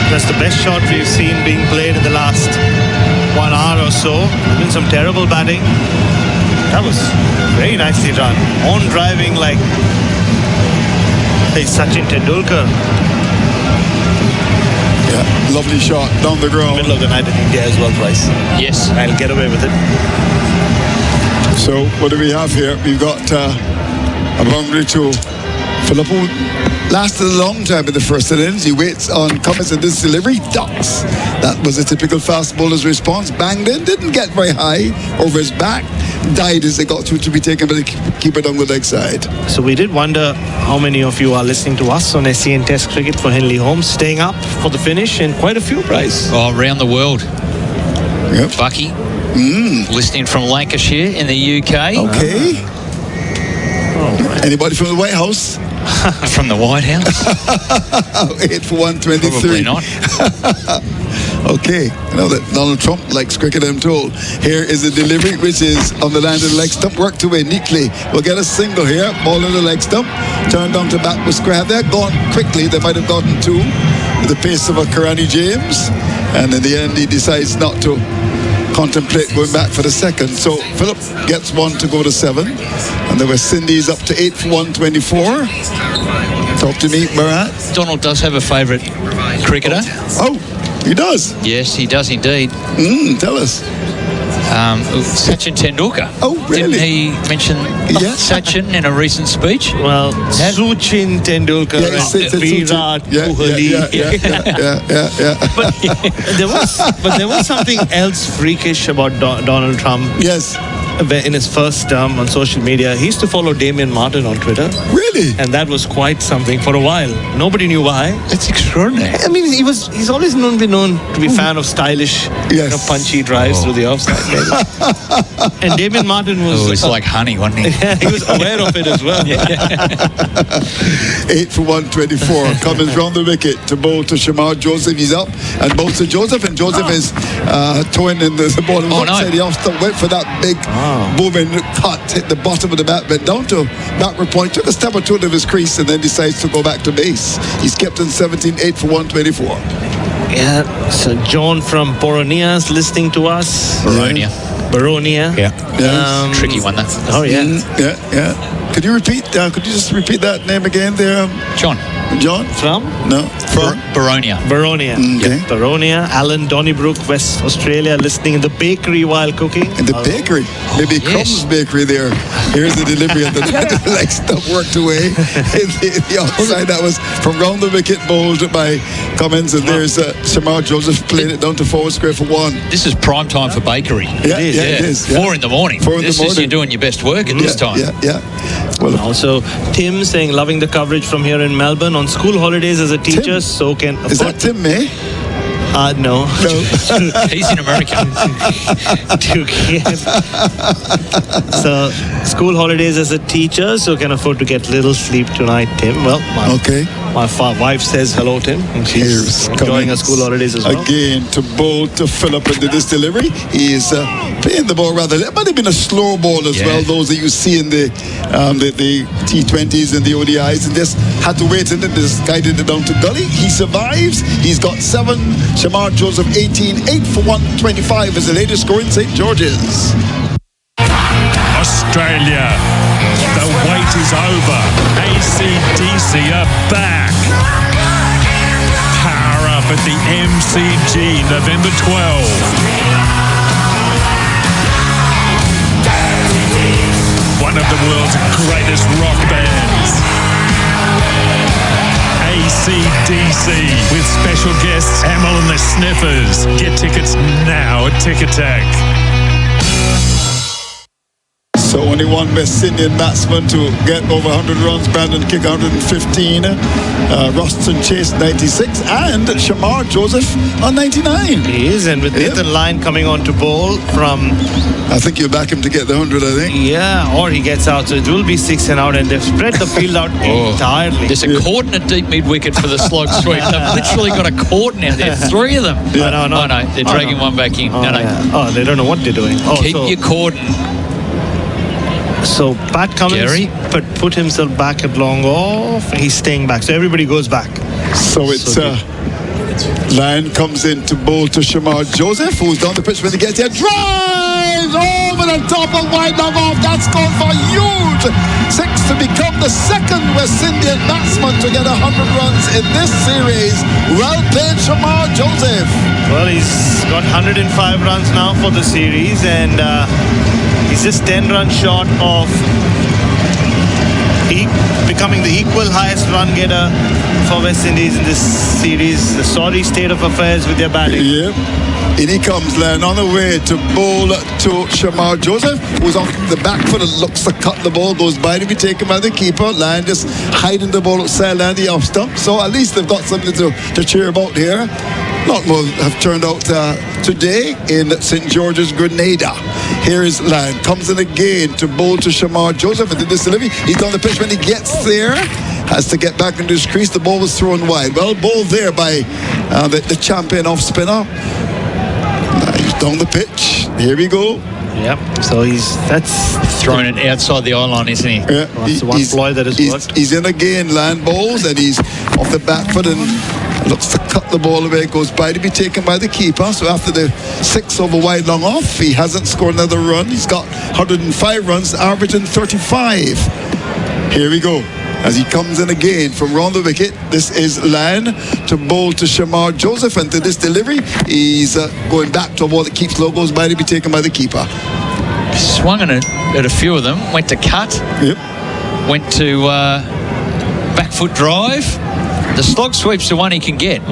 That's the best shot we've seen being played in the last 1 hour or so. There's been some terrible batting. That was very nicely done. On driving like Sachin Tendulkar. Yeah, lovely shot down the ground. Middle of the night in India as well, Bryce. Yes. I'll get away with it. So what do we have here? We've got a boundary to Phillip, who lasted a long time in the first innings. He waits on Cummins in this delivery, ducks. That was a typical fast bowler's response. Banged in, didn't get very high over his back. Died as they got through to be taken by the keeper down the leg side. So we did wonder how many of you are listening to us on SEN Test Cricket for Henley Holmes, staying up for the finish, and quite a few, Bryce. Oh, around the world. Yep. Bucky, listening from Lancashire in the UK. Okay. Anybody from the White House? From the White House? 8 for 123. Probably not. Okay, I know that Donald Trump likes cricket, I'm told. Here is the delivery, which is on the line of the leg stump, worked away neatly. We'll get a single here, ball on the leg stump, turned down to bat with Scrab. They're gone quickly, they might have gotten 2 with the pace of a Karani James, and in the end he decides not to contemplate going back for the second. So Phillip gets 1 to go to 7, and the West Indies up to 8 for 124. Talk to me, Bharat. Donald does have a favourite cricketer. Oh, he does? Yes, he does indeed. Tell us. Sachin Tendulkar. Oh, really? Didn't he mention Sachin in a recent speech? Well, Sachin Tendulkar and Virat Kohli. Yeah. But there was something else freakish about Donald Trump. Yes. In his first term on social media, he used to follow Damien Martin on Twitter. Really? And that was quite something for a while. Nobody knew why. It's extraordinary. I mean, he's always been known to be a fan of stylish, punchy drives through the offside. And Damien Martin was... Oh, it's like honey, wasn't he? He was aware of it as well. 8 for 124. Cummins round the wicket to bowl to Shamar Joseph. He's up and bowls to Joseph, and Joseph is towing in the ball. Outside the off stump, went for that big booming cut, hit the bottom of the bat, went down to backward point, took a step or two to his crease, and then decides to go back to base. He's kept in 17, 8 for 124. Yeah, so John from Boronia's listening to us. Baronia. Yeah. Tricky one, that. Oh, yeah. Yeah. Could you just repeat that name again there? John. John? From? No. From? Baronia. Baronia. Okay. Yeah, Baronia. Alan, Donnybrook, West Australia, listening in the bakery while cooking. In the bakery? Maybe Crumb's Bakery there. Here's the delivery of the like stuff worked away. the outside that was from round the wicket bowled by Cummins, and there's Shamar Joseph playing it down to forward square for one. This is prime time for bakery. Yeah, it is. 4 in the morning. 4 in the This morning. is you're doing your best work at this time. Yeah. Well, also, Tim saying loving the coverage from here in Melbourne on school holidays as a teacher, so can afford. Is that Tim May? No. He's in America. So, school holidays as a teacher, so can afford to get little sleep tonight, Tim. Well, my wife says hello, Tim. And she's enjoying her school holidays as well. Again, to bowl to Phillip into this delivery. He is playing the ball rather. It might have been a slow ball as well, those that you see in the T20s and the ODIs, and just had to wait, and then this guided it down to gully. He survives. He's got 7. Shamar Joseph 18, 8 for 125 is the latest score in St. George's. Australia, the wait is over. AC/DC are back. Power up at the MCG November 12. One of the world's greatest rock bands. AC/DC with special guests Amel and the Sniffers. Get tickets now at Tick Attack. So only one West Indian batsman to get over 100 runs. Brandon Kick 115. Ruston Chase 96. And Shamar Joseph on 99. He is, and with Nathan Lyon coming on to bowl from... I think you'll back him to get the 100, I think. Yeah, or he gets out. So it will be 6 and out, and they've spread the field out entirely. There's a cordon at deep mid-wicket for the slog sweep. They've literally got a cordon out there. 3 of them. Yeah. No, they're dragging one back in. Oh, they don't know what they're doing. Keep your cordon. So Pat Cummins put himself back at long off. He's staying back. So everybody goes back. So it's Lyon comes in to bowl to Shamar Joseph, who's down the pitch when he gets here. Drives over the top of wide long off. That's gone for huge 6 to become the second West Indian batsman to get 100 runs in this series. Well played, Shamar Joseph. Well, he's got 105 runs now for the series, and he's just 10 runs short of becoming the equal highest run getter for West Indies in this series. The sorry state of affairs with their batting. Yep. In he comes, Lyon on the way to bowl to Shamar Joseph, who's on the back foot and looks to cut the ball, goes by to be taken by the keeper. Lyon just hiding the ball outside Lyon, the off stump. So at least they've got something to cheer about here. A lot more have turned out today in St. George's, Grenada. Here is Lyon, comes in again to bowl to Shamar Joseph into this delivery. He's on the pitch when he gets there. Has to get back into his crease. The ball was thrown wide. Well bowled there by the champion off spinner. He's down the pitch. Here we go. Yep. So that's throwing it outside the eye line, isn't he? Yeah. That's the one ploy that has worked. He's in again. Lyon bowls, and he's off the back foot and looks to cut the ball away. Goes by to be taken by the keeper. So after the 6 over wide long off, he hasn't scored another run. He's got 105 runs, averaging 35. Here we go. As he comes in again from round the wicket, this is Lyon to bowl to Shamar Joseph, and to this delivery, he's going back to a ball that keeps low, goes by to be taken by the keeper. Swung at a few of them, went to cut, went to back foot drive. The slog sweep's the one he can get.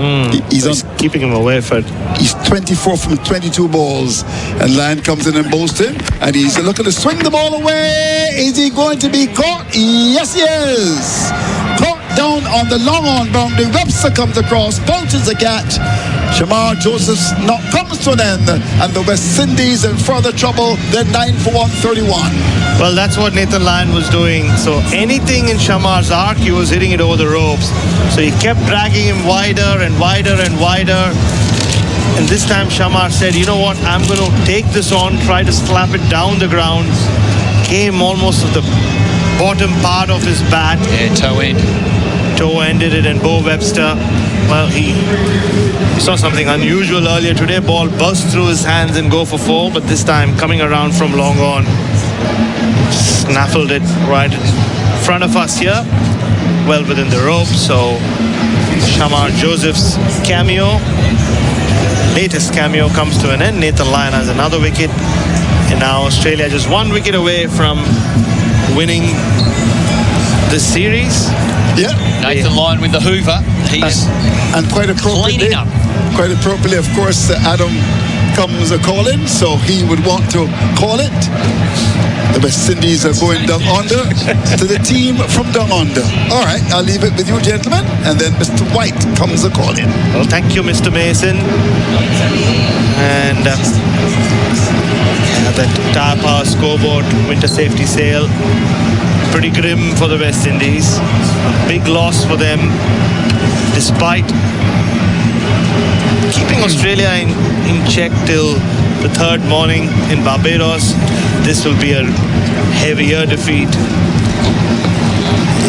He's keeping him away for it. He's 24 from 22 balls, and Lyon comes in and bowls to him, and he's looking to swing the ball away. Is he going to be caught? Yes, he is. Caught down on the long on boundary. Webster comes across, bounces the catch. Shamar Joseph's knock comes to an end, and the West Indies in further trouble. They're 9 for 131. Well, that's what Nathan Lyon was doing. So anything in Shamar's arc, he was hitting it over the ropes. So he kept dragging him wider and wider and wider. And this time Shamar said, you know what, I'm going to take this on, try to slap it down the ground. Came almost to the bottom part of his bat. Yeah, toe end. Toe ended it, and Bo Webster, well, he saw something unusual earlier today. Ball burst through his hands and go for 4, but this time coming around from long on, snaffled it right in front of us here. well within the rope. So Shamar Joseph's latest cameo comes to an end. Nathan Lyon has another wicket. And now Australia just 1 wicket away from winning the series. Yeah. Nathan Lyon with the Hoover. He's and quite appropriately, cleaning up. Quite appropriately, of course, Adam comes a call-in, so he would want to call it. The West Indies are going down under to the team from down under. All right, I'll leave it with you, gentlemen. And then Mr. White comes a call-in. Well, thank you, Mr. Mason. And that Tyre Power scoreboard, winter safety sale, pretty grim for the West Indies. A big loss for them, despite keeping Australia in check till the third morning in Barbados. This will be a heavier defeat.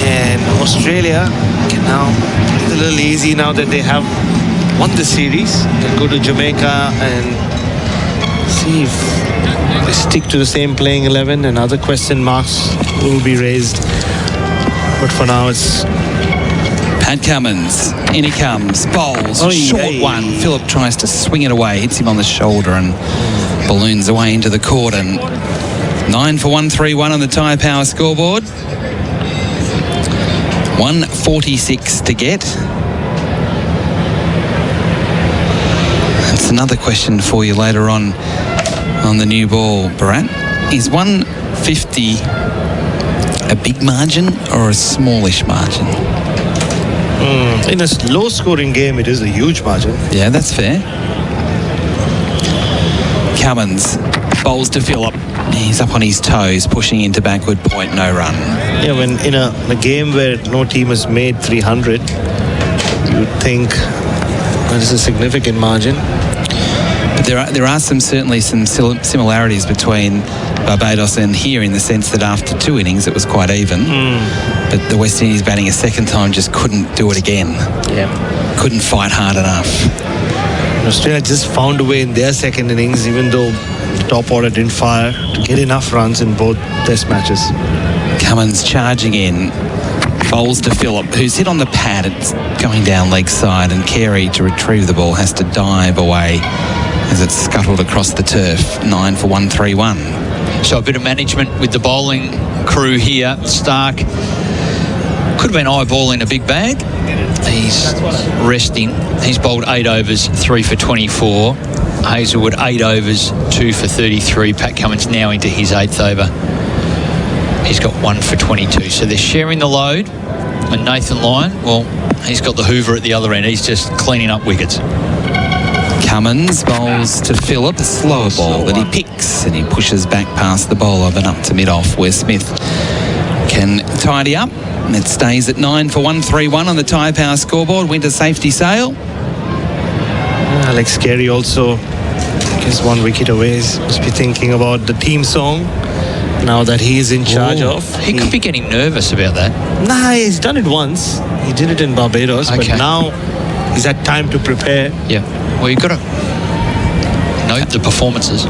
And Australia can now be a little easy now that they have won the series. They'll go to Jamaica and see if they stick to the same playing 11, and other question marks will be raised. But for now, it's Pat Cummins, in he comes, bowls, short one. Phillip tries to swing it away, hits him on the shoulder and balloons away into the court. And 9 for 131 on the Tyre Power scoreboard. 146 to get. That's another question for you later on the new ball, Bharat. Is 150 a big margin or a smallish margin? In a low-scoring game, it is a huge margin. Yeah, that's fair. Cummins bowls to Phillip. He's up on his toes, pushing into backward point, no run. Yeah, when in a game where no team has made 300, you would think that is a significant margin. But there are certainly some similarities between Barbados and here, in the sense that after 2 innings it was quite even. But the West Indies batting a second time just couldn't do it again. Yeah. Couldn't fight hard enough. Australia just found a way in their second innings, even though the top order didn't fire, to get enough runs in both test matches. Cummins charging in. Bowls to Phillip, who's hit on the pad. It's going down leg side, and Carey, to retrieve the ball, has to dive away as it's scuttled across the turf. 9 for 131. So a bit of management with the bowling crew here. Stark could have been eyeballing a big bag. He's resting. He's bowled 8 overs, 3 for 24. Hazelwood 8 overs, 2 for 33. Pat Cummins now into his 8th over. He's got 1 for 22. So they're sharing the load. And Nathan Lyon, well, he's got the Hoover at the other end. He's just cleaning up wickets. Cummins bowls to Phillip, a slower ball that he picks, and he pushes back past the bowler but up to mid-off, where Smith can tidy up. And it stays at 9 for 131 on the Tyre Power scoreboard. Winter safety sale. Alex Carey also is 1 wicket away. Must be thinking about the team song now that he is in charge of. He could be getting nervous about that. Nah, he's done it once. He did it in Barbados, but now he's had time to prepare. Yeah. Well, you've got to note the performances.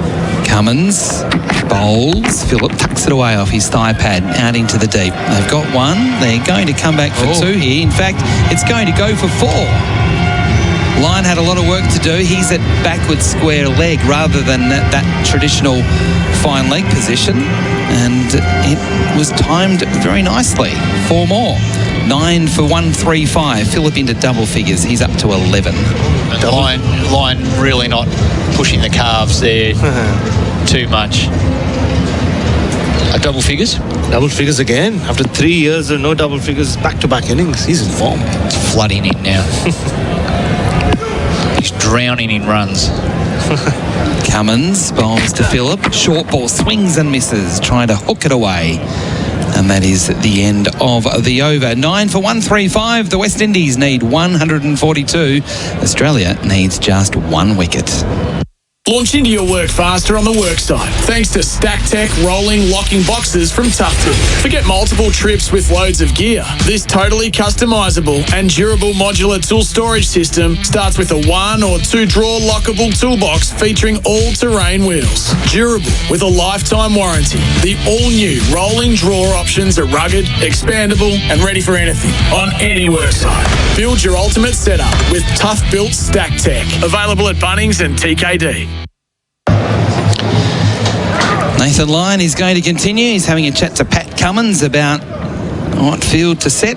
Cummins bowls. Phillip tucks it away off his thigh pad out into the deep. They've got 1. They're going to come back for 2 here. In fact, it's going to go for 4. Lyon had a lot of work to do. He's at backward square leg rather than that traditional fine leg position. And it was timed very nicely. 4 more. 9 for 135. Phillip into double figures. He's up to 11. Lyon really not pushing the calves there too much. Double figures? Double figures again. After 3 years of no double figures, back-to-back innings. He's in form. It's flooding in now. He's drowning in runs. Cummins bowls to Phillip. Short ball swings and misses, trying to hook it away. And that is the end of the over. 9 for 135. The West Indies need 142. Australia needs just 1 wicket. Launch into your work faster on the worksite thanks to StackTech rolling locking boxes from Tufton. Forget multiple trips with loads of gear. This totally customisable and durable modular tool storage system starts with a 1 or 2 drawer lockable toolbox featuring all-terrain wheels. Durable with a lifetime warranty. The all-new rolling drawer options are rugged, expandable and ready for anything on any worksite. Build your ultimate setup with tough-built StackTech. Available at Bunnings and TKD. Nathan Lyon is going to continue. He's having a chat to Pat Cummins about what field to set.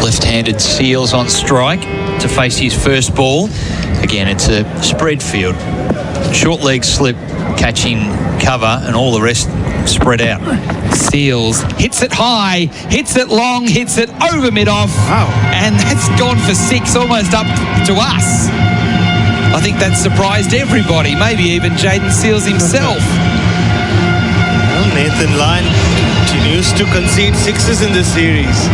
Left-handed Seals on strike to face his first ball. Again, it's a spread field. Short leg slip, catching cover, and all the rest spread out. Seals hits it high, hits it long, hits it over mid-off. Wow. And that's gone for 6, almost up to us. I think that surprised everybody, maybe even Jaden Seals himself. Well, Nathan Lyon continues to concede 6s in this series.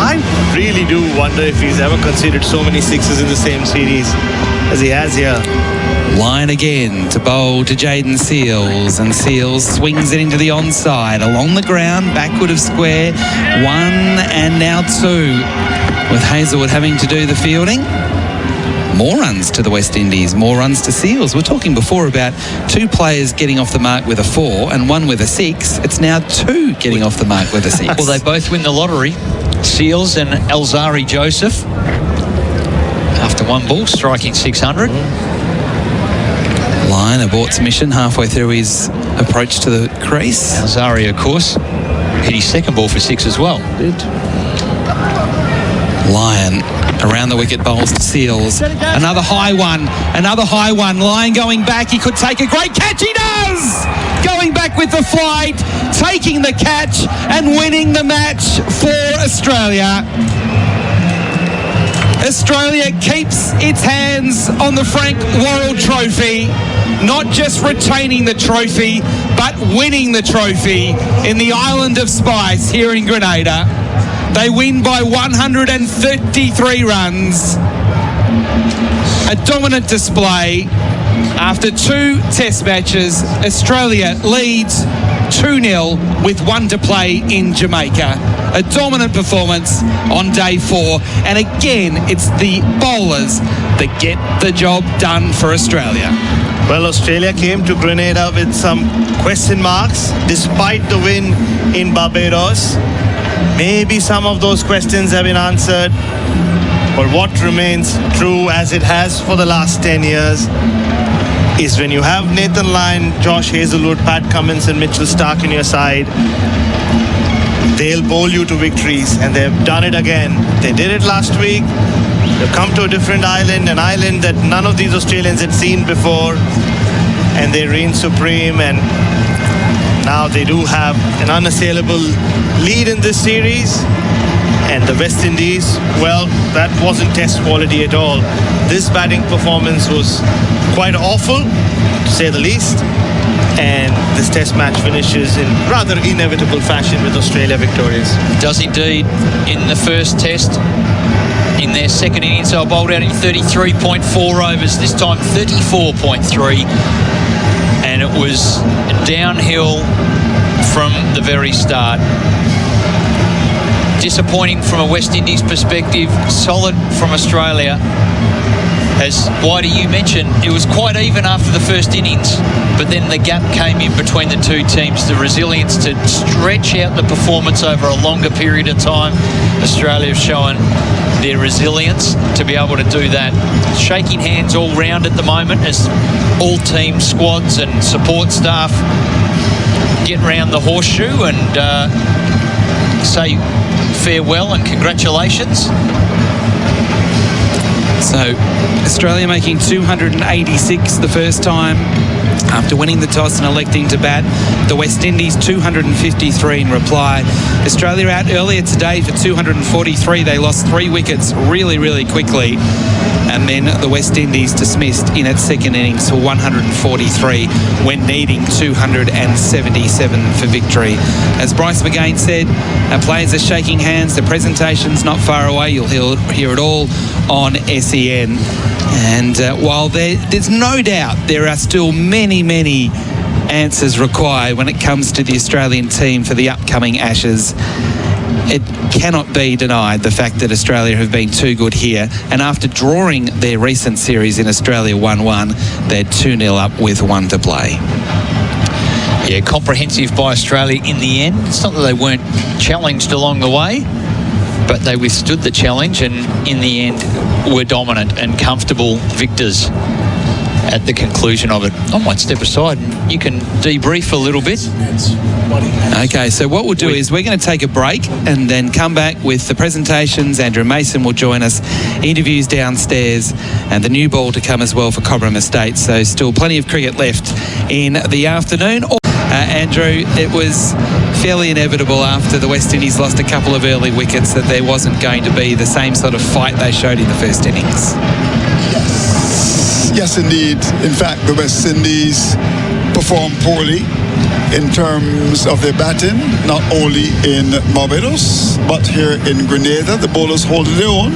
I really do wonder if he's ever conceded so many 6s in the same series as he has here. Line again to bowl to Jaden Seals, and Seals swings it into the onside, along the ground, backward of square, 1 and now 2, with Hazelwood having to do the fielding. More runs to the West Indies, more runs to Seals. We're talking before about 2 players getting off the mark with a 4 and 1 with a 6. It's now 2 getting off the mark with a 6. Well, they both win the lottery, Seals and Alzari Joseph, after 1 ball, striking 600. Lyon aborts mission halfway through his approach to the crease. Alzari, of course, hit his second ball for 6 as well. Lyon around the wicket, bowls to Seals. Another high one. Lyon going back. He could take a great catch. He does! Going back with the flight, taking the catch and winning the match for Australia. Australia keeps its hands on the Frank Worrell Trophy, not just retaining the trophy, but winning the trophy in the island of Spice here in Grenada. They win by 133 runs. A dominant display. After 2 test matches, Australia leads 2-0 with 1 to play in Jamaica. A dominant performance on day 4. And again, it's the bowlers that get the job done for Australia. Well, Australia came to Grenada with some question marks despite the win in Barbados. Maybe some of those questions have been answered, but what remains true, as it has for the last 10 years, is when you have Nathan Lyon, Josh Hazlewood, Pat Cummins and Mitchell Starc in your side, they'll bowl you to victories, and they've done it again. They did it last week. They've come to a different island, an island that none of these Australians had seen before, and they reign supreme, and now they do have an unassailable lead in this series. And the West Indies, well, that wasn't test quality at all. This batting performance was quite awful, to say the least. And this test match finishes in rather inevitable fashion with Australia victorious. It does indeed. In the first test, in their second innings, they were bowled out in 33.4 overs, this time 34.3. And it was downhill from the very start. Disappointing from a West Indies perspective, solid from Australia. As Whitey, you mentioned, it was quite even after the first innings, but then the gap came in between the 2 teams, the resilience to stretch out the performance over a longer period of time. Australia have shown their resilience to be able to do that. Shaking hands all round at the moment as all team squads and support staff get round the horseshoe and say farewell and congratulations. So Australia making 286 the first time after winning the toss and electing to bat. The West Indies 253 in reply. Australia out earlier today for 243. They lost 3 wickets really, really quickly. And then the West Indies dismissed in its second innings for 143 when needing 277 for victory. As Bryce McGain said, our players are shaking hands. The presentation's not far away. You'll hear it all on SEN. And while there's no doubt there are still many, many answers required when it comes to the Australian team for the upcoming Ashes, it cannot be denied the fact that Australia have been too good here. And after drawing their recent series in Australia 1-1, they're 2-0 up with 1 to play. Yeah, comprehensive by Australia in the end. It's not that they weren't challenged along the way, but they withstood the challenge and in the end were dominant and comfortable victors at the conclusion of it. I might step aside and you can debrief a little bit. Okay, so what we'll do is we're going to take a break and then come back with the presentations. Andrew Mason will join us, interviews downstairs, and the new ball to come as well for Cobram Estates. So still plenty of cricket left in the afternoon. Andrew, it was fairly inevitable after the West Indies lost a couple of early wickets that there wasn't going to be the same sort of fight they showed in the first innings. Yes, indeed. In fact, the West Indies performed poorly in terms of their batting, not only in Barbados, but here in Grenada. The bowlers holding their own,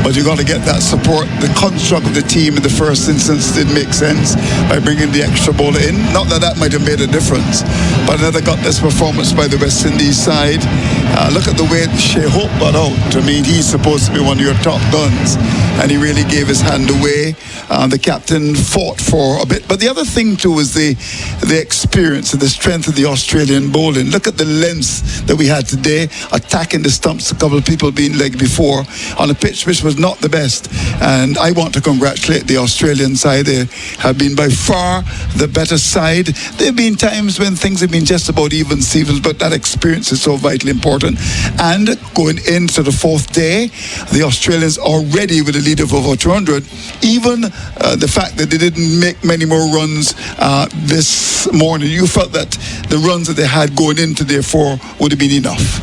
but you got to get that support. The construct of the team in the first instance did make sense by bringing the extra bowler in. Not that might have made a difference, but another got this performance by the West Indies side. Look at the way Shea Hope got out. I mean, he's supposed to be one of your top guns, and he really gave his hand away. The captain fought for a bit, but the other thing too is the experience and the strength of the Australian bowling. Look at the lengths that we had today, attacking the stumps. A couple of people being legged before on a pitch which was not the best, and I want to congratulate the Australian side. They have been by far the better side. There have been times when things have been just about even Stevens, but that experience is so vitally important. And going into the fourth day, the Australians already with a lead of over 200. Even the fact that they didn't make many more runs this morning, you felt that the runs that they had going into their 4 would have been enough.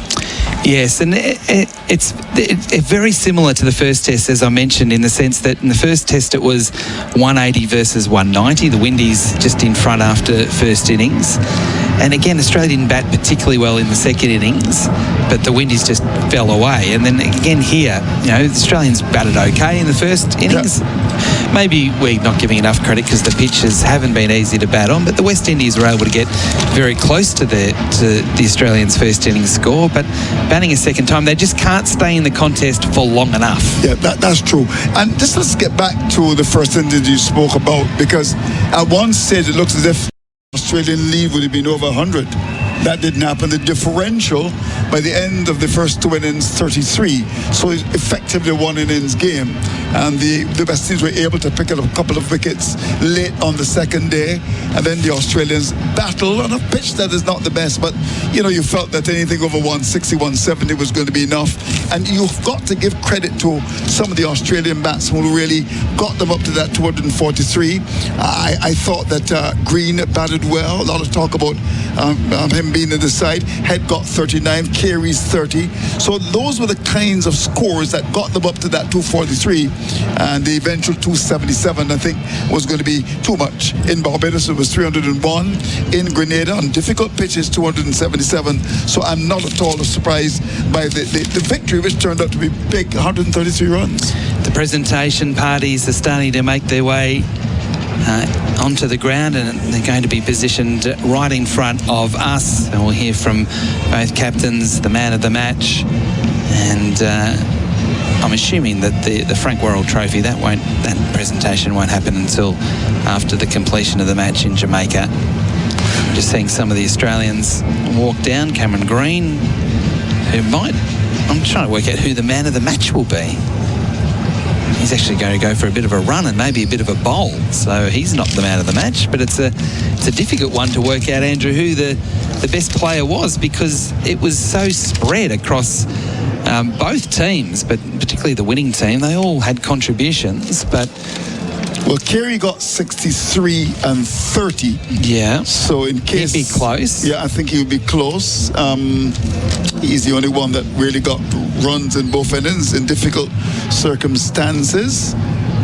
Yes, and it's very similar to the first test, as I mentioned, in the sense that in the first test it was 180 versus 190. The Windies just in front after first innings. And again, Australia didn't bat particularly well in the second innings, but the Windies just fell away. And then again here, the Australians batted okay in the first innings. Yeah. Maybe we're not giving enough credit because the pitches haven't been easy to bat on, but the West Indies were able to get very close to the Australians' first innings score, but batting a second time, they just can't stay in the contest for long enough. Yeah, that's true. And just let's get back to the first innings you spoke about, because at one stage it looks as if Australian lead would have been over 100. That didn't happen. The differential by the end of the first 2 innings, 33. So it's effectively a 1 innings game. And the West Indies were able to pick up a couple of wickets late on the second day. And then the Australians battled on a pitch that is not the best. But, you felt that anything over 160, 170 was going to be enough. And you've got to give credit to some of the Australian batsmen who really got them up to that 243. I thought that Green batted well. A lot of talk about him being in the side. Head got 39, Carey's 30. So those were the kinds of scores that got them up to that 243, and the eventual 277 I think was going to be too much. In Barbados it was 301, in Grenada on difficult pitches 277. So I'm not at all surprised by the victory, which turned out to be big, 133 runs. The presentation parties are starting to make their way onto the ground, and they're going to be positioned right in front of us. And we'll hear from both captains, the man of the match, and I'm assuming that the Frank Worrell Trophy, that presentation won't happen until after the completion of the match in Jamaica. Just seeing some of the Australians walk down. Cameron Green, I'm trying to work out who the man of the match will be. He's actually going to go for a bit of a run and maybe a bit of a bowl, so he's not the man of the match. But it's a difficult one to work out, Andrew, who the best player was, because it was so spread across both teams, but particularly the winning team. They all had contributions, but... Well, Carey got 63 and 30. Yeah. So in case... He'd be close. Yeah, I think he would be close. He's the only one that really got runs in both innings in difficult circumstances.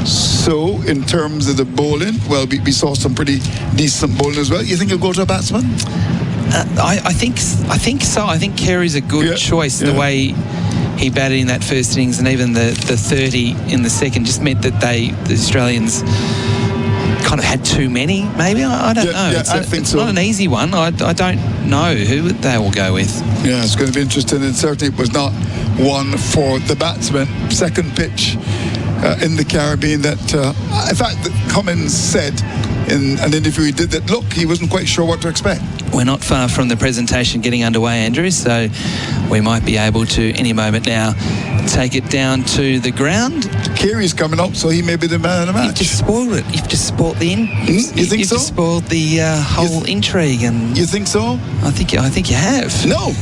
So, in terms of the bowling, well, we saw some pretty decent bowling as well. You think he'll go to a batsman? I think so. I think Carey's a good choice. The way he batted in that first innings and even the 30 in the second just meant that the Australians kind of had too many, maybe. I don't know. It's not an easy one. I don't know who they will go with. Yeah, it's going to be interesting, and certainly it was not one for the batsman. Second pitch in the Caribbean that, in fact, Cummins said in an interview he did that, look, he wasn't quite sure what to expect. We're not far from the presentation getting underway, Andrew, so we might be able to, any moment now, take it down to the ground. Carey's coming up, so he may be the man of the match. You've just spoiled it. You've just spoiled the You think you've so? just spoiled the whole intrigue. And you think so? I think you have. No.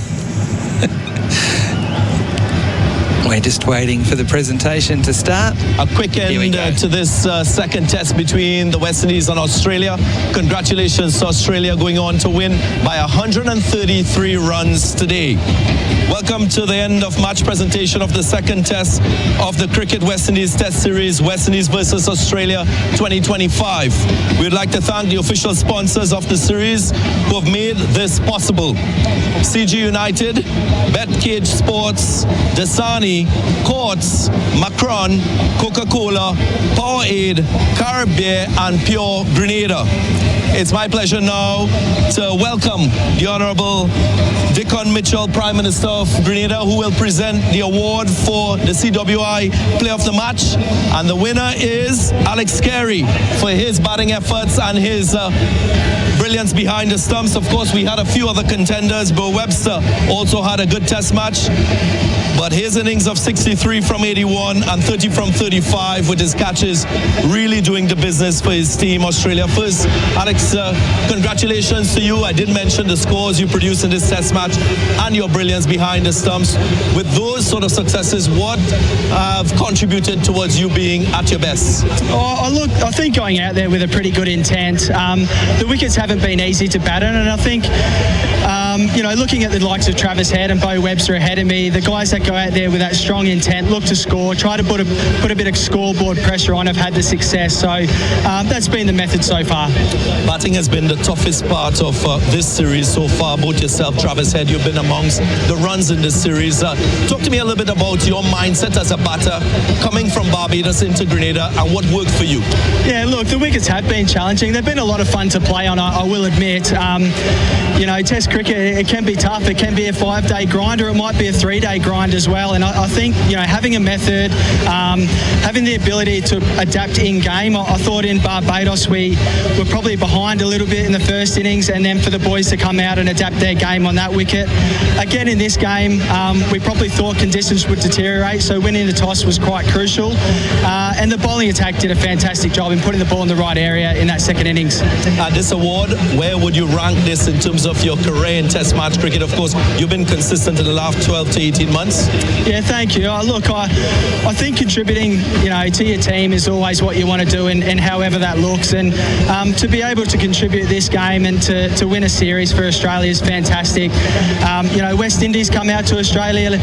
We're just waiting for the presentation to start. A quick end to this second test between the West Indies and Australia. Congratulations to Australia going on to win by 133 runs today. Welcome to the end of match presentation of the second test of the Cricket West Indies Test Series, West Indies versus Australia 2025. We'd like to thank the official sponsors of the series who have made this possible. CG United, Betcage Sports, Dasani, Courts, Macron, Coca-Cola, Powerade, Caribbean and Pure Grenada. It's my pleasure now to welcome the Honourable Dickon Mitchell, Prime Minister of Grenada, who will present the award for the CWI Player of the Match. And the winner is Alex Carey for his batting efforts and his brilliance behind the stumps. Of course, we had a few other contenders. Bo Webster also had a good test match. But his innings of 63 from 81 and 30 from 35 with his catches really doing the business for his team, Australia. First, Alex, congratulations to you. I did mention the scores you produced in this test match and your brilliance behind the stumps. With those sort of successes, what have contributed towards you being at your best? Look, I think going out there with a pretty good intent. The wickets haven't been easy to batter, and I think, looking at the likes of Travis Head and Bo Webster ahead of me, the guys that go out there with that strong intent, look to score, try to put a bit of scoreboard pressure on, have had the success. So that's been the method so far. Batting has been the toughest part of this series so far. Both yourself, Travis Head, you've been amongst the runs in this series. Talk to me a little bit about your mindset as a batter coming from Barbados into Grenada and what worked for you. Yeah, look, the wickets have been challenging. They've been a lot of fun to play on, I will admit. Test cricket, it can be tough. It can be a 5-day grind, or it might be a 3-day grind as well. And I think, having a method, having the ability to adapt in game. I thought in Barbados we were probably behind a little bit in the first innings, and then for the boys to come out and adapt their game on that wicket. Again, in this game, we probably thought conditions would deteriorate, so winning the toss was quite crucial. And the bowling attack did a fantastic job in putting the ball in the right area in that second innings. This award, where would you rank this in terms of your career in Test match cricket? Of course, you've been consistent in the last 12 to 18 months. Yeah, thank you. Look, I think contributing, to your team is always what you want to do, and however that looks. And to be able to contribute this game and to win a series for Australia is fantastic. West Indies come out to Australia,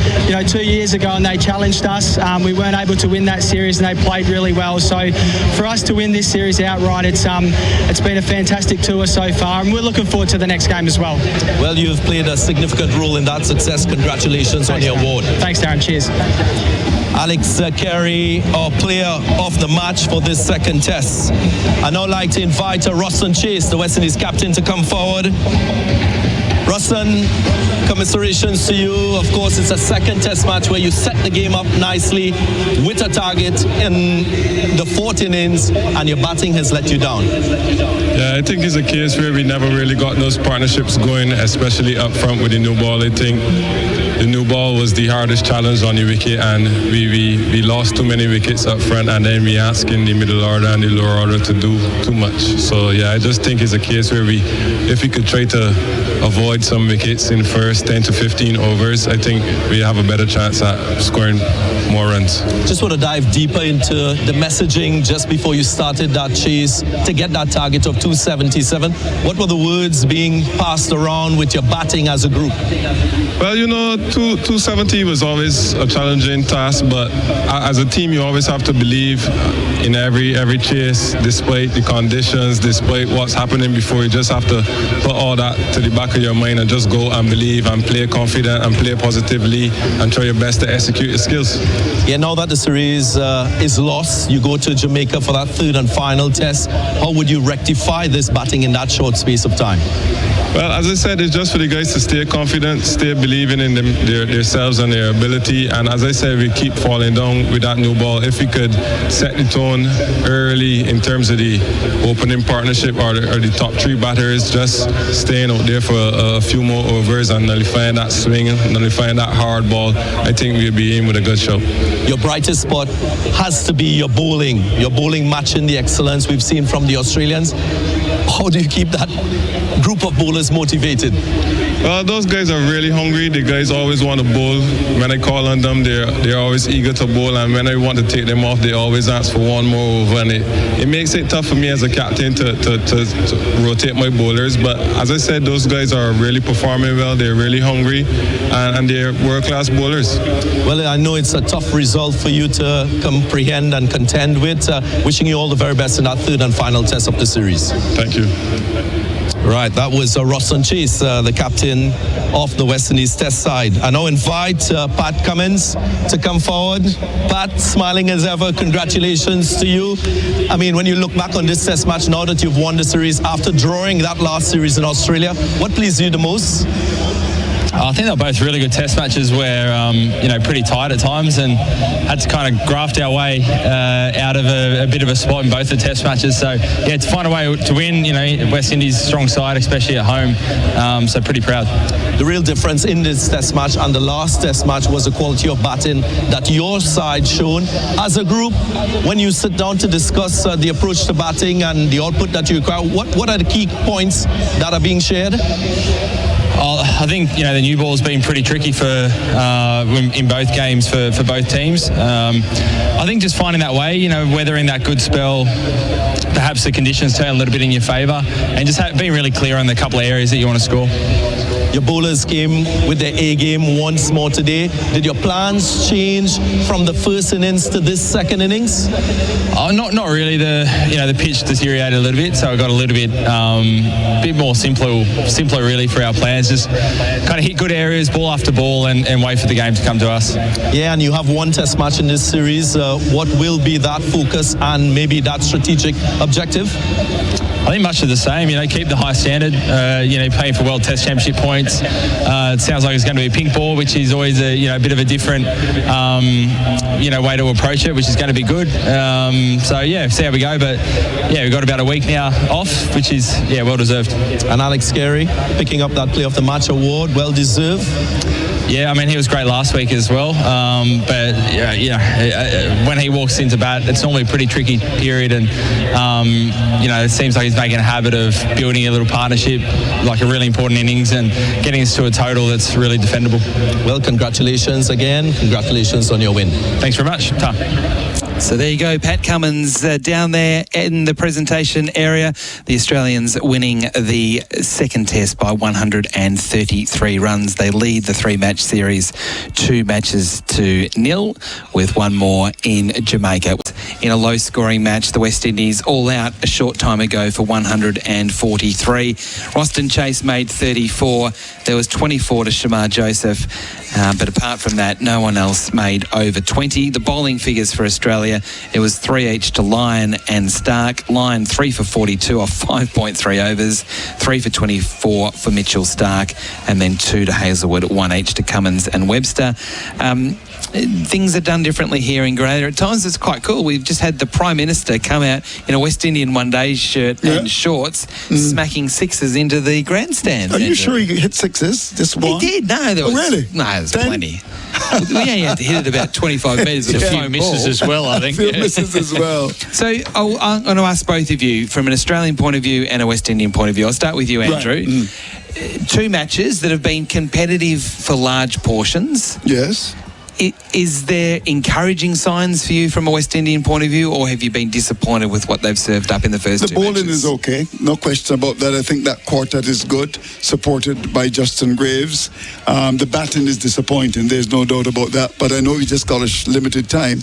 2 years ago, and they challenged us. We weren't able to win that series, and they played really well. So for us to win this series outright, it's been a fantastic tour so far, and we're looking forward to the next game as well. Well, you've played a significant role in that success. Congratulations on your award. Thanks, Darren. Cheers. Alex Carey, our player of the match for this second test. I'd now like to invite Ruston Chase, the West Indies captain, to come forward. Ruston, commiserations to you. Of course, it's a second test match where you set the game up nicely with a target in the fourth innings, and your batting has let you down. Yeah, I think it's a case where we never really got those partnerships going, especially up front with the new ball. I think the new ball was the hardest challenge on the wicket, and we lost too many wickets up front, and then we asked in the middle order and the lower order to do too much. So yeah, I just think it's a case where if we could try to avoid some wickets in first 10 to 15 overs, I think we have a better chance at scoring more runs. Just want to dive deeper into the messaging just before you started that chase to get that target of 277. What were the words being passed around with your batting as a group? Well, 270 was always a challenging task, but as a team, you always have to believe in every chase, despite the conditions, despite what's happening before. You just have to put all that to the back of your mind and just go and believe and play confident and play positively and try your best to execute your skills. Yeah, now that the series is lost, you go to Jamaica for that third and final test. How would you rectify this batting in that short space of time? Well, as I said, it's just for the guys to stay confident, stay believing in themselves and their ability. And as I said, we keep falling down with that new ball. If we could set the tone early in terms of the opening partnership or the top three batters, just staying out there for a few more overs and nullifying that swing, nullifying that hard ball, I think we'll be in with a good show. Your brightest spot has to be your bowling matching the excellence we've seen from the Australians. How do you keep that group of bowlers motivated? Well, those guys are really hungry. The guys always want to bowl. When I call on them, they're always eager to bowl. And when I want to take them off, they always ask for one more over. And it makes it tough for me as a captain to rotate my bowlers. But as I said, those guys are really performing well. They're really hungry, and they're world-class bowlers. Well, I know it's a tough result for you to comprehend and contend with. Wishing you all the very best in that third and final test of the series. Thank you. Right, that was Roston Chase, the captain of the West Indies Test side. I now invite Pat Cummins to come forward. Pat, smiling as ever, congratulations to you. I mean, when you look back on this Test match, now that you've won the series, after drawing that last series in Australia, what pleased you the most? I think they're both really good Test matches where, pretty tight at times, and had to kind of graft our way out of a bit of a spot in both the Test matches. So, yeah, to find a way to win, West Indies strong side, especially at home. So pretty proud. The real difference in this Test match and the last Test match was the quality of batting that your side shown. As a group, when you sit down to discuss the approach to batting and the output that you require, what are the key points that are being shared? I think the new ball's been pretty tricky for in both games for both teams. I think just finding that way, weathering that good spell, perhaps the conditions turn a little bit in your favour, and just being really clear on the couple of areas that you want to score. Your bowlers came with their A game once more today. Did your plans change from the first innings to this second innings? Not really. The pitch deteriorated a little bit, so I got a little bit more simpler really for our plans. Just kind of hit good areas, ball after ball, and wait for the game to come to us. Yeah, and you have one Test match in this series. What will be that focus and maybe that strategic objective? I think much of the same. Keep the high standard. Playing for World Test Championship points. It sounds like it's going to be a pink ball, which is always a bit of a different way to approach it, which is going to be good. So yeah, see how we go. But yeah, we've got about a week now off, which is well deserved. And Alex Carey picking up that Player of the Match award, well deserved. Yeah, I mean, he was great last week as well. But when he walks into bat, it's normally a pretty tricky period, and it seems like he's making a habit of building a little partnership, like a really important innings, and getting us to a total that's really defendable. Well, congratulations again. Congratulations on your win. Thanks very much. Ta. So there you go, Pat Cummins down there in the presentation area. The Australians winning the second test by 133 runs. They lead the three-match series 2-0 with one more in Jamaica. In a low-scoring match, the West Indies all out a short time ago for 143. Roston Chase made 34. There was 24 to Shamar Joseph. But apart from that, no one else made over 20. The bowling figures for Australia, it was 3 each to Lyon and Stark. Lyon 3 for 42 off 5.3 overs, 3 for 24 for Mitchell Stark, and then 2 to Hazelwood, 1 each to Cummins and Webster. Things are done differently here in Grenada. At times it's quite cool. We've just had the Prime Minister come out in a West Indian One Day shirt and shorts, smacking sixes into the grandstand. Are you sure he hit sixes? Just one? He did. No, there was really? No, there's plenty. We only had to hit it about 25 metres with a few misses as well, I think. A few misses as well. So I'm going to ask both of you from an Australian point of view and a West Indian point of view. I'll start with you, Andrew. Right. Two matches that have been competitive for large portions. Yes. Is there encouraging signs for you from a West Indian point of view, or have you been disappointed with what they've served up in the first two bowling matches? is okay, no question about that. I think that quartet is good, supported by Justin Graves. The batting is disappointing, there's no doubt about that, but I know we just got a limited time.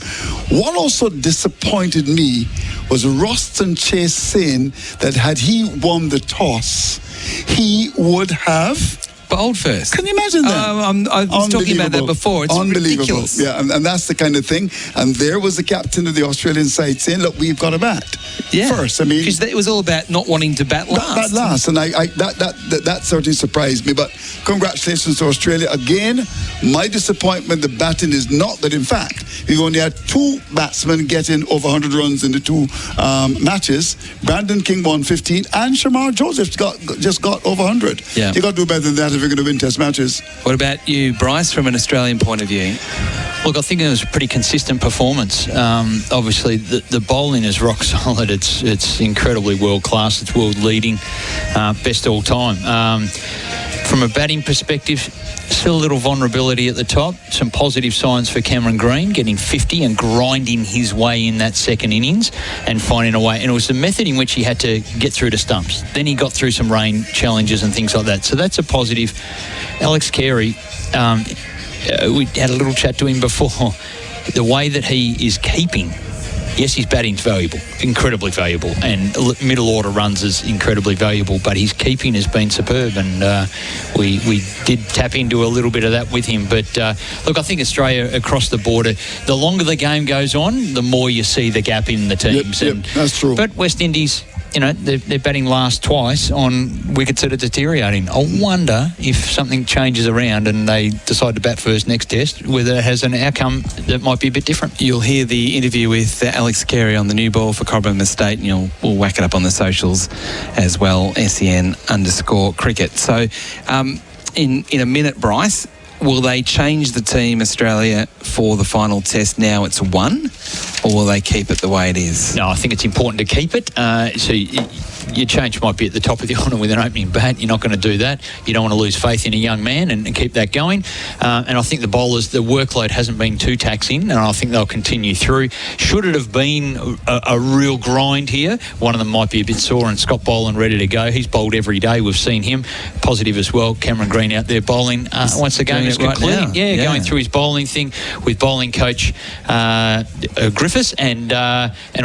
What also disappointed me was Roston Chase saying that had he won the toss, he would have bowled first. Can you imagine that? I was talking about that before. It's ridiculous. Yeah, and that's the kind of thing. And there was the captain of the Australian side saying, look, we've got to bat first. I mean, because it was all about not wanting to bat last. And that certainly surprised me. But congratulations to Australia. Again, my disappointment, the batting is not that. In fact, we've only had two batsmen getting over 100 runs in the two matches. Brandon King won 15 and Shamar Joseph just got over 100. Yeah. You got to do better than that if you're going to win test matches. What about you, Bryce, from an Australian point of view? Look, I think it was a pretty consistent performance. Obviously, the bowling is rock solid. It's incredibly world class. It's world leading, best all time. From a batting perspective, still a little vulnerability at the top. Some positive signs for Cameron Green, getting 50 and grinding his way in that second innings and finding a way. And it was the method in which he had to get through to stumps. Then he got through some rain challenges and things like that. So that's a positive. Alex Carey, we had a little chat to him before. The way that he is keeping, yes, his batting's valuable, incredibly valuable, and middle order runs is incredibly valuable, but his keeping has been superb, and we did tap into a little bit of that with him. But look, I think Australia across the border, the longer the game goes on, the more you see the gap in the teams. Yep, that's true. But West Indies, they're batting last twice on wickets that are deteriorating. I wonder if something changes around and they decide to bat first next test, whether it has an outcome that might be a bit different. You'll hear the interview with Alex Carey on the new ball for Cobram Estate, and we'll whack it up on the socials as well, SEN_cricket. So in a minute, Bryce, will they change the team, Australia, for the final test? Now it's 1, or will they keep it the way it is? No, I think it's important to keep it. So your change might be at the top of the order with an opening bat. You're not going to do that. You don't want to lose faith in a young man and keep that going. And I think the bowlers, the workload hasn't been too taxing, and I think they'll continue through. Should it have been a real grind here, one of them might be a bit sore, and Scott Boland ready to go. He's bowled every day. We've seen him. Positive as well. Cameron Green out there bowling. Once the game is concluding, right now. Going through his bowling thing with bowling coach Griffiths and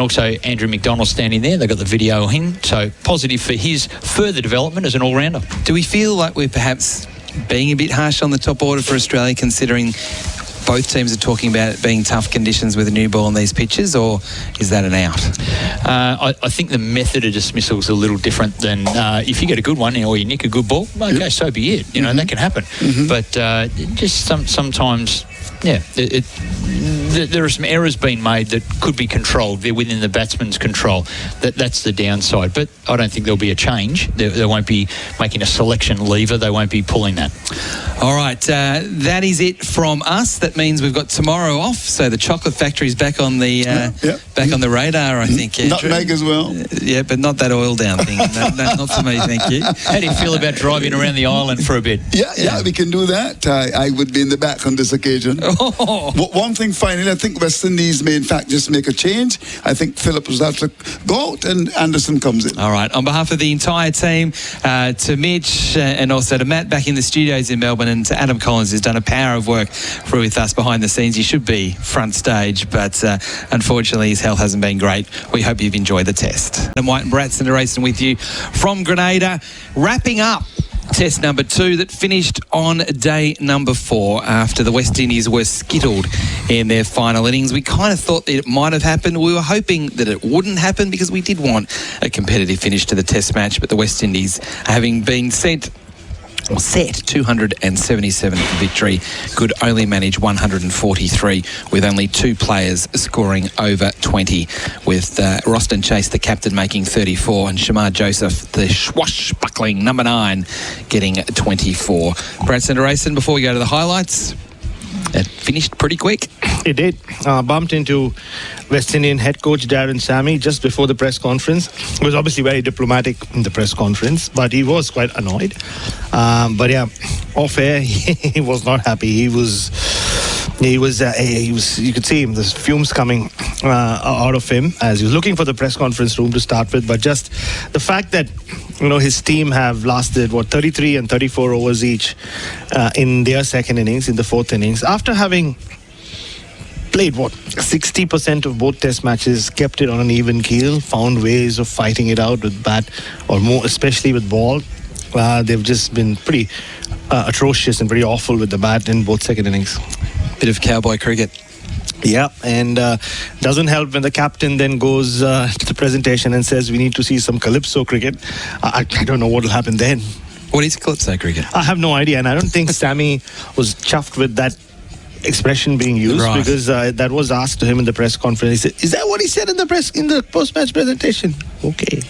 also Andrew McDonald standing there. They've got the video in, so positive for his further development as an all-rounder. Do we feel like we're perhaps being a bit harsh on the top order for Australia, considering both teams are talking about it being tough conditions with a new ball on these pitches, or is that an out? I think the method of dismissal is a little different than if you get a good one or you nick a good ball, okay, so be it. That can happen. But just sometimes, there are some errors being made that could be controlled. They're within the batsman's control. That's the downside. But I don't think there'll be a change. They won't be making a selection lever. They won't be pulling that. All right, that is it from us. That means we've got tomorrow off. So the chocolate factory's back on the back on the radar, I think. Nutmeg as well. Yeah, but not that oil down thing. Not for me, thank you. How do you feel about driving around the island for a bit? Yeah, we can do that. I would be in the back on this occasion. One thing finally, I think West Indies may in fact just make a change. I think Phillip was out to go out and Anderson comes in. All right, on behalf of the entire team, to Mitch and also to Matt back in the studios in Melbourne, and to Adam Collins, who's done a power of work with us behind the scenes. He should be front stage, but unfortunately his health hasn't been great. We hope you've enjoyed the test. I'm White and Bharat, Sundaresan with you from Grenada, wrapping up test number 2 that finished on day number 4 after the West Indies were skittled in their final innings. We kind of thought that it might have happened. We were hoping that it wouldn't happen because we did want a competitive finish to the test match, but the West Indies, having been set 277 for victory, could only manage 143 with only 2 players scoring over 20, with Roston Chase, the captain, making 34 and Shamar Joseph, the swashbuckling number 9, getting 24. Brad Sundaresan, before we go to the highlights, it finished pretty quick. It did. Bumped into West Indian head coach Darren Sammy just before the press conference. He was obviously very diplomatic in the press conference, but he was quite annoyed. But yeah, off air, he was not happy. He was He was. You could see him. There's fumes coming out of him as he was looking for the press conference room to start with. But just the fact that his team have lasted 33 and 34 overs each in their second innings, in the fourth innings, after having played 60% of both test matches, kept it on an even keel, found ways of fighting it out with bat, or more especially with ball. They've just been pretty atrocious and pretty awful with the bat in both second innings. Bit of cowboy cricket. Yeah, and doesn't help when the captain then goes to the presentation and says we need to see some calypso cricket. I don't know what will happen then. What is calypso cricket? I have no idea, and I don't think Sammy was chuffed with that expression being used, right, because that was asked to him in the press conference. He said, "Is that what he said in the post-match presentation?" Okay.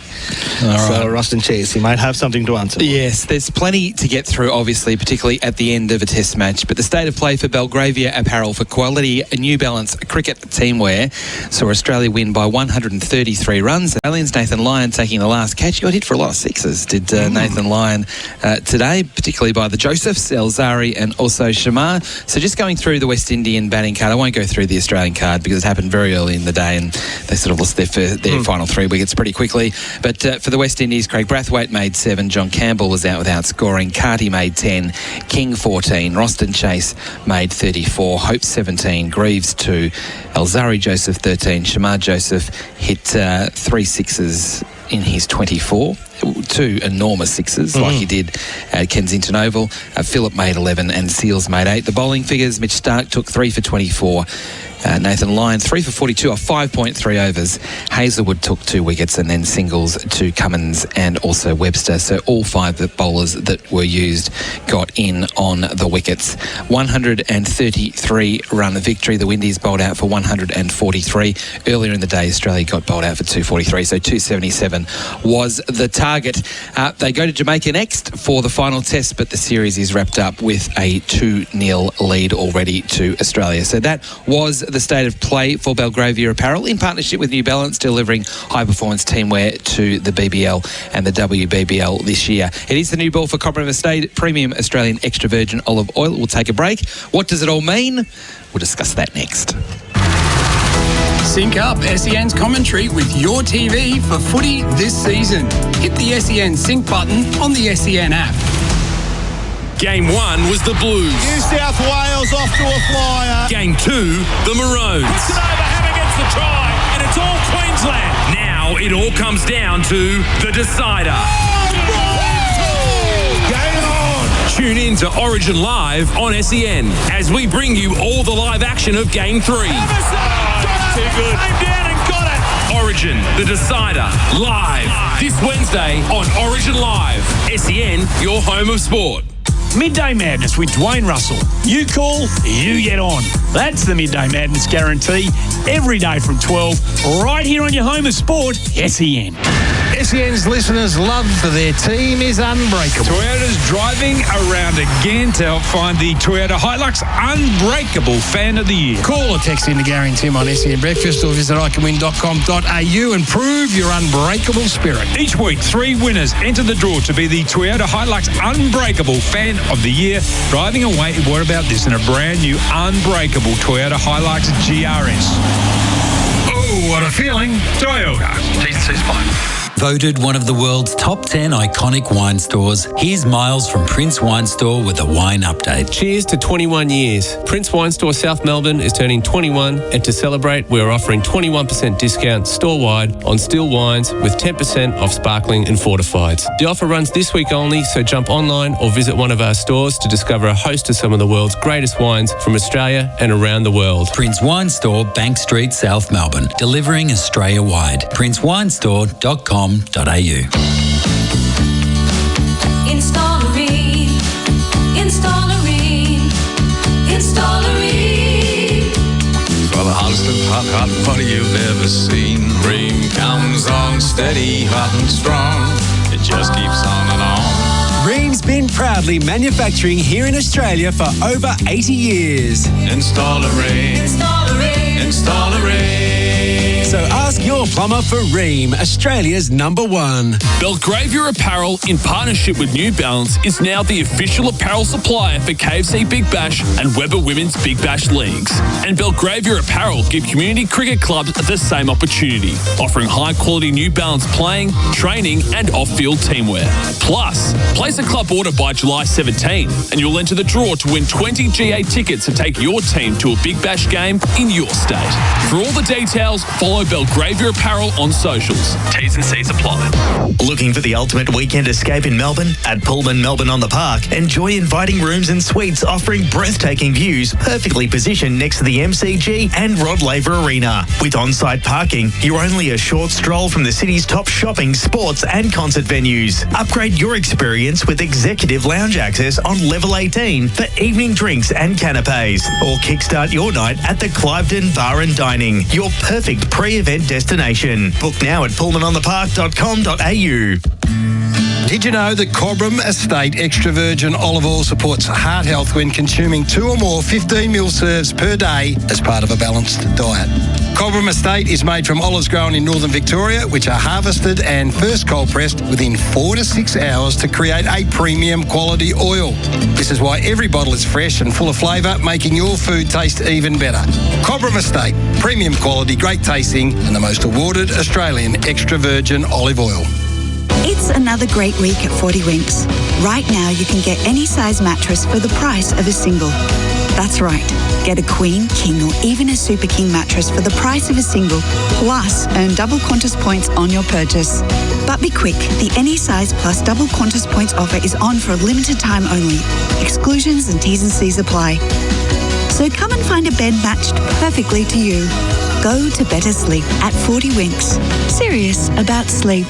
All so right. Ruston Chase, he might have something to answer. Yes, there's plenty to get through, obviously, particularly at the end of a test match. But the state of play for Belgravia Apparel for quality New Balance cricket teamwear saw Australia win by 133 runs. Australians, Nathan Lyon taking the last catch. He got hit for a lot of sixes, did Nathan Lyon today, particularly by the Josephs, Elzari and also Shamar. So just going through the West Indian batting card, I won't go through the Australian card because it happened very early in the day and they sort of lost their final 3 wickets pretty quickly. But for the West Indies, Craig Brathwaite made 7, John Campbell was out without scoring, Carty made 10, King 14, Roston Chase made 34, Hope 17, Greaves 2, Elzari Joseph 13, Shamar Joseph hit 3 sixes in his 24. 2 enormous sixes like he did at Kensington Oval. Phillip made 11 and Seals made 8. The bowling figures, Mitch Stark took 3 for 24. Nathan Lyon 3 for 42 off 5.3 overs. Hazelwood took 2 wickets and then singles to Cummins and also Webster. So all 5 bowlers that were used got in on the wickets. 133 run victory. The Windies bowled out for 143. Earlier in the day, Australia got bowled out for 243. So 277 was the target. They go to Jamaica next for the final test, but the series is wrapped up with a 2-0 lead already to Australia. So that was the state of play for Belgravia Apparel in partnership with New Balance, delivering high-performance teamwear to the BBL and the WBBL this year. It is the new ball for Copper Estate Premium Australian Extra Virgin Olive Oil. We'll take a break. What does it all mean? We'll discuss that next. Sync up SEN's commentary with your TV for footy this season. Hit the SEN Sync button on the SEN app. Game 1 was the Blues. New South Wales off to a flyer. Game 2, the Maroons. Puts it over, Hammer gets the try, and it's all Queensland. Now it all comes down to the decider. Game on. Tune in to Origin Live on SEN as we bring you all the live action of Game 3. Too good. Came down and got it. Origin, the decider, live this Wednesday on Origin Live. SEN, your home of sport. Midday Madness with Dwayne Russell. You call, you get on. That's the Midday Madness guarantee. Every day from 12, right here on your home of sport, SEN. SEN's listeners' love for their team is unbreakable. Toyota's driving around again to help find the Toyota Hilux Unbreakable Fan of the Year. Call or text in to Gary and Tim on SEN Breakfast or visit iCanWin.com.au and prove your unbreakable spirit. Each week, 3 winners enter the draw to be the Toyota Hilux Unbreakable Fan of the Year. Driving away, what about this, in a brand new Unbreakable Toyota Hilux GRS. Oh, what a feeling. Toyota. T&C's fine. Voted one of the world's top 10 iconic wine stores, here's Miles from Prince Wine Store with a wine update. Cheers to 21 years. Prince Wine Store South Melbourne is turning 21, and to celebrate, we're offering 21% discount store-wide on still wines with 10% off sparkling and fortifieds. The offer runs this week only, so jump online or visit one of our stores to discover a host of some of the world's greatest wines from Australia and around the world. Prince Wine Store, Bank Street, South Melbourne, delivering Australia-wide. princewinestore.com.au. Installery. For the hottest of hot money you've ever seen. Ream comes on steady, hot and strong. It just keeps on and on. Ream's been proudly manufacturing here in Australia for over 80 years. Install a Ream. So So ask your plumber for Ream, Australia's #1. Belgravia Apparel, in partnership with New Balance, is now the official apparel supplier for KFC Big Bash and Weber Women's Big Bash Leagues. And Belgravia Apparel give community cricket clubs the same opportunity, offering high-quality New Balance playing, training and off-field teamwear. Plus, place a club order by July 17 and you'll enter the draw to win 20 GA tickets to take your team to a Big Bash game in your state. For all the details, follow Belgravia Apparel on socials. T's and C's apply. Looking for the ultimate weekend escape in Melbourne? At Pullman Melbourne on the Park, enjoy inviting rooms and suites offering breathtaking views, perfectly positioned next to the MCG and Rod Laver Arena. With on-site parking, you're only a short stroll from the city's top shopping, sports and concert venues. Upgrade your experience with executive lounge access on level 18 for evening drinks and canapes. Or kickstart your night at the Cliveden Bar and Dining, your perfect pre-event destination. Book now at pullmanonthepark.com.au. Did you know that Cobram Estate Extra Virgin Olive Oil supports heart health when consuming 2 or more 15ml serves per day as part of a balanced diet? Cobram Estate is made from olives grown in northern Victoria, which are harvested and first cold pressed within 4 to 6 hours to create a premium quality oil. This is why every bottle is fresh and full of flavour, making your food taste even better. Cobram Estate, premium quality, great tasting, and the most awarded Australian extra virgin olive oil. It's another great week at 40 Winks. Right now you can get any size mattress for the price of a single. That's right. Get a queen, king or even a super king mattress for the price of a single, plus earn double Qantas points on your purchase. But be quick, the any size plus double Qantas points offer is on for a limited time only. Exclusions and T's and C's apply. So come and find a bed matched perfectly to you. Go to better sleep at 40 Winks. Serious about sleep.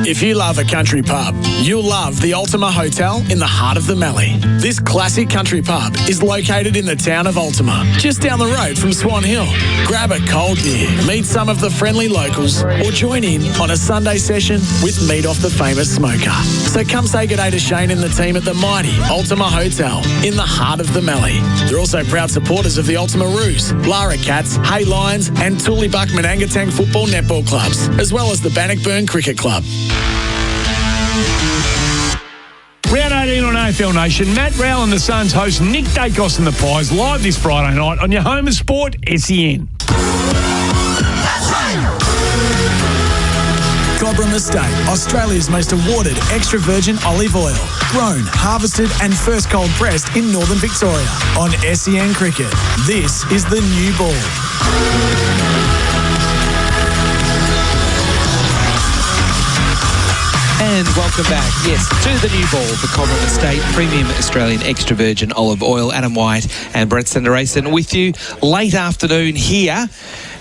If you love a country pub, you'll love the Ultima Hotel in the heart of the Mallee. This classic country pub is located in the town of Ultima, just down the road from Swan Hill. Grab a cold beer, meet some of the friendly locals, or join in on a Sunday session with meat off the famous smoker. So come say good day to Shane and the team at the mighty Ultima Hotel in the heart of the Mallee. They're also proud supporters of the Ultima Roos, Lara Cats, Hay Lions and Tooleybuck Manangatang Football Netball Clubs, as well as the Bannockburn Cricket Club. Round 18 on AFL Nation. Matt Rowell and the Suns host Nick Dacos and the Pies live this Friday night on your home of sport, SEN. Cobram Estate, Australia's most awarded extra virgin olive oil. Grown, harvested and first cold pressed in northern Victoria. On SEN Cricket, this is the new ball. And welcome back, yes, to the new ball for Cobram Estate, premium Australian extra virgin olive oil. Adam White and Brett Sundaresan with you late afternoon here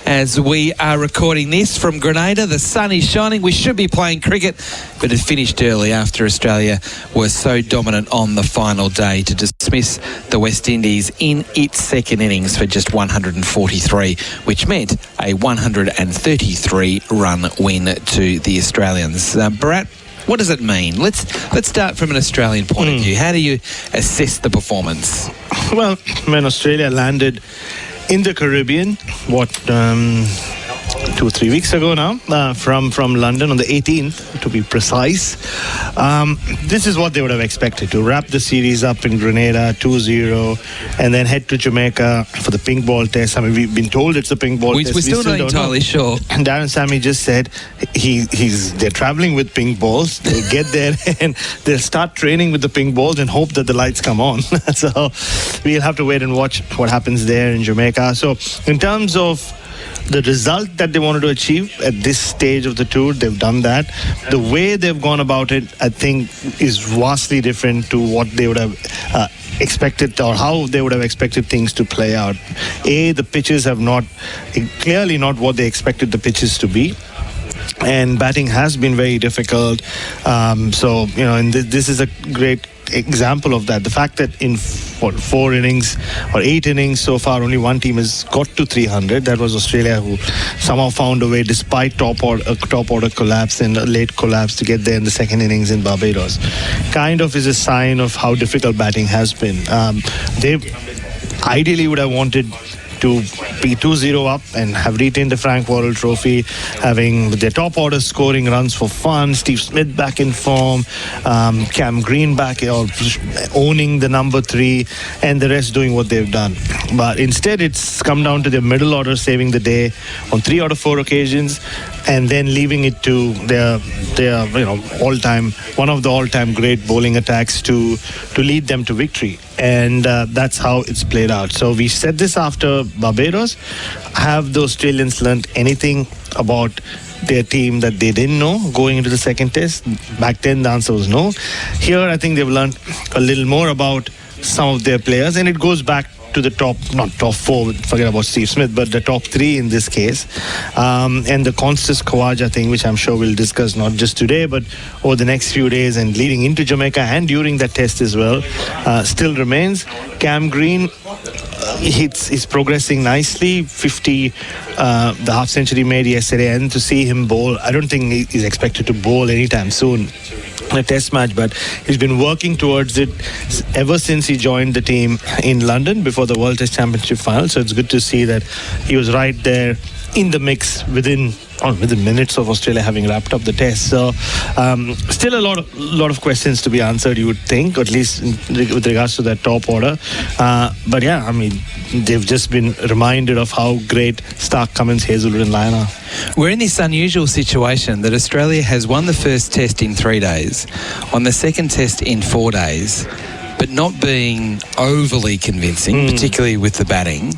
as we are recording this from Grenada. The sun is shining. We should be playing cricket, but it finished early after Australia was so dominant on the final day to dismiss the West Indies in its second innings for just 143, which meant a 133-run win to the Australians. Bharat, what does it mean? Let's start from an Australian point of view. How do you assess the performance? Well, when Australia landed in the Caribbean, 2 or 3 weeks ago now, from London on the 18th to be precise. This is what they would have expected, to wrap the series up in Grenada 2-0 and then head to Jamaica for the pink ball test. I mean, we've been told it's a pink ball test. We're still not entirely sure. And Darren Sammy just said they're traveling with pink balls. They'll get there and they'll start training with the pink balls and hope that the lights come on. So we'll have to wait and watch what happens there in Jamaica. So in terms of the result that they wanted to achieve at this stage of the tour, they've done that. The way they've gone about it, I think, is vastly different to what they would have expected, or how they would have expected things to play out. The pitches have clearly not what they expected the pitches to be. And batting has been very difficult. So, and this is a great example of that. The fact that in 4 innings or 8 innings so far, only one team has got to 300. That was Australia, who somehow found a way, despite top order collapse and a late collapse, to get there in the second innings in Barbados. Kind of is a sign of how difficult batting has been. They ideally would have wanted to be 2-0 up and have retained the Frank Worrell Trophy, having their top order scoring runs for fun, Steve Smith back in form, Cam Green back owning the number 3, and the rest doing what they've done. But instead, it's come down to their middle order saving the day on 3 out of 4 occasions, and then leaving it to their all-time, one of the all-time great bowling attacks to lead them to victory. And that's how it's played out. So we said this after Barbados. Have the Australians learnt anything about their team that they didn't know going into the second test? Back then the answer was no. Here I think they've learned a little more about some of their players, and it goes back to the not top 4, forget about Steve Smith, but the top 3 in this case. And the Constance Khawaja thing, which I'm sure we'll discuss not just today, but over the next few days and leading into Jamaica and during that test as well, still remains. Cam Green, he's progressing nicely. 50, the half century made yesterday, and to see him bowl, I don't think he's expected to bowl anytime soon a test match, but he's been working towards it ever since he joined the team in London before the World Test Championship final. So it's good to see that he was right there in the mix within minutes of Australia having wrapped up the test. So still a lot of questions to be answered, you would think, or at least with regards to that top order. But yeah, I mean, they've just been reminded of how great Stark, Cummins, Hazelwood and Lyon are. We're in this unusual situation that Australia has won the first test in 3 days, on the second test in 4 days, but not being overly convincing, particularly with the batting.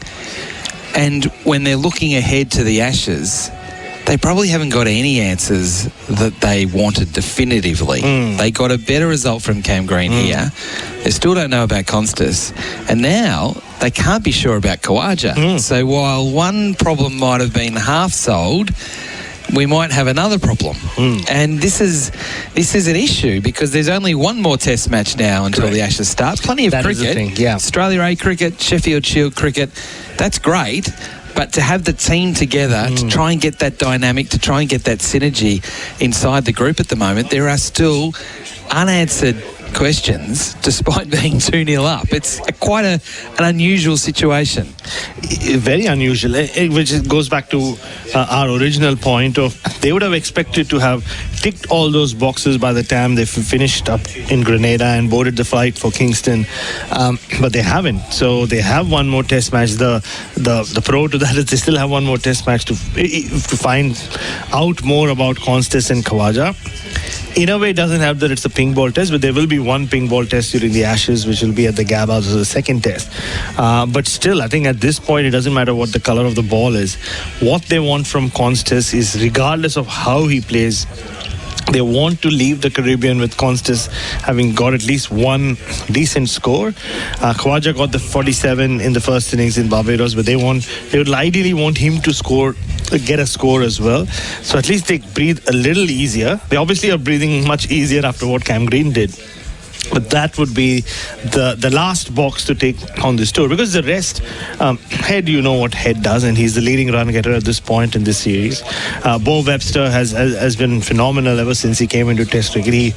And when they're looking ahead to the Ashes, they probably haven't got any answers that they wanted definitively. They got a better result from Cam Green here. They still don't know about Constance. And now they can't be sure about Khawaja. So while one problem might have been half solved, we might have another problem. And this is an issue because there's only one more test match now until the Ashes start. Plenty of cricket. Australia A cricket, Sheffield Shield cricket. That's great. But to have the team together, to try and get that dynamic, to try and get that synergy inside the group at the moment, there are still unanswered questions despite being 2-0 up. It's quite an unusual situation. Very unusual, which goes back to our original point of they would have expected to have ticked all those boxes by the time they finished up in Grenada and boarded the flight for Kingston, but they haven't. So they have one more test match. The pro to that is they still have one more test match to find out more about Constance and Khawaja. In a way, it doesn't help that it's a pink ball test, but there will be one pink ball test during the Ashes, which will be at the Gabba as the second test. But still, I think at this point, it doesn't matter what the color of the ball is. What they want from Constance is, regardless of how he plays, they want to leave the Caribbean with Constance having got at least one decent score. Khawaja got the 47 in the first innings in Barbados, but they would ideally want him to get a score as well. So at least they breathe a little easier. They obviously are breathing much easier after what Cam Green did. But that would be the last box to take on this tour, because the rest, Head, you know what Head does, and he's the leading run getter at this point in this series. Bo Webster has been phenomenal ever since he came into Test cricket. He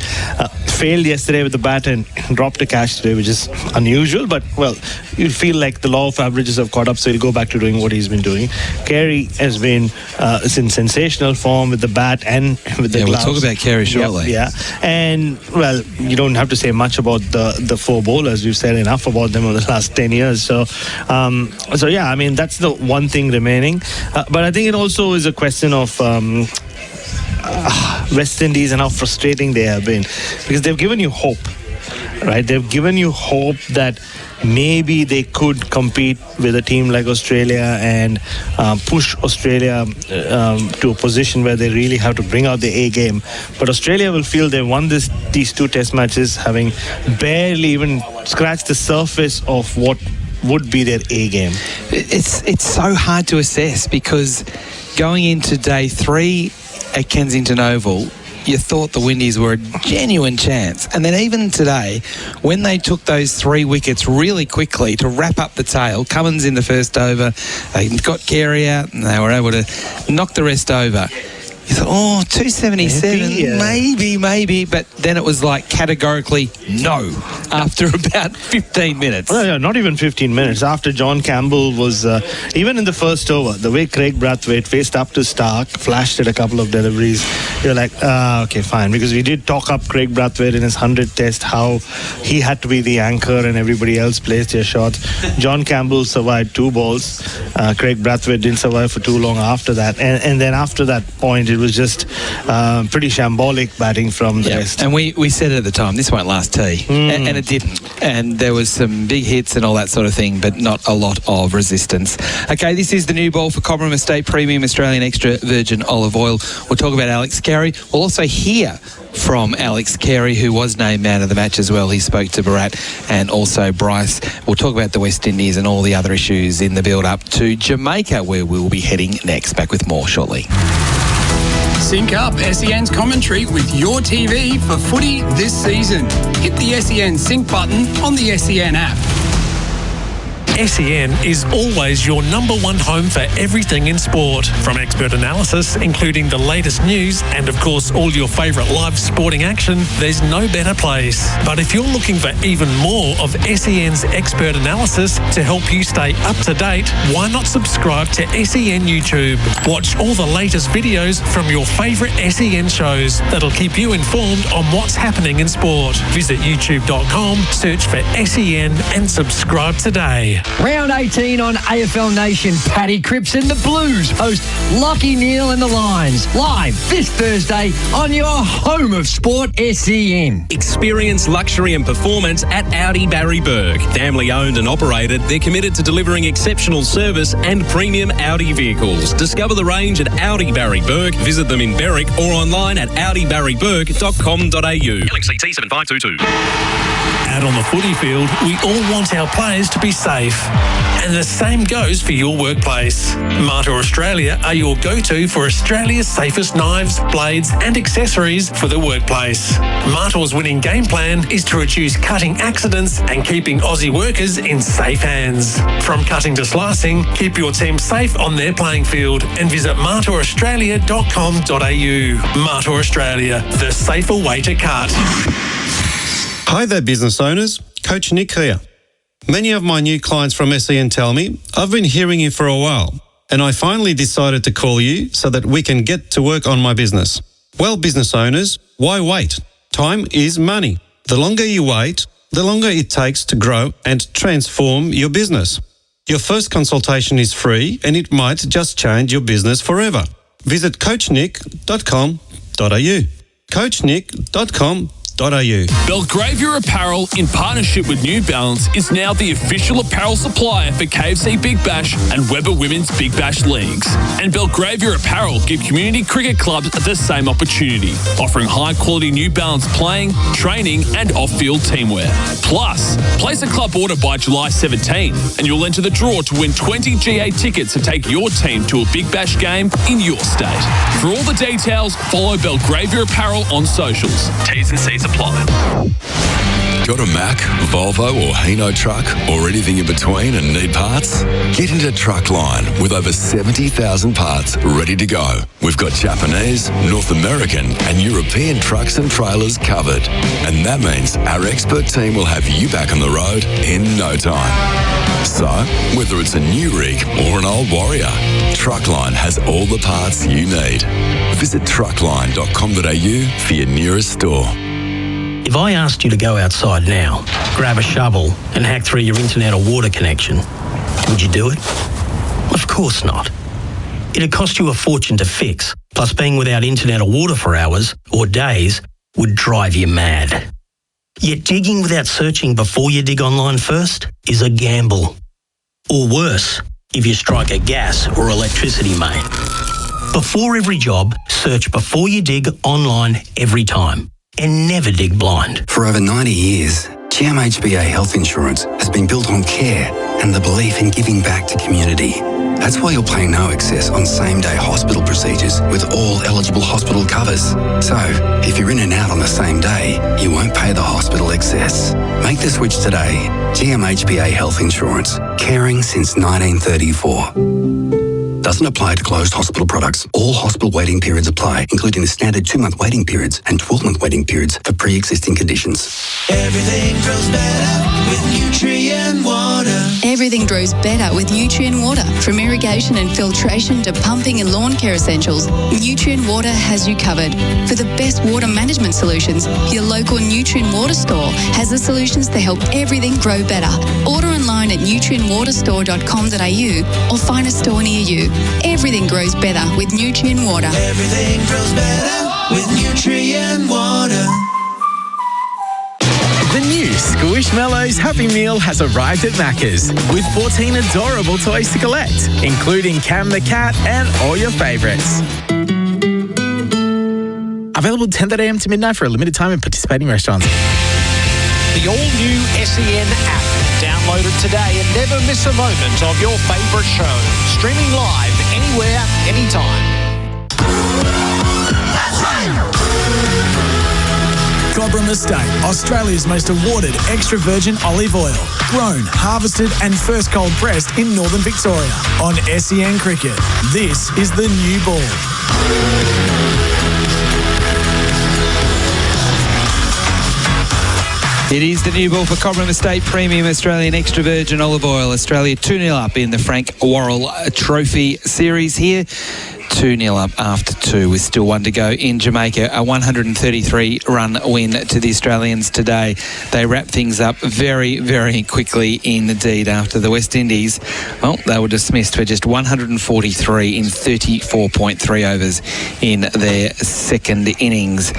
failed yesterday with the bat and dropped a catch today, which is unusual, but well, you feel like the law of averages have caught up, so he'll go back to doing what he's been doing. Carey has been in sensational form with the bat and with the gloves. We'll talk about Carey shortly. Yeah, and well, you don't have to say much about the 4 bowlers. We've said enough about them over the last 10 years. So yeah, I mean, that's the one thing remaining. But I think it also is a question of West Indies and how frustrating they have been, because they've given you hope, right? They've given you hope that maybe they could compete with a team like Australia and push Australia to a position where they really have to bring out the A game. But Australia will feel they won these 2 test matches having barely even scratched the surface of what would be their A game. It's so hard to assess, because going into day 3 at Kensington Oval, you thought the Windies were a genuine chance. And then even today, when they took those 3 wickets really quickly to wrap up the tail, Cummins in the first over, they got Carey out and they were able to knock the rest over. You thought, 277, maybe. But then it was like categorically no after about 15 minutes. Well, yeah, not even 15 minutes. After John Campbell was, even in the first over, the way Craig Brathwaite faced up to Stark, flashed at a couple of deliveries, you're like, okay, fine. Because we did talk up Craig Brathwaite in his 100th test, how he had to be the anchor and everybody else placed their shots. John Campbell survived 2 balls. Craig Brathwaite didn't survive for too long after that. And then after that point, it was just pretty shambolic batting from the rest. And we said it at the time, this won't last tea. And it didn't. And there was some big hits and all that sort of thing, but not a lot of resistance. Okay, this is the new ball for Cobram Estate Premium Australian Extra Virgin Olive Oil. We'll talk about Alex Carey. We'll also hear from Alex Carey, who was named man of the match as well. He spoke to Bharat and also Bryce. We'll talk about the West Indies and all the other issues in the build-up to Jamaica, where we'll be heading next. Back with more shortly. Sync up SEN's commentary with your TV for footy this season. Hit the SEN Sync button on the SEN app. SEN is always your #1 home for everything in sport. From expert analysis, including the latest news, and of course all your favourite live sporting action, there's no better place. But if you're looking for even more of SEN's expert analysis to help you stay up to date, why not subscribe to SEN YouTube? Watch all the latest videos from your favourite SEN shows that'll keep you informed on what's happening in sport. Visit youtube.com, search for SEN and subscribe today. Round 18 on AFL Nation. Paddy Cripps and the Blues host Lachie Neale and the Lions. Live this Thursday on your home of sport, SEN. Experience luxury and performance at Audi Barry Berg. Family owned and operated, they're committed to delivering exceptional service and premium Audi vehicles. Discover the range at Audi Barry Berg. Visit them in Berwick or online at audibarryberg.com.au. LXCT 7522. Out on the footy field, we all want our players to be safe. And the same goes for your workplace. Marta Australia are your go-to for Australia's safest knives, blades and accessories for the workplace. Marta's winning game plan is to reduce cutting accidents and keeping Aussie workers in safe hands. From cutting to slicing, keep your team safe on their playing field and visit martaaustralia.com.au. Marta Australia, the safer way to cut. Hi there, business owners. Coach Nick here. Many of my new clients from SEN tell me, I've been hearing you for a while, and I finally decided to call you so that we can get to work on my business. Well, business owners, why wait? Time is money. The longer you wait, the longer it takes to grow and transform your business. Your first consultation is free, and it might just change your business forever. Visit coachnick.com.au. coachnick.com.au. Belgravia Apparel, in partnership with New Balance, is now the official apparel supplier for KFC Big Bash and Weber Women's Big Bash Leagues. And Belgravia Apparel give community cricket clubs the same opportunity, offering high-quality New Balance playing, training and off-field teamwear. Plus, place a club order by July 17 and you'll enter the draw to win 20 GA tickets to take your team to a Big Bash game in your state. For all the details, follow Belgravia Apparel on socials. T's and C's apply. Got a Mack, Volvo or Hino truck or anything in between and need parts? Get into Truckline with over 70,000 parts ready to go. We've got Japanese, North American and European trucks and trailers covered. And that means our expert team will have you back on the road in no time. So, whether it's a new rig or an old Warrior, Truckline has all the parts you need. Visit truckline.com.au for your nearest store. If I asked you to go outside now, grab a shovel and hack through your internet or water connection, would you do it? Of course not. It'd cost you a fortune to fix, plus being without internet or water for hours or days would drive you mad. Yet digging without searching before you dig online first is a gamble. Or worse, if you strike a gas or electricity main. Before every job, search before you dig online every time. And never dig blind. For over 90 years, GMHBA Health Insurance has been built on care and the belief in giving back to community. That's why you'll pay no excess on same-day hospital procedures with all eligible hospital covers. So, if you're in and out on the same day, you won't pay the hospital excess. Make the switch today. GMHBA Health Insurance. Caring since 1934. Doesn't apply to closed hospital products. All hospital waiting periods apply, including the standard 2-month waiting periods and 12-month waiting periods for pre-existing conditions. Everything grows better with Nutrient Water. Everything grows better with Nutrient Water. From irrigation and filtration to pumping and lawn care essentials, Nutrient Water has you covered. For the best water management solutions, your local Nutrient Water store has the solutions to help everything grow better. Order online at nutrientwaterstore.com.au or find a store near you. Everything grows better with Nutrient Water. Everything grows better with Nutrient Water. The new Squishmallows Happy Meal has arrived at Macca's with 14 adorable toys to collect, including Cam the Cat and all your favourites. Available 10 a.m. to midnight for a limited time in participating restaurants. The all-new SEN app. Download it today and never miss a moment of your favourite show. Streaming live anywhere, anytime. Cobram Estate, Australia's most awarded extra virgin olive oil. Grown, harvested and first cold pressed in northern Victoria. On SEN Cricket, this is the new ball. It is the new ball for Cobram Estate Premium Australian Extra Virgin Olive Oil. Australia 2-0 up in the Frank Worrell Trophy Series here. 2-0 up after 2 with still 1 to go in Jamaica. A 133-run win to the Australians today. They wrap things up very, very quickly indeed after the West Indies. Well, they were dismissed for just 143 in 34.3 overs in their second innings.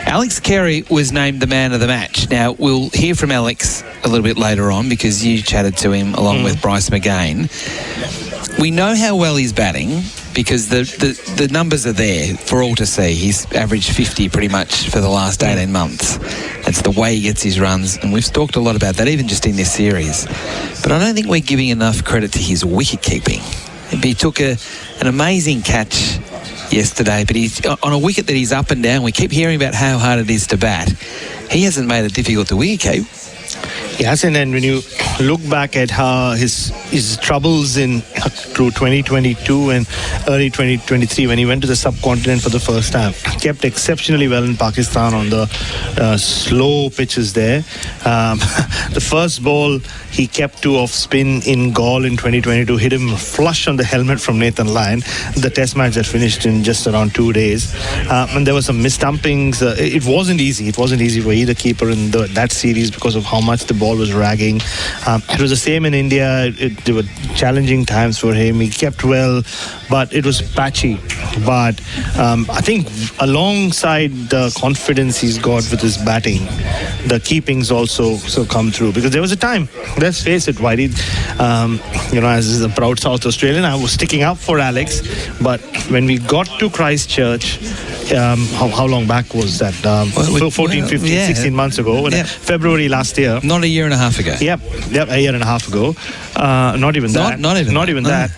Alex Carey was named the man of the match. Now, we'll hear from Alex a little bit later on because you chatted to him along with Bryce McGain. We know how well he's batting because the numbers are there for all to see. He's averaged 50 pretty much for the last 18 months. That's the way he gets his runs, and we've talked a lot about that, even just in this series. But I don't think we're giving enough credit to his wicket-keeping. He took an amazing catch yesterday, but he's on a wicket that he's up and down. We keep hearing about how hard it is to bat. He hasn't made it difficult to wicket-keep. He hasn't, and when you look back at how his troubles through 2022 and early 2023 when he went to the subcontinent for the first time, kept exceptionally well in Pakistan on the slow pitches there. The first ball he kept to off spin in Galle in 2022, hit him flush on the helmet from Nathan Lyon. The test match that finished in just around 2 days, and there were some misstumpings. It wasn't easy for either keeper in that series because of how much the ball was ragging. It was the same in India. There were challenging times for him. He kept well, but it was patchy. But I think alongside the confidence he's got with his batting, the keepings also come through. Because there was a time, let's face it, Whitey, as a proud South Australian, I was sticking up for Alex. But when we got to Christchurch, how long back was that? 14, 15, 16 months ago. February last year. Not a year and a half ago. Yep, a year and a half ago. Not even that. Not even that.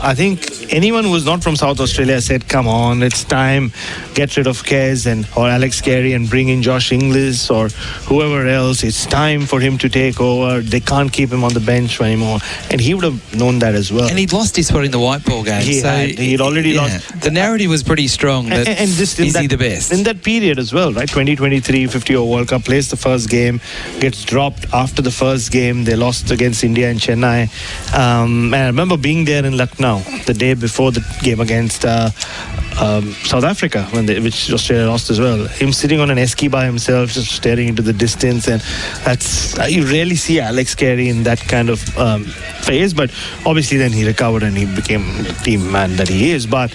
I think anyone who was not from South Australia said, come on, it's time, get rid of Kez or Alex Carey and bring in Josh Inglis or whoever else. It's time for him to take over. They can't keep him on the bench anymore. And he would have known that as well. And he'd lost his spot in the white ball game. He'd already lost. The narrative was pretty strong that is he the best? In that period as well, right? 2023 50-over World Cup, plays the first game, gets dropped after the first game. They lost against India in Chennai. And I remember being there in Lucknow the day before the game against South Africa, which Australia lost as well. Him sitting on an esky by himself, just staring into the distance, and you rarely see Alex Carey in that kind of phase. But obviously, then he recovered and he became the team man that he is. But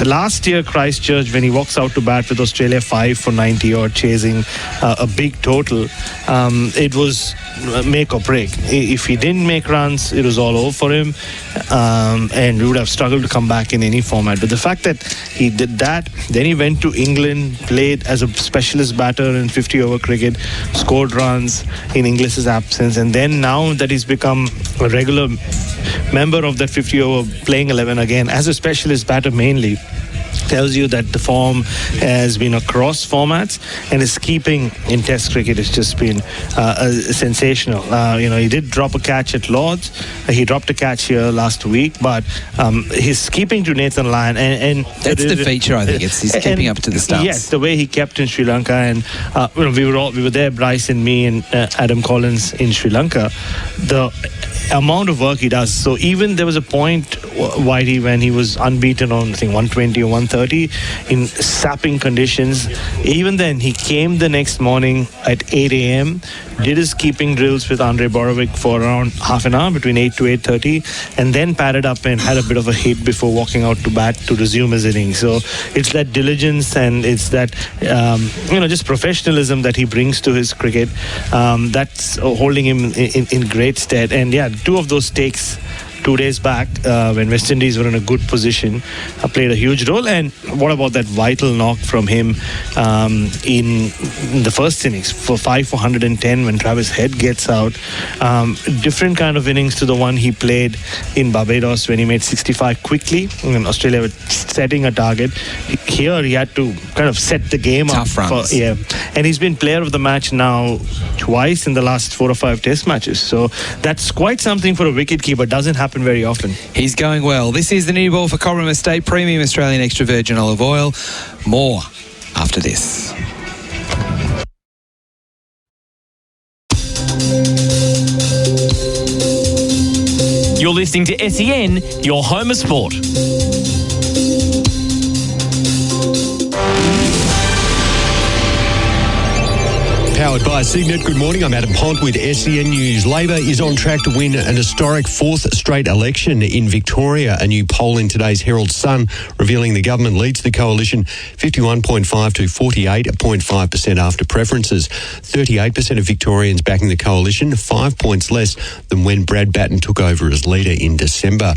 last year, Christchurch, when he walks out to bat with Australia 5 for 90 or chasing a big total, it was make or break. If he didn't make runs, it was all over for him, and we would have struggled to come back in any format. But the fact that he did that, then he went to England, played as a specialist batter in 50-over cricket, scored runs in Inglis's absence, and then now that he's become a regular member of that 50-over playing 11 again as a specialist batter mainly, tells you that the form has been across formats, and his keeping in Test cricket has just been sensational. He did drop a catch at Lord's. He dropped a catch here last week, but his keeping to Nathan Lyon and that's the feature, I think. It's his keeping up to the stance. Yes, the way he kept in Sri Lanka, and we were there, Bryce and me and Adam Collins in Sri Lanka. The amount of work he does. So even there was a point, Whitey, when he was unbeaten on I think 120 or 130 in sapping conditions. Even then, he came the next morning at 8 a.m., did his keeping drills with Andre Borovic for around half an hour, between 8 to 8:30, and then padded up and had a bit of a hit before walking out to bat to resume his innings. So it's that diligence and it's that just professionalism that he brings to his cricket that's holding him in great stead. And yeah, two of those takes 2 days back when West Indies were in a good position played a huge role. And what about that vital knock from him in the first innings for 5 for 110 when Travis Head gets out? Different kind of innings to the one he played in Barbados when he made 65 quickly and Australia was setting a target. Here he had to kind of set the game Tough up. runs. And he's been player of the match now twice in the last 4 or 5 test matches. So that's quite something for a wicketkeeper. Doesn't happen very often. He's going well. This is the new ball for Cobram Estate Premium Australian Extra Virgin Olive Oil. More after this. You're listening to SEN, your home of sport. Powered by Signet. Good morning, I'm Adam Pont with SEN News. Labor is on track to win an historic 4th straight election in Victoria. A new poll in today's Herald Sun revealing the government leads the coalition 51.5 to 48.5% after preferences. 38% of Victorians backing the coalition, 5 points less than when Brad Batten took over as leader in December.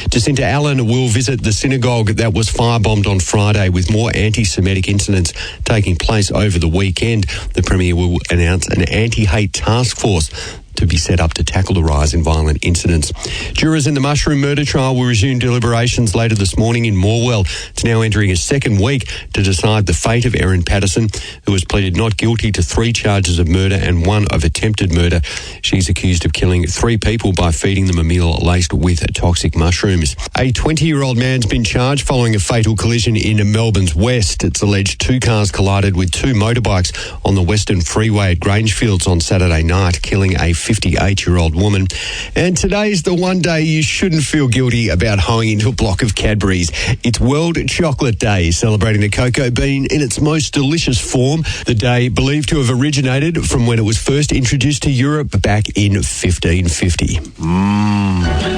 Jacinta Allen will visit the synagogue that was firebombed on Friday, with more anti-Semitic incidents taking place over the weekend. The Premier will announce an anti-hate task force to be set up to tackle the rise in violent incidents. Jurors in the mushroom murder trial will resume deliberations later this morning in Morwell. It's now entering a second week to decide the fate of Erin Patterson, who has pleaded not guilty to 3 charges of murder and 1 of attempted murder. She's accused of killing 3 people by feeding them a meal laced with toxic mushrooms. A 20-year-old man's been charged following a fatal collision in Melbourne's west. It's alleged 2 cars collided with 2 motorbikes on the Western Freeway at Grangefields on Saturday night, killing a 58-year-old woman. And today's the one day you shouldn't feel guilty about hoeing into a block of Cadbury's. It's World Chocolate Day, celebrating the cocoa bean in its most delicious form. The day believed to have originated from when it was first introduced to Europe back in 1550.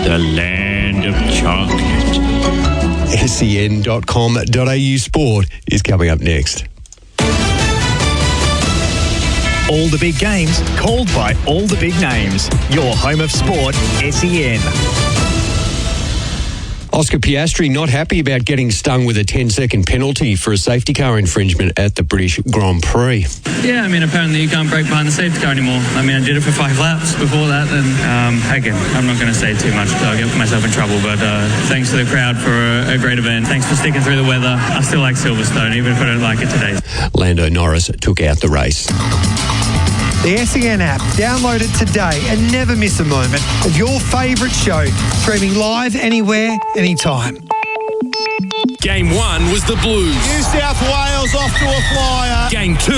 The land of chocolate. SEN.com.au Sport is coming up next. All the big games, called by all the big names. Your home of sport, SEN. Oscar Piastri not happy about getting stung with a 10-second penalty for a safety car infringement at the British Grand Prix. Yeah, I mean, apparently you can't brake behind the safety car anymore. I mean, I did it for 5 laps before that, and again, I'm not going to say too much because I'll get myself in trouble, but thanks to the crowd for a great event. Thanks for sticking through the weather. I still like Silverstone, even if I don't like it today. Lando Norris took out the race. The SEN app. Download it today and never miss a moment of your favourite show. Streaming live anywhere, anytime. Game 1 was the Blues. New South Wales off to a flyer. Game 2,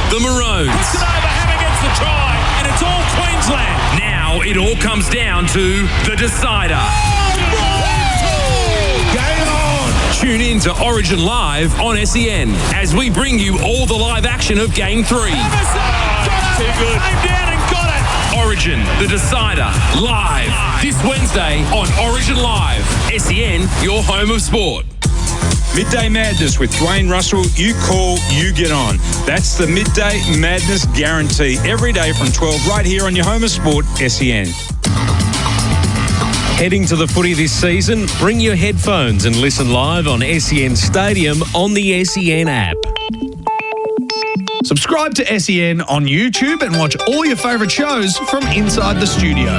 the Maroons. Puts it over, Hammer gets the try, and it's all Queensland. Now it all comes down to the decider. Game on. Tune in to Origin Live on SEN as we bring you all the live action of Game 3. Too good. Came down and got it. Origin, the decider, live this Wednesday on Origin Live. SEN, your home of sport. Midday Madness with Dwayne Russell. You call, you get on. That's the Midday Madness guarantee. Every day from 12 right here on your home of sport, SEN. Heading to the footy this season? Bring your headphones and listen live on SEN Stadium on the SEN app. Subscribe to SEN on YouTube and watch all your favourite shows from inside the studio.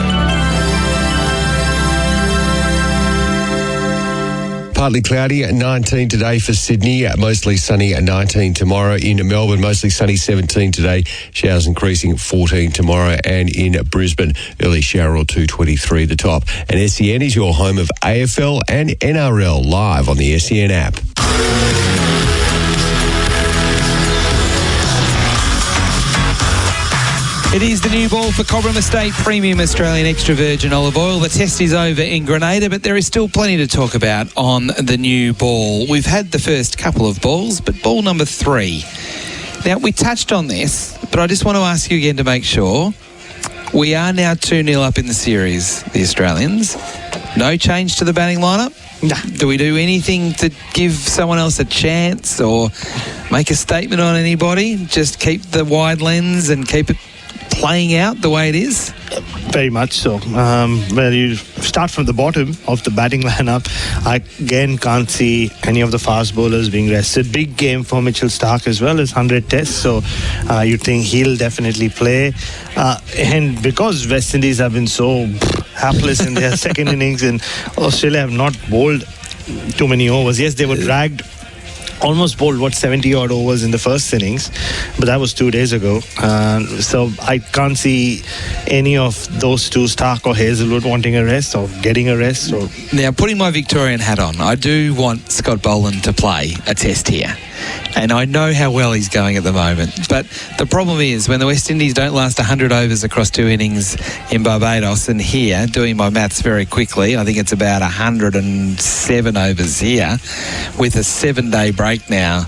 partly cloudy at 19 today for Sydney, mostly sunny at 19 tomorrow. In Melbourne, mostly sunny 17 today, showers increasing 14 tomorrow. And in Brisbane, early shower or 23 the top. And SEN is your home of AFL and NRL live on the SEN app. It is the new ball for Cobram Estate Premium Australian Extra Virgin Olive Oil. The test is over in Grenada, but there is still plenty to talk about on the new ball. We've had the first couple of balls, but ball number 3. Now, we touched on this, but I just want to ask you again to make sure. We are now 2-0 up in the series, the Australians. No change to the batting lineup? Nah. Do we do anything to give someone else a chance or make a statement on anybody? Just keep the wide lens and keep it playing out the way it is? Very much so. Where you start from the bottom of the batting lineup, I again can't see any of the fast bowlers being rested. Big game for Mitchell Starc as well as 100 tests, so you think he'll definitely play. And because West Indies have been so hapless in their second innings and Australia have not bowled too many overs. Yes, they were dragged. Almost bowled, 70 odd overs in the first innings, but that was 2 days ago. So I can't see any of those two, Starc or Hazelwood, wanting a rest or getting a rest. So. Now, putting my Victorian hat on, I do want Scott Boland to play a test here. And I know how well he's going at the moment. But the problem is when the West Indies don't last 100 overs across 2 innings in Barbados, and here, doing my maths very quickly, I think it's about 107 overs here with a 7-day break now.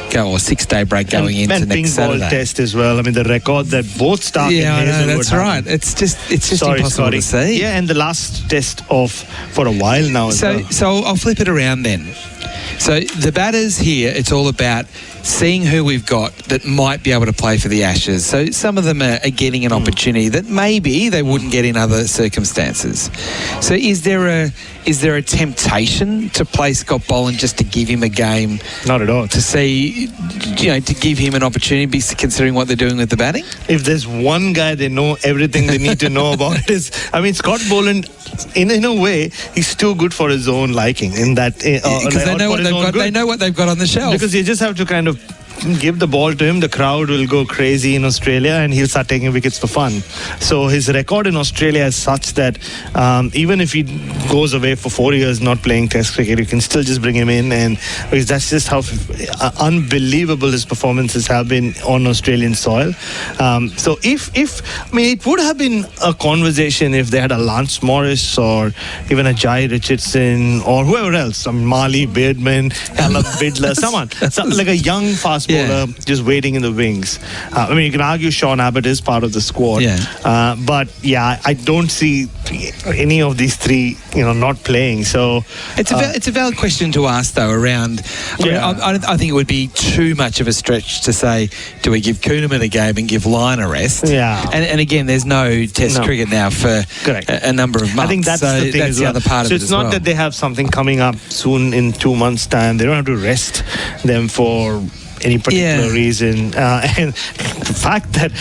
Or 6-day break going into next Saturday. Ball test as well. I mean, the record that both Starc and Hazelwood that's right. It's just impossible to see. Yeah, and the last test for a while now. So I'll flip it around then. So the batters here, it's all about seeing who we've got that might be able to play for the Ashes. So some of them are getting an opportunity that maybe they wouldn't get in other circumstances. So is there a temptation to play Scott Boland just to give him a game? Not at all. To see, to give him an opportunity, considering what they're doing with the batting? If there's one guy they know everything they need to know about Scott Boland, in a way, he's too good for his own liking. In that, because they know what they've got. They know what they've got on the shelf. Because you just have to kind of give the ball to him, the crowd will go crazy in Australia and he'll start taking wickets for fun. So his record in Australia is such that even if he goes away for 4 years not playing Test cricket, you can still just bring him in, and because that's just how unbelievable his performances have been on Australian soil. So it would have been a conversation if they had a Lance Morris or even a Jai Richardson or whoever else, Marley Beardman, Callum Bidler, someone like a young fast bowler just waiting in the wings. You can argue Sean Abbott is part of the squad, but I don't see any of these three, not playing. So it's a valid question to ask though. Around, I think it would be too much of a stretch to say, do we give Kuhnemann a game and give Lyon a rest? Yeah, and again, there's no Test cricket now for a number of months. I think that's the thing. That's the other part of it. So it's not that they have something coming up soon in 2 months' time. They don't have to rest them for any particular reason, and the fact that,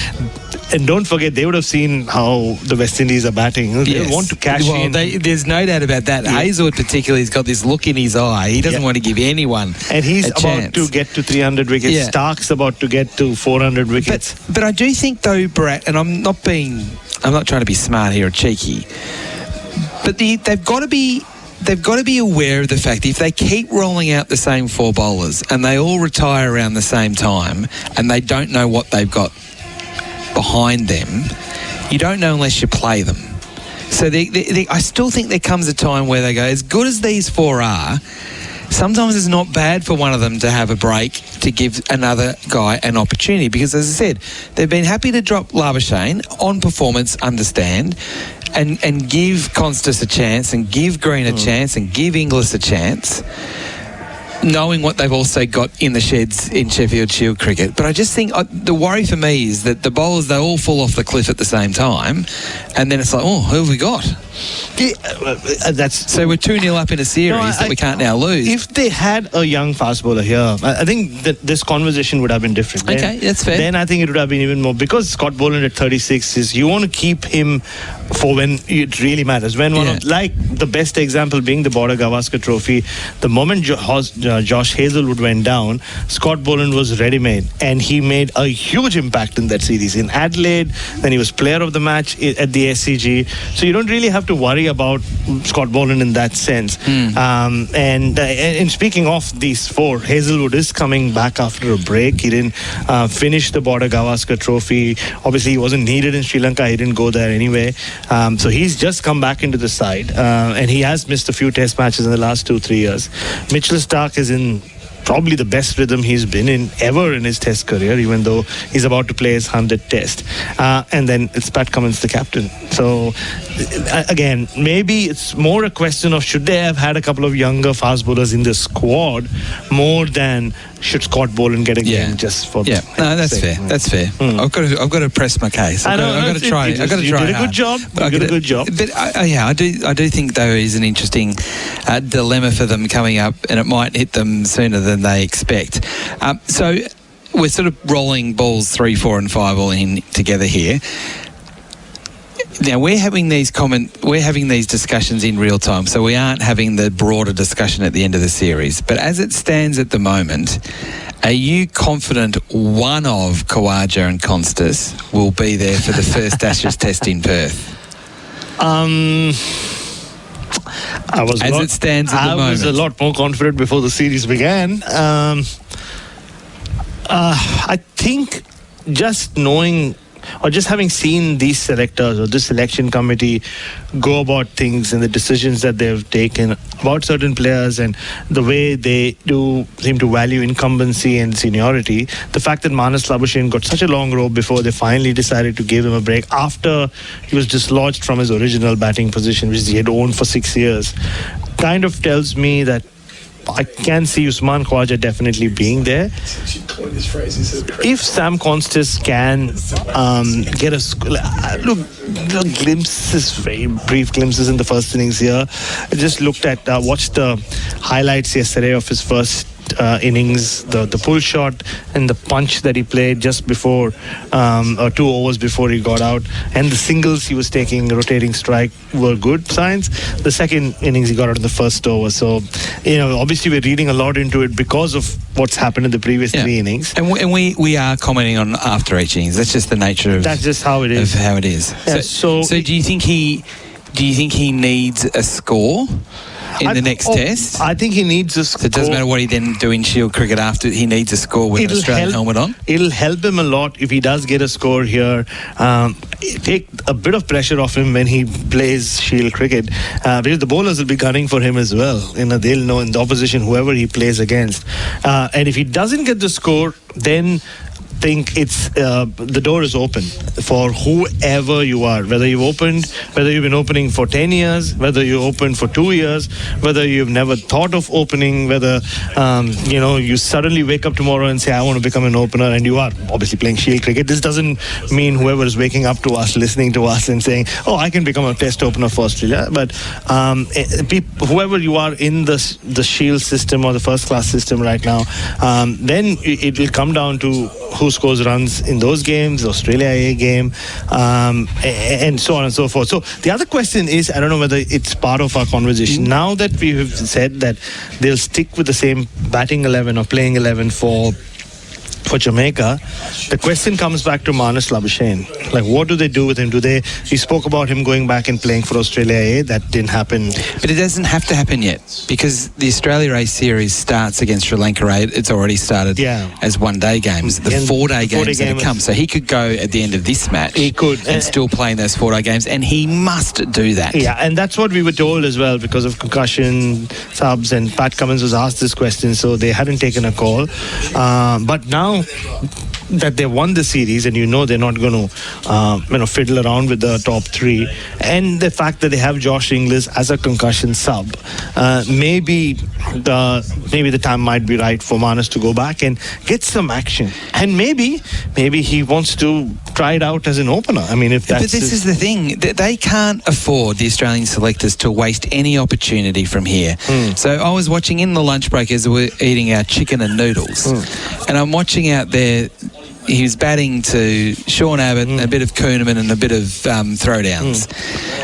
and don't forget, they would have seen how the West Indies are batting. They want to cash in. There's no doubt about that. Hazelwood particularly has got this look in his eye. He doesn't want to give anyone and he's about chance. To get to 300 wickets. Stark's about to get to 400 wickets. But I do think though, Brat, and I'm not trying to be smart here or cheeky, but they've got to be aware of the fact that if they keep rolling out the same 4 bowlers and they all retire around the same time and they don't know what they've got behind them, you don't know unless you play them. So I still think there comes a time where they go, as good as these 4 are, sometimes it's not bad for one of them to have a break to give another guy an opportunity, because as I said, they've been happy to drop Labuschagne on performance, understand, and give Constas a chance and give Green a chance and give Inglis a chance, knowing what they've also got in the sheds in Sheffield Shield cricket. But I just think the worry for me is that the bowlers, they all fall off the cliff at the same time, and then it's like, oh, who have we got? So we're 2-0 up in a series that we can't now lose. If they had a young fast bowler here, I think that this conversation would have been different. Okay, that's fair. Then I think it would have been even more, because Scott Boland at 36 is, you want to keep him for when it really matters. When like the best example being the Border Gavaskar Trophy, the moment Josh Hazelwood went down, Scott Boland was ready-made, and he made a huge impact in that series. In Adelaide, then he was player of the match at the SCG. So you don't really have to worry about Scott Boland in that sense. And speaking of these four, Hazelwood is coming back after a break. He didn't finish the Border Gavaskar Trophy. Obviously, he wasn't needed in Sri Lanka. He didn't go there anyway. So he's just come back into the side, and he has missed a few test matches in the last 2-3 years. Mitchell Starc is in probably the best rhythm he's been in ever in his test career, even though he's about to play his 100th test. And then it's Pat Cummins, the captain. So again, maybe it's more a question of, should they have had a couple of younger fast bowlers in the squad more than should Scott Boland get a game just for no, that's fair. That's fair. I've got to press my case. I've got to try. I've got to try. You did a good job. But I do think there is an interesting dilemma for them coming up, and it might hit them sooner than they expect. So we're sort of rolling balls 3, 4, and 5 all in together here. Now we're having these discussions in real time, so we aren't having the broader discussion at the end of the series. But as it stands at the moment, are you confident one of Khawaja and Constas will be there for the first Ashes test in Perth? It stands at the moment. I was a lot more confident before the series began. I think just knowing, or just having seen these selectors or this selection committee go about things and the decisions that they've taken about certain players and the way they do seem to value incumbency and seniority, the fact that Manas Labuschagne got such a long rope before they finally decided to give him a break after he was dislodged from his original batting position, which he had owned for 6 years, kind of tells me that I can see Usman Khawaja definitely being there. If Sam Constas can get a glimpses, very brief glimpses in the first innings here. I just watched the highlights yesterday of his first innings, the pull shot and the punch that he played just before, or 2 overs before he got out, and the singles he was taking, rotating strike, were good signs. The second innings he got out in the first over. So, obviously we're reading a lot into it because of what's happened in the previous 3 innings. And we are commenting on after each innings. That's just the nature of. That's just how it is. Of how it is. Yeah, so do you think he needs a score in the next test? I think he needs a score. So it doesn't matter what he then do in Shield cricket after, he needs a score with an Australian helmet on? It'll help him a lot if he does get a score here. Take a bit of pressure off him when he plays Shield cricket, because the bowlers will be gunning for him as well. They'll know in the opposition whoever he plays against. And if he doesn't get the score, then think it's the door is open for whoever you are, whether you've been opening for 10 years, whether you opened for 2 years, whether you've never thought of opening, whether you suddenly wake up tomorrow and say I want to become an opener, and you are obviously playing Shield cricket. This doesn't mean whoever is waking up to us, listening to us and saying, oh, I can become a test opener for Australia. But whoever you are in the Shield system or the first class system right now, then it will come down to who scores runs in those games, Australia A game, and so on and so forth. So the other question is, I don't know whether it's part of our conversation. Now that we have said that they'll stick with the same batting 11 or playing 11 for Jamaica, the question comes back to Manas Labuschagne. Like, what do they do with him? We spoke about him going back and playing for Australia A. That didn't happen. But it doesn't have to happen yet, because the Australia A series starts against Sri Lanka A. It's already started as 1-day games. The 4-day games that come. So he could go at the end of this match. He could. And still play in those 4-day games, and he must do that. Yeah, and that's what we were told as well, because of concussion subs, and Pat Cummins was asked this question, so they hadn't taken a call. But now that they won the series, and they're not going to fiddle around with the top 3, and the fact that they have Josh Inglis as a concussion sub, maybe the time might be right for Manas to go back and get some action, and maybe he wants to tried out as an opener. I mean, if that's... But this is the thing. They can't afford, the Australian selectors, to waste any opportunity from here. So I was watching in the lunch break as we're eating our chicken and noodles. And I'm watching out there, he was batting to Sean Abbott, a bit of Kuhneman and a bit of throwdowns.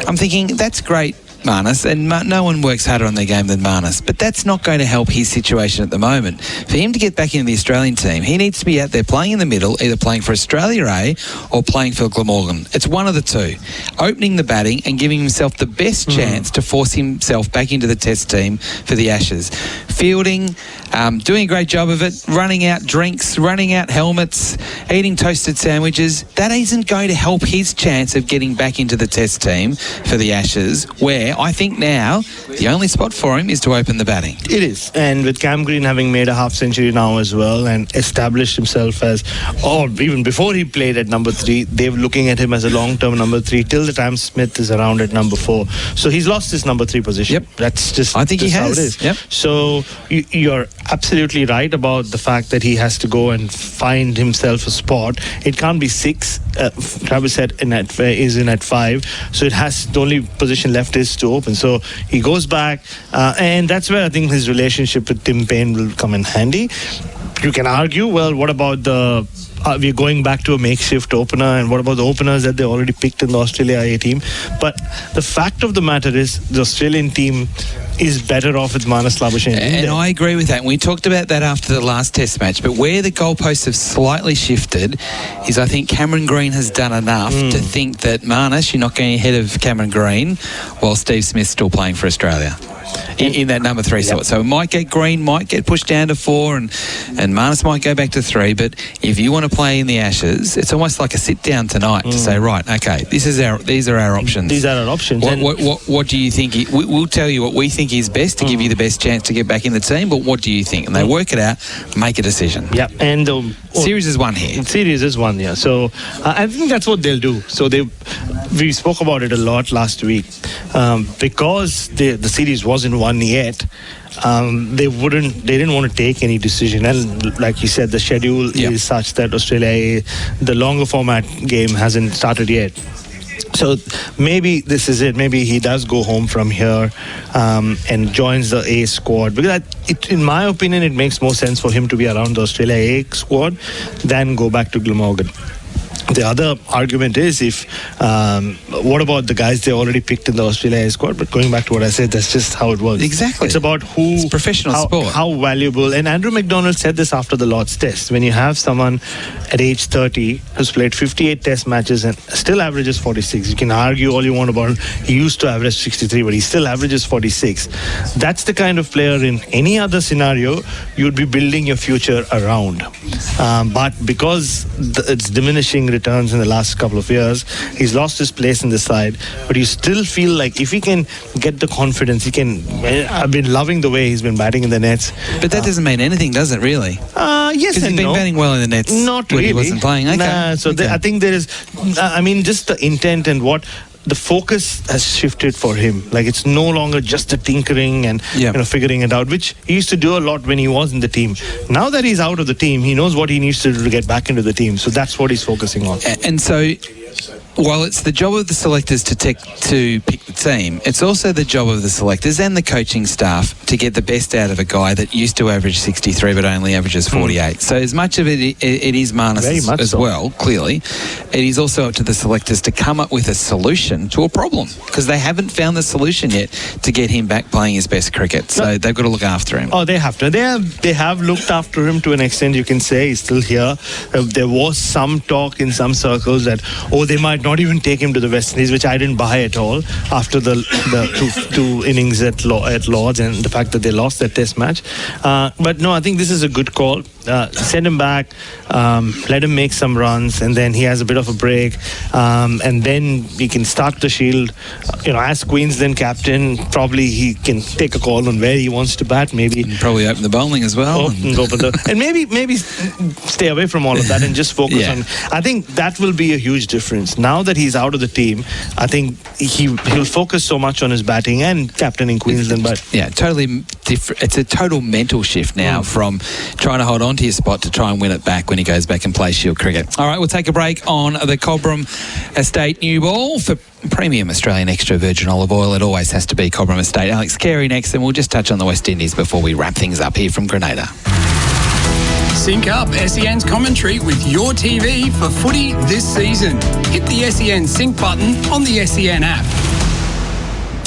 I'm thinking, that's great, Marnus, and no one works harder on their game than Marnus, but that's not going to help his situation at the moment. For him to get back into the Australian team, he needs to be out there playing in the middle, either playing for Australia A or playing for Glamorgan. It's one of the two. Opening the batting and giving himself the best chance to force himself back into the Test team for the Ashes. Fielding, doing a great job of it, running out drinks, running out helmets, eating toasted sandwiches. That isn't going to help his chance of getting back into the Test team for the Ashes, where I think now the only spot for him is to open the batting. It is. And with Cam Green having made a half century now as well and established himself as, or even before he played at number 3, they were looking at him as a long-term number 3 till the time Smith is around at number 4. So he's lost his number 3 position. Yep. That's just, I think just he how has. it is. Yep. So you're absolutely right about the fact that he has to go and find himself a spot. It can't be 6. Travis said is in at 5. So it has, the only position left is to open. So he goes back, and that's where I think his relationship with Tim Payne will come in handy. You can argue, well, what about the... we're going back to a makeshift opener, and what about the openers that they already picked in the Australia A team? But the fact of the matter is, the Australian team is better off with Marnus Labuschagne. And I agree with that. And we talked about that after the last Test match. But where the goalposts have slightly shifted is I think Cameron Green has done enough to think that, Marnus, you're not going ahead of Cameron Green while Steve Smith's still playing for Australia. In that number 3 slot. So Green might get pushed down to 4 and Marnus might go back to 3, but if you want to play in the Ashes, it's almost like a sit down tonight to say, right, okay, these are our options. These are our options. What do you think? We'll tell you what we think is best to give you the best chance to get back in the team, but what do you think? And they work it out, make a decision. Yeah, and series is one here. Series is one, yeah. So I think that's what they'll do. So we spoke about it a lot last week. Because the series wasn't won yet, they didn't want to take any decision. And like you said, the schedule is such that Australia, the longer format game hasn't started yet. So maybe this is it. Maybe he does go home from here and joins the A squad. Because in my opinion, it makes more sense for him to be around the Australia A squad than go back to Glamorgan. The other argument is what about the guys they already picked in the Australia A squad? But going back to what I said, that's just how it works. Exactly. It's about it's professional sport. How valuable. And Andrew McDonald said this after the Lord's Test. When you have someone at age 30 who's played 58 Test matches and still averages 46, you can argue all you want about him. He used to average 63, but he still averages 46. That's the kind of player in any other scenario you'd be building your future around. But because it's diminishing returns in the last couple of years, he's lost his place in the side, but you still feel like if he can get the confidence, I've been loving the way he's been batting in the nets. But that doesn't mean anything, does it, really? Yes and he's been batting well in the nets. Not when really. He wasn't playing. Okay. I think there is, just the intent and what the focus has shifted for him. Like, it's no longer just the tinkering and figuring it out, which he used to do a lot when he was in the team. Now that he's out of the team, he knows what he needs to do to get back into the team. So that's what he's focusing on. And so, while it's the job of the selectors to pick the team, it's also the job of the selectors and the coaching staff to get the best out of a guy that used to average 63 but only averages 48. So as much of it is Marnus as well, clearly, it is also up to the selectors to come up with a solution to a problem, because they haven't found the solution yet to get him back playing his best cricket. So they've got to look after him. Oh, they have to. They have looked after him to an extent, you can say. He's still here. There was some talk in some circles that, they might not even take him to the West Indies, which I didn't buy at all after the two innings at Lords and the fact that they lost that Test match. But no, I think this is a good call. Send him back, let him make some runs, and then he has a bit of a break, and then he can start the Shield. As Queensland captain, probably he can take a call on where he wants to bat. Maybe probably open the bowling as well, and maybe stay away from all of that and just focus on. I think that will be a huge difference. Now that he's out of the team, I think he'll focus so much on his batting and captaining Queensland. But totally different. It's a total mental shift now from trying to hold on onto your spot to try and win it back when he goes back and plays Shield cricket. All right, we'll take a break on the Cobram Estate new ball for premium Australian extra virgin olive oil. It always has to be Cobram Estate. Alex Carey next, and we'll just touch on the West Indies before we wrap things up here from Grenada. Sync up SEN's commentary with your TV for footy this season. Hit the SEN Sync button on the SEN app.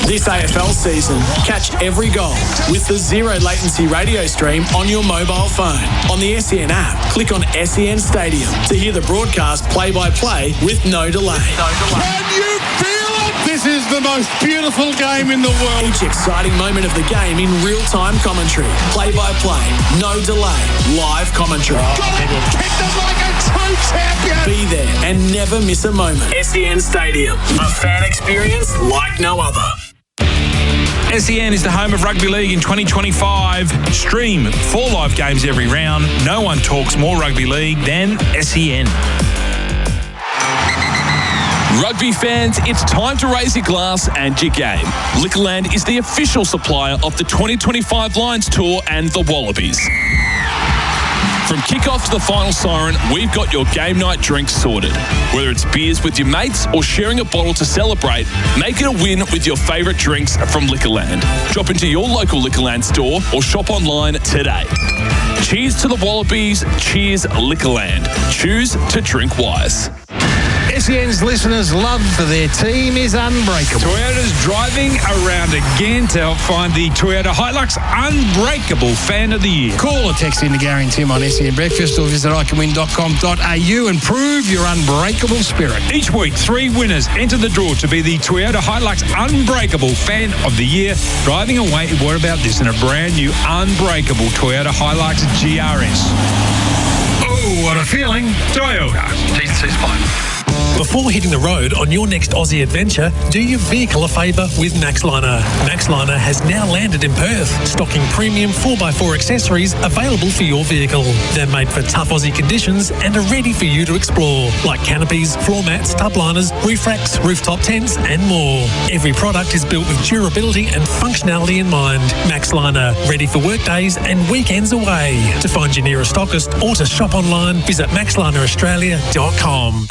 This AFL season, catch every goal with the zero latency radio stream on your mobile phone. On the SEN app, click on SEN Stadium to hear the broadcast play-by-play with no delay. Can you feel it? This is the most beautiful game in the world. Each exciting moment of the game in real-time commentary. Play-by-play, no delay, live commentary. Got it! Kicked it like a true champion! Be there and never miss a moment. SEN Stadium, a fan experience like no other. SEN is the home of rugby league in 2025. Stream 4 live games every round. No one talks more rugby league than SEN. Rugby fans, it's time to raise your glass and your game. Liquorland is the official supplier of the 2025 Lions Tour and the Wallabies. From kick-off to the final siren, we've got your game night drinks sorted. Whether it's beers with your mates or sharing a bottle to celebrate, make it a win with your favourite drinks from Liquorland. Drop into your local Liquorland store or shop online today. Cheers to the Wallabies, cheers Liquorland. Choose to drink wise. SEN's listeners' love for their team is unbreakable. Toyota's driving around again to help find the Toyota Hilux Unbreakable Fan of the Year. Call or text in to Gary and Tim on SEN Breakfast or visit iCanWin.com.au and prove your unbreakable spirit. Each week, 3 winners enter the draw to be the Toyota Hilux Unbreakable Fan of the Year. Driving away, what about this, in a brand new Unbreakable Toyota Hilux GRS. Oh, what a feeling. Toyota. T&C's fine. Before hitting the road on your next Aussie adventure, do your vehicle a favour with Maxliner. Maxliner has now landed in Perth, stocking premium 4x4 accessories available for your vehicle. They're made for tough Aussie conditions and are ready for you to explore, like canopies, floor mats, tub liners, roof racks, rooftop tents and more. Every product is built with durability and functionality in mind. Maxliner, ready for workdays and weekends away. To find your nearest stockist or to shop online, visit maxlineraustralia.com.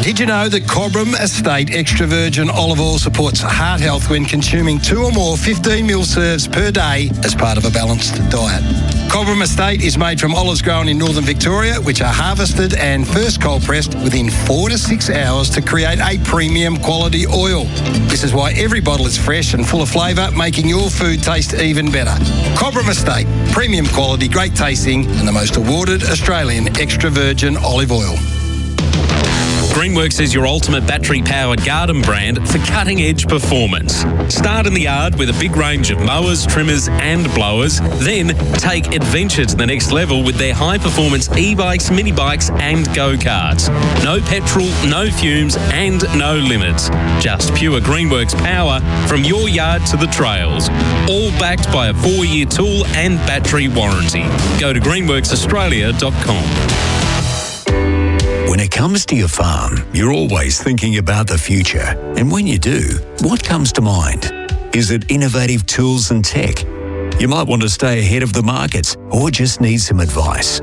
Did you know that Cobram Estate Extra Virgin Olive Oil supports heart health when consuming 2 or more 15ml serves per day as part of a balanced diet? Cobram Estate is made from olives grown in northern Victoria, which are harvested and first cold pressed within 4 to 6 hours to create a premium quality oil. This is why every bottle is fresh and full of flavour, making your food taste even better. Cobram Estate, premium quality, great tasting, and the most awarded Australian extra virgin olive oil. Greenworks is your ultimate battery-powered garden brand for cutting-edge performance. Start in the yard with a big range of mowers, trimmers and blowers. Then take adventure to the next level with their high-performance e-bikes, mini-bikes and go-karts. No petrol, no fumes and no limits. Just pure Greenworks power from your yard to the trails. All backed by a 4-year tool and battery warranty. Go to greenworksaustralia.com. When it comes to your farm, you're always thinking about the future. And when you do, what comes to mind? Is it innovative tools and tech? You might want to stay ahead of the markets or just need some advice.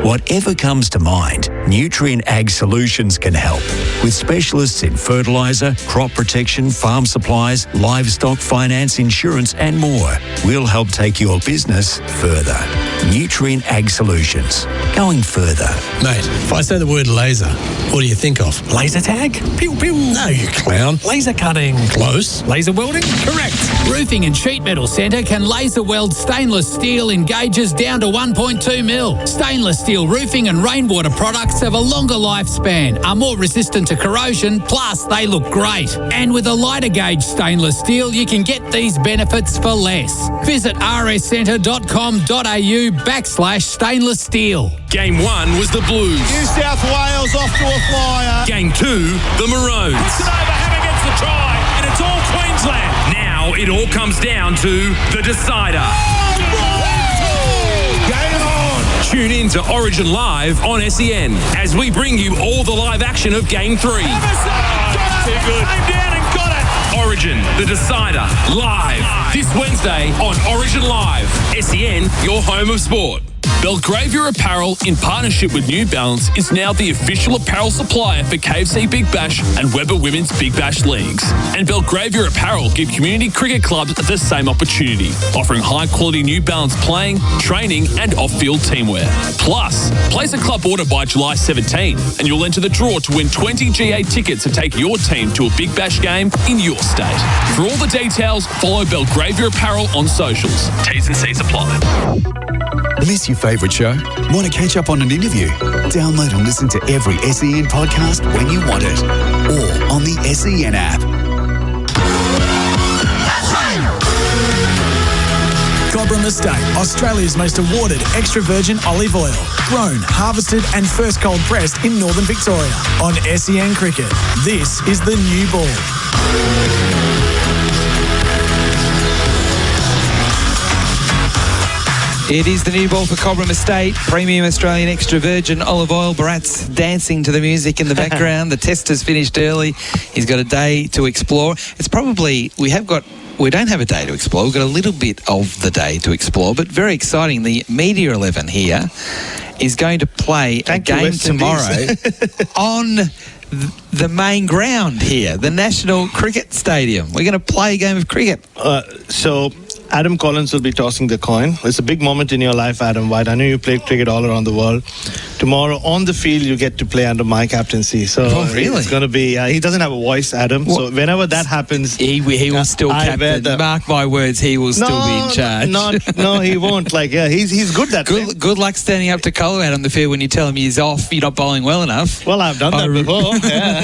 Whatever comes to mind, Nutrient Ag Solutions can help. With specialists in fertiliser, crop protection, farm supplies, livestock finance, insurance and more, we'll help take your business further. Nutrient Ag Solutions. Going further. Mate, if I say the word laser, what do you think of? Laser tag? Pew pew. No, you clown. Laser cutting. Close. Laser welding? Correct. Roofing and Sheet Metal Centre can laser weld stainless steel in gauges down to 1.2 mil. Stainless steel roofing and rainwater products have a longer lifespan, are more resistant to corrosion, plus they look great. And with a lighter gauge stainless steel, you can get these benefits for less. Visit rscentre.com.au/stainless steel. Game 1 was the Blues. New South Wales off to a flyer. Game 2, the Maroons. It's an overhand against the try, and it's all Queensland. Now it all comes down to the decider. Game on. Tune in to Origin Live on SEN as we bring you all the live action of Game 3. Too good. Came down and got it. Origin, the decider, live this Wednesday on Origin Live. SEN, your home of sport. Belgravia Apparel, in partnership with New Balance, is now the official apparel supplier for KFC Big Bash and Weber Women's Big Bash leagues. And Belgravia Apparel give community cricket clubs the same opportunity, offering high-quality New Balance playing, training and off-field teamwear. Plus, place a club order by July 17 and you'll enter the draw to win 20 GA tickets to take your team to a Big Bash game in your state. For all the details, follow Belgravia Apparel on socials. T's and C's apply. Miss your favourite show? Want to catch up on an interview? Download and listen to every SEN podcast when you want it. Or on the SEN app. Cobram Estate, Australia's most awarded extra virgin olive oil. Grown, harvested and first cold pressed in northern Victoria. On SEN Cricket, this is the new ball. It is the new ball for Cobram Estate, premium Australian extra virgin olive oil. Bharat's dancing to the music in the background. The test has finished early. He's got a day to explore. It's probably, we don't have a day to explore. We've got a little bit of the day to explore, but very exciting. The Media 11 here is going to play a game tomorrow on the main ground here, the National Cricket Stadium. We're going to play a game of cricket. So Adam Collins will be tossing the coin. It's a big moment in your life, Adam White. I know you played cricket all around the world. Tomorrow on the field, you get to play under my captaincy. So really? It's going to be... he doesn't have a voice, Adam. What? So whenever that happens... He will still captain. Mark my words, he will still be in charge. No, he won't. He's good that way. Good luck standing up to Colo out on the field when you tell him he's off, you're not bowling well enough. Well, I've done that before. Yeah.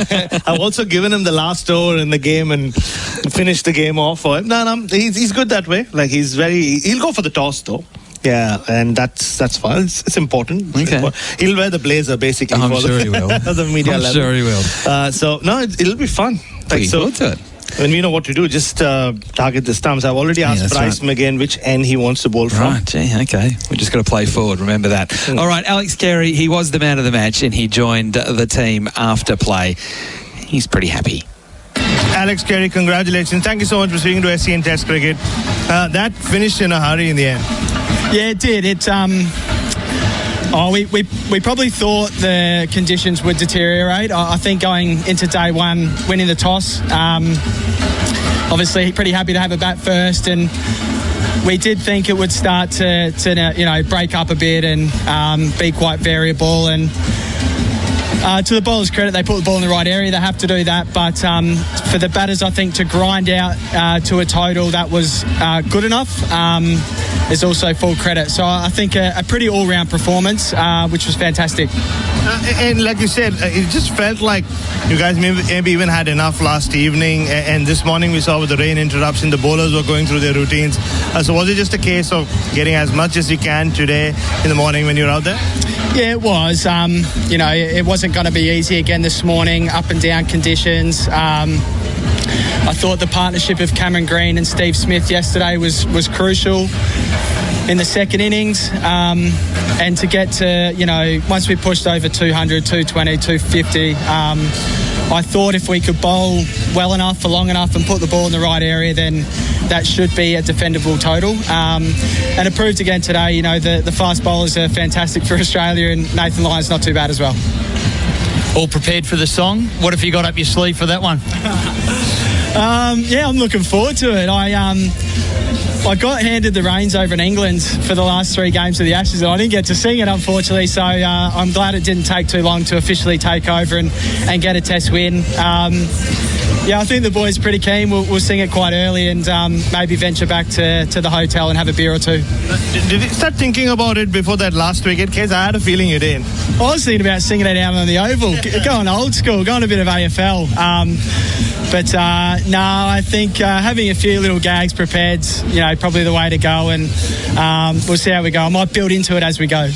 I've also given him the last over in the game and finished the game off for him. No, he's good that way. He'll go for the toss though. Yeah, and that's fine. It's important. Okay. He'll wear the blazer basically. I'm sure he will. The Media 11. Sure he will. It'll be fun. Looking forward to it. When we know what to do, just target the stumps. I've already asked Bryce McGain which end he wants to bowl from. Right, okay. We've just got to play forward, remember that. All right, Alex Carey, he was the man of the match and he joined the team after play. He's pretty happy. Alex Carey, congratulations. Thank you so much for speaking to SEN Test Cricket. That finished in a hurry in the end. Yeah, it did. We probably thought the conditions would deteriorate. I think going into day one, winning the toss, obviously pretty happy to have a bat first, and we did think it would start to break up a bit and be quite variable. And to the bowlers' credit, they put the ball in the right area. They have to do that. But for the batters, I think to grind out to a total that was good enough is also full credit. So I think a pretty all-round performance, which was fantastic. And like you said, it just felt like you guys maybe even had enough last evening. And this morning we saw with the rain interruption, the bowlers were going through their routines. So was it just a case of getting as much as you can today in the morning when you're out there? Yeah, it was. It wasn't going to be easy again this morning, up and down conditions. I thought the partnership of Cameron Green and Steve Smith yesterday was crucial in the second innings. And to get to, once we pushed over 200, 220, 250, I thought if we could bowl well enough for long enough and put the ball in the right area, then that should be a defendable total. And it proved again today, the fast bowlers are fantastic for Australia, and Nathan Lyon's not too bad as well. All prepared for the song? What have you got up your sleeve for that one? I'm looking forward to it. I got handed the reins over in England for the last 3 games of the Ashes, and I didn't get to sing it, unfortunately, so I'm glad it didn't take too long to officially take over and get a test win. I think the boys are pretty keen. We'll sing it quite early and maybe venture back to the hotel and have a beer or two. Did you start thinking about it before that last wicket case? I had a feeling you did. I was thinking about singing it out on the Oval, going old school, going a bit of AFL. I think having a few little gags prepared, probably the way to go, and we'll see how we go. I might build into it as we go.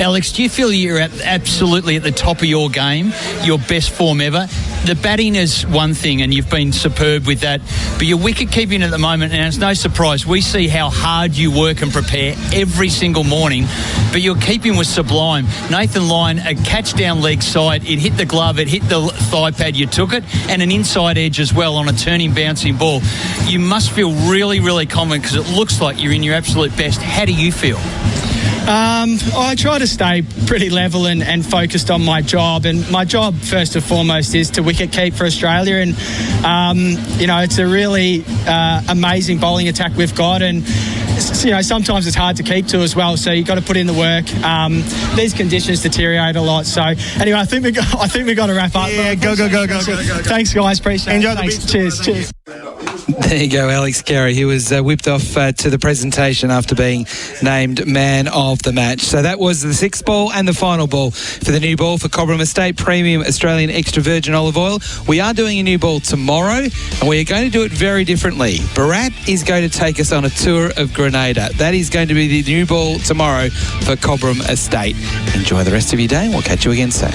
Alex, do you feel you're absolutely at the top of your game, your best form ever? The batting is one thing, and you've been superb with that, but your wicket keeping at the moment, and it's no surprise, we see how hard you work and prepare every single morning, but your keeping was sublime. Nathan Lyon, a catch down leg side, it hit the glove, it hit the thigh pad, you took it, and an inside edge as well on a turning, bouncing ball. You must feel really, really confident because it looks like you're in your absolute best. How do you feel? I try to stay pretty level and focused on my job. And my job, first and foremost, is to wicket keep for Australia. And, it's a really amazing bowling attack we've got. And, sometimes it's hard to keep to as well. So you've got to put in the work. These conditions deteriorate a lot. So, anyway, I think we got to wrap up. Yeah, go. Thanks, guys. Appreciate it. Enjoy the Thanks. beach. Cheers. There you go, Alex Carey. He was whipped off to the presentation after being named man of the match. So that was the sixth ball and the final ball for the new ball for Cobram Estate Premium Australian Extra Virgin Olive Oil. We are doing a new ball tomorrow, and we are going to do it very differently. Bharat is going to take us on a tour of Grenada. That is going to be the new ball tomorrow for Cobram Estate. Enjoy the rest of your day, and we'll catch you again soon.